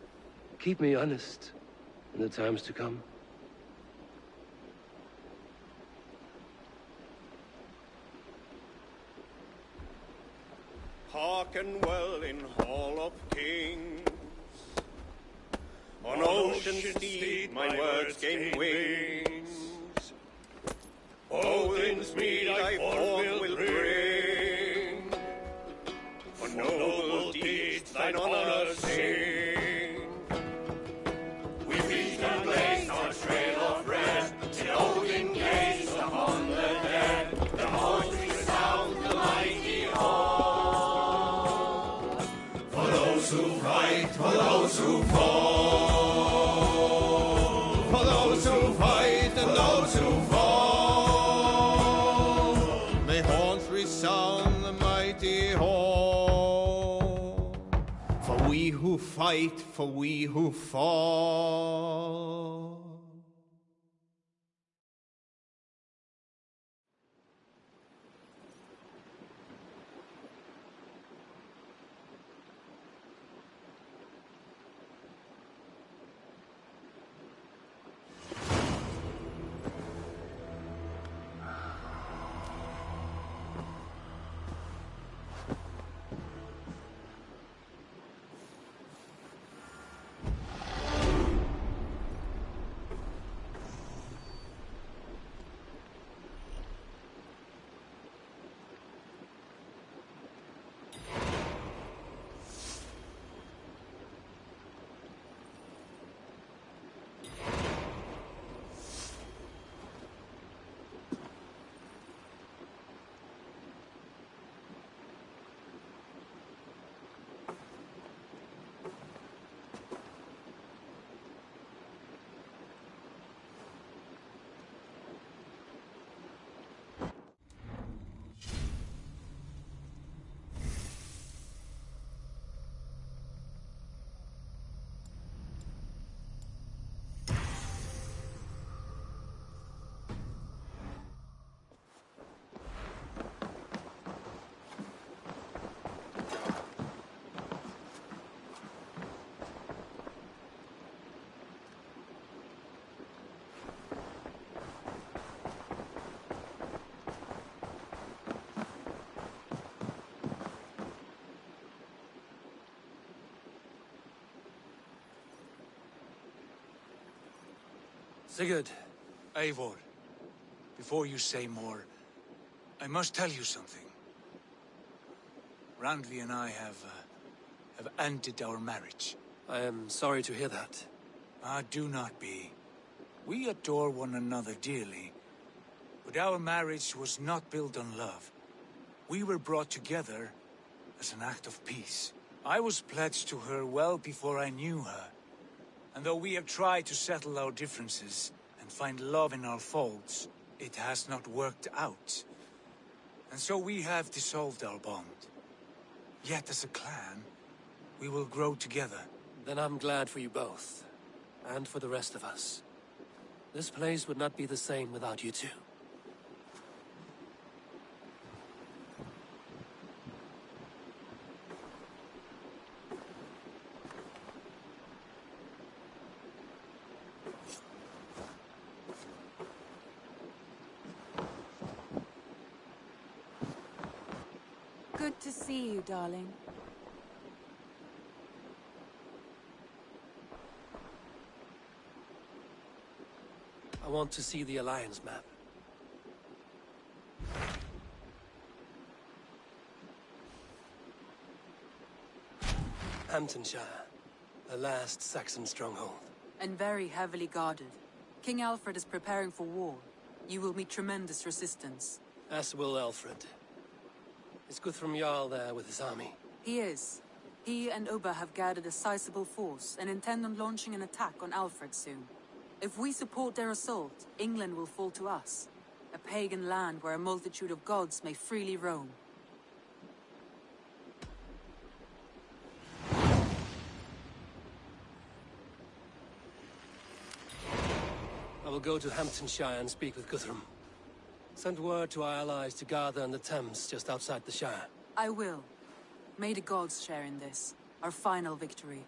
Keep me honest in the times to come. Hearken well in Hall of Kings. On ocean steed my words gain wings. Odin's mead I forth will bring. For noble deeds thine honor sing. We reach and blaze our trail of red. Till Odin gazed upon the dead. The voice resound the mighty hall. For those who fight, for those who fall. For those who fight and those who fall. May horns resound the mighty hall. For we who fight, for we who fall. Sigurd. Eivor, before you say more, I must tell you something. Randvi and I have ended our marriage. I am sorry to hear that. Ah, do not be. We adore one another dearly, but our marriage was not built on love. We were brought together as an act of peace. I was pledged to her well before I knew her. And though we have tried to settle our differences and find love in our faults, it has not worked out. And so we have dissolved our bond. Yet as a clan, we will grow together. Then I'm glad for you both. And for the rest of us. This place would not be the same without you two. Good to see you, darling. I want to see the Alliance map. Hamptonshire, the last Saxon stronghold. And very heavily guarded. King Alfred is preparing for war. You will meet tremendous resistance. As will Alfred. Is Guthrum Jarl there with his army? He is. He and Ubba have gathered a sizable force and intend on launching an attack on Alfred soon. If we support their assault, England will fall to us. A pagan land where a multitude of gods may freely roam. I will go to Hamptonshire and speak with Guthrum. Send word to our allies to gather in the Thames just outside the Shire. I will. May the gods share in this, our final victory.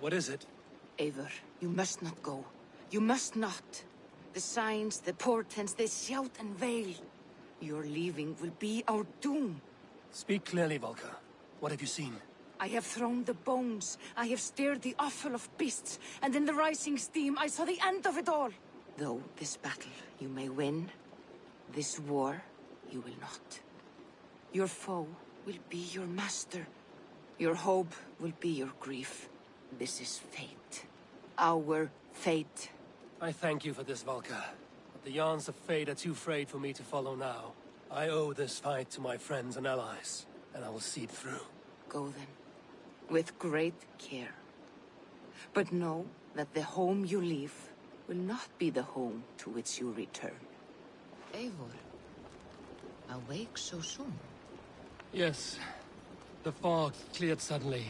What is it? Eivor, you must not go. You must not. The signs, the portents, they shout and wail. Your leaving will be our doom. Speak clearly, Volker. What have you seen? I have thrown the bones. I have stirred the offal of beasts. And in the rising steam, I saw the end of it all. Though this battle you may win, this war you will not. Your foe will be your master. Your hope will be your grief. This is fate. Our fate. I thank you for this, Volker. But the yarns of fate are too frayed for me to follow now. I owe this fight to my friends and allies, and I will see it through. Go then, with great care. But know that the home you leave will not be the home to which you return. Eivor, awake so soon? Yes. The fog cleared suddenly.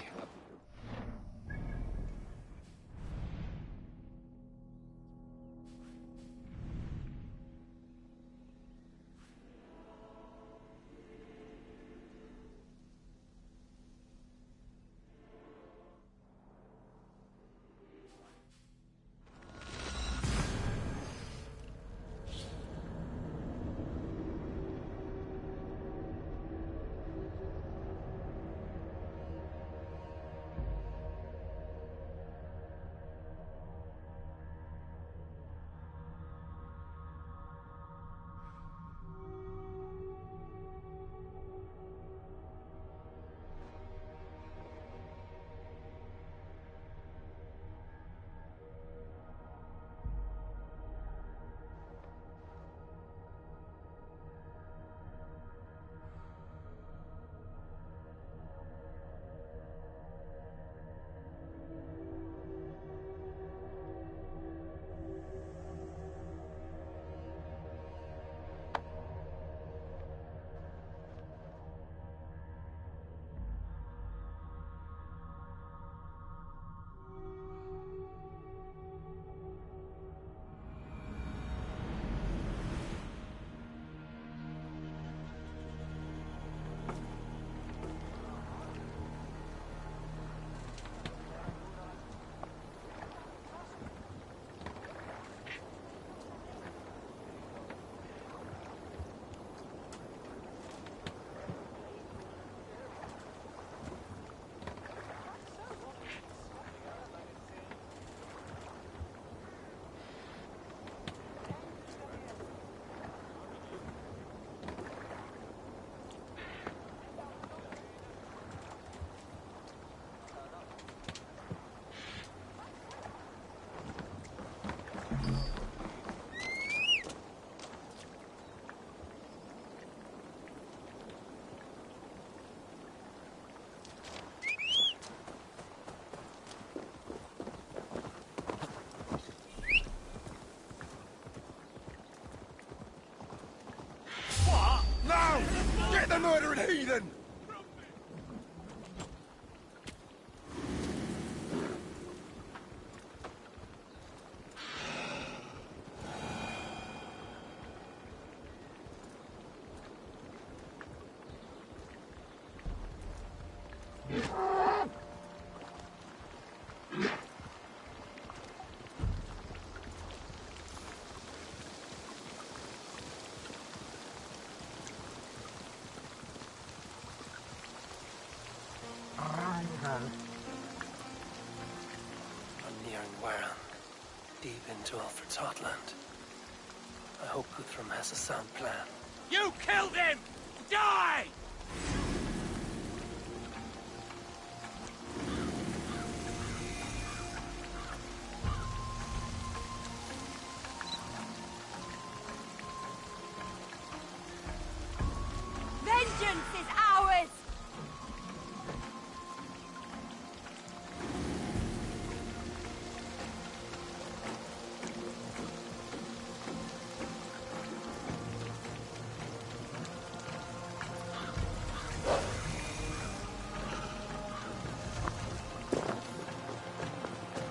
nearing Wareham, deep into Alfred's heartland. I hope Guthrum has a sound plan. You killed him! Die! Vengeance is ours!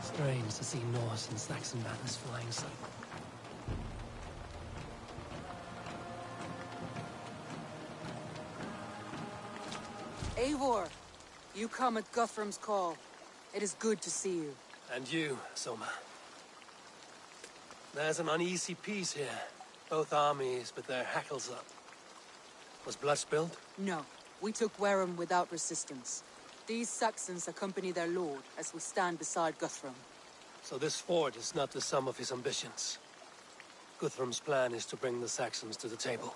Strange to see Norse and Saxon banners flying so. Eivor, you come at Guthrum's call. It is good to see you. And you, Soma. There's an uneasy peace here. Both armies with their hackles up. Was blood spilled? No, we took Wareham without resistance. These Saxons accompany their lord as we stand beside Guthrum. So this fort is not the sum of his ambitions. Guthrum's plan is to bring the Saxons to the table.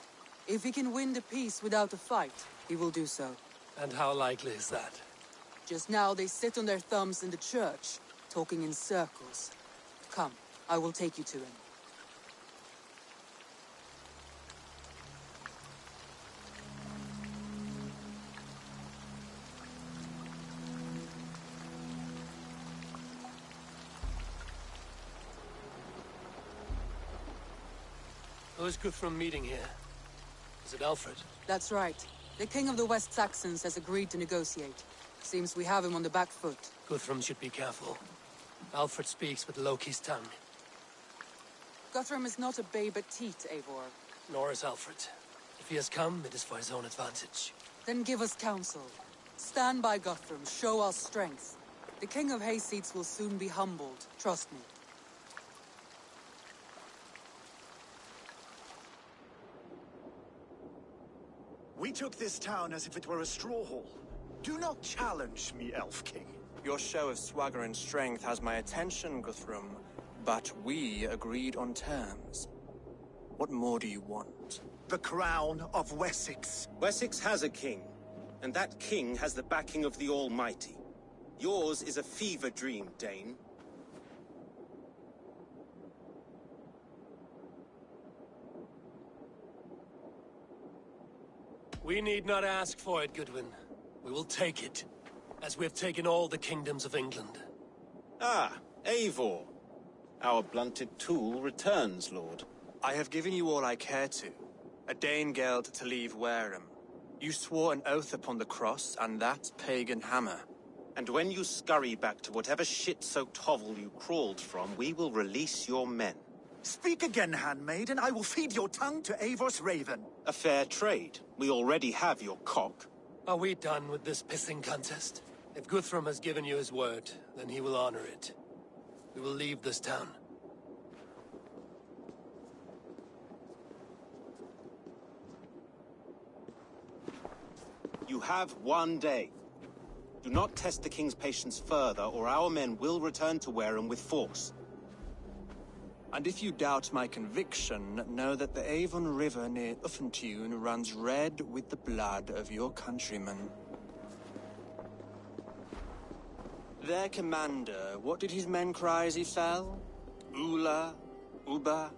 If he can win the peace without a fight, he will do so. And how likely is that? Just now they sit on their thumbs in the church, talking in circles. Come, I will take you to him. Who is Guthrum meeting here? Is it Alfred? That's right. The King of the West Saxons has agreed to negotiate. Seems we have him on the back foot. Guthrum should be careful. Alfred speaks with Loki's tongue. Guthrum is not a babe at teat, Eivor. Nor is Alfred. If he has come, it is for his own advantage. Then give us counsel. Stand by Guthrum, show our strength. The King of Hayseeds will soon be humbled, trust me. We took this town as if it were a straw hall. Do not challenge me, Elf King. Your show of swagger and strength has my attention, Guthrum. But we agreed on terms. What more do you want? The crown of Wessex. Wessex has a king, and that king has the backing of the Almighty. Yours is a fever dream, Dane. We need not ask for it, Goodwin. We will take it, as we have taken all the kingdoms of England. Ah, Eivor. Our blunted tool returns, Lord. I have given you all I care to. A Danegeld to leave Wareham. You swore an oath upon the cross, and that pagan hammer. And when you scurry back to whatever shit-soaked hovel you crawled from, we will release your men. Speak again, handmaid, and I will feed your tongue to Eivor's raven. A fair trade. We already have your cock. Are we done with this pissing contest? If Guthrum has given you his word, then he will honor it. We will leave this town. You have one day. Do not test the king's patience further, or our men will return to Wareham with force. And if you doubt my conviction, know that the Avon River near Uffentune runs red with the blood of your countrymen. Their commander, what did his men cry as he fell? Ula? Uba?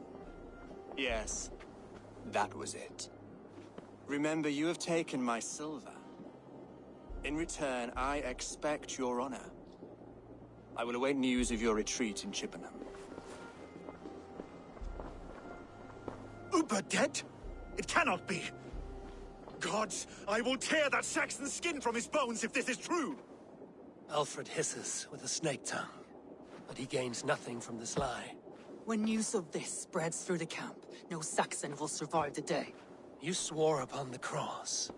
Yes, that was it. Remember, you have taken my silver. In return, I expect your honor. I will await news of your retreat in Chippenham. Uber dead? It cannot be. Gods, I will tear that Saxon skin from his bones if this is true. Alfred hisses with a snake tongue, but he gains nothing from this lie. When news of this spreads through the camp, no Saxon will survive the day. You swore upon the cross.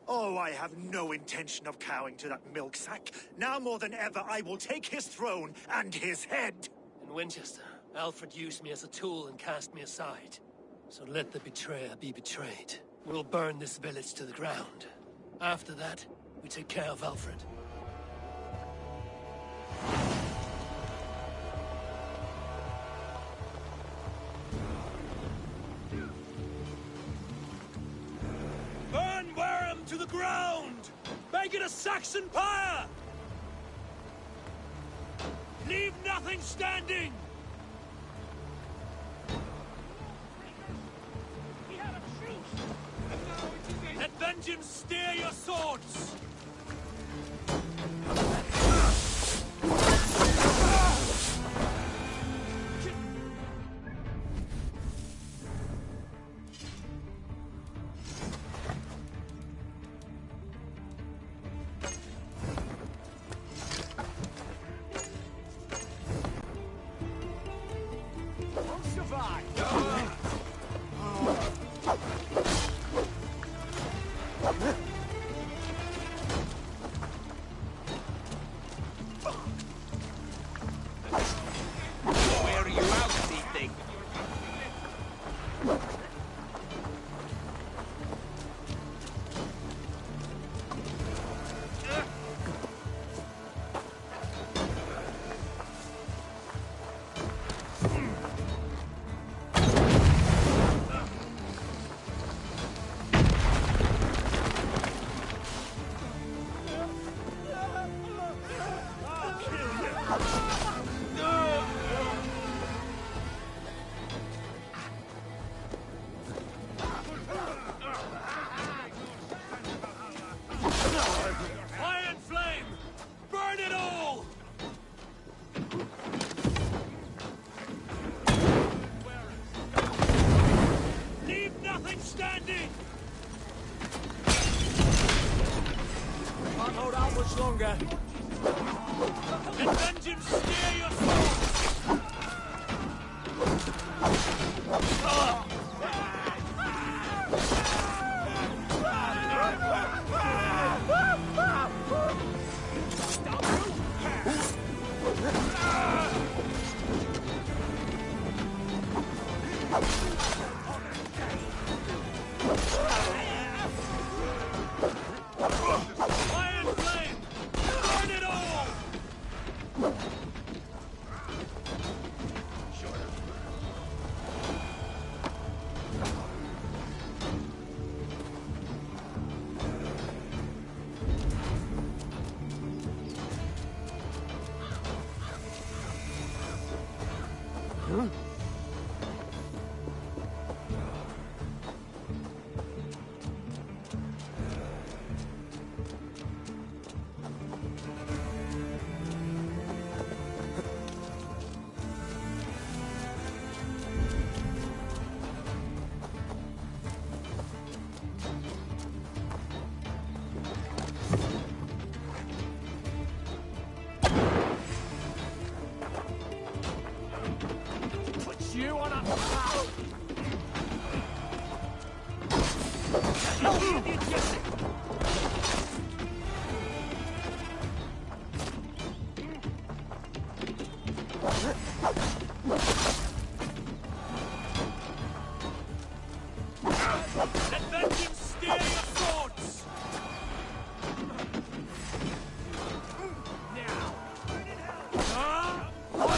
Oh, I have no intention of cowing to that milk sack. Now more than ever, I will take his throne and his head. In Winchester, Alfred used me as a tool and cast me aside. So let the betrayer be betrayed. We'll burn this village to the ground. After that, we take care of Alfred. ground! Make it a Saxon pyre! Leave nothing standing! Let vengeance steer your swords! Longer. Let vengeance steer your swords! You on a... Let vengeance steer your swords! Now!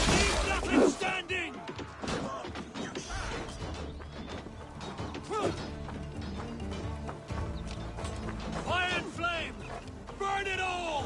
Leave nothing standing! Iron flame! Burn it all!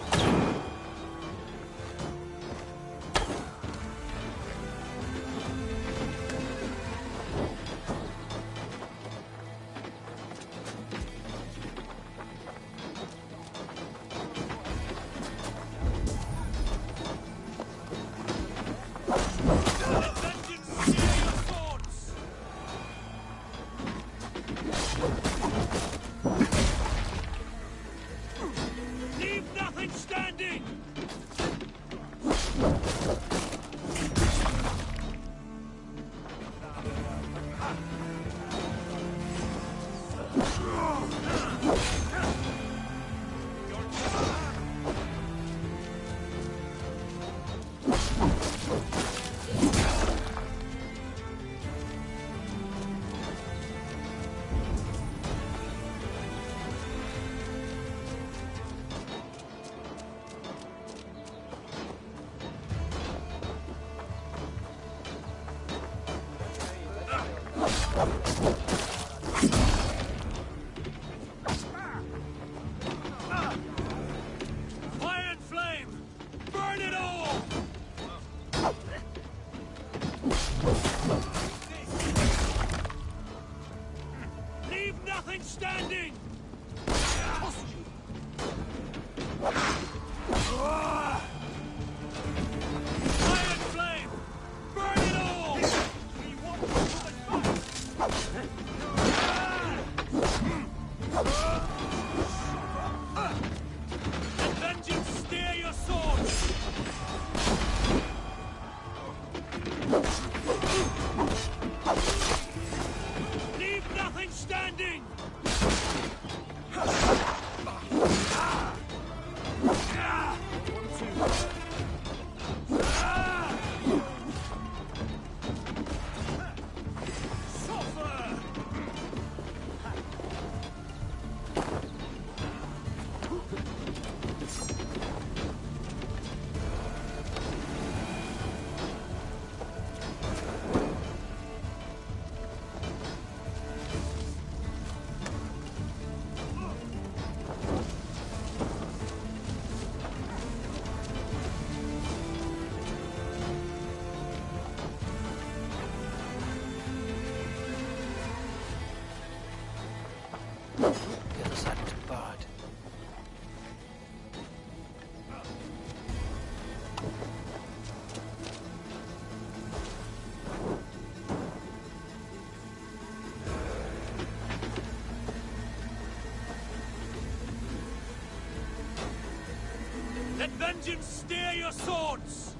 Let vengeance steer your swords!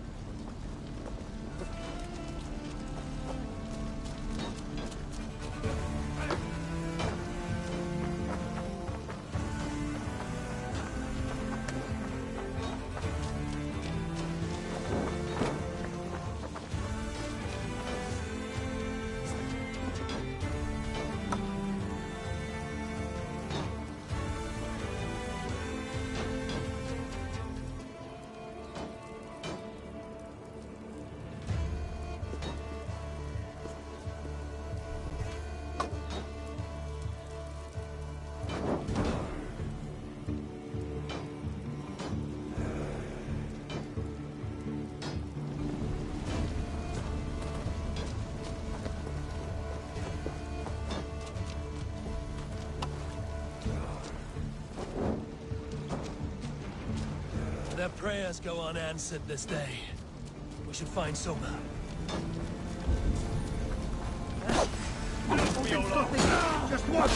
Their prayers go unanswered this day. We should find Soma. Just one!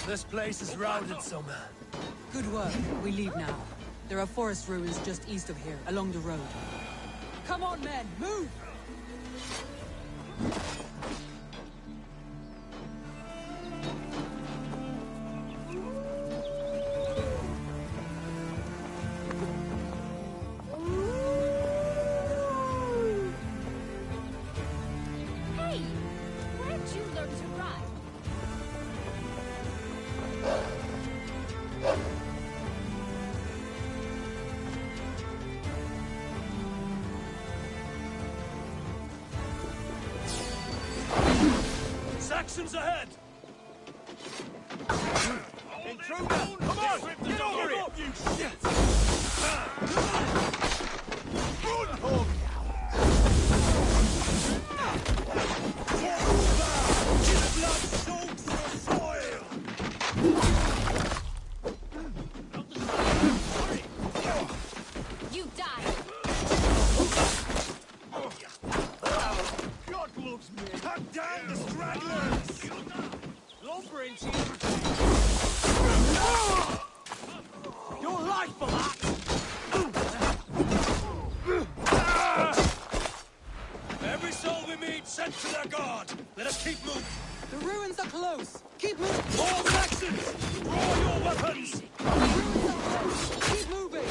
This place is routed, Soma. Good work. We leave now. There are forest ruins just east of here, along the road. Come on, men! Move! Hey! Where'd you learn to ride? Saxons ahead! Intruder! Come on! Get over it! You shit! Good hog! Blood soaks your soil! You die! God loves me! Cut down the stragglers! Lumbering team! Your life for that! Every soul we meet sent to their guard. Let us keep moving. The ruins are close! Keep moving! All Saxons! Draw your weapons! The ruins are close! Keep moving!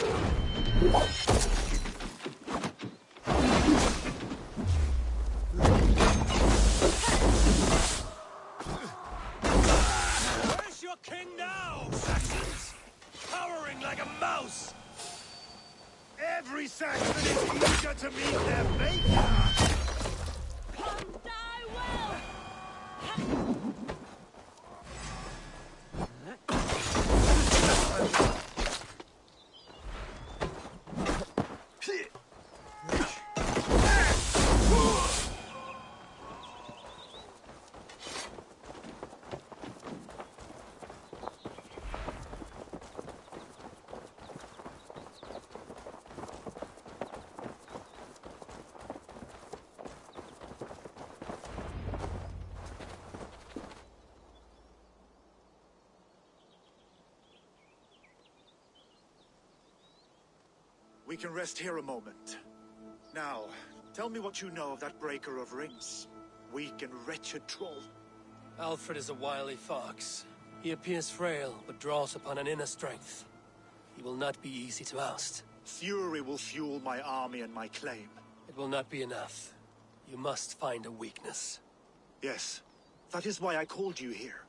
We can rest here a moment. Now, tell me what you know of that breaker of rings. Weak and wretched troll. Alfred is a wily fox. He appears frail, but draws upon an inner strength. He will not be easy to oust. Fury will fuel my army and my claim. It will not be enough. You must find a weakness. Yes, that is why I called you here.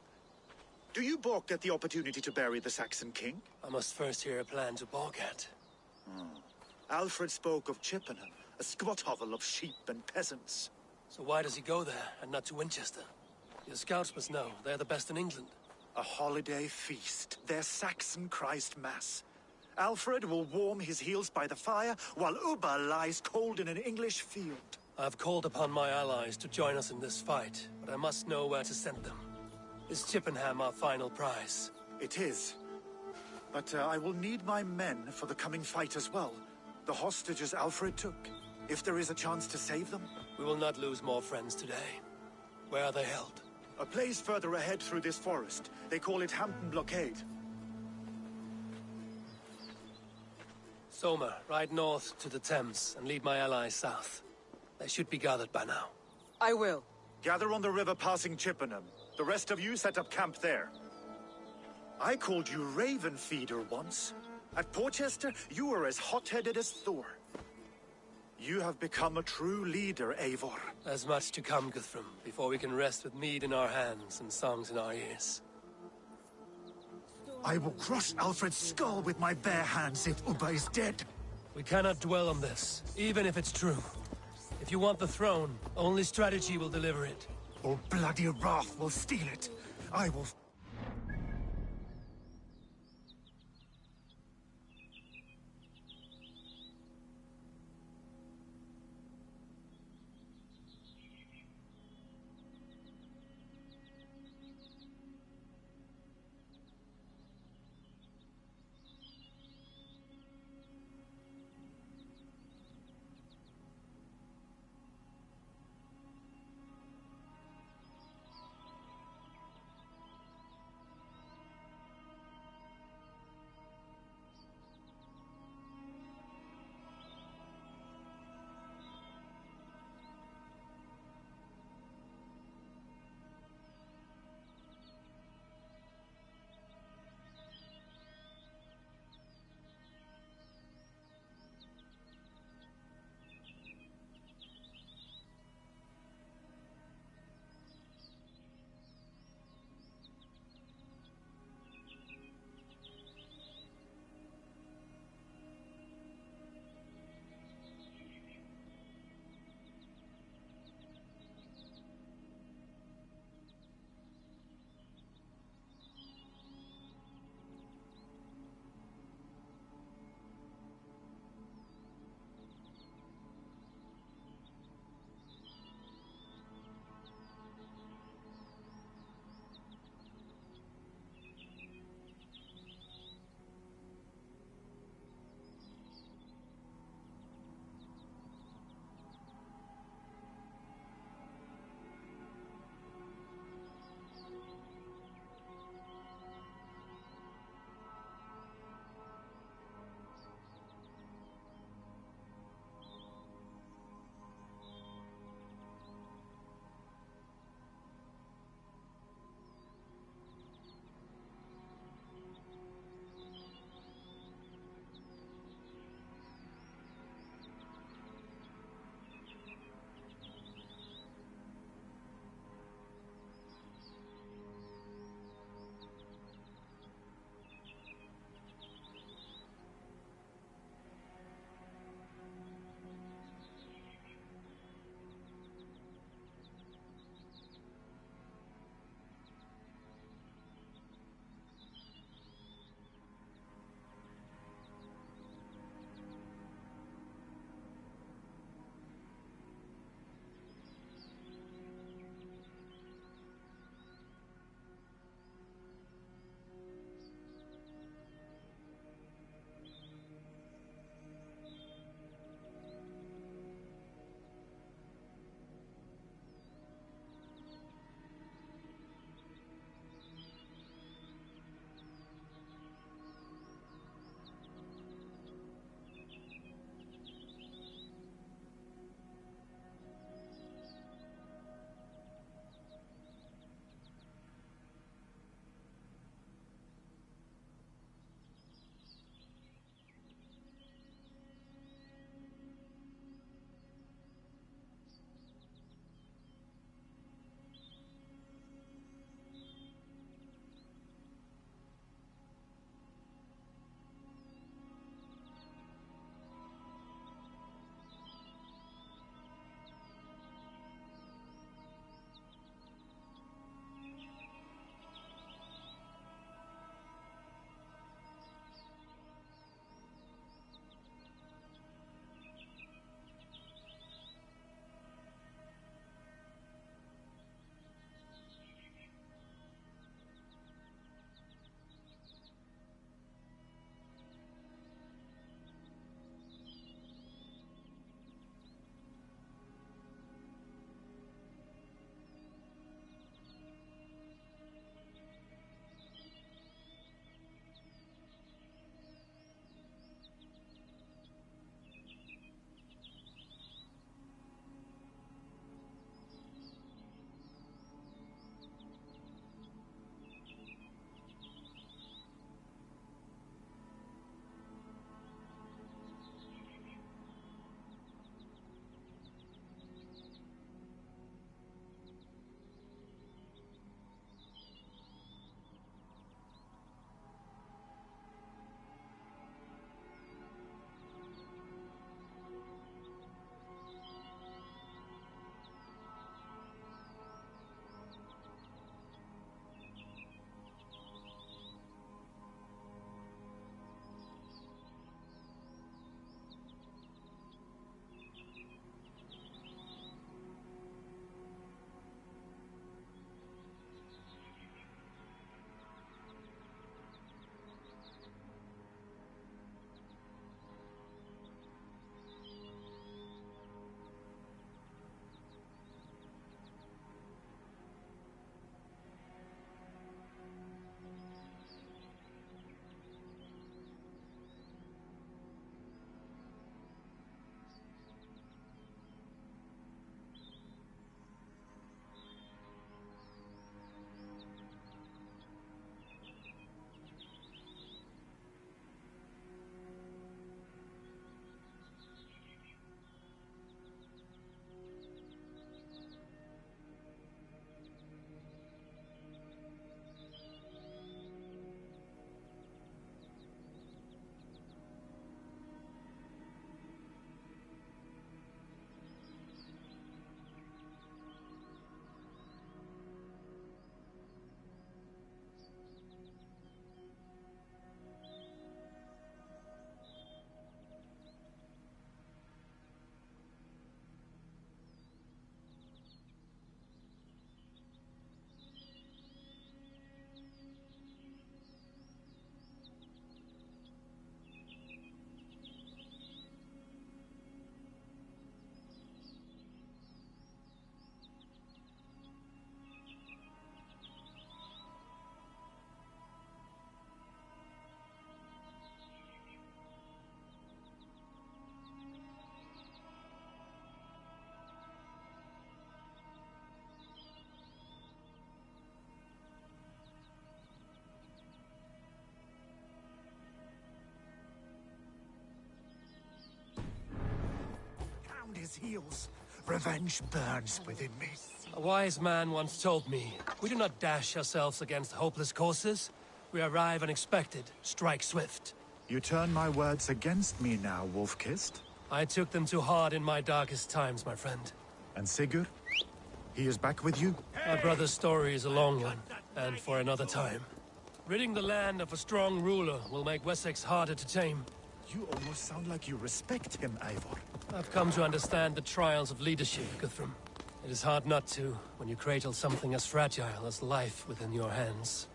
Do you balk at the opportunity to bury the Saxon king? I must first hear a plan to balk at. Alfred spoke of Chippenham, a squat hovel of sheep and peasants. So why does he go there, and not to Winchester? Your scouts must know, they're the best in England. A holiday feast, their Saxon Christ Mass. Alfred will warm his heels by the fire, while Ubba lies cold in an English field. I've called upon my allies to join us in this fight, but I must know where to send them. Is Chippenham our final prize? It is. But I will need my men for the coming fight as well. The hostages Alfred took. If there is a chance to save them. We will not lose more friends today. Where are they held? A place further ahead through this forest. They call it Hampton Blockade. Soma, ride north to the Thames and lead my allies south. They should be gathered by now. I will. Gather on the river passing Chippenham. The rest of you set up camp there. I called you Raven Feeder once. At Porchester, you were as hot-headed as Thor. You have become a true leader, Eivor. There's much to come, Guthrum, before we can rest with mead in our hands and songs in our ears. I will crush Alfred's skull with my bare hands if Ubba is dead. We cannot dwell on this, even if it's true. If you want the throne, only strategy will deliver it. Or bloody wrath will steal it. I will... heels. Revenge burns within me. A wise man once told me, we do not dash ourselves against hopeless courses. We arrive unexpected, strike swift. You turn my words against me now, Wolf-Kissed? I took them too hard in my darkest times, my friend. And Sigurd? He is back with you? My brother's story is a long one, and for another time. Ridding the land of a strong ruler will make Wessex harder to tame. You almost sound like you respect him, Eivor. I've come to understand the trials of leadership, Guthrum. It is hard not to, when you cradle something as fragile as life within your hands.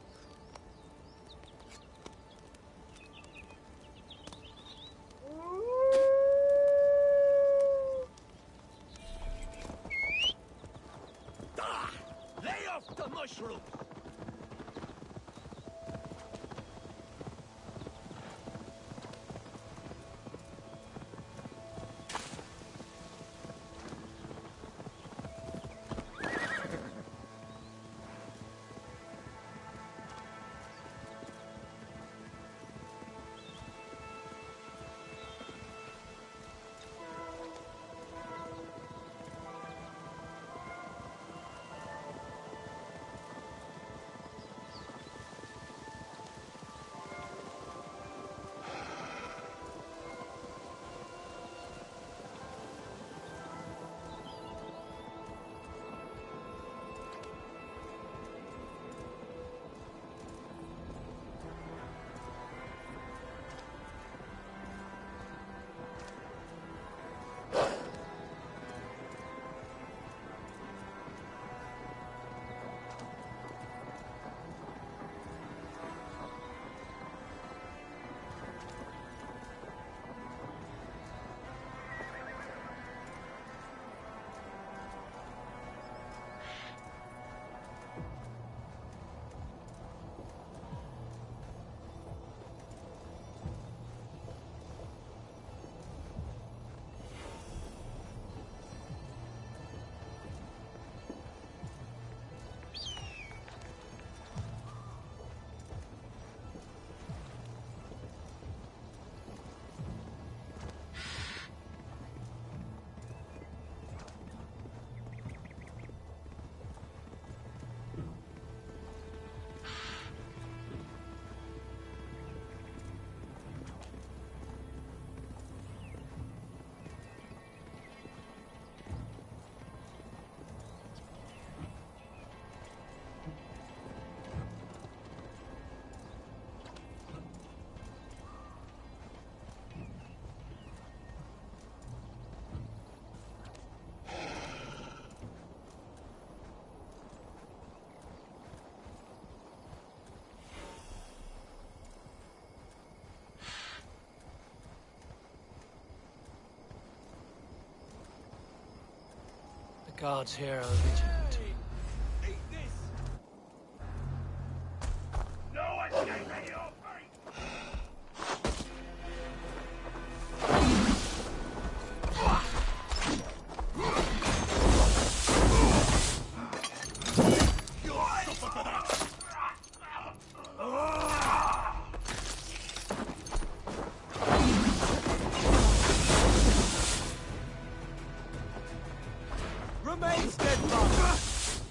Lay off the mushroom! The gods here are vigilant. Remain steadfast!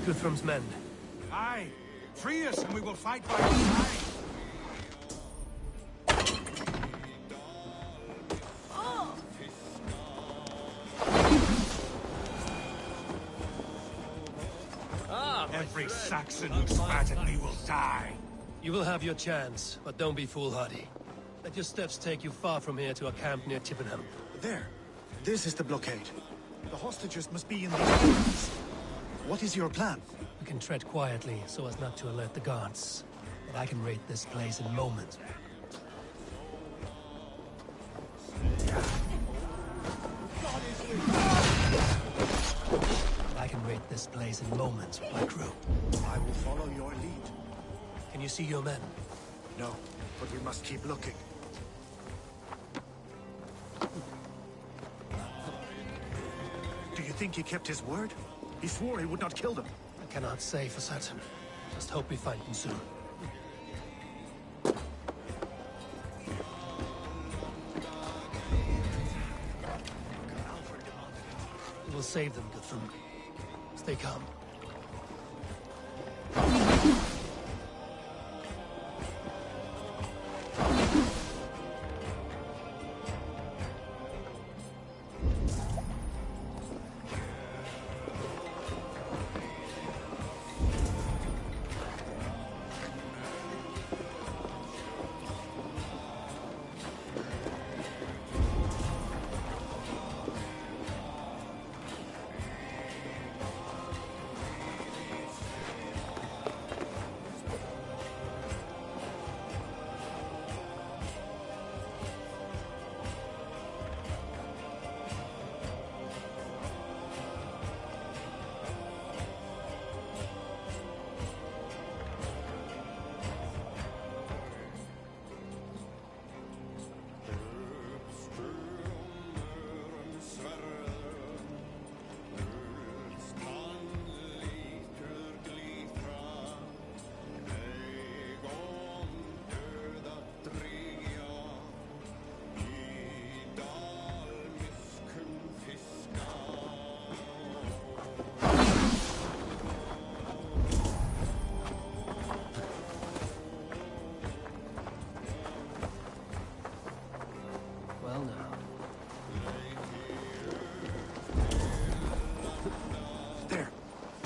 Guthrum's men. Aye. Free us and we will fight by your side. Every Saxon who spat at me will die. You will have your chance, but don't be foolhardy. Let your steps take you far from here to a camp near Chippenham. There. This is the blockade. The hostages must be in these buildings. What is your plan? We can tread quietly so as not to alert the guards. But I can raid this place in moments. I can raid this place in moments with my crew. I will follow your lead. Can you see your men? No, but we must keep looking. Do you think he kept his word? He swore he would not kill them. I cannot say for certain. Just hope we find them soon. We will save them, Guthrum. Stay calm.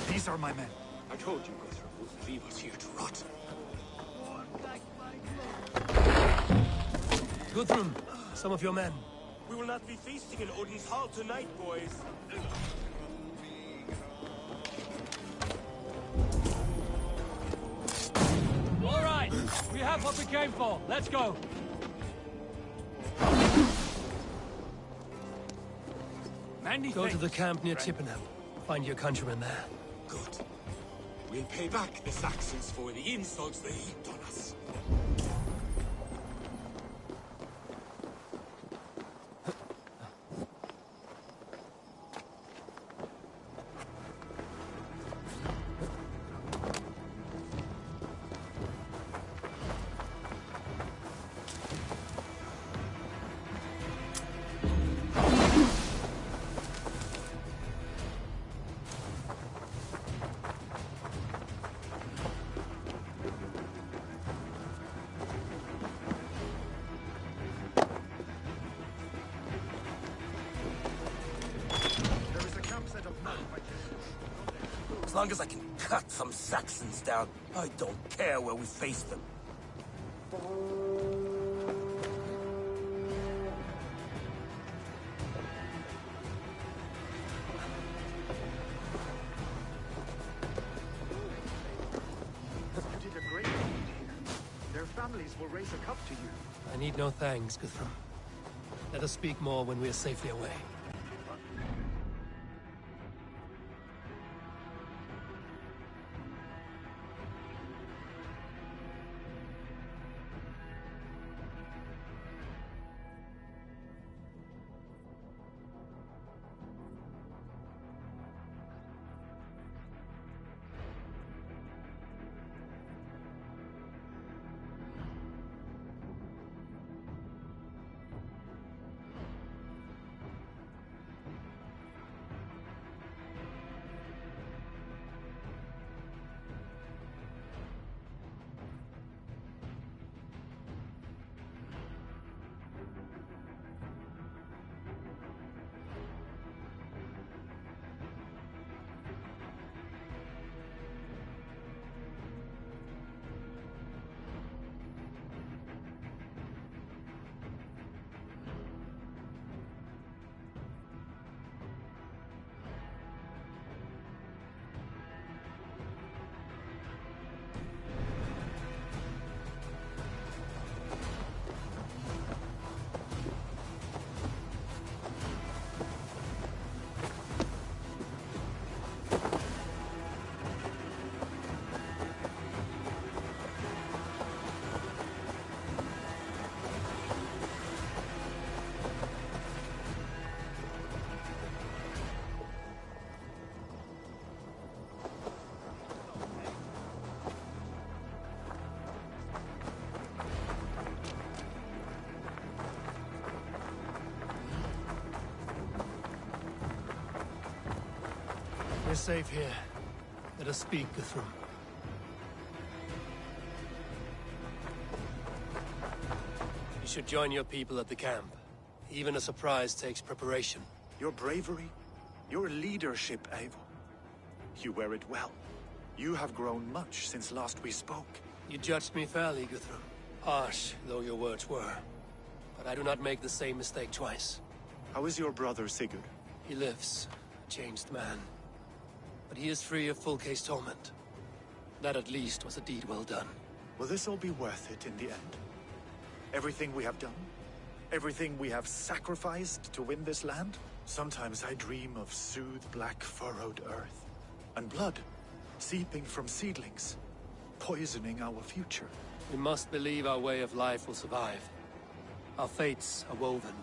These are my men. I told you, Guthrum wouldn't leave us here to rot. Guthrum, some of your men. We will not be feasting in Odin's hall tonight, boys. All right, we have what we came for. Let's go. Go to the camp near Chippenham. Find your countrymen there. Good. We'll pay back the Saxons for the insults they heaped on us. As long as I can cut some Saxons down, I don't care where we face them. You did a great deed here. Their families will raise a cup to you. I need no thanks, Guthrum. Let us speak more when we are safely away. We're safe here. Let us speak, Guthrum. You should join your people at the camp. Even a surprise takes preparation. Your bravery, your leadership, Eivor. You wear it well. You have grown much since last we spoke. You judged me fairly, Guthrum. Harsh though your words were. But I do not make the same mistake twice. How is your brother, Sigurd? He lives, a changed man. But he is free of full case torment. That at least was a deed well done. Will this all be worth it in the end? Everything we have done? Everything we have sacrificed to win this land? Sometimes I dream of soothed black furrowed earth. And blood, seeping from seedlings, poisoning our future. We must believe our way of life will survive. Our fates are woven,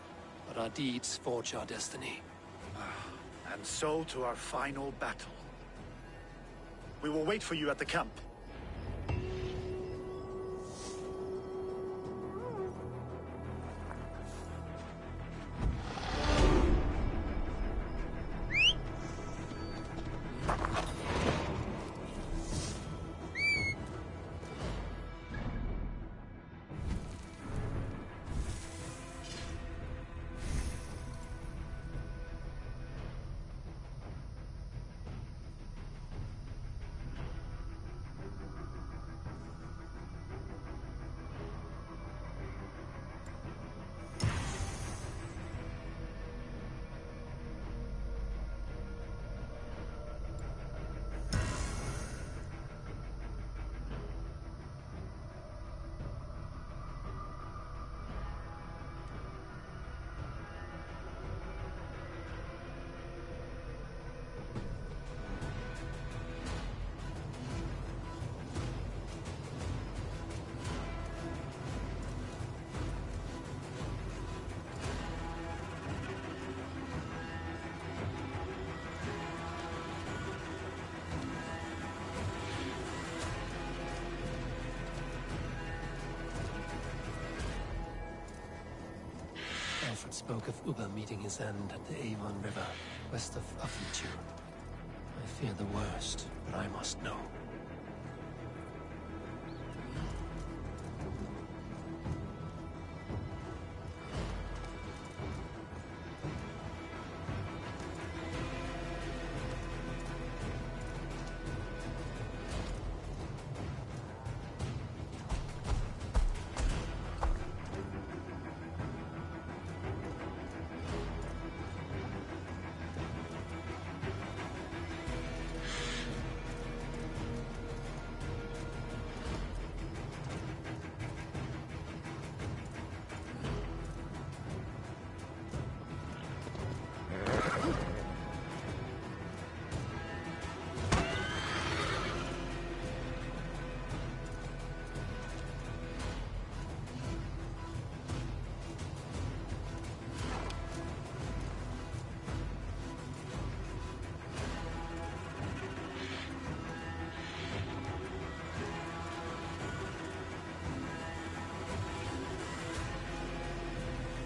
but our deeds forge our destiny. And so to our final battle. We will wait for you at the camp. Alfred spoke of Ubba meeting his end at the Avon River, west of Uffentur. I fear the worst, but I must know.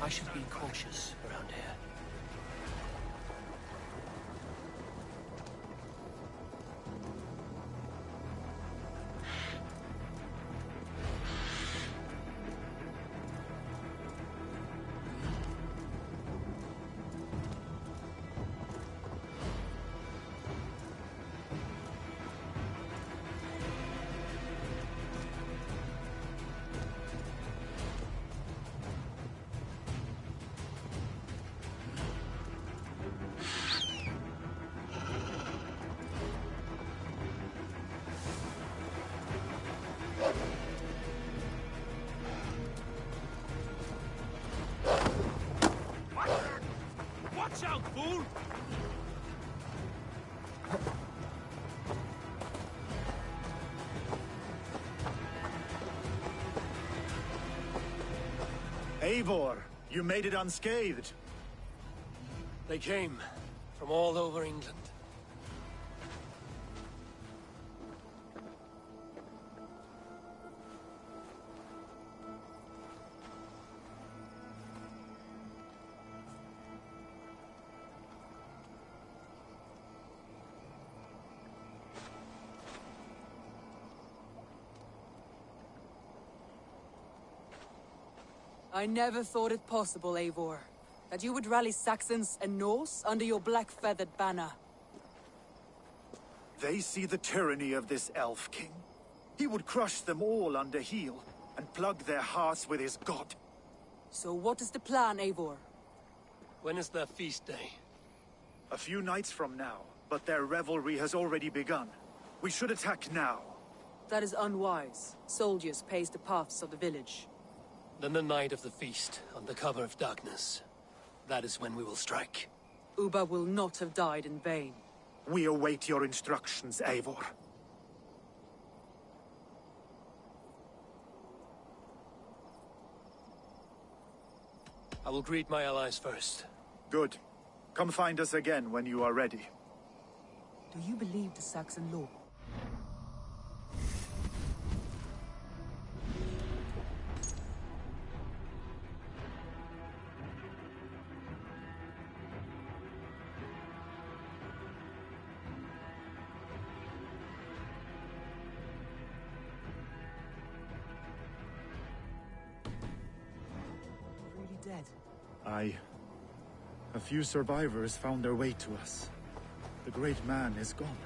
I should be cautious around here. Watch out, fool! Eivor, you made it unscathed. They came from all over England. I never thought it possible, Eivor, that you would rally Saxons and Norse under your black-feathered banner. They see the tyranny of this elf king. He would crush them all under heel and plug their hearts with his god. So what is the plan, Eivor? When is their feast day? A few nights from now, but their revelry has already begun. We should attack now. That is unwise. Soldiers pace the paths of the village. Then the night of the feast, under cover of darkness. That is when we will strike. Ubba will not have died in vain. We await your instructions, Eivor. I will greet my allies first. Good. Come find us again when you are ready. Do you believe the Saxon law? Dead. Aye. A few survivors found their way to us. The great man is gone.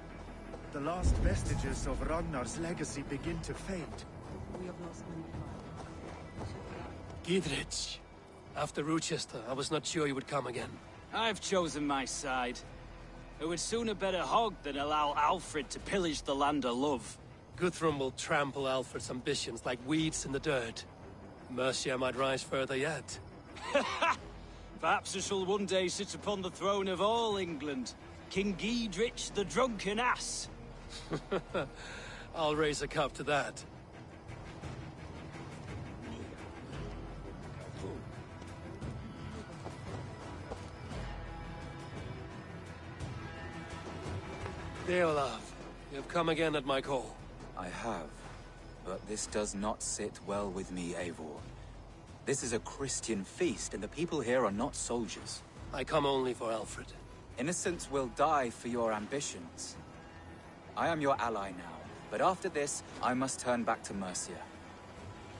The last vestiges of Ragnar's legacy begin to fade. We have lost many Gidrich. After Rochester, I was not sure you would come again. I've chosen my side. I would sooner bet a hog than allow Alfred to pillage the land of love. Guthrum will trample Alfred's ambitions like weeds in the dirt. Mercia might rise further yet. Perhaps I shall one day sit upon the throne of all England. King Gidrich the drunken ass. I'll raise a cup to that. Deolaf, you have come again at my call. I have, but this does not sit well with me, Eivor. This is a Christian feast, and the people here are not soldiers. I come only for Alfred. Innocents will die for your ambitions. I am your ally now, but after this, I must turn back to Mercia.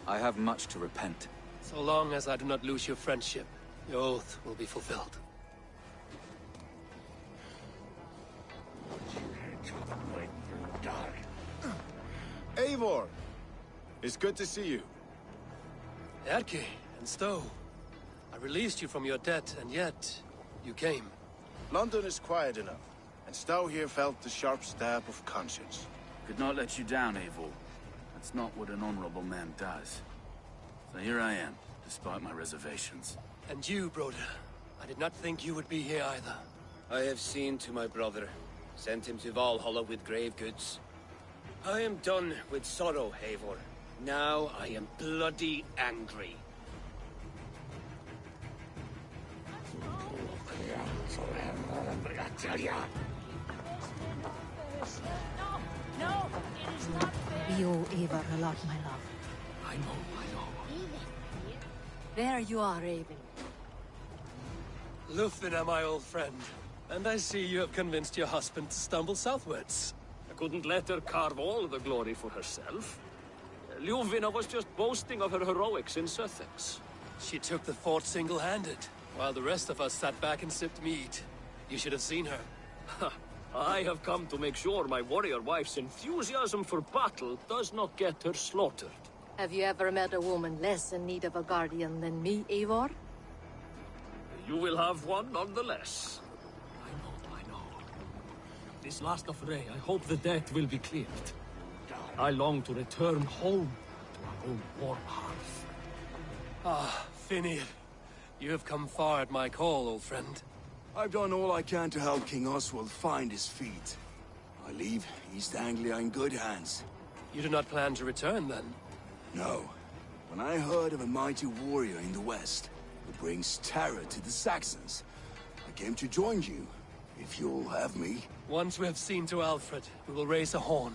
I have much to repent. So long as I do not lose your friendship, your oath will be fulfilled. Eivor! It's good to see you. Erki and Stowe. I released you from your debt, and yet you came. London is quiet enough, and Stowe here felt the sharp stab of conscience. Could not let you down, Eivor. That's not what an honorable man does. So here I am, despite my reservations. And you, Broder. I did not think you would be here either. I have seen to my brother. Sent him to Valhalla with grave goods. I am done with sorrow, Eivor. Now I am bloody angry. No, it is not fair. You Eivor a lot, my love. I know. There you are, Raven. Lufina, my old friend. And I see you have convinced your husband to stumble southwards. I couldn't let her carve all the glory for herself. Ljuvina was just boasting of her heroics in Sussex. She took the fort single-handed, while the rest of us sat back and sipped mead. You should have seen her. I have come to make sure my warrior wife's enthusiasm for battle does not get her slaughtered. Have you ever met a woman less in need of a guardian than me, Eivor? You will have one nonetheless. I know. This last affray, I hope the debt will be cleared. I long to return home to our own warm hearth. Ah, Finir. You have come far at my call, old friend. I've done all I can to help King Oswald find his feet. I leave East Anglia in good hands. You do not plan to return, then? No. When I heard of a mighty warrior in the west who brings terror to the Saxons, I came to join you, if you'll have me. Once we have seen to Alfred, we will raise a horn.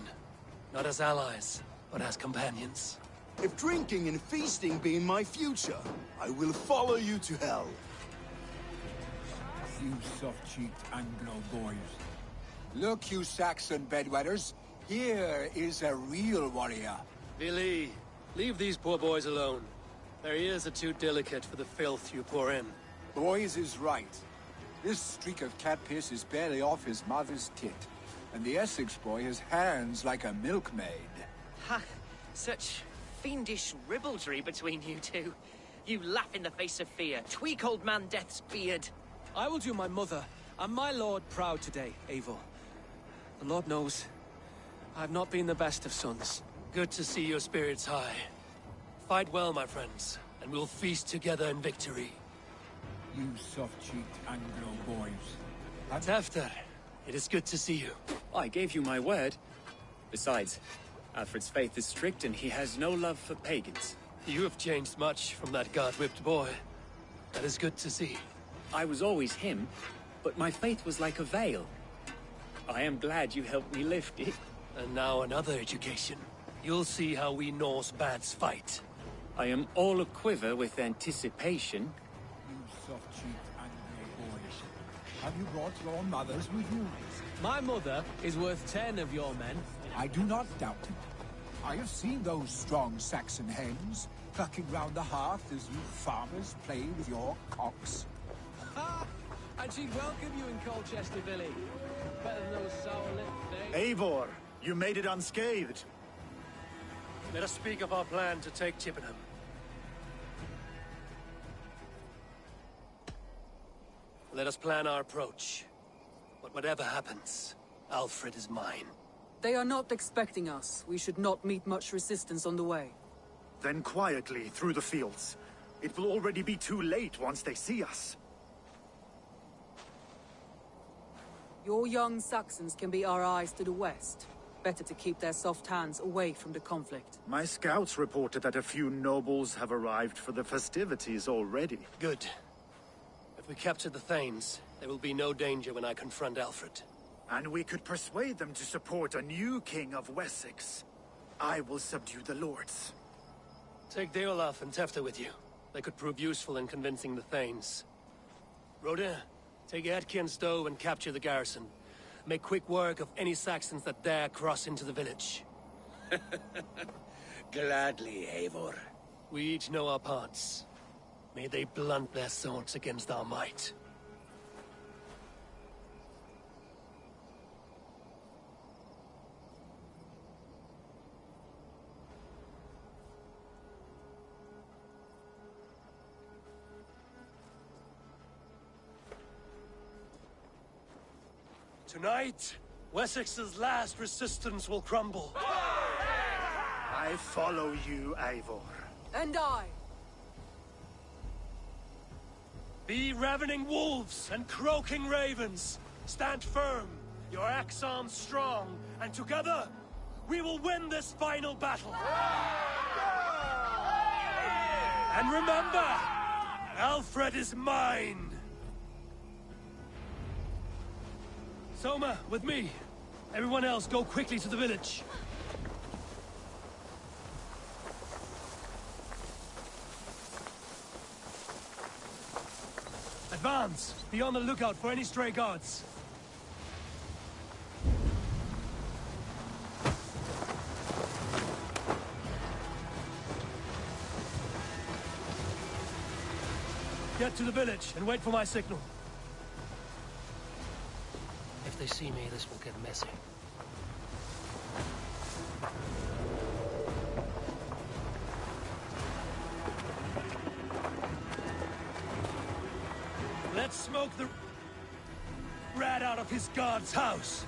Not as allies, but as companions. If drinking and feasting be in my future, I will follow you to hell. You soft-cheeked Anglo boys. Look, you Saxon bedwetters. Here is a real warrior. Billy, leave these poor boys alone. Their ears are too delicate for the filth you pour in. Boys is right. This streak of cat piss is barely off his mother's tit. And the Essex boy has hands like a milkmaid. Ha! Such fiendish ribaldry between you two. You laugh in the face of fear. Tweak old man Death's beard. I will do my mother and my lord proud today, Eivor. The Lord knows, I've not been the best of sons. Good to see your spirits high. Fight well, my friends, and we'll feast together in victory. You soft-cheeked Anglo boys. Tafter, it is good to see you. I gave you my word. Besides, Alfred's faith is strict and he has no love for pagans. You have changed much from that god-whipped boy. That is good to see. I was always him, but my faith was like a veil. I am glad you helped me lift it. And now another education. You'll see how we Norse bads fight. I am all a-quiver with anticipation. You soft-cheeked Anglo boys. Have you brought your mothers with you? My mother is worth 10 of your men. I do not doubt it. I have seen those strong Saxon hens clucking round the hearth as you farmers play with your cocks. Ha! And she'd welcome you in Colchester, Billy. Better than those sour-lipped things. Eivor, you made it unscathed. Let us speak of our plan to take Chippenham. Let us plan our approach. But whatever happens, Alfred is mine. They are not expecting us. We should not meet much resistance on the way. Then quietly through the fields. It will already be too late once they see us. Your young Saxons can be our eyes to the west. Better to keep their soft hands away from the conflict. My scouts reported that a few nobles have arrived for the festivities already. Good. If we capture the Thanes, there will be no danger when I confront Alfred. And we could persuade them to support a new king of Wessex. I will subdue the lords. Take Deolaf and Tefta with you. They could prove useful in convincing the Thanes. Rodin, take Edki and Stowe and capture the garrison. Make quick work of any Saxons that dare cross into the village. Gladly, Eivor. We each know our parts. May they blunt their swords against our might. Tonight, Wessex's last resistance will crumble. I follow you, Eivor. And I. Be ravening wolves and croaking ravens. Stand firm, your axe arms strong, and together, we will win this final battle. And remember, Alfred is mine. Soma, with me. Everyone else, go quickly to the village. Advance! Be on the lookout for any stray guards. Get to the village and wait for my signal. If they see me, this will get messy. Let's smoke the rat out of his guard's house.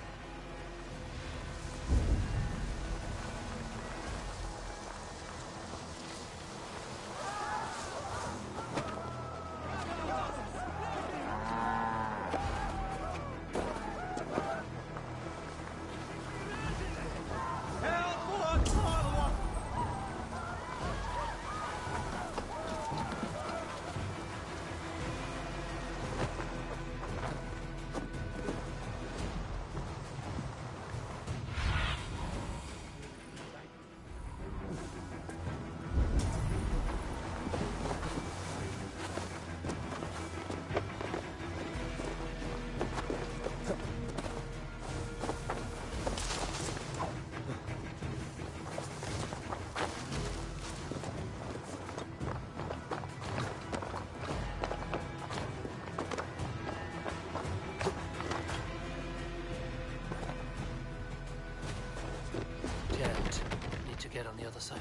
other side.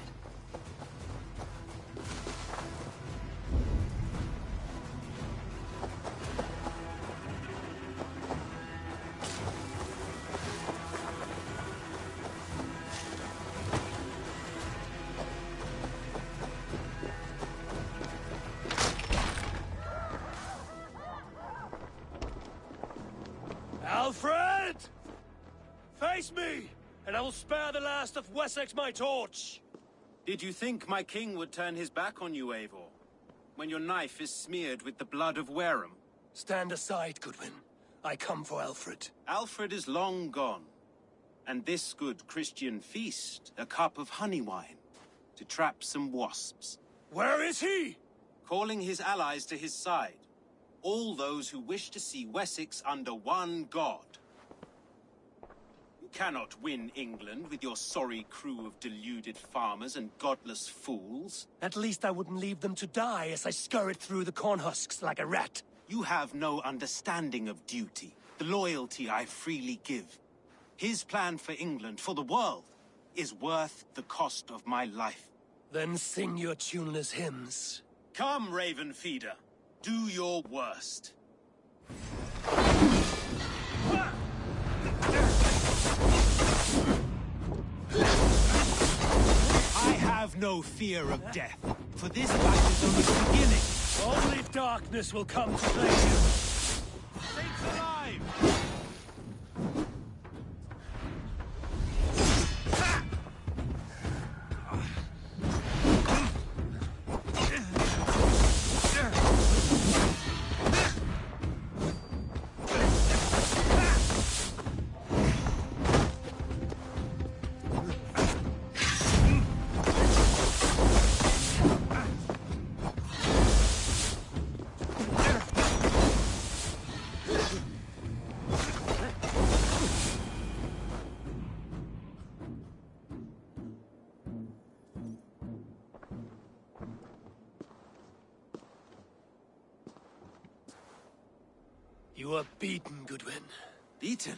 Alfred! Face me, and I will spare the last of Wessex my torch! Did you think my king would turn his back on you, Eivor? When your knife is smeared with the blood of Wareham? Stand aside, Goodwin. I come for Alfred. Alfred is long gone. And this good Christian feast, a cup of honey wine, to trap some wasps. Where is he? Calling his allies to his side. All those who wish to see Wessex under one god. You cannot win England with your sorry crew of deluded farmers and godless fools. At least I wouldn't leave them to die as I scurried through the corn husks like a rat. You have no understanding of duty, the loyalty I freely give. His plan for England, for the world, is worth the cost of my life. Then sing your tuneless hymns. Come, Raven Feeder. Do your worst. I have no fear of death, for this fight is only the beginning. Only darkness will come to claim you. Saints alive! You are beaten, Goodwin. Beaten?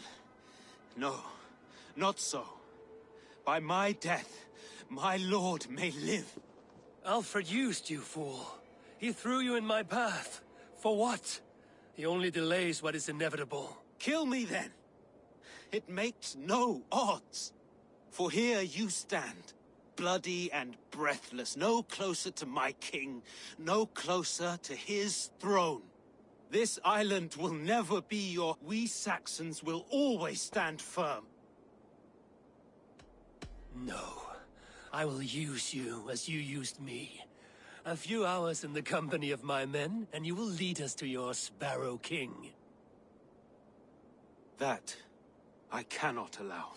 No, not so. By my death, my lord may live. Alfred used you, fool. He threw you in my path. For what? He only delays what is inevitable. Kill me then. It makes no odds. For here you stand, bloody and breathless, no closer to my king, no closer to his throne. This island will never be your... We Saxons will always stand firm. No. I will use you as you used me. A few hours in the company of my men, and you will lead us to your Sparrow King. That I cannot allow.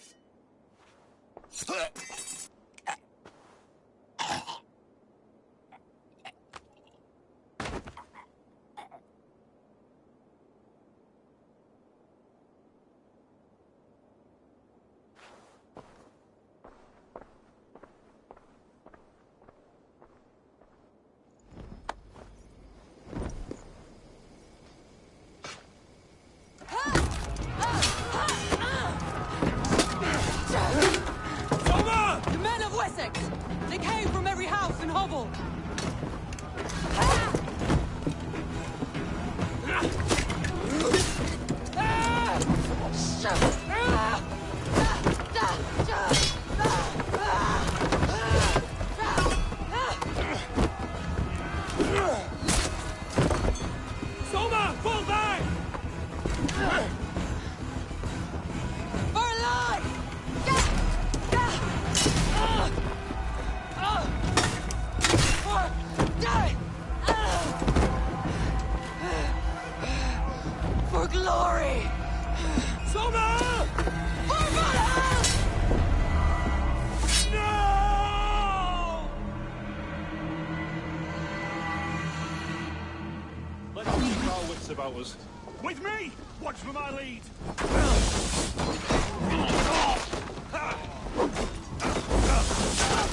The men of Wessex! They came from every house and hovel! Soma, fall back! For alive! For glory! Soma! For Valhalla! No! Let's keep our wits about us. With me! Watch for my lead!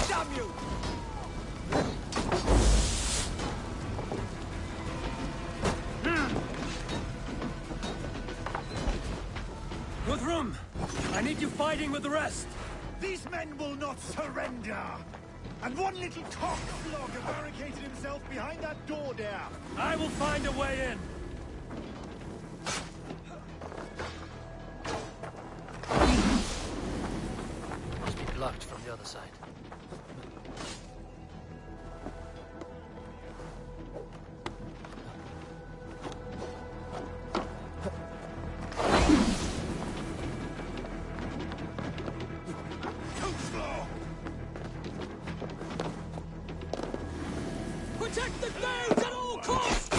Damn you! Guthrum, I need you fighting with the rest. These men will not surrender! And one little cockflogger barricaded himself behind that door there. I will find a way in. Must be blocked from the other side. Protect the grounds at all costs!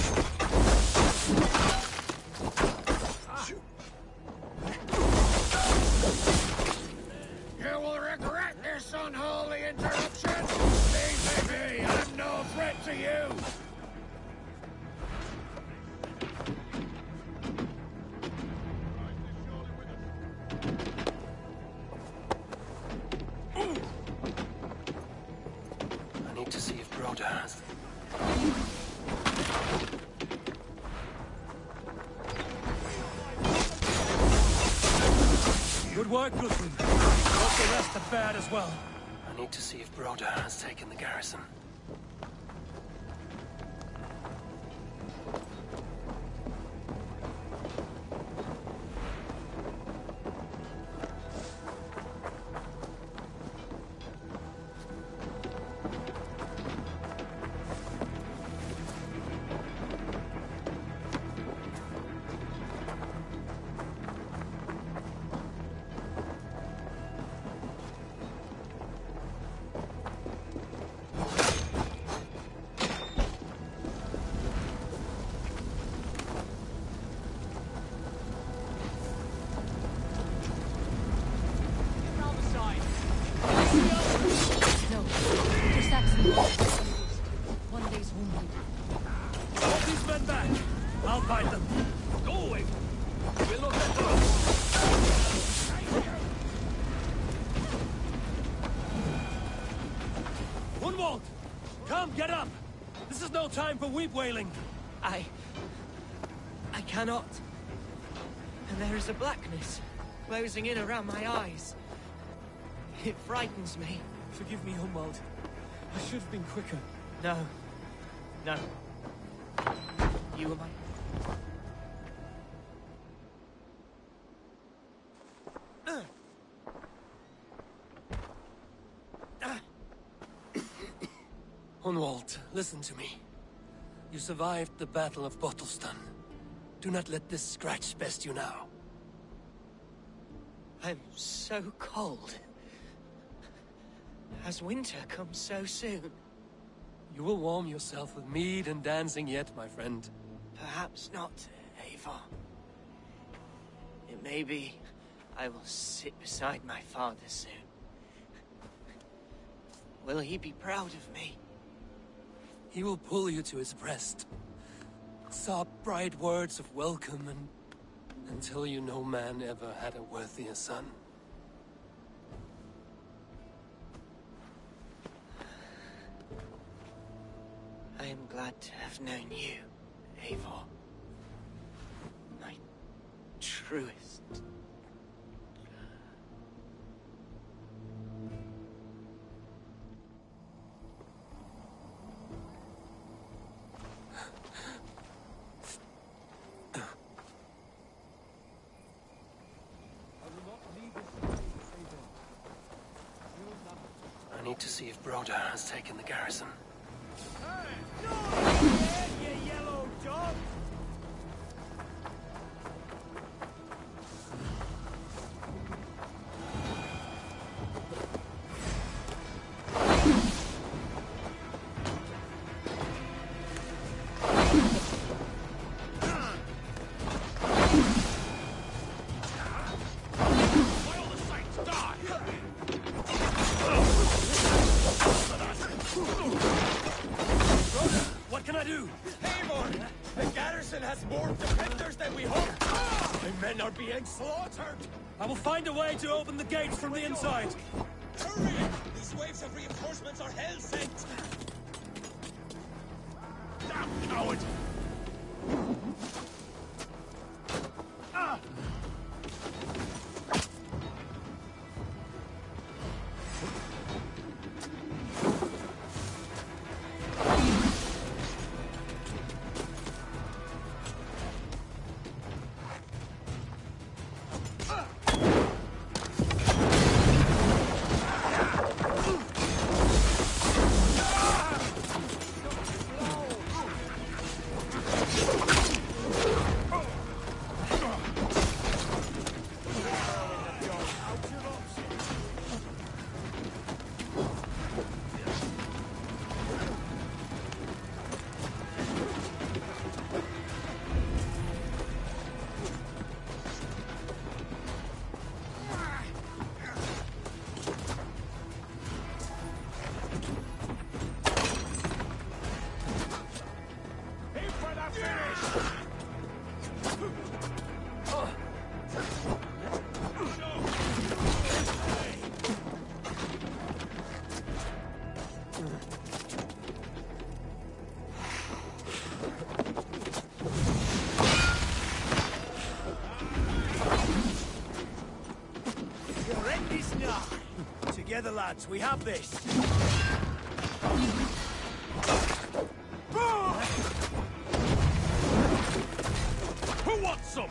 You will regret this unholy interruption! Leave me be! I'm no threat to you! I need to see if Broder has... Good work, Guthrum. Hope the rest are bad as well. I need to see if Broder has taken the garrison. One day's wounded. Hold these men back. I'll fight them. Go away. We'll not let them. Gunwald! Come, get up! This is no time for weep wailing. I cannot. And there is a blackness closing in around my eyes. It frightens me. Forgive me, Humwald. I should have been quicker. No. No. You are my... Hunwald, listen to me. You survived the Battle of Bottleston. Do not let this scratch best you now. I'm so cold. Has winter come so soon? You will warm yourself with mead and dancing yet, my friend. Perhaps not, Eivor. It may be I will sit beside my father soon. Will he be proud of me? He will pull you to his breast. Sob bright words of welcome and tell you no man ever had a worthier son. I am glad to have known you, Eivor. My truest. I need to see if Broder has taken the garrison. You yellow dog! What can I do? Eivor! The garrison has more defenders than we hoped! My men are being slaughtered! I will find a way to open the gates from the inside. Hurry! These waves of reinforcements are hell-sent! Damn coward! is nigh. Together, lads, we have this. Who wants some?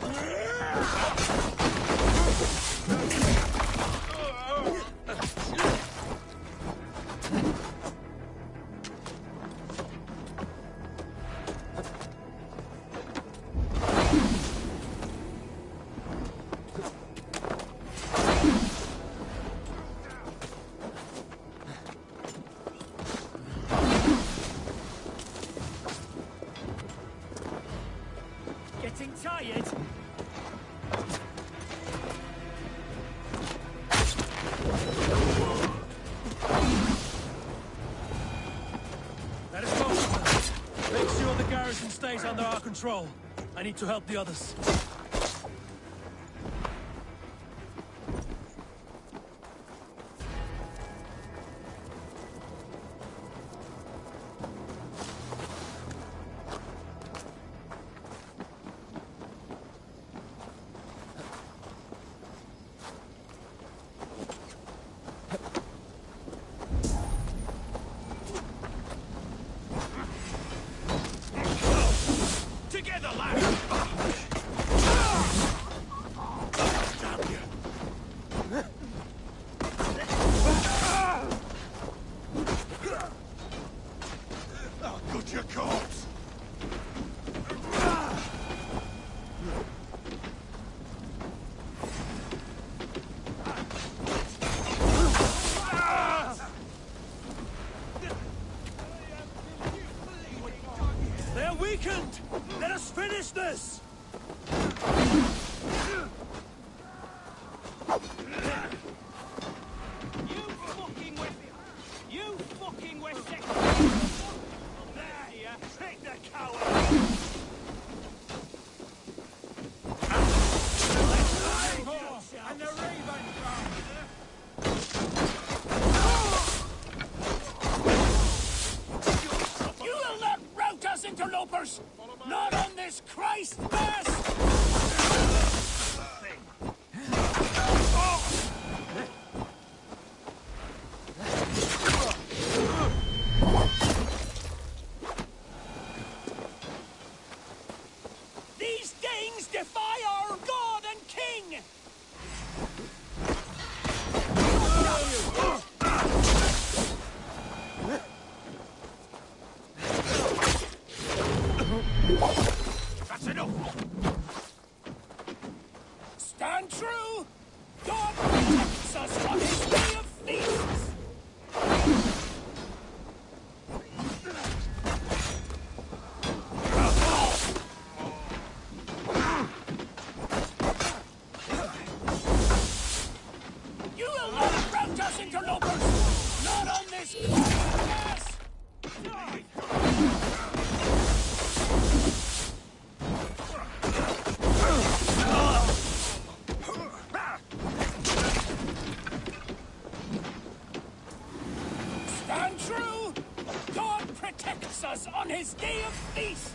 Getting tired? Let us go. Make sure the garrison stays under our control. I need to help the others. Together, lads! Damn you! I'll gut your corpse! They're weakened! Let us finish this! You fucking West There, you take the coward! And the Raven comes! You will not rout us, interlopers! Not on this Christ Mass! These Danes defy our God and King! That's enough! Stand true! God protects us on his day of feasts! You will not rout us, interlopers! Not on this Mass! Stand true! God protects us on his day of feasts!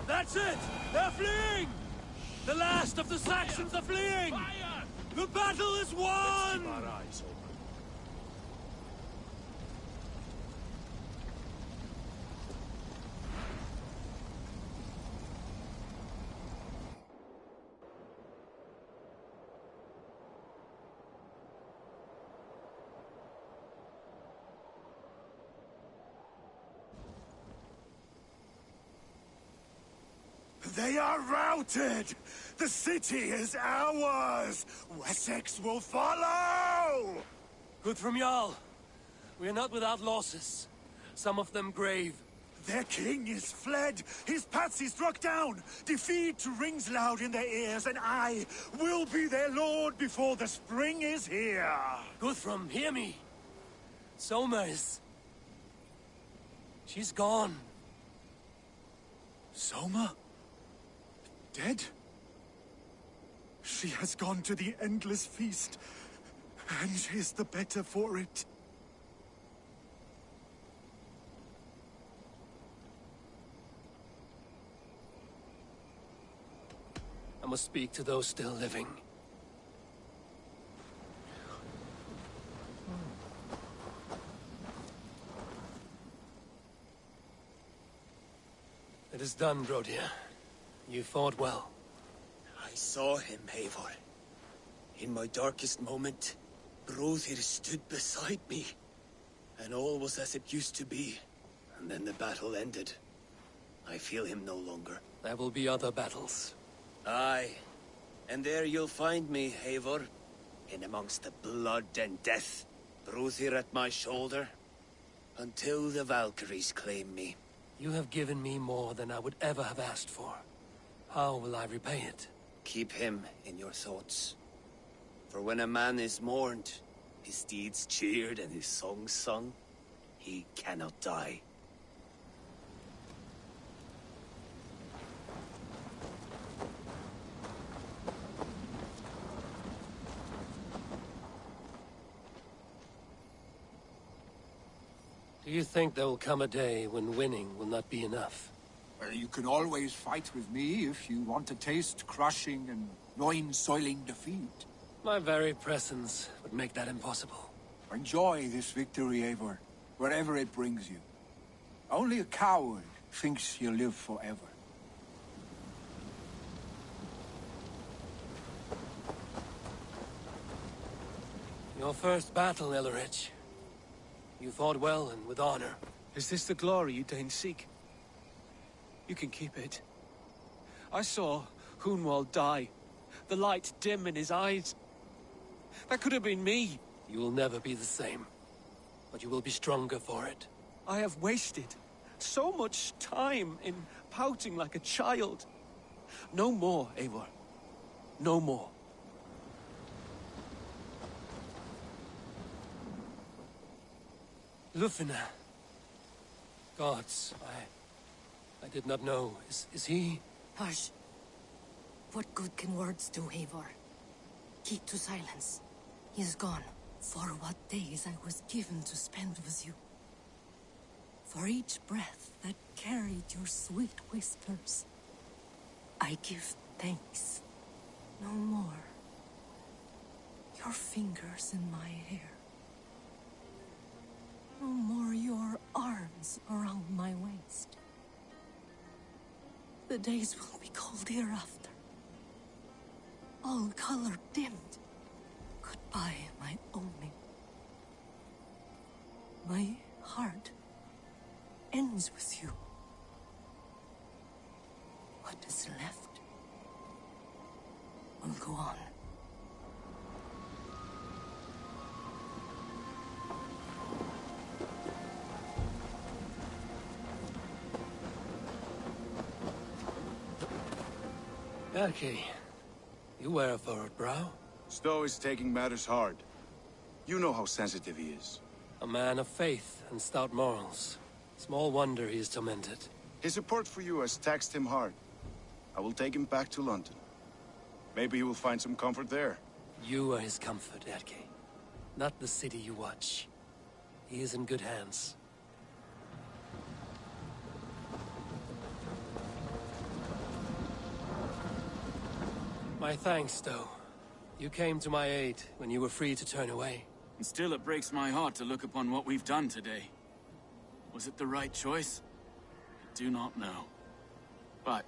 That's it! They're fleeing! The last of the Saxons are fleeing! The battle is won! They are routed! The city is ours! Wessex will follow! Good from Jarl. We are not without losses. Some of them grave. Their king is fled! His patsy struck down! Defeat rings loud in their ears, and I will be their lord before the spring is here! Guthrum, hear me. Soma is... she's gone. Soma? Dead? She has gone to the endless feast, and is the better for it. I must speak to those still living. It is done, Brodir. You fought well. I saw him, Eivor. In my darkest moment, Brodir stood beside me. And all was as it used to be. And then the battle ended. I feel him no longer. There will be other battles. Aye. And there you'll find me, Eivor. In amongst the blood and death. Brodir at my shoulder. Until the Valkyries claim me. You have given me more than I would ever have asked for. How will I repay it? Keep him in your thoughts. For when a man is mourned, his deeds cheered and his songs sung, he cannot die. Do you think there will come a day when winning will not be enough? Well, you can always fight with me if you want to taste crushing and loin-soiling defeat. My very presence would make that impossible. Enjoy this victory, Eivor, wherever it brings you. Only a coward thinks he'll live forever. Your first battle, Elrich. You fought well and with honor. Is this the glory you deign seek? You can keep it. I saw Hunwald die. The light dim in his eyes. That could have been me. You will never be the same. But you will be stronger for it. I have wasted so much time in pouting like a child. No more, Eivor. No more. Lufina. Gods, I did not know. Is he? Hush. What good can words do, Eivor? Keep to silence. He is gone. For what days I was given to spend with you. For each breath that carried your sweet whispers. I give thanks. No more. Your fingers in my hair. No more your arms around my waist. The days will be cold hereafter. All color dimmed. Goodbye, my only. My heart ends with you. What is left will go on. Erke, you wear a furrowed brow. Stowe is taking matters hard. You know how sensitive he is. A man of faith and stout morals. Small wonder he is tormented. His support for you has taxed him hard. I will take him back to London. Maybe he will find some comfort there. You are his comfort, Erke. Not the city you watch. He is in good hands. My thanks, Stowe. You came to my aid when you were free to turn away. And still it breaks my heart to look upon what we've done today. Was it the right choice? I do not know. But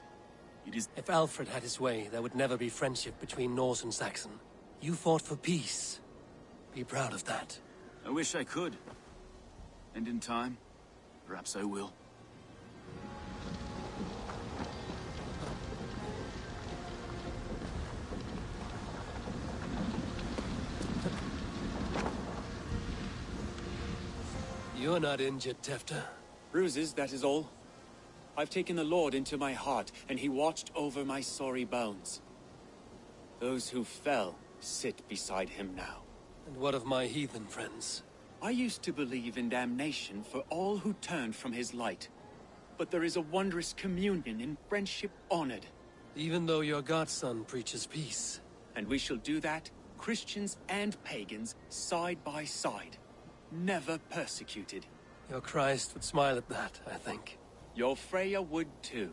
it is... If Alfred had his way, there would never be friendship between Norse and Saxon. You fought for peace. Be proud of that. I wish I could. And in time, perhaps I will. You're not injured, Tefta. Bruises, that is all. I've taken the Lord into my heart, and he watched over my sorry bones. Those who fell sit beside him now. And what of my heathen friends? I used to believe in damnation for all who turned from his light. But there is a wondrous communion in friendship honored. Even though your godson preaches peace. And we shall do that, Christians and pagans, side by side. Never persecuted. Your Christ would smile at that, I think. Your Freya would too.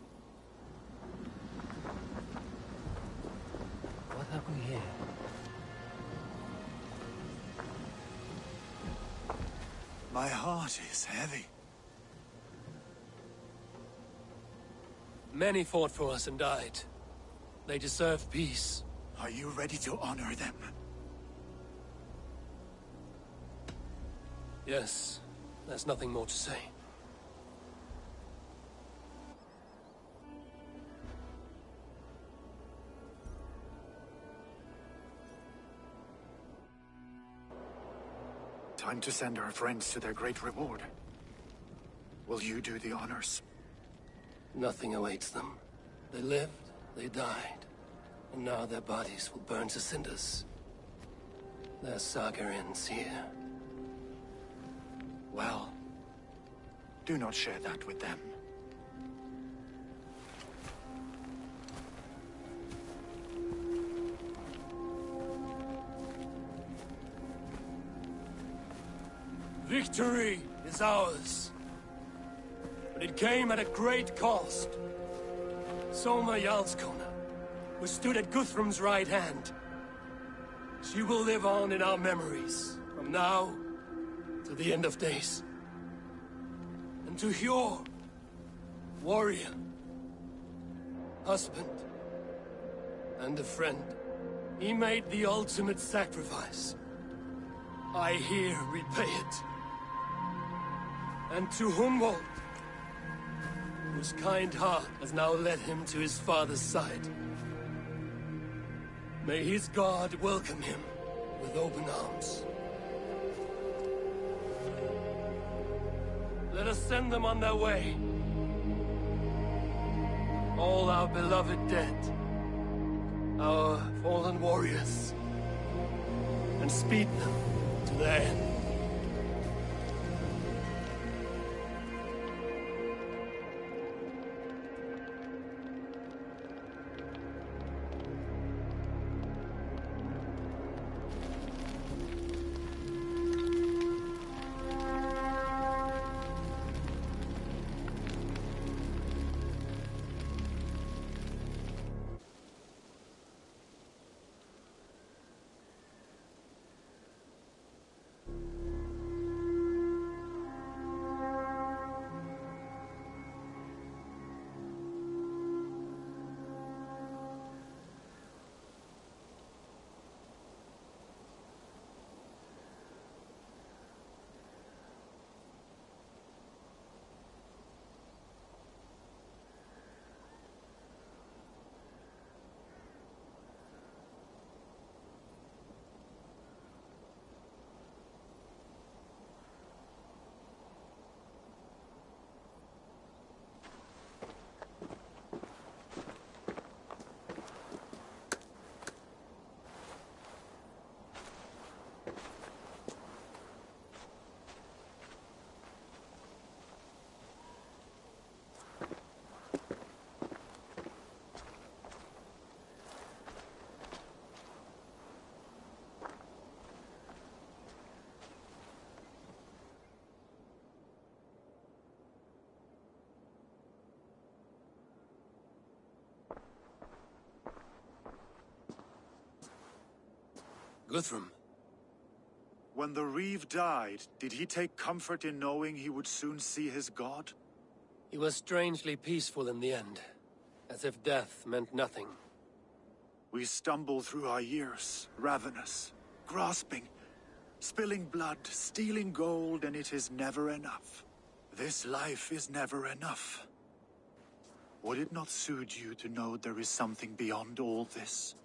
have we here? My heart is heavy. Many fought for us and died. They deserve peace. Are you ready to honor them? Yes, there's nothing more to say. Time to send our friends to their great reward. Will you do the honors? Nothing awaits them. They lived, they died, and now their bodies will burn to cinders. Their saga ends here. Well, do not share that with them. Victory is ours. But it came at a great cost. Soma Jarlskona, who stood at Guthrum's right hand. She will live on in our memories, from now to the end of days. And to Hjor, warrior, husband, and a friend, he made the ultimate sacrifice. I here repay it. And to Humboldt, whose kind heart has now led him to his father's side. May his God welcome him with open arms. Let us send them on their way. All our beloved dead, our fallen warriors, and speed them to their end. Guthrum. When the Reeve died, did he take comfort in knowing he would soon see his god? He was strangely peaceful in the end, as if death meant nothing. We stumble through our years, ravenous, grasping, spilling blood, stealing gold, and it is never enough. This life is never enough. Would it not soothe you to know there is something beyond all this?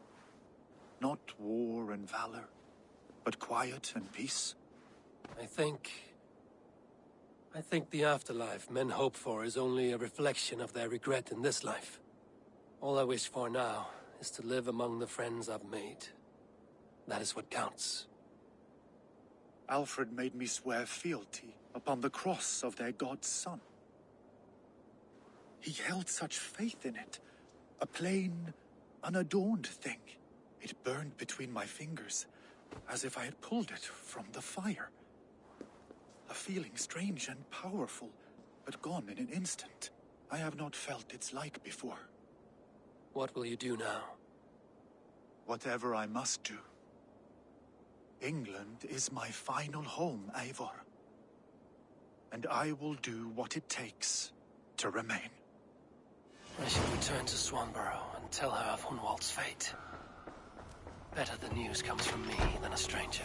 Not war and valor, but quiet and peace? I think the afterlife men hope for is only a reflection of their regret in this life. All I wish for now is to live among the friends I've made. That is what counts. Alfred made me swear fealty upon the cross of their god's son. He held such faith in it, a plain, unadorned thing. It burned between my fingers, as if I had pulled it from the fire. A feeling strange and powerful, but gone in an instant. I have not felt its like before. What will you do now? whatever I must do. England is my final home, Eivor. And I will do what it takes to remain. I should return to Swanborough and tell her of Hunwald's fate. Better the news comes from me than a stranger.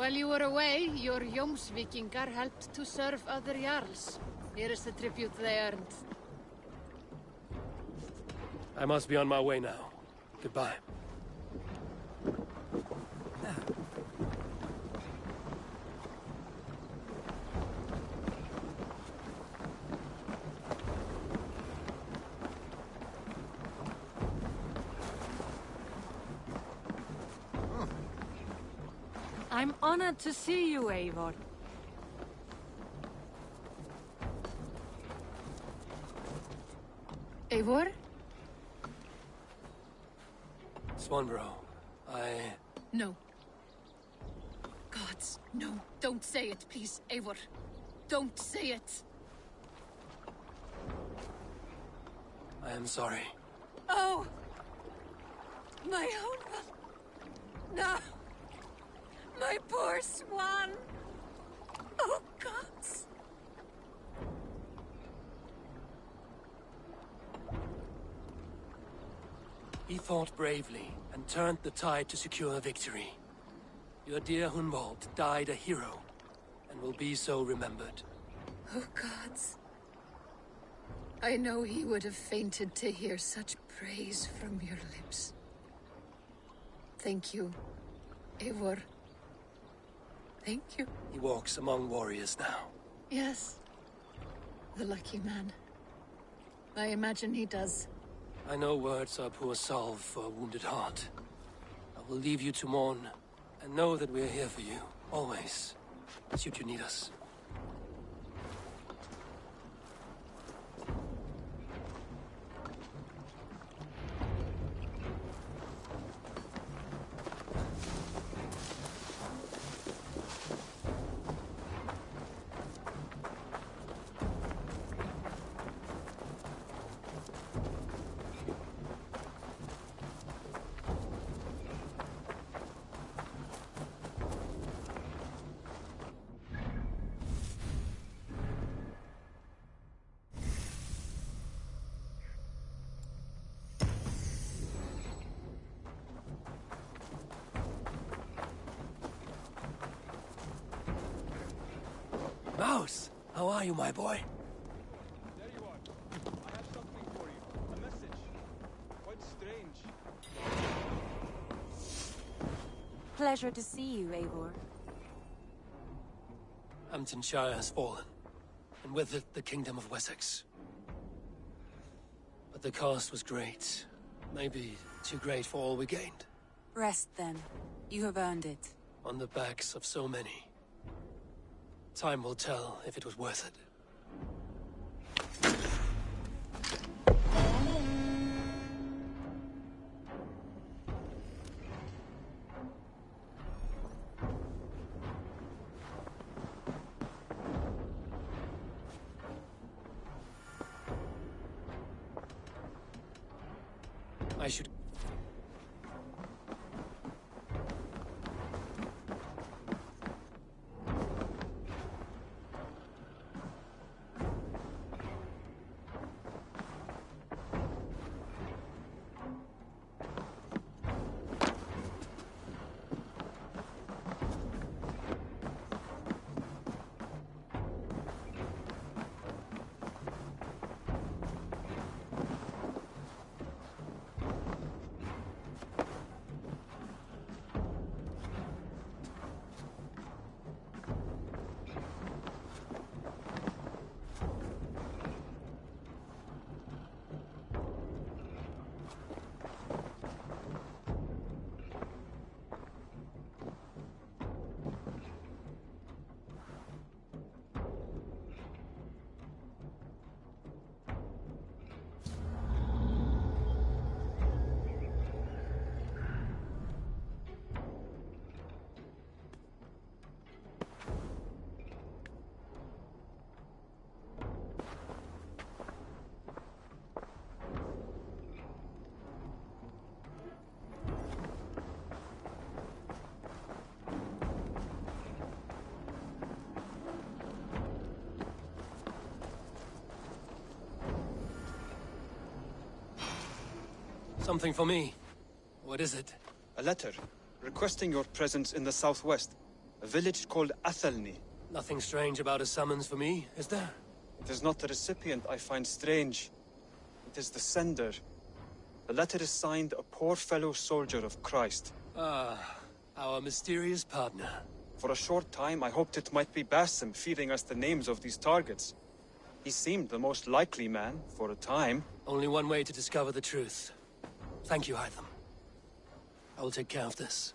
While you were away, your Jómsvíkingar helped to serve other Jarls. Here is the tribute they earned. I must be on my way now. Goodbye. I'm honored to see you, Eivor. Eivor? Swanborough, No. Gods, no. Don't say it, please, Eivor. Don't say it. I am sorry. Oh! My own one. No! My poor swan! Oh, gods! He fought bravely and turned the tide to secure victory. Your dear Hunwald died a hero, and will be so remembered. Oh, gods. I know he would have fainted to hear such praise from your lips. Thank you, Eivor. Thank you. He walks among warriors now. Yes. The lucky man. I imagine he does. I know words are poor salve for a wounded heart. I will leave you to mourn, and know that we are here for you, always, should you need us. Kraus, how are you, my boy? There you are. I have something for you. A message. Quite strange. Pleasure to see you, Eivor. Hamptonshire has fallen, and with it the Kingdom of Wessex. But the cost was great. Maybe too great for all we gained. Rest then. You have earned it. On the backs of so many. Time will tell if it was worth it. I should... Something for me. What is it? A letter requesting your presence in the southwest. A village called Athelney. Nothing strange about a summons for me, is there? It is not the recipient I find strange. It is the sender. The letter is signed a poor fellow soldier of Christ. Ah, our mysterious partner. For a short time, I hoped it might be Basim feeding us the names of these targets. He seemed the most likely man, for a time. Only one way to discover the truth. Thank you, Hytham. I will take care of this.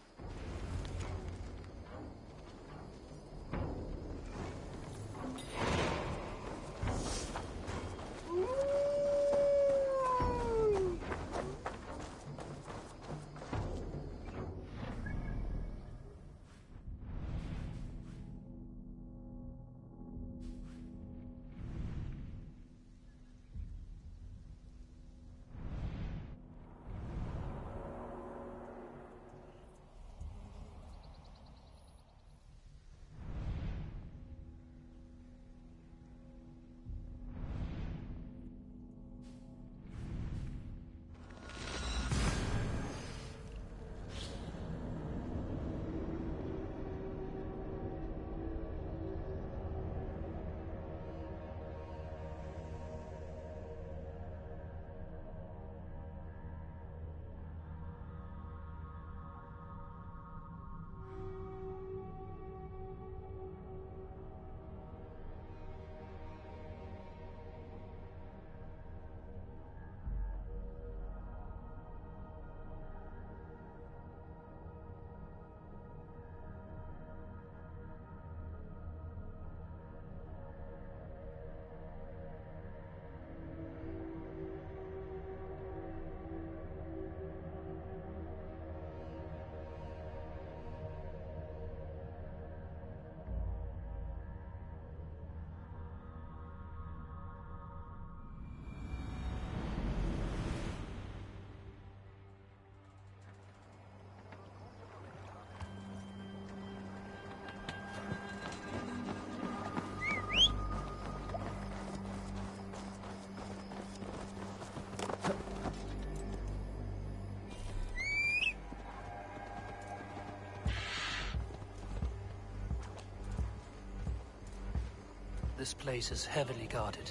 This place is heavily guarded.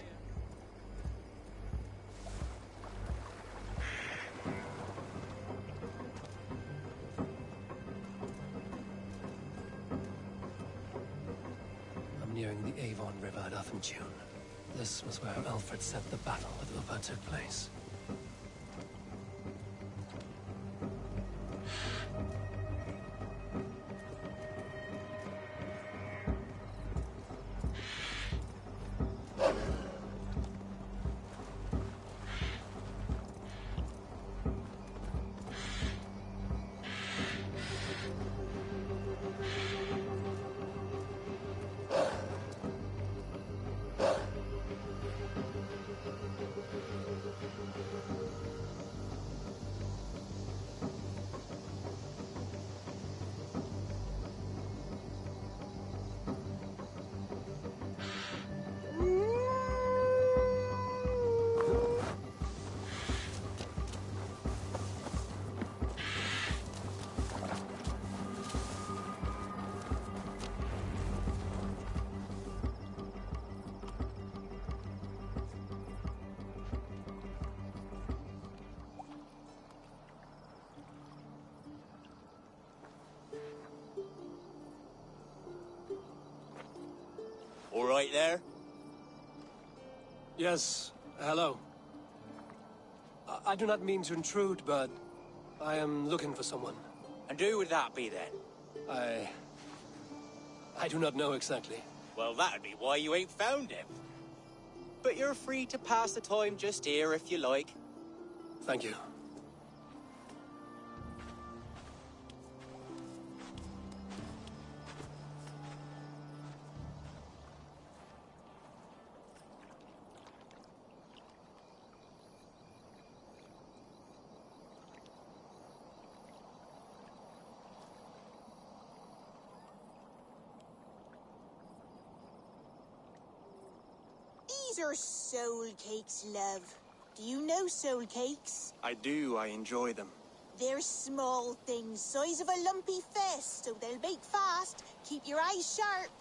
I'm nearing the Avon River at Uffentune. This was where Alfred said the battle with Ubba took place. All right there? Yes, hello. I do not mean to intrude, but I am looking for someone. And who would that be then? I do not know exactly. Well, that'd be why you ain't found him. But you're free to pass the time just here if you like. Thank you. These are soul cakes, love. Do you know soul cakes? I do. I enjoy them. They're small things, size of a lumpy fist, so they'll bake fast. Keep your eyes sharp.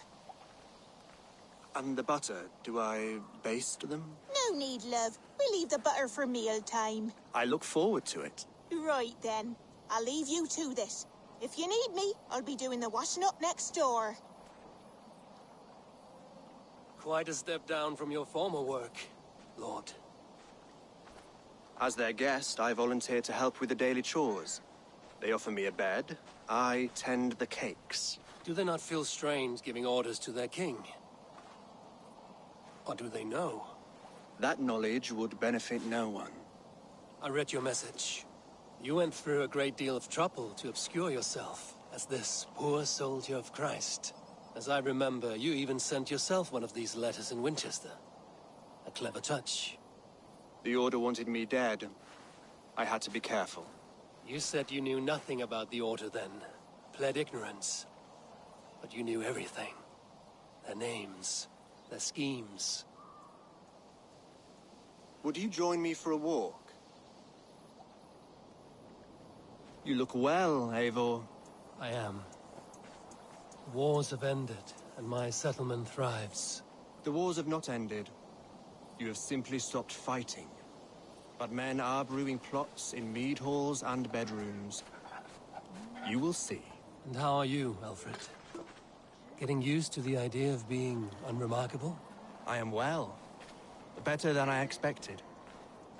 And the butter, do I baste them? No need, love. We'll leave the butter for meal time. I look forward to it. Right then. I'll leave you to this. If you need me, I'll be doing the washing up next door. Quite a step down from your former work, Lord. As their guest, I volunteered to help with the daily chores. They offer me a bed. I tend the cakes. Do they not feel strange giving orders to their king? Or do they know? That knowledge would benefit no one. I read your message. You went through a great deal of trouble to obscure yourself as this poor soldier of Christ. As I remember, you even sent yourself one of these letters in Winchester. A clever touch. The Order wanted me dead. I had to be careful. You said you knew nothing about the Order then. Pled ignorance. But you knew everything. Their names. Their schemes. Would you join me for a walk? You look well, Eivor. I am. Wars have ended, and my settlement thrives. The wars have not ended. You have simply stopped fighting. But men are brewing plots in mead halls and bedrooms. You will see. And how are you, Alfred? Getting used to the idea of being unremarkable? I am well. Better than I expected.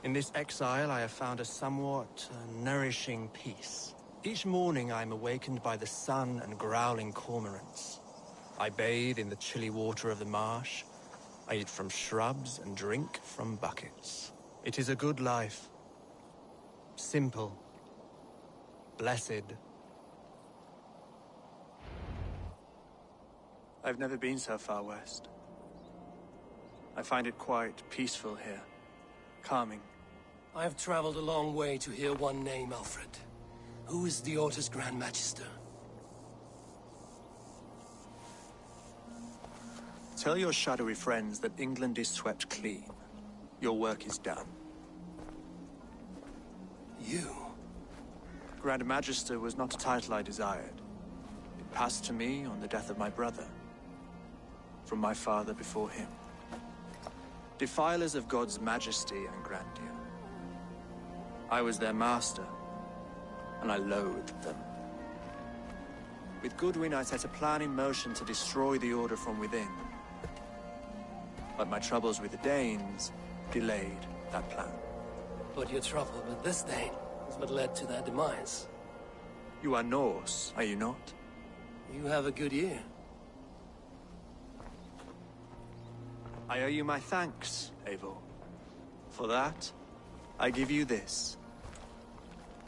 In this exile, I have found a somewhat nourishing peace. Each morning I am awakened by the sun and growling cormorants. I bathe in the chilly water of the marsh. I eat from shrubs and drink from buckets. It is a good life. Simple. Blessed. I've never been so far west. I find it quite peaceful here. Calming. I have traveled a long way to hear one name, Alfred. Who is the Order's Grand Magister? Tell your shadowy friends that England is swept clean. Your work is done. You? Grand Magister was not a title I desired. It passed to me on the death of my brother. from my father before him. Defilers of God's majesty and grandeur. I was their master, and I loathed them. With Goodwin, I set a plan in motion to destroy the Order from within. But my troubles with the Danes delayed that plan. But your trouble with this Dane is what led to their demise. You are Norse, are you not? You have a good ear. I owe you my thanks, Eivor. For that, I give you this.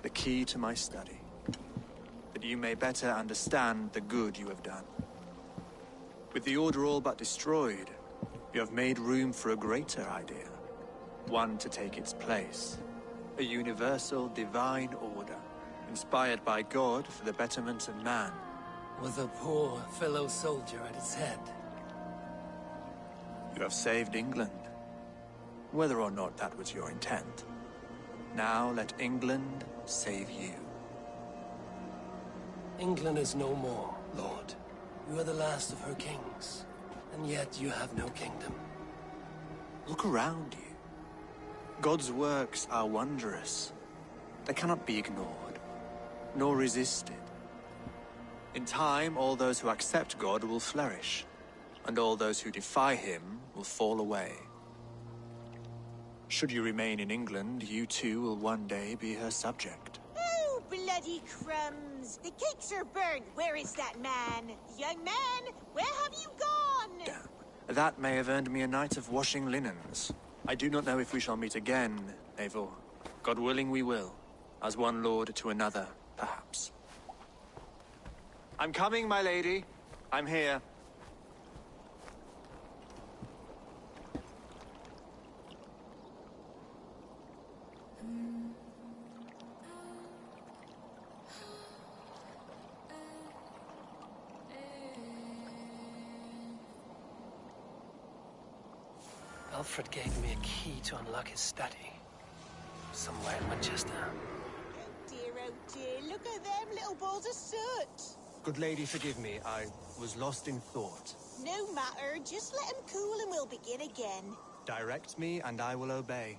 The key to my study. That you may better understand the good you have done. With the Order all but destroyed, you have made room for a greater idea. One to take its place. A universal divine order, inspired by God for the betterment of man. With a poor fellow soldier at its head. You have saved England. Whether or not that was your intent. Now let England save you. England is no more, Lord. You are the last of her kings, and yet you have no kingdom. Look around you. God's works are wondrous. They cannot be ignored, nor resisted. In time, all those who accept God will flourish, and all those who defy him will fall away. Should you remain in England, you too will one day be her subject. Oh, bloody crumbs! The cakes are burned. Where is that man? Young man, where have you gone? Damn. That may have earned me a night of washing linens. I do not know if we shall meet again, Eivor. God willing we will. As one lord to another, perhaps. I'm coming, my lady. I'm here. Alfred gave me a key to unlock his study. Somewhere in Manchester. Oh dear, look at them little balls of soot. Good lady, forgive me. I was lost in thought. No matter, just let him cool and we'll begin again. Direct me, and I will obey.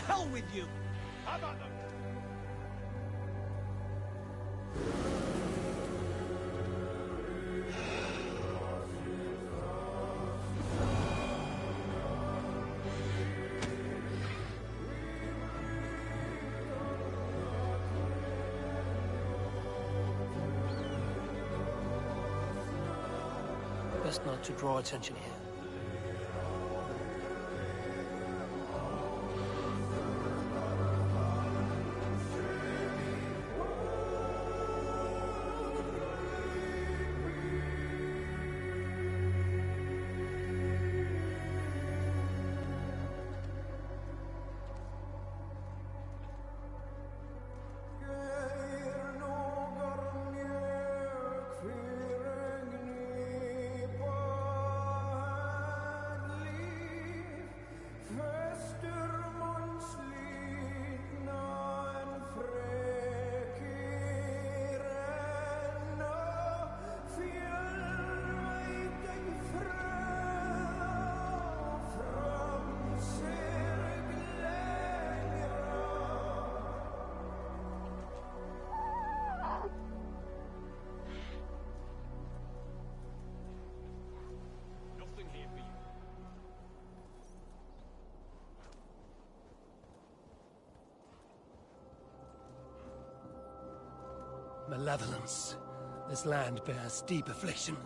Hell with you! How about them? Best not to draw attention here. Malevolence. This land bears deep affliction.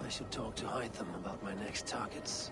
I should talk to Hytham about my next targets.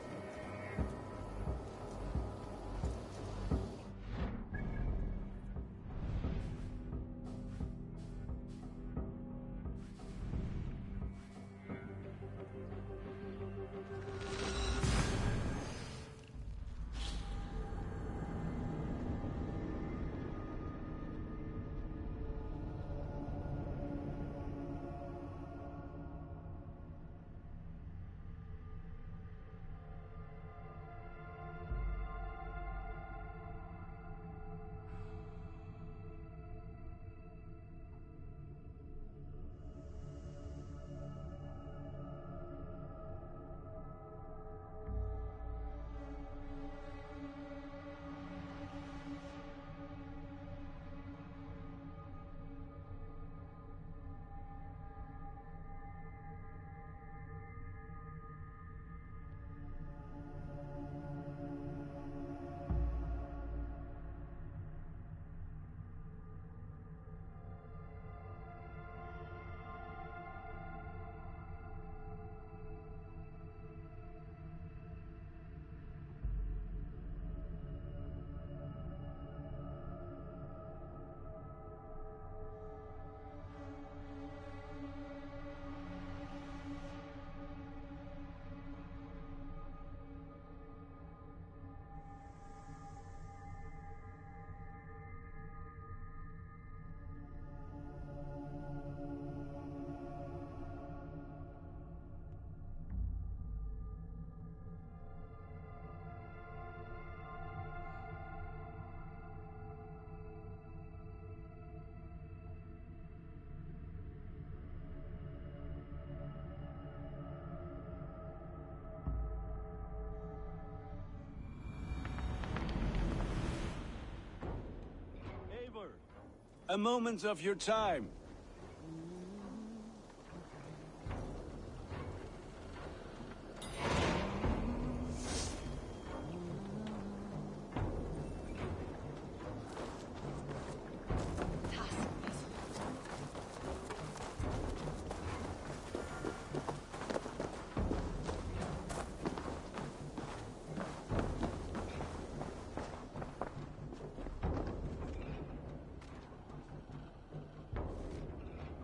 A moment of your time.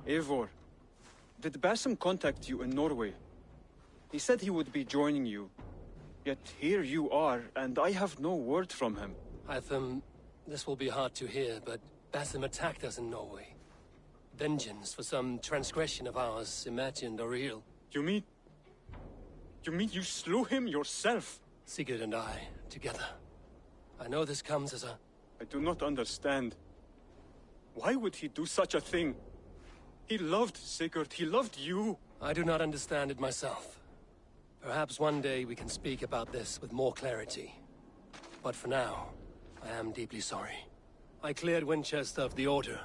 Eivor, did Basim contact you in Norway? He said he would be joining you. Yet here you are, and I have no word from him. Hytham, this will be hard to hear, but Basim attacked us in Norway. Vengeance for some transgression of ours, imagined or real. You mean you slew him yourself? Sigurd and I, together. I know this comes as a... I do not understand. Why would he do such a thing? He loved Sigurd, he loved you. I do not understand it myself. Perhaps one day we can speak about this with more clarity. But for now, I am deeply sorry. I cleared Winchester of the Order.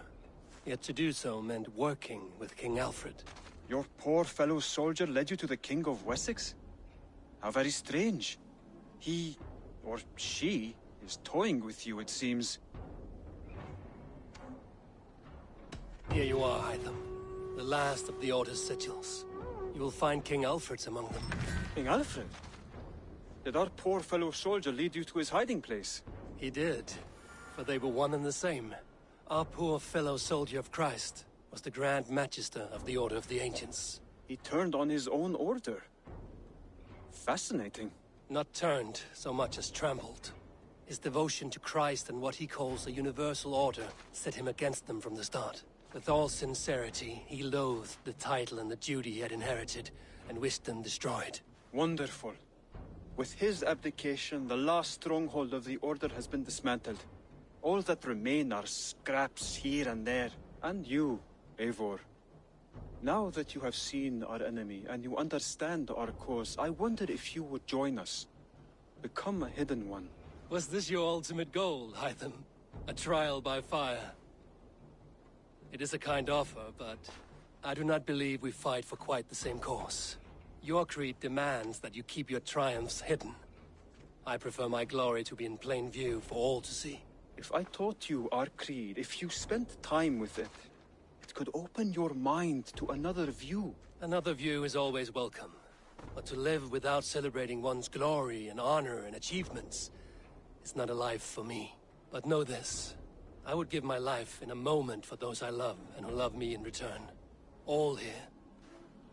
Yet to do so meant working with King Alfred. Your poor fellow soldier led you to the King of Wessex? How very strange. He, or she, is toying with you, it seems. Here you are, Hytham. The last of the Order's sigils. You will find King Alfred's among them. King Alfred? Did our poor fellow soldier lead you to his hiding place? He did, for they were one and the same. Our poor fellow soldier of Christ was the Grand Magister of the Order of the Ancients. He turned on his own order. Fascinating. Not turned so much as trampled. His devotion to Christ and what he calls a universal order set him against them from the start. With all sincerity, he loathed the title and the duty he had inherited, and wished them destroyed. Wonderful. With his abdication, the last stronghold of the Order has been dismantled. All that remain are scraps here and there. And you, Eivor. Now that you have seen our enemy, and you understand our cause, I wonder if you would join us. Become a Hidden One. Was this your ultimate goal, Hytham? A trial by fire? It is a kind offer, but I do not believe we fight for quite the same cause. Your creed demands that you keep your triumphs hidden. I prefer my glory to be in plain view for all to see. If I taught you our creed, if you spent time with it, it could open your mind to another view. Another view is always welcome. But to live without celebrating one's glory and honor and achievements is not a life for me. But know this. I would give my life in a moment for those I love and who love me in return. All here.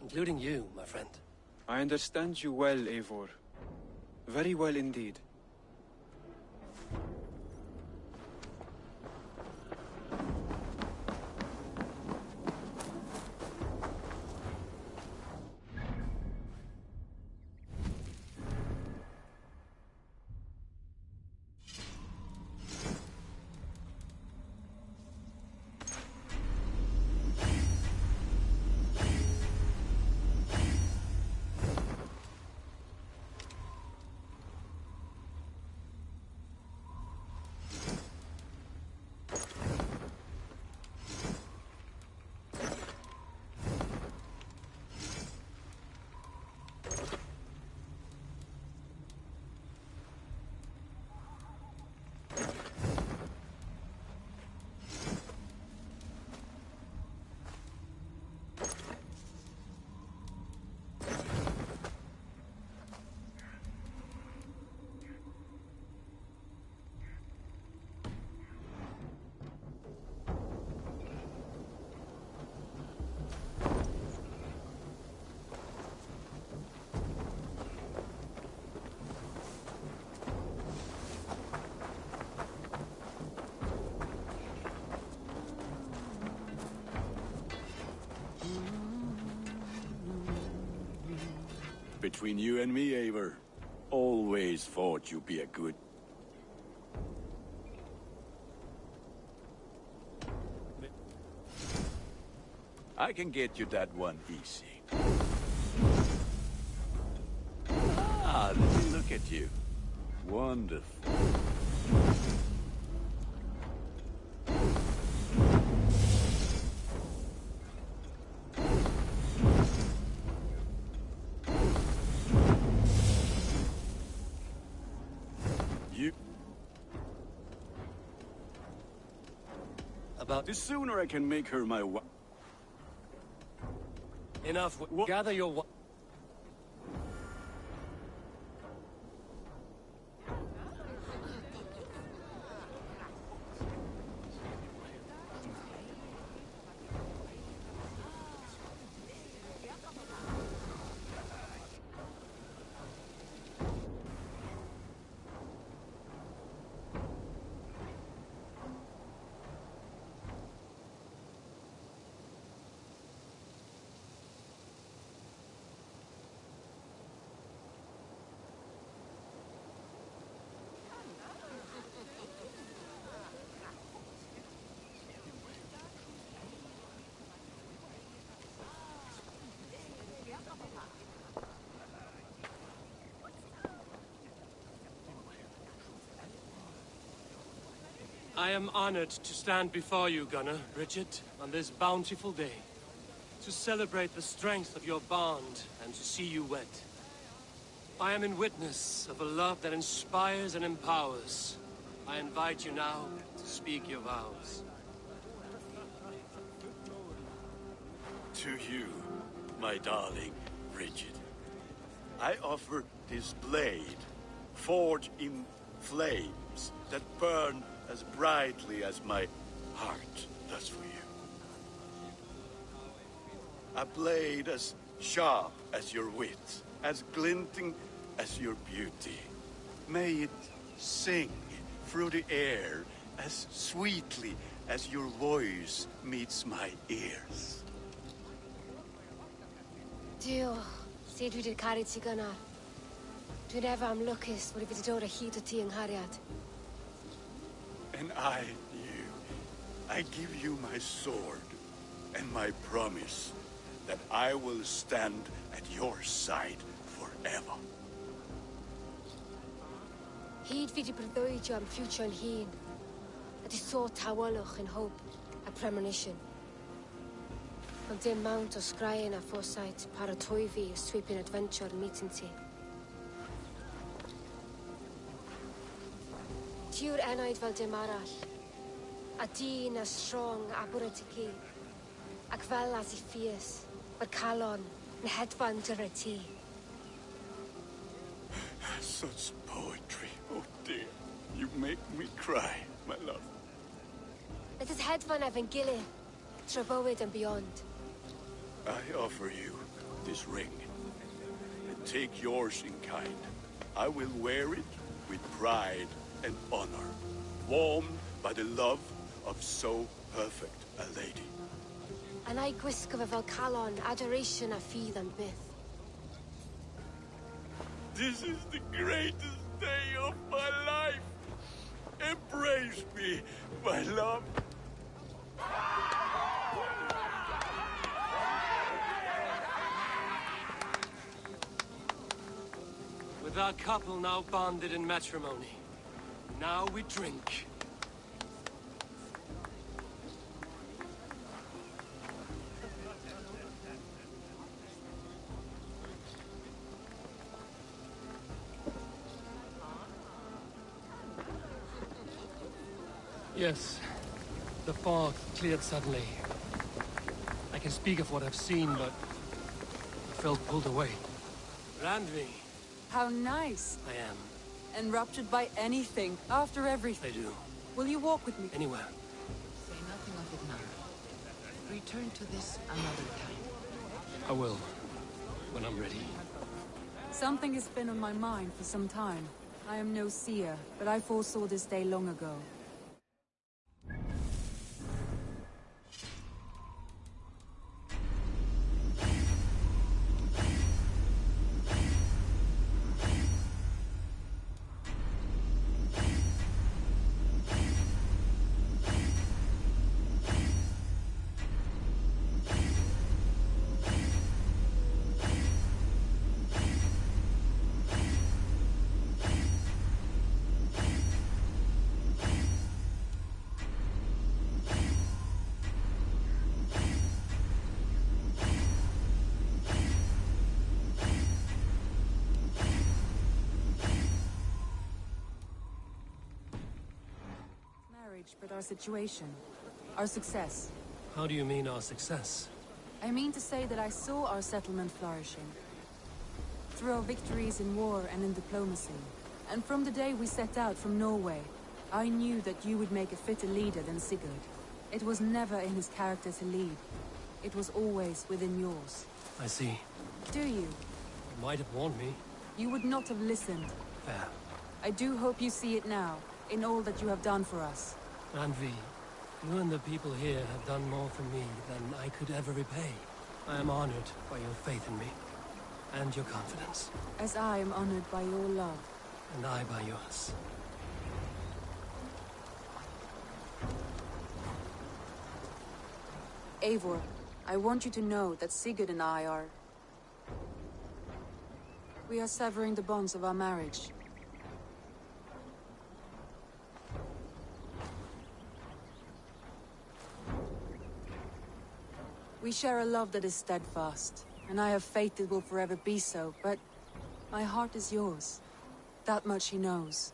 Including you, my friend. I understand you well, Eivor. Very well indeed. Between you and me, Eivor, always thought you'd be a good... I can get you that one easy. Ah, let me look at you. Wonderful. The sooner I can make her my wife. Enough. Gather your... I am honored to stand before you, Gunnar, Richard, on this bountiful day, to celebrate the strength of your bond and to see you wed. I am in witness of a love that inspires and empowers. I invite you now to speak your vows. To you, my darling Bridget, I offer this blade, forged in flames that burn as brightly as my heart does for you. A blade as sharp as your wit, as glinting as your beauty. May it sing through the air as sweetly as your voice meets my ears. Dio, sé dwi di'r caru ti gynnar. Dwi'n efo am lwcus bod I wedi dod o hyd o ti yng nghariad. And I give you my sword and my promise that I will stand at your side forever. Hyd fi di breuddwydio am ffutio'n hun. A di sôn tawelwch yn hope a premonition. Ond dim mount o sgraen a foresight paratoi fi a sweeping adventure meeting ti. Tiw'r enaid fel dim arall. A dyn as strong a bwrdd ti ci. Ac fel as I fierce, mae'r calon yn hedfan dyr y ti. Such poetry, oh dear. You make me cry, my love. Let us hedfan efo'n gilydd, tro bywyd and beyond. I offer you this ring. And take yours in kind. I will wear it with pride and honor, warmed by the love of so perfect a lady. And I gwisgo fe fel calon, adoration a ffydd am byth. This is the greatest day of my life. Embrace me, my love. With our couple now bonded in matrimony, now we drink. Yes, the fog cleared suddenly. I can speak of what I've seen, but I felt pulled away. Randvi. How nice. I am. Enraptured by anything, after everything. I do. Will you walk with me? Anywhere. Say nothing of it now. Return to this another time. I will, when I'm ready. Something has been on my mind for some time. I am no seer, but I foresaw this day long ago. But our situation, our success. How do you mean our success? I mean to say that I saw our settlement flourishing. Through our victories in war and in diplomacy. And from the day we set out from Norway, I knew that you would make a fitter leader than Sigurd. It was never in his character to lead. It was always within yours. I see. Do you? You might have warned me. You would not have listened. Fair. I do hope you see it now, in all that you have done for us. Randvi, you and the people here have done more for me than I could ever repay. I am honored by your faith in me, and your confidence. As I am honored by your love. And I by yours. Eivor, I want you to know that Sigurd and I are... We are severing the bonds of our marriage. We share a love that is steadfast, and I have faith it will forever be so, but my heart is yours. That much he knows.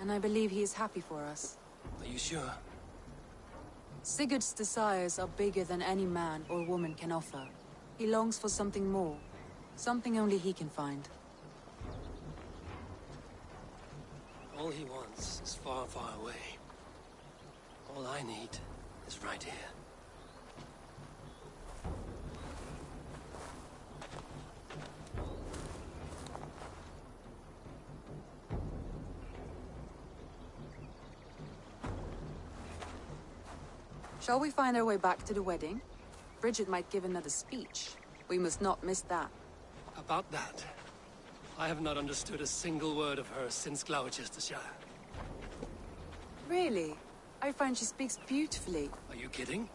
And I believe he is happy for us. Are you sure? Sigurd's desires are bigger than any man or woman can offer. He longs for something more. Something only he can find. All he wants is far, far away. All I need is right here. Shall we find our way back to the wedding? Bridget might give another speech. We must not miss that. About that, I have not understood a single word of her since Gloucestershire. Really? I find she speaks beautifully. Are you kidding?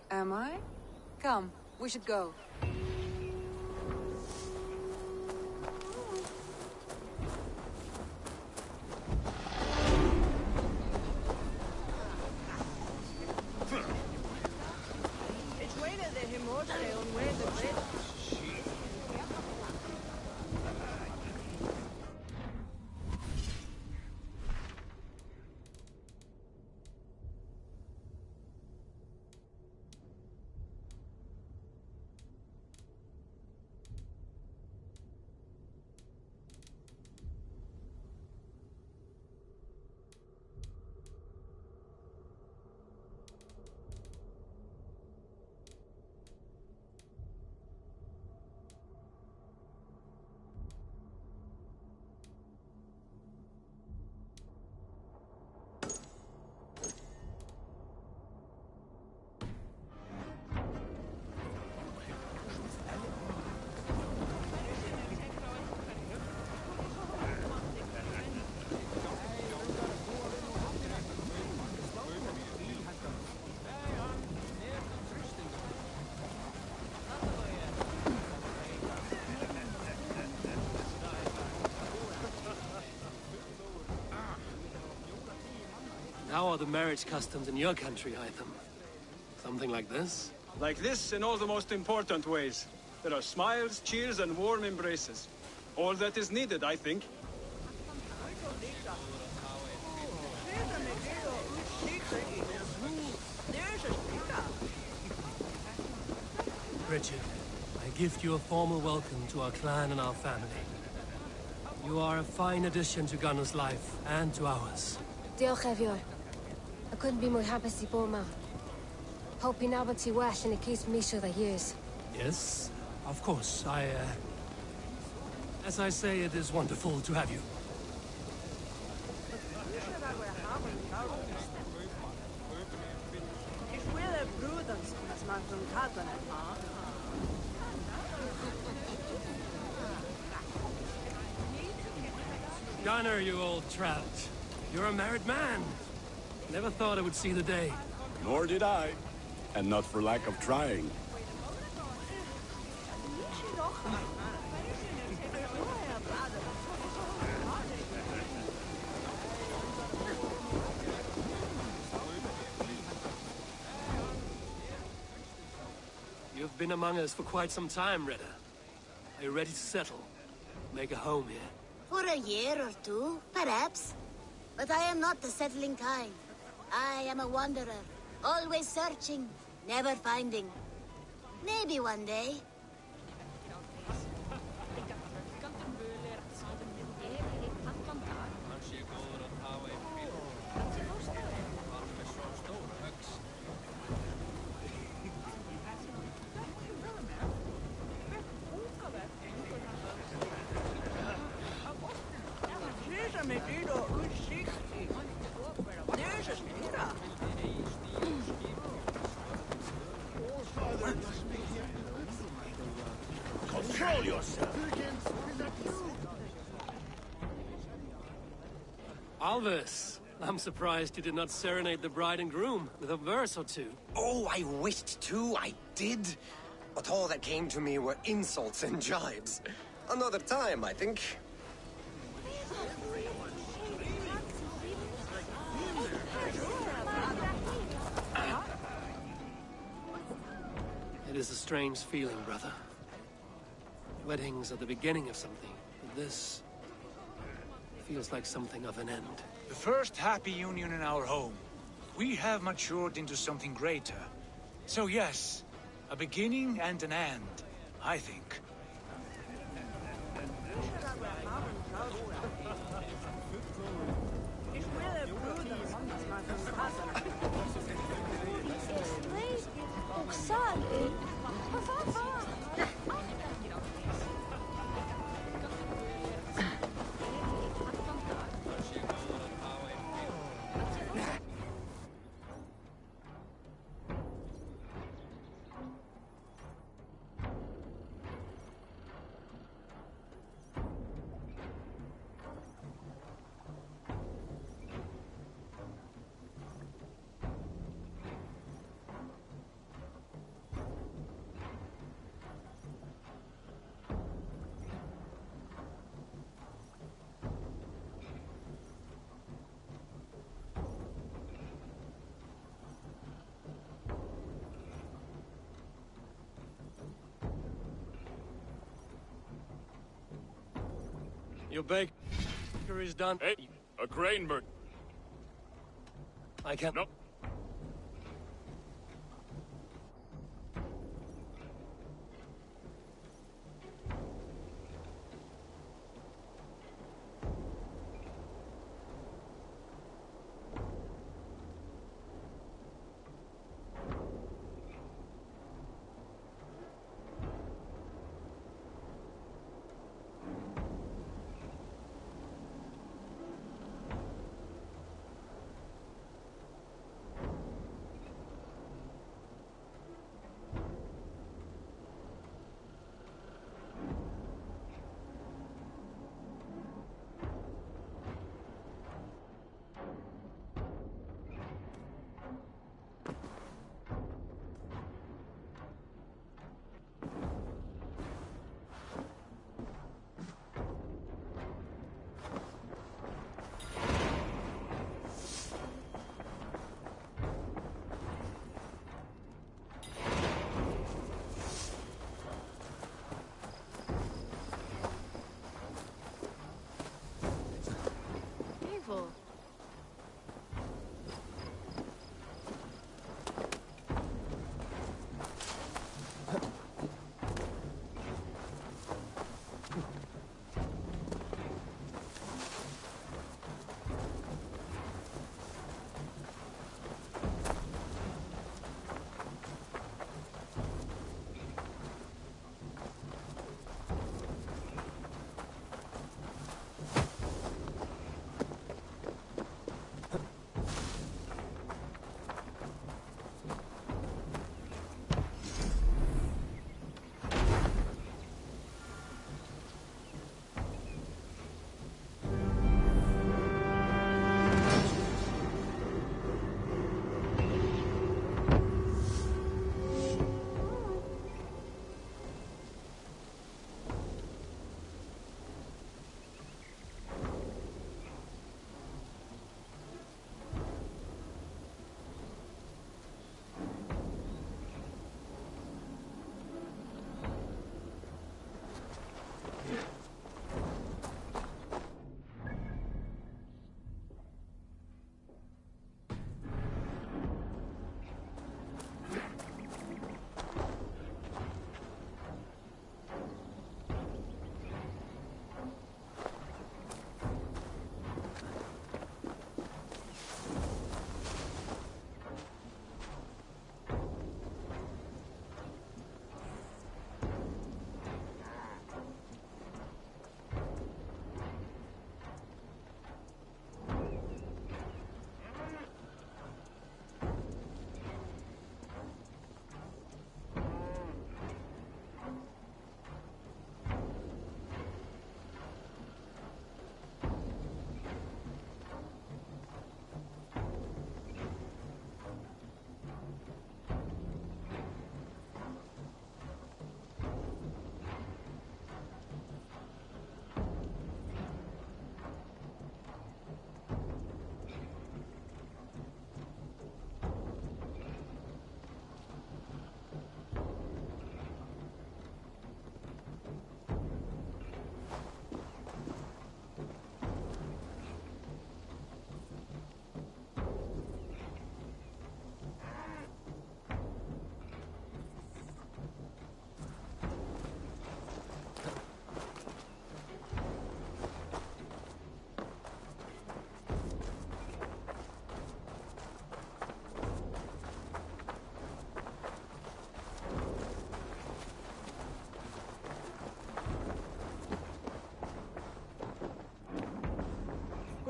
Am I? Come, we should go. How are the marriage customs in your country, Hytham? Something like this? Like this in all the most important ways. There are smiles, cheers, and warm embraces. All that is needed, I think. Bridget, I gift you a formal welcome to our clan and our family. You are a fine addition to Gunnar's life and to ours. Diolch, Evior. I couldn't be more happy to be ma. Hope you now to wash and it keeps me sure the years. Yes, of course. As I say, it is wonderful to have you. Gunnar, you old trout. You're a married man. Never thought I would see the day. Nor did I. And not for lack of trying. You've been among us for quite some time, Redda. Are you ready to settle? Make a home here? For a year or two, perhaps. But I am not the settling kind. I am a wanderer, always searching, never finding. Maybe one day. Control yourself! Alvis, I'm surprised you did not serenade the bride and groom with a verse or two. Oh, I wished to, I did. But all that came to me were insults and jibes. Another time, I think. It is a strange feeling, brother. Weddings are the beginning of something, but this feels like something of an end. The first happy union in our home. We have matured into something greater. So yes, a beginning and an end, I think. Your baker is done. Hey, a grain merchant. I can't... Nope.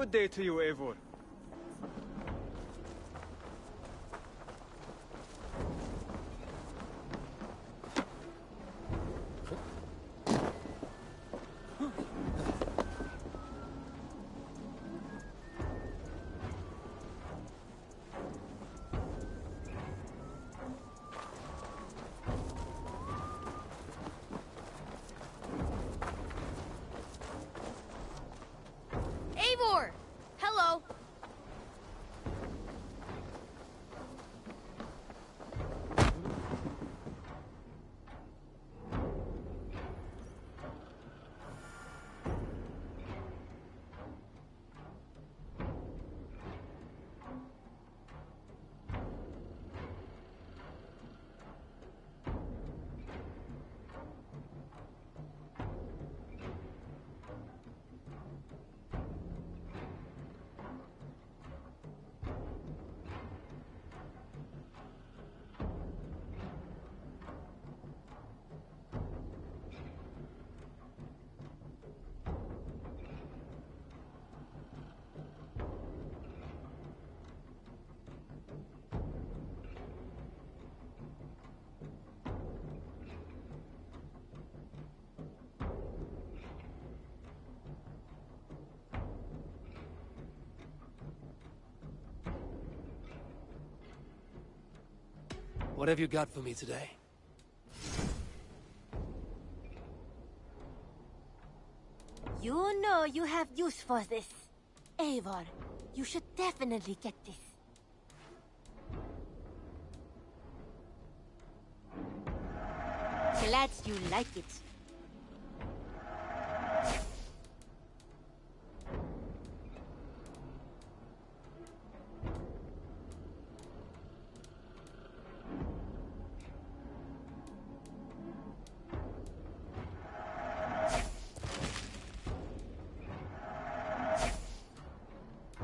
Good day to you, Eivor. Eivor! Hello! What have you got for me today? You know you have use for this. Eivor, you should definitely get this. Glad you like it.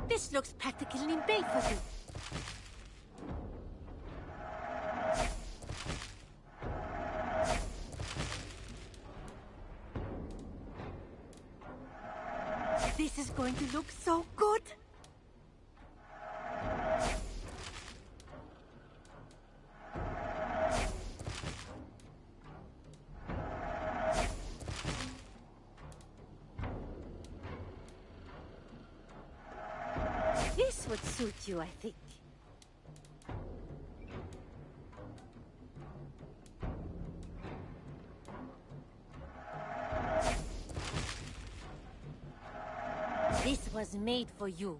This looks practically made for you. This is going to look so good. This would suit you, I think. This was made for you.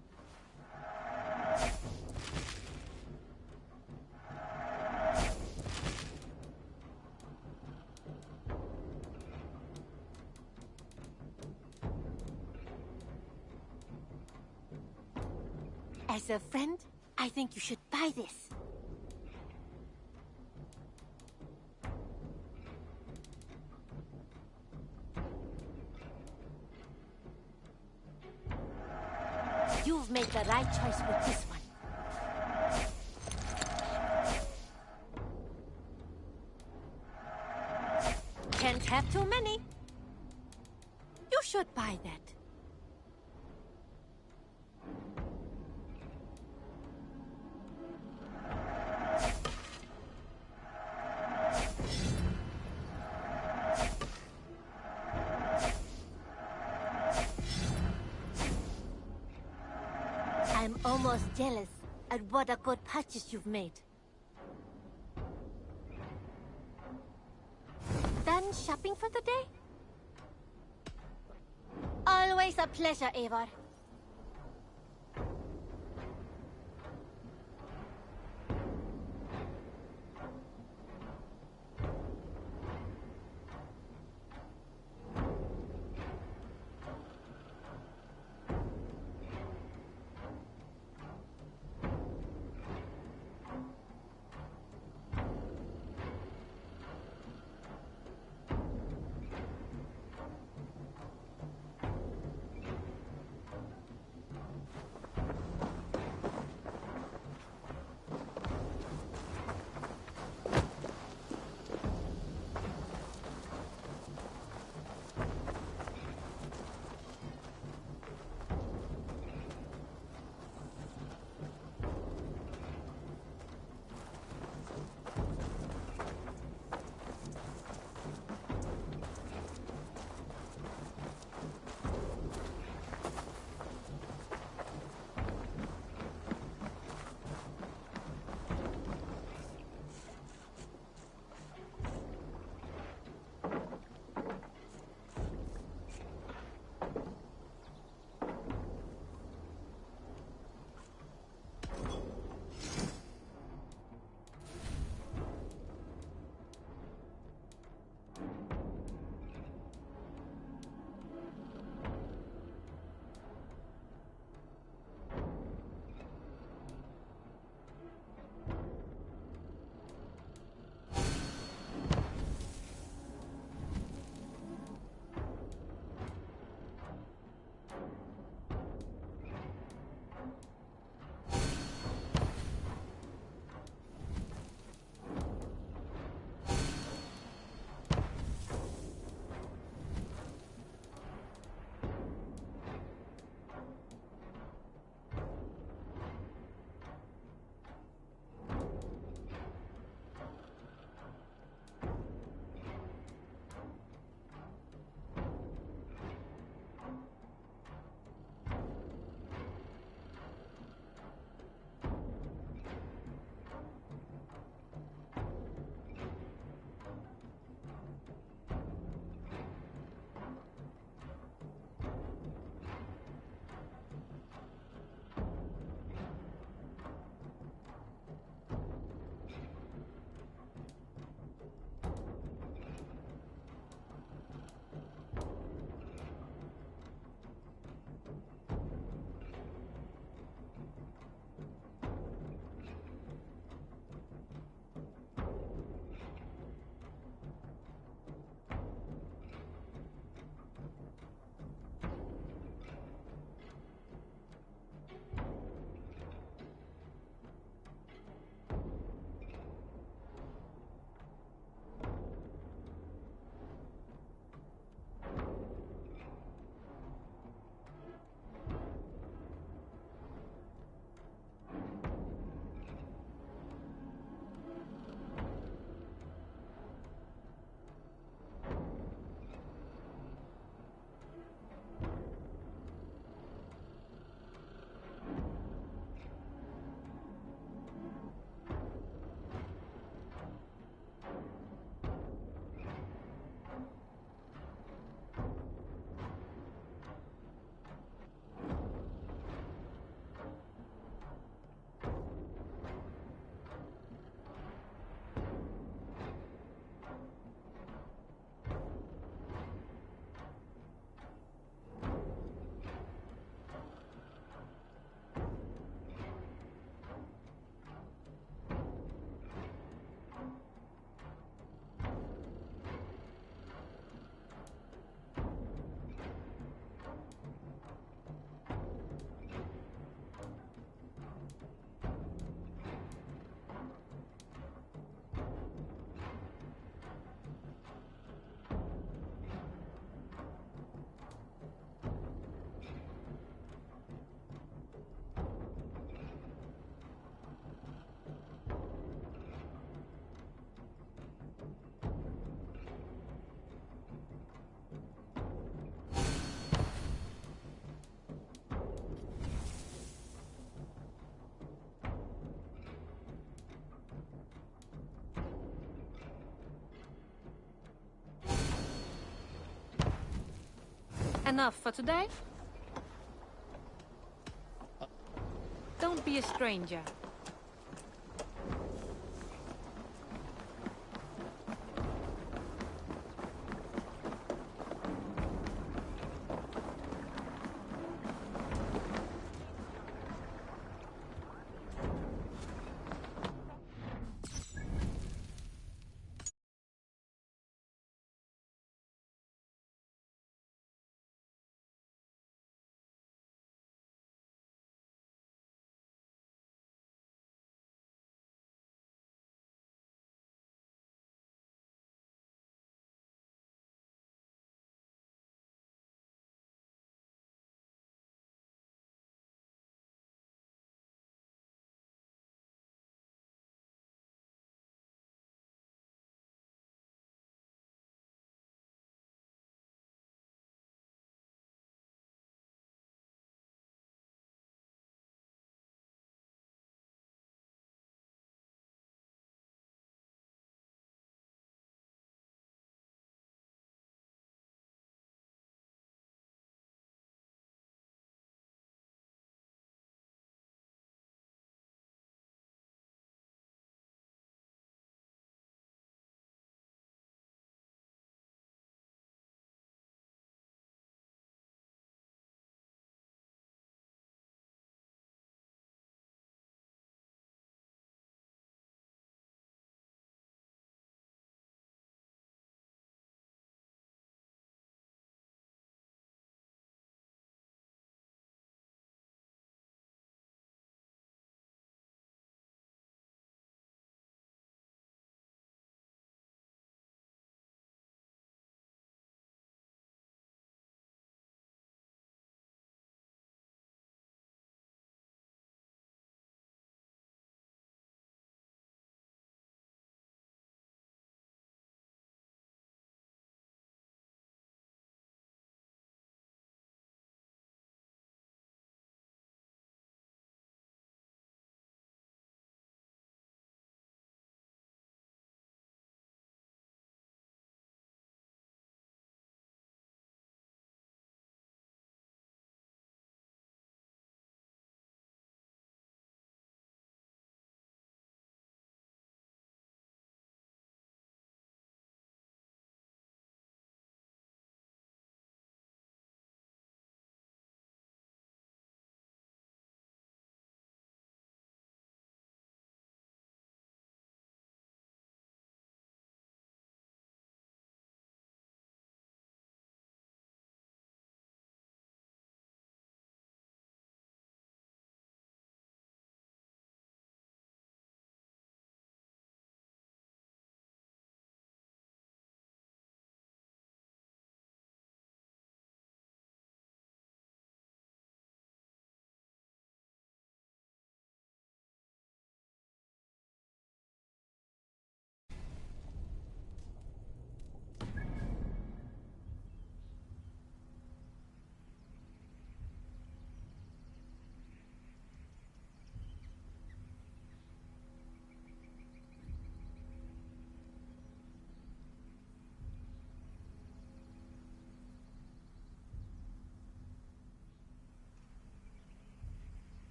As a friend, I think you should buy this. You've made the right choice with this one. Can't have too many. You should buy that. I'm almost jealous at what a good purchase you've made. Done shopping for the day? Always a pleasure, Eivor. Enough for today? Don't be a stranger.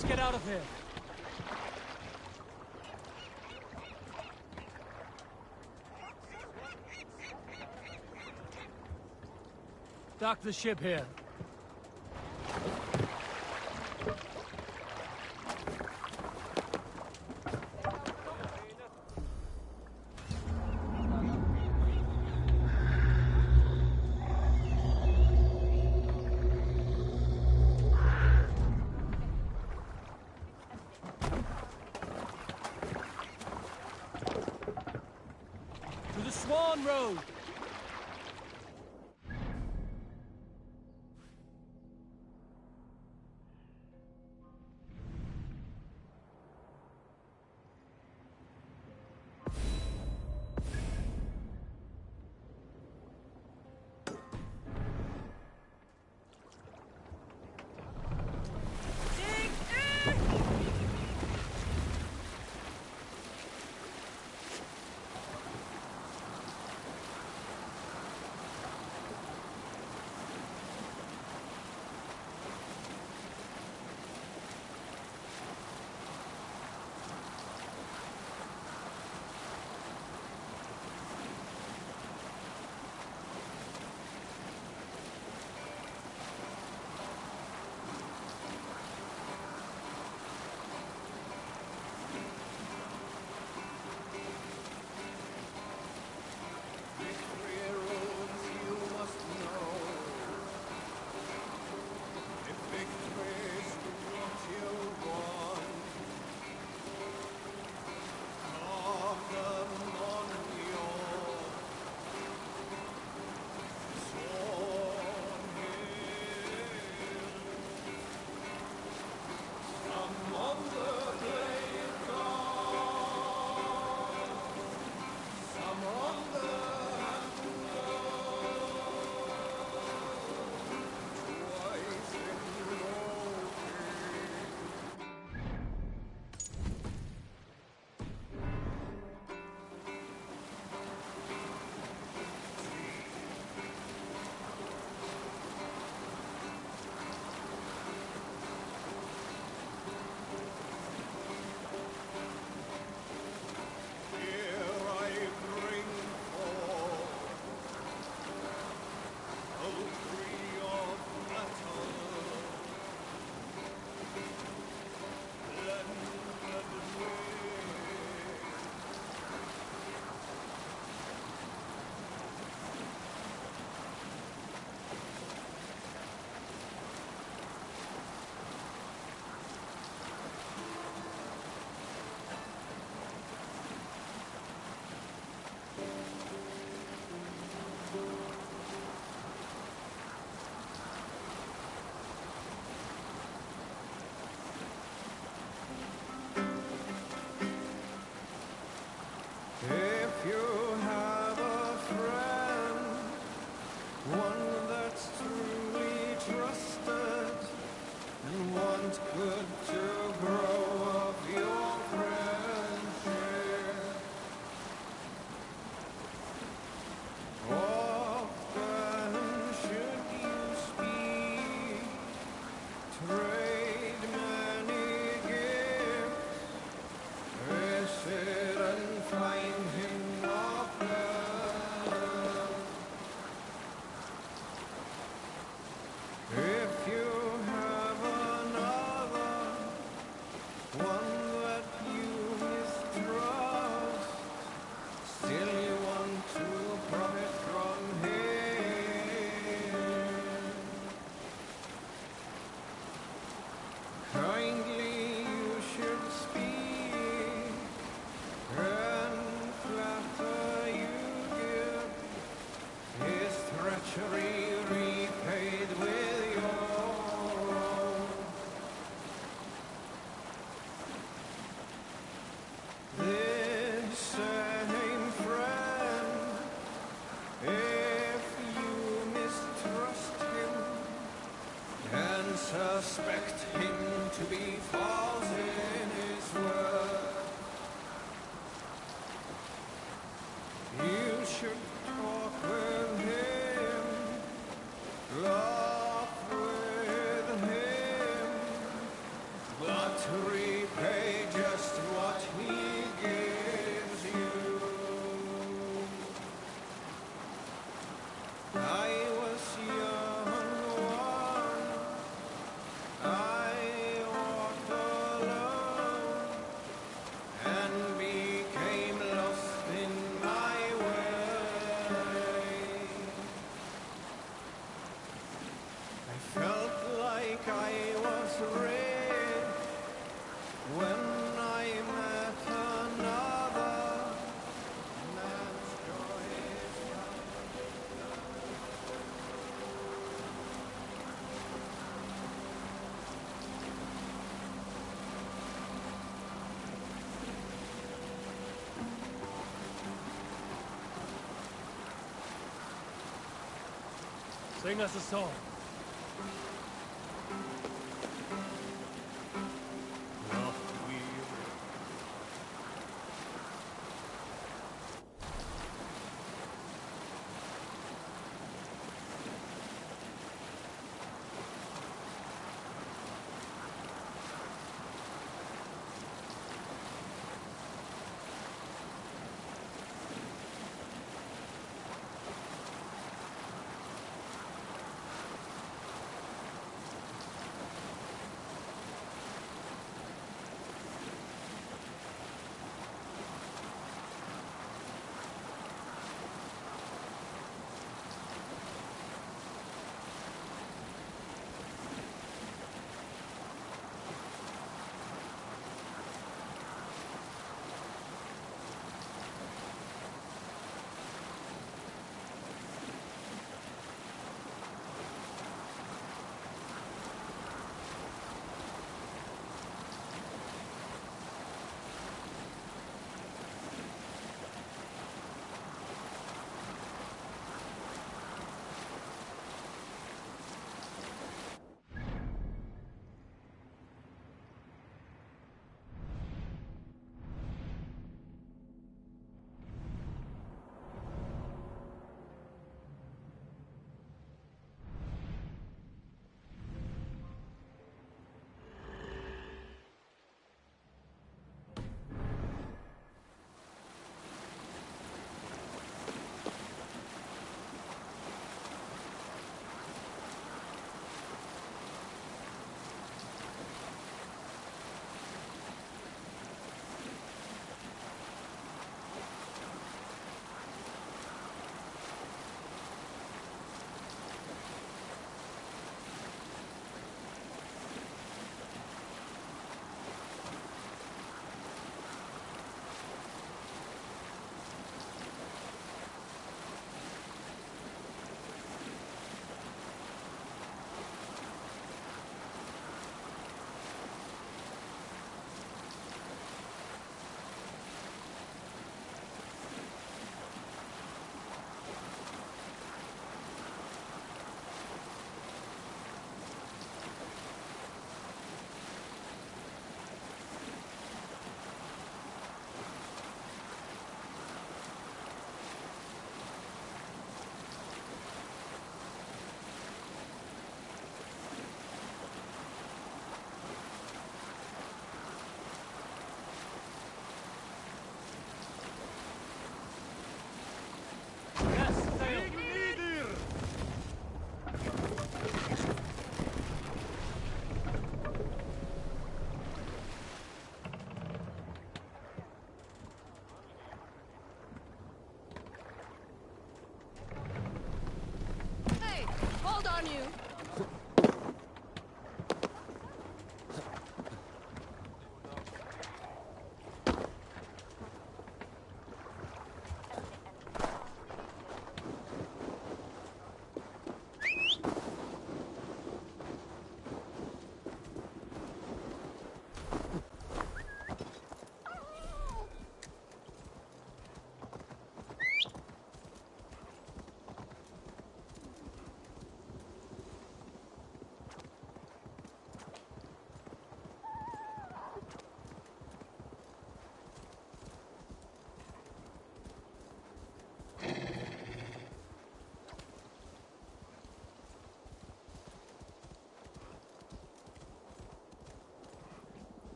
Let's get out of here. Dock the ship here. To the Swan Road! If you have a friend, one that's truly trusted, and want good to grow of your friendship, often should you speak, trade many gifts, visit and find him not Bring us a song.